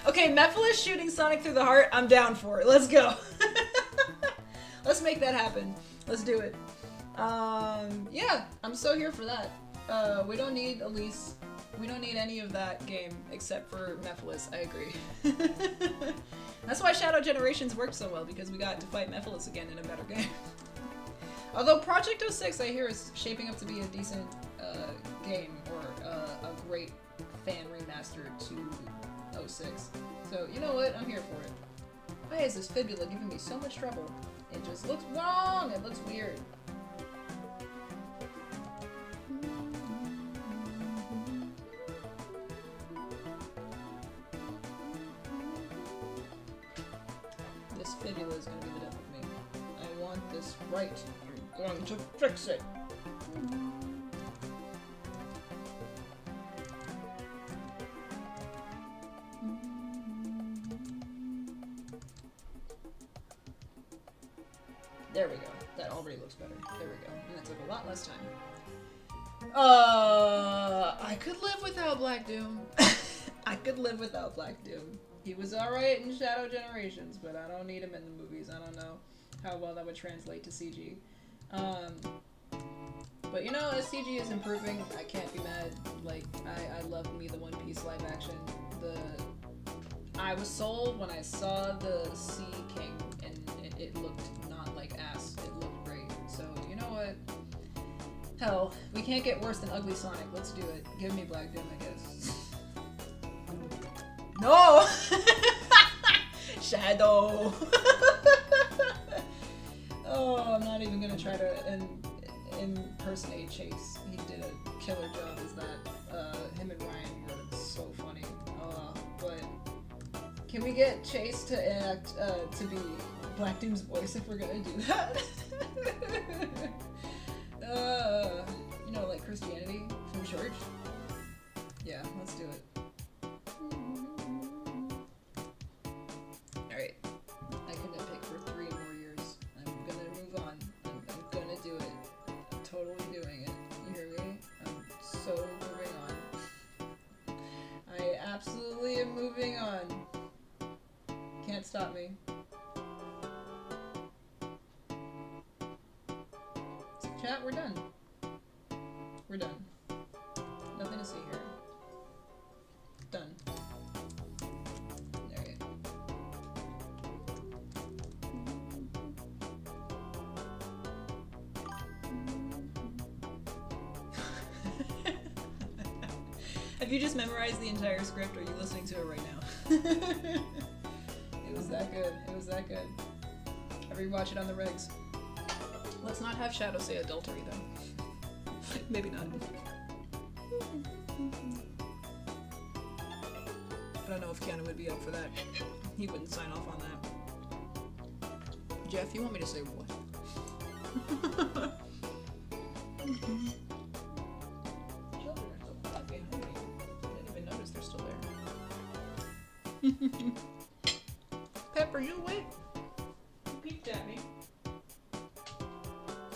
Okay, Mephiles shooting Sonic through the heart. I'm down for it. Let's go. Let's make that happen. Let's do it. Yeah, I'm so here for that. We don't need Elise. We don't need any of that game except for Mephiles. I agree. That's why Shadow Generations worked so well, because we got to fight Mephiles again in a better game. Although Project 06, I hear, is shaping up to be a decent game, or a great fan remaster to 06. So, you know what? I'm here for it. Why is this fibula giving me so much trouble? It just looks wrong! It looks weird. This fibula is going to be the death of me. I want this right. I'm going to fix it. There we go. That already looks better. There we go. And that took a lot less time. I could live without Black Doom. I could live without Black Doom. He was alright in Shadow Generations, but I don't need him in the movies. I don't know how well that would translate to CG. But you know, as CG is improving, I can't be mad. Like, I love me the One Piece live action. I was sold when I saw the Sea King, and it looked not like ass. It looked great. So, you know what? Hell, we can't get worse than Ugly Sonic. Let's do it. Give me Black Doom, I guess. No! Shadow! Oh, I'm not even gonna try to impersonate Chase. He did a killer job as that. Him and Ryan were so funny. But can we get Chase to act to be Black Doom's voice if we're gonna do that? You know, like Christianity from church. Yeah, let's do it. Alright. I can nitpick for 3 more years. I'm gonna move on. I'm gonna do it. I'm totally doing it. You hear me? I'm so moving on. I absolutely am moving on. Can't stop me. Chat, we're done. We're done. Nothing to see here. Done. Alright. Have you just memorized the entire script, or are you listening to it right now? It was that good. It was that good. I rewatch it on the regs. Let's not have Shadow say adultery, though. Maybe not. I don't know if Keanu would be up for that. He wouldn't sign off on that. Jeff, you want me to say what? Children are so far behind me. I didn't even notice they're still there. Pepper, you awake? You peeked at me.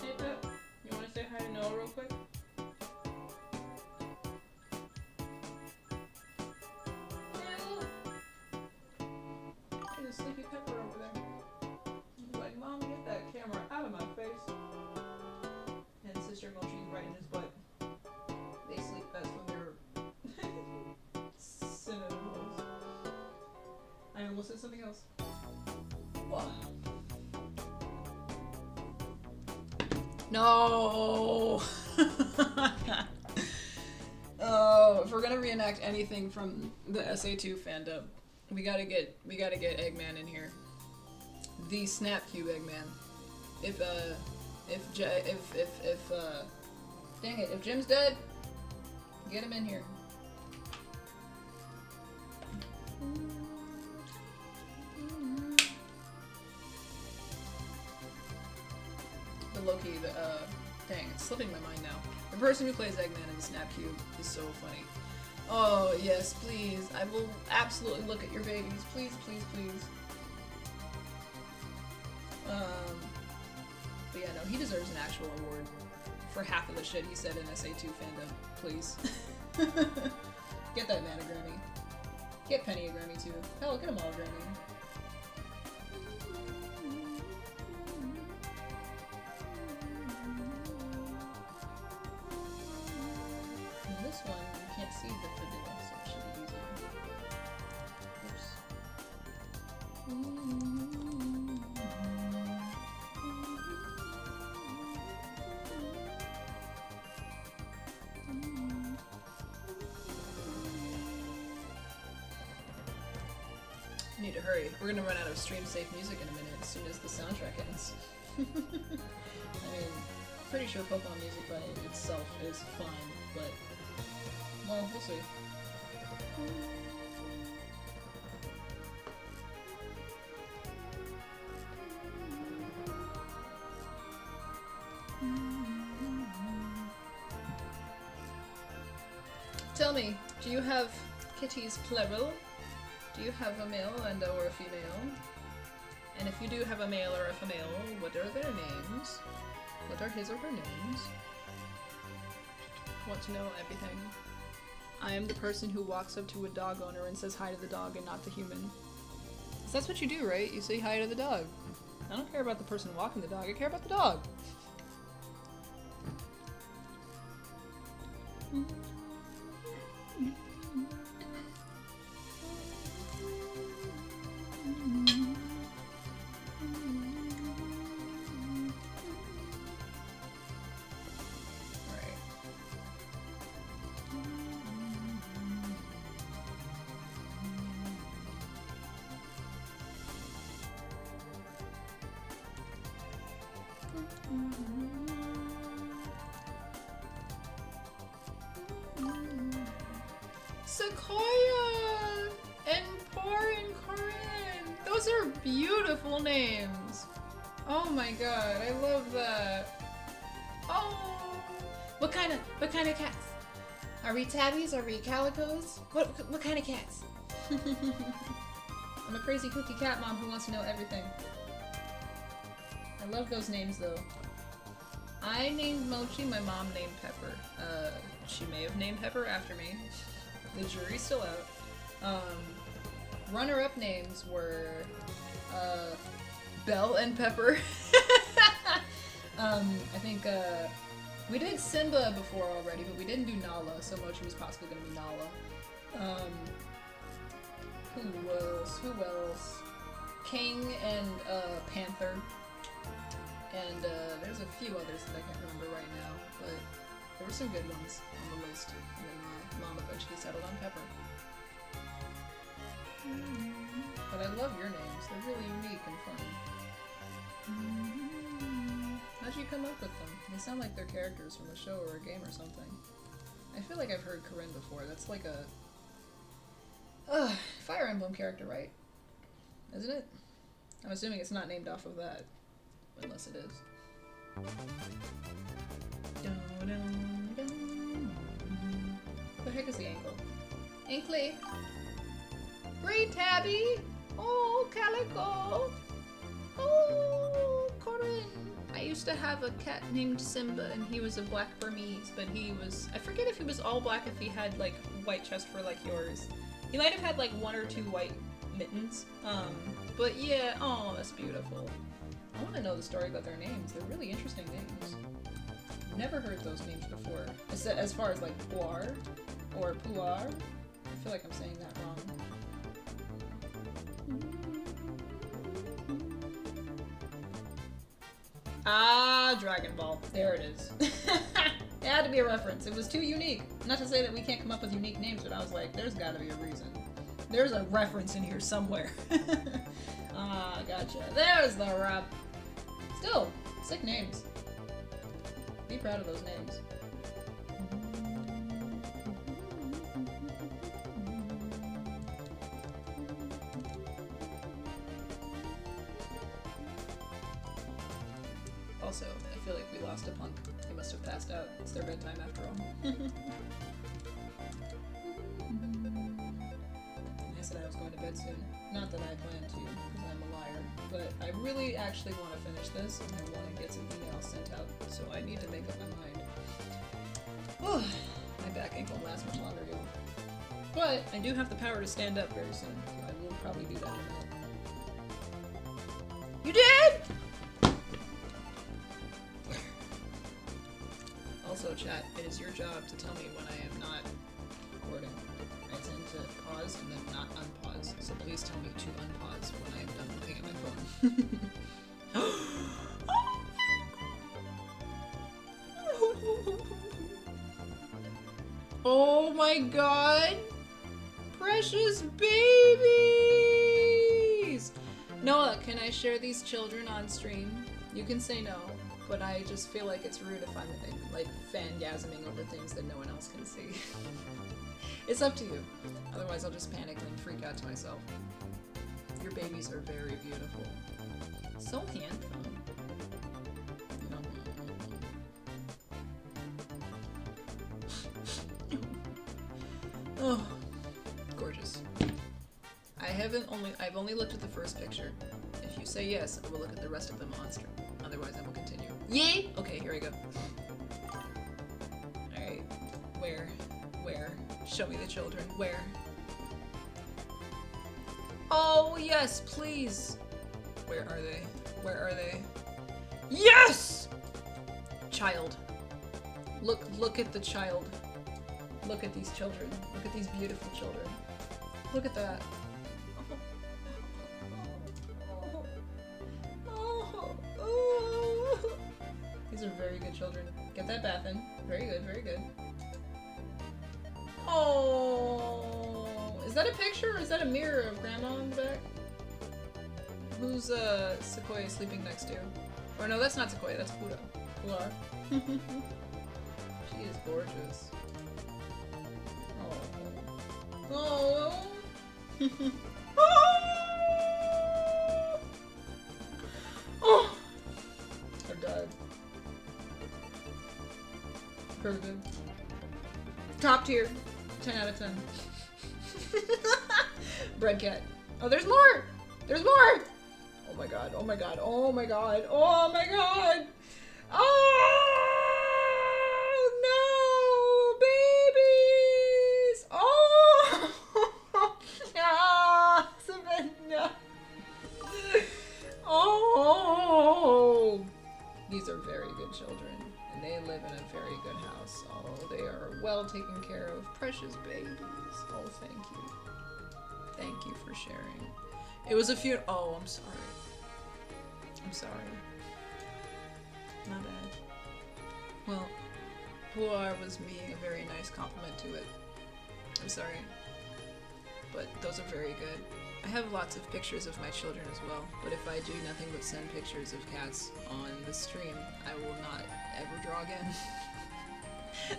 Hey, Pep. You want to say hi to Noah real quick? There's a sleepy Pepper over there. He's like, Mom, get that camera out of my face. And sister, while she's right in his butt. They sleep best when they're synonyms. I almost said something else. What? No! Oh, if we're gonna reenact anything from the SA2 fandom, we gotta get Eggman in here. The Snap Cube Eggman. Dang it, if Jim's dead, get him in here. The Loki, dang, it's slipping my mind now. The person who plays Eggman in the Snap Cube is so funny. Oh, yes, please. I will absolutely look at your babies. Please, please, please. But yeah, no, he deserves an actual award for half of the shit he said in SA2 fandom. Please. Get that man a Grammy. Get Penny a Grammy, too. Hell, get them all a Grammy. And this one, you can't see the fibula, so it should be easier. I need to hurry. We're gonna run out of stream-safe music in a minute as soon as the soundtrack ends. I mean, pretty sure Pokemon music by itself is fine, but, well, we'll see. Tell me, do you have kitties plural? Do you have a male and or a female? And if you do have a male or a female, what are their names? What are his or her names? Want to know everything. I am the person who walks up to a dog owner and says hi to the dog and not the human. 'Cause that's what you do, right? You say hi to the dog. I don't care about the person walking the dog, I care about the dog. Sequoia and Por and Corinne. Those are beautiful names. Oh my god, I love that. Oh, what kind of cats? Are we tabbies? Are we calicos? What kind of cats? I'm a crazy cookie cat mom who wants to know everything. I love those names though. I named Mochi, my mom named Pepper. She may have named Pepper after me. The jury's still out. Runner-up names were Belle and Pepper. I think we did Simba before already, but we didn't do Nala, so Mochi was possibly gonna be Nala. Who else? King and Panther. And there's a few others that I can't remember right now, but there were some good ones on the list. And then Mom eventually settled on Pepper. But I love your names. They're really unique and fun. How'd you come up with them? They sound like they're characters from a show or a game or something. I feel like I've heard Corinne before. That's like a Fire Emblem character, right? Isn't it? I'm assuming it's not named off of that. Unless it is. What the heck is the ankle? Ankley! Great Tabby! Oh, Calico! Oh, Corinne! I used to have a cat named Simba, and he was a black Burmese, but he was... I forget if he was all black, if he had, like, white chest fur like yours. He might have had, like, 1 or 2 white mittens. But yeah, oh, that's beautiful. I want to know the story about their names. They're really interesting names. Never heard those names before. As far as like Poir or Puar. I feel like I'm saying that wrong. Ah, Dragon Ball. There it is. It had to be a reference. It was too unique. Not to say that we can't come up with unique names, but I was like, there's gotta be a reason. There's a reference in here somewhere. Ah, gotcha. There's the rep. Still, sick names. Be proud of those names. Also, I feel like we lost a punk. He must have passed out. It's their bedtime after all. I said I was going to bed soon. Not that I plan to, because I'm a liar. But I really actually want to finish this, and I want to get some emails sent out, so I need to make up my mind. Oh, my back ain't gonna last much longer, y'all. But I do have the power to stand up very soon, so I will probably do that in a minute. You did?! Also, chat, it is your job to tell me when I am not recording. I tend to pause and then not unpause, so please tell me to unpause when I am done looking at my phone. Oh my god! Precious babies! Noah, can I share these children on stream? You can say no, but I just feel like it's rude if I'm like fangasming over things that no one else can see. It's up to you. Otherwise I'll just panic and freak out to myself. Your babies are very beautiful. So handsome. Oh, gorgeous. I've only looked at the first picture. If you say yes, I will look at the rest of them on stream. Otherwise I will continue. Yay! Okay, here we go. Alright. Where? Show me the children. Where? Oh, yes, please! Where are they? Where are they? Yes! Child. Look at the child. Look at these children. Look at these beautiful children. Look at that. These are very good children. Get that bath in. Very good, very good. Oh, is that a picture or is that a mirror of Grandma in the back? Who's Sequoia sleeping next to? Or no, that's not Sequoia, that's Pura. Pura. She is gorgeous. Oh. Oh. Oh. I've died. Very good. Top tier. 10 out of 10. Bread cat. Oh, there's more! There's more! Oh my god, oh my god, oh my god, oh my god! Oh no! Babies! Oh! Ah, Savannah! Oh! These are very good children, and they live in a very good house. Oh, they are well taken care of. Precious babies. Oh, thank you. Thank you for sharing. It was a few. Oh, I'm sorry. I'm sorry. My bad. Well, Puar was being a very nice compliment to it. I'm sorry. But those are very good. I have lots of pictures of my children as well, but if I do nothing but send pictures of cats on the stream, I will not ever draw again.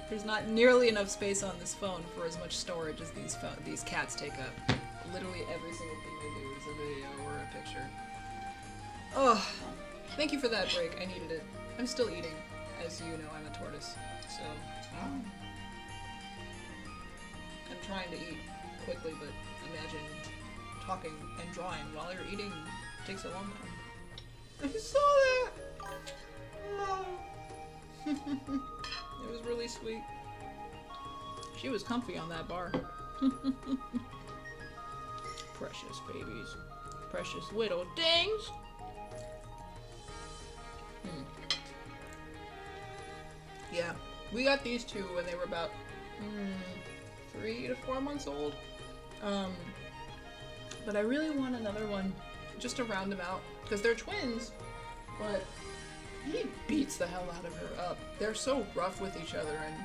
There's not nearly enough space on this phone for as much storage as these cats take up. Literally every single thing they do is a video or a picture. Oh, thank you for that break. I needed it. I'm still eating. As you know, I'm a tortoise, so I'm trying to eat quickly, but imagine talking and drawing while you're eating takes a long time. I saw that! Oh. It was really sweet. She was comfy on that bar. Precious babies. Precious little things. Yeah, we got these two when they were about 3 to 4 months old. But I really want another one just to round them out because they're twins. But he beats the hell out of her up. They're so rough with each other, and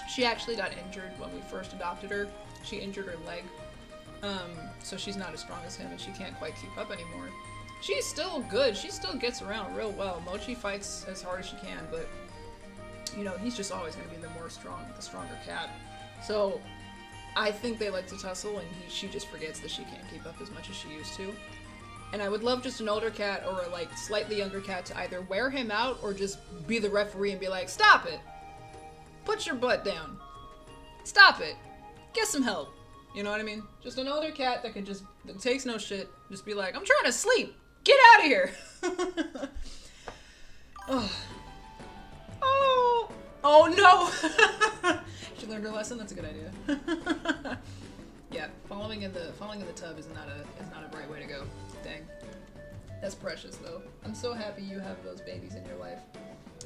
she actually got injured when we first adopted her. She injured her leg. So she's not as strong as him, and she can't quite keep up anymore. She's still good. She still gets around real well. Mochi fights as hard as she can, but you know, he's just always going to be the stronger cat. So I think they like to tussle, and she just forgets that she can't keep up as much as she used to. And I would love just an older cat or a like slightly younger cat to either wear him out or just be the referee and be like, stop it! Put your butt down. Stop it. Get some help. You know what I mean? Just an older cat that takes no shit. Just be like, I'm trying to sleep. Get out of here. Oh. Oh no! She learned her lesson. That's a good idea. Yeah, falling in the tub is not a bright way to go. Dang. That's precious though. I'm so happy you have those babies in your life.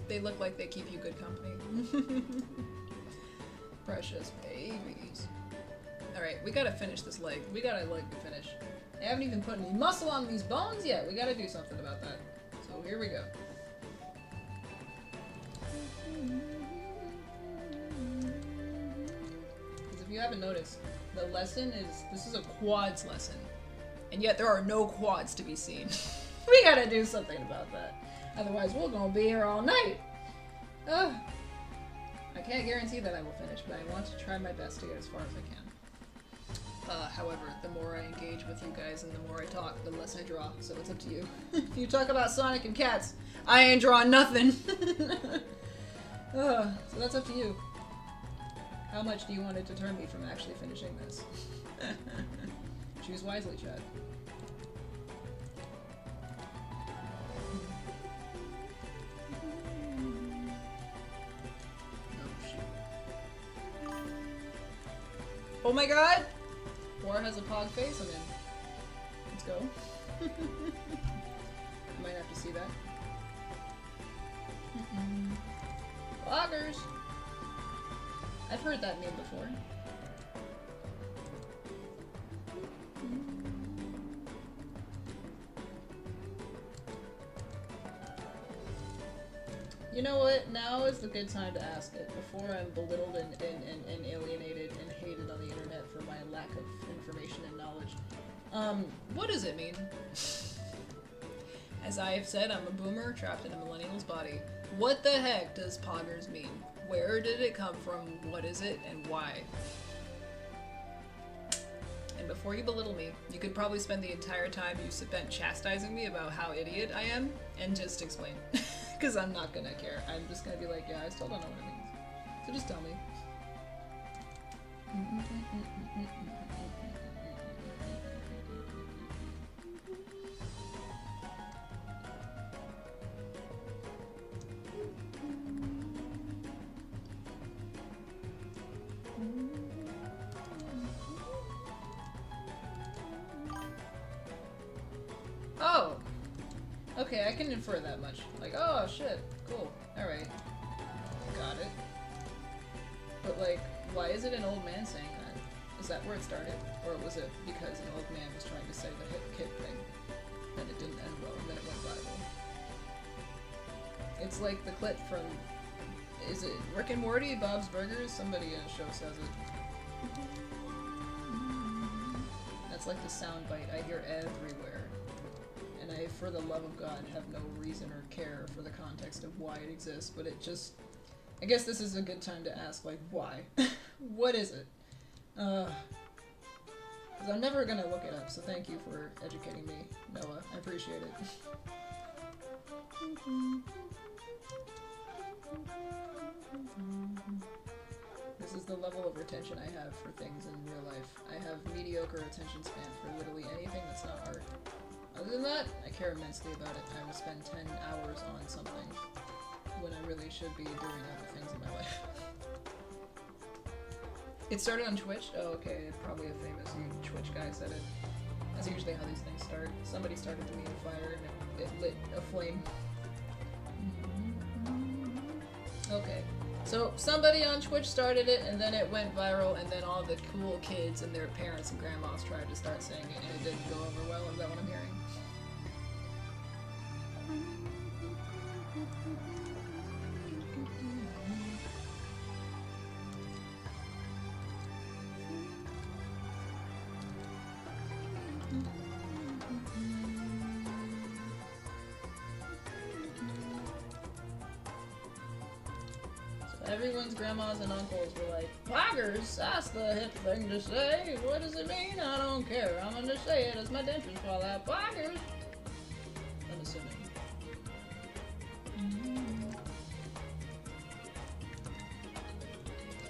They look like they keep you good company. Precious babies. Alright, we gotta finish this leg. We got a leg to finish. I haven't even put any muscle on these bones yet. We gotta do something about that. So here we go. Because if you haven't noticed, the lesson this is a quads lesson. And yet there are no quads to be seen. We gotta do something about that. Otherwise we're gonna be here all night. Ugh. I can't guarantee that I will finish, but I want to try my best to get as far as I can. However, the more I engage with you guys and the more I talk, the less I draw, so it's up to you. If you talk about Sonic and cats, I ain't drawing nothing. So that's up to you. How much do you want to deter me from actually finishing this? Choose wisely, Chad. Oh my god! War has a pog face, I'm in. Let's go. I might have to see that. Poggers! I've heard that name before. You know what? Now is the good time to ask it, before I'm belittled and alienated and hated on the internet for my lack of information and knowledge. What does it mean? As I have said, I'm a boomer trapped in a millennial's body. What the heck does poggers mean? Where did it come from? What is it? And why? And before you belittle me, you could probably spend the entire time you spent chastising me about how idiot I am and just explain. Because I'm not gonna care. I'm just gonna be like, yeah, I still don't know what it means. So just tell me. Oh! Okay, I can infer that much. Like, oh shit, cool, alright. Got it. But like, why is it an old man saying that? Is that where it started? Or was it because an old man was trying to say the hip kid thing? And it didn't end well, and then it went viral. It's like the clip from, is it Rick and Morty, Bob's Burgers? Somebody in a show says it. That's like the sound bite I hear everywhere. And I, for the love of God, have no reason or care for the context of why it exists, but it just... I guess this is a good time to ask, like, why? What is it? Because I'm never gonna look it up, so thank you for educating me, Noah. I appreciate it. This is the level of retention I have for things in real life. I have mediocre attention span for literally anything that's not art. Other than that, I care immensely about it. I will spend 10 hours on something when I really should be doing other things in my life. It started on Twitch? Oh, okay. Probably a famous Twitch guy said it. That's usually how these things start. Somebody started the meme fire and it lit a flame. Okay. So somebody on Twitch started it, and then it went viral, and then all the cool kids and their parents and grandmas tried to start saying it, and it didn't go over well. Is that what I'm hearing? Everyone's grandmas and uncles were like, poggers, that's the hip thing to say. What does it mean? I don't care. I'm gonna say it as my dentures fall out. Poggers! I'm assuming.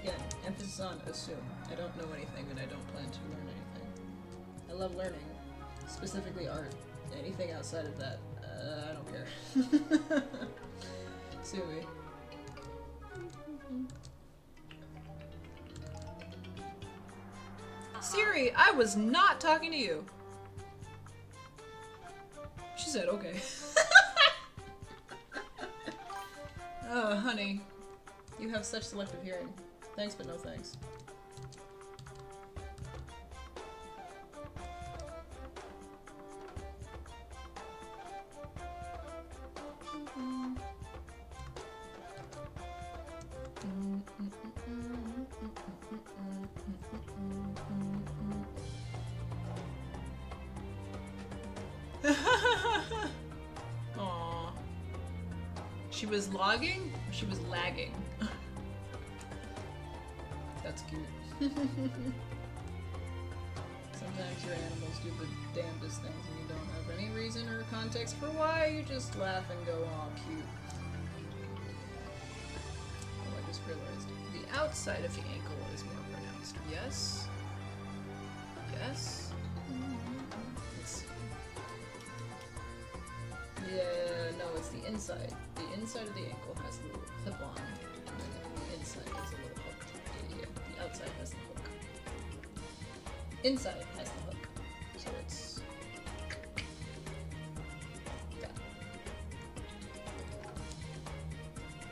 Again, emphasis on assume. I don't know anything and I don't plan to learn anything. I love learning. Specifically art. Anything outside of that, I don't care. Sue me. Siri, I was not talking to you. She said, okay. Oh, honey. You have such selective hearing. Thanks, but no thanks. Aww. She was logging? Or she was lagging? That's cute. Sometimes your animals do the damnedest things and you don't have any reason or context for why. You just laugh and go, aw, cute. Oh, I just realized. The outside of the ankle is more pronounced. Yes? Yes? Let's see. Yeah, no, it's the inside. The inside of the ankle has the little clip on, and then the inside has a little hook. Yeah, the outside has the hook. Inside has the hook. So it's... yeah.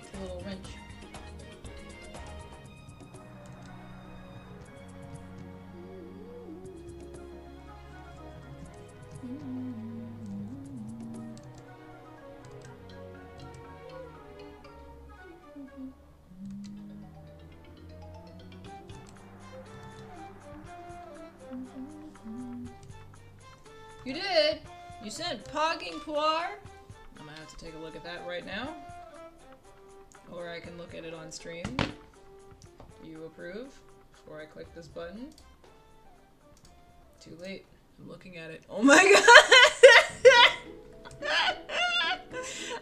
It's a little wrench. You did? You sent Pogging Poir? I'm gonna have to take a look at that right now. Or I can look at it on stream. Do you approve? Before I click this button. too late. I'm looking at it. Oh my god!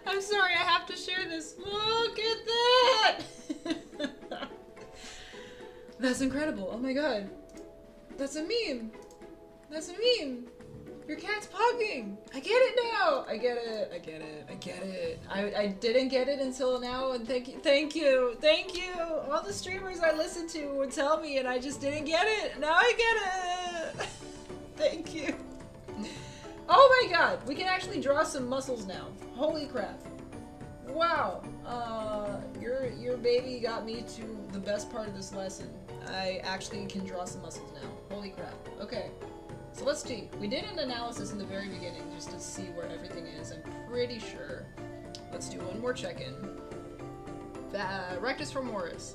I'm sorry, I have to share this. Look at that! That's incredible. Oh my god. That's a meme. That's a meme. Your cat's pugging. I get it now. I get it. I get it. I get it. I didn't get it until now, and thank you. Thank you. Thank you. All the streamers I listen to would tell me, and I just didn't get it. Now I get it. Thank you. Oh my god. We can actually draw some muscles now. Holy crap. Wow. Your baby got me to the best part of this lesson. I actually can draw some muscles now. Holy crap. Okay. So let's see. We did an analysis in the very beginning just to see where everything is. I'm pretty sure. Let's do one more check-in. Rectus femoris.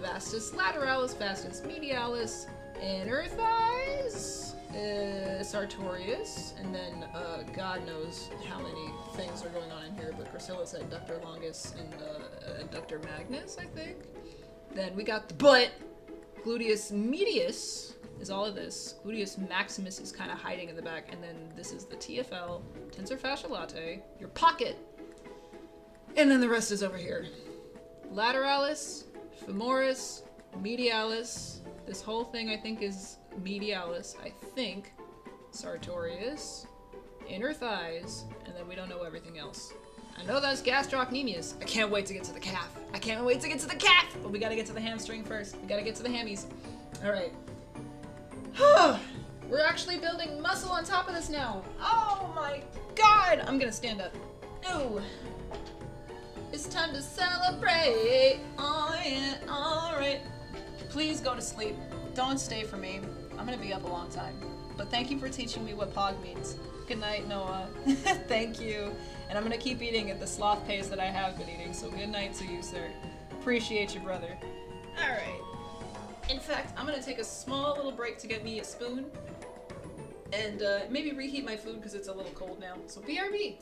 Vastus lateralis, vastus medialis, inner thighs, sartorius, and then God knows how many things are going on in here, but Priscilla said adductor longus and adductor magnus, I think. Then we got the butt. Gluteus medius is all of this. Gluteus maximus is kind of hiding in the back, and then this is the TFL, tensor fascia latae, your pocket, and then the rest is over here. Lateralis, femoris, medialis. This whole thing I think is medialis, I think. Sartorius, inner thighs, and then we don't know everything else. I know that's gastrocnemius. I can't wait to get to the calf. I can't wait to get to the calf! But we gotta get to the hamstring first. We gotta get to the hammies. Alright. We're actually building muscle on top of this now. Oh my god! I'm gonna stand up. Oh. It's time to celebrate. Oh yeah, alright. Please go to sleep. Don't stay for me. I'm gonna be up a long time. But thank you for teaching me what pog means. Good night, Noah. Thank you. And I'm gonna keep eating at the sloth pace that I have been eating, so good night to you, sir. Appreciate you, brother. Alright. In fact, I'm gonna take a small little break to get me a spoon. And maybe reheat my food because it's a little cold now. So BRB!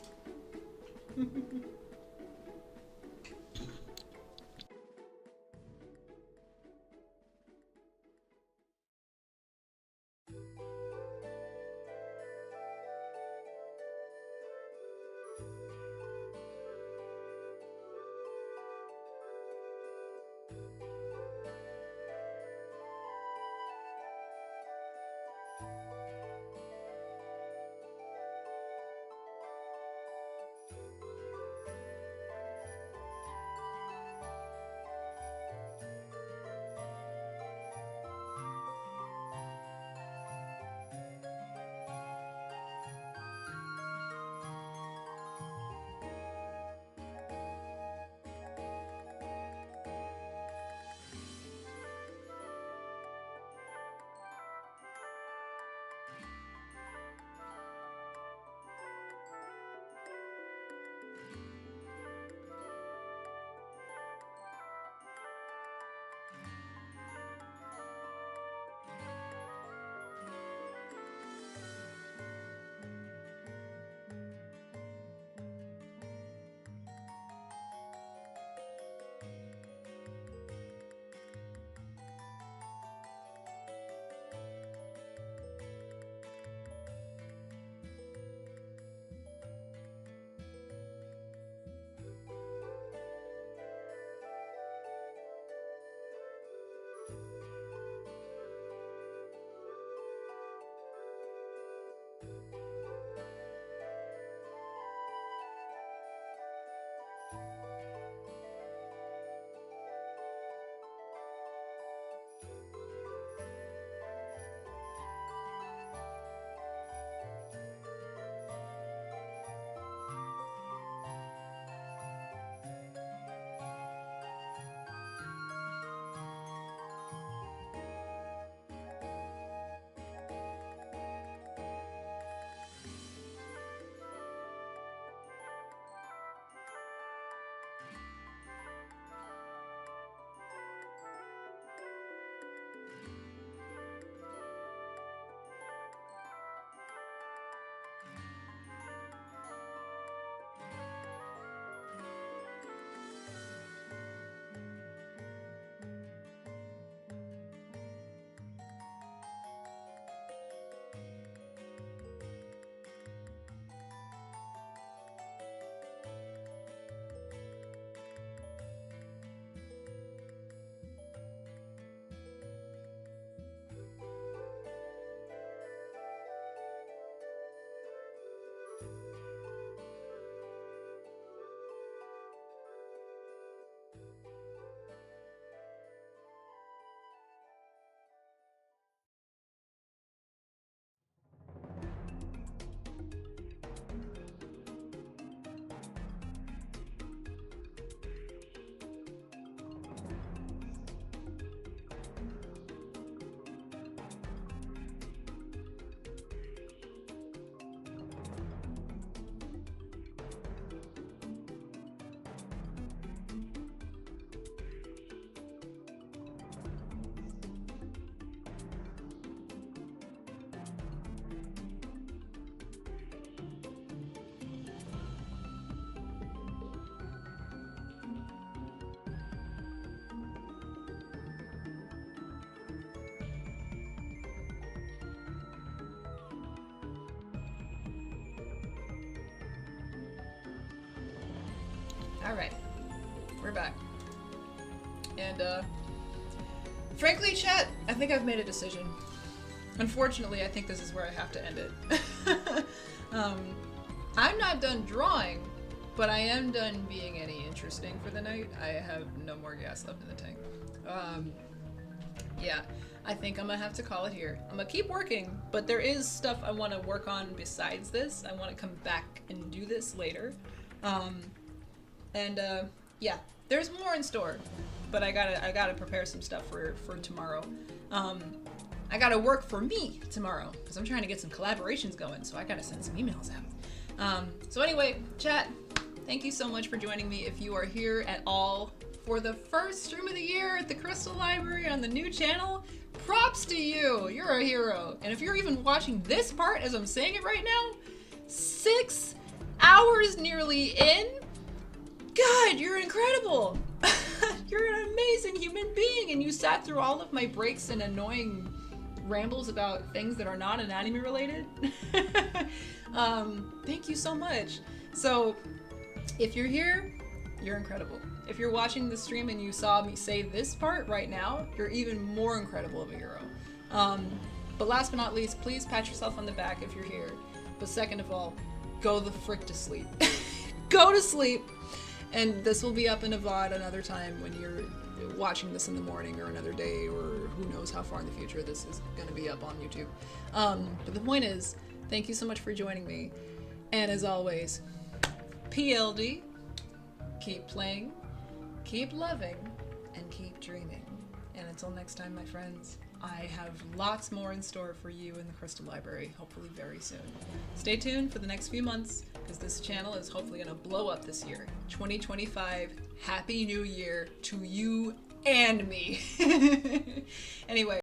Alright. We're back. And, frankly, chat, I think I've made a decision. Unfortunately, I think this is where I have to end it. I'm not done drawing, but I am done being any interesting for the night. I have no more gas left in the tank. Yeah, I think I'm gonna have to call it here. I'm gonna keep working, but there is stuff I want to work on besides this. I want to come back and do this later. Yeah, there's more in store, but I gotta prepare some stuff for tomorrow. I gotta work for me tomorrow because I'm trying to get some collaborations going, so I gotta send some emails out. So anyway, chat, thank you so much for joining me. If you are here at all for the first stream of the year at the Crystal Library on the new channel, props to you. You're a hero. And if you're even watching this part as I'm saying it right now, 6 hours nearly in, God, you're incredible. You're an amazing human being, and you sat through all of my breaks and annoying rambles about things that are not anatomy related. Thank you so much. So if you're here, you're incredible. If you're watching the stream and you saw me say this part right now, you're even more incredible of a hero. But last but not least, please pat yourself on the back if you're here. But second of all, go the frick to sleep. Go to sleep. And this will be up in a VOD another time when you're watching this in the morning or another day, or who knows how far in the future this is going to be up on YouTube. But the point is, thank you so much for joining me. And as always, PLD, keep playing, keep loving, and keep dreaming. And until next time, my friends, I have lots more in store for you in the Crystal Library, hopefully very soon. Stay tuned for the next few months, because this channel is hopefully going to blow up this year. 2025, Happy New Year to you and me. Anyway.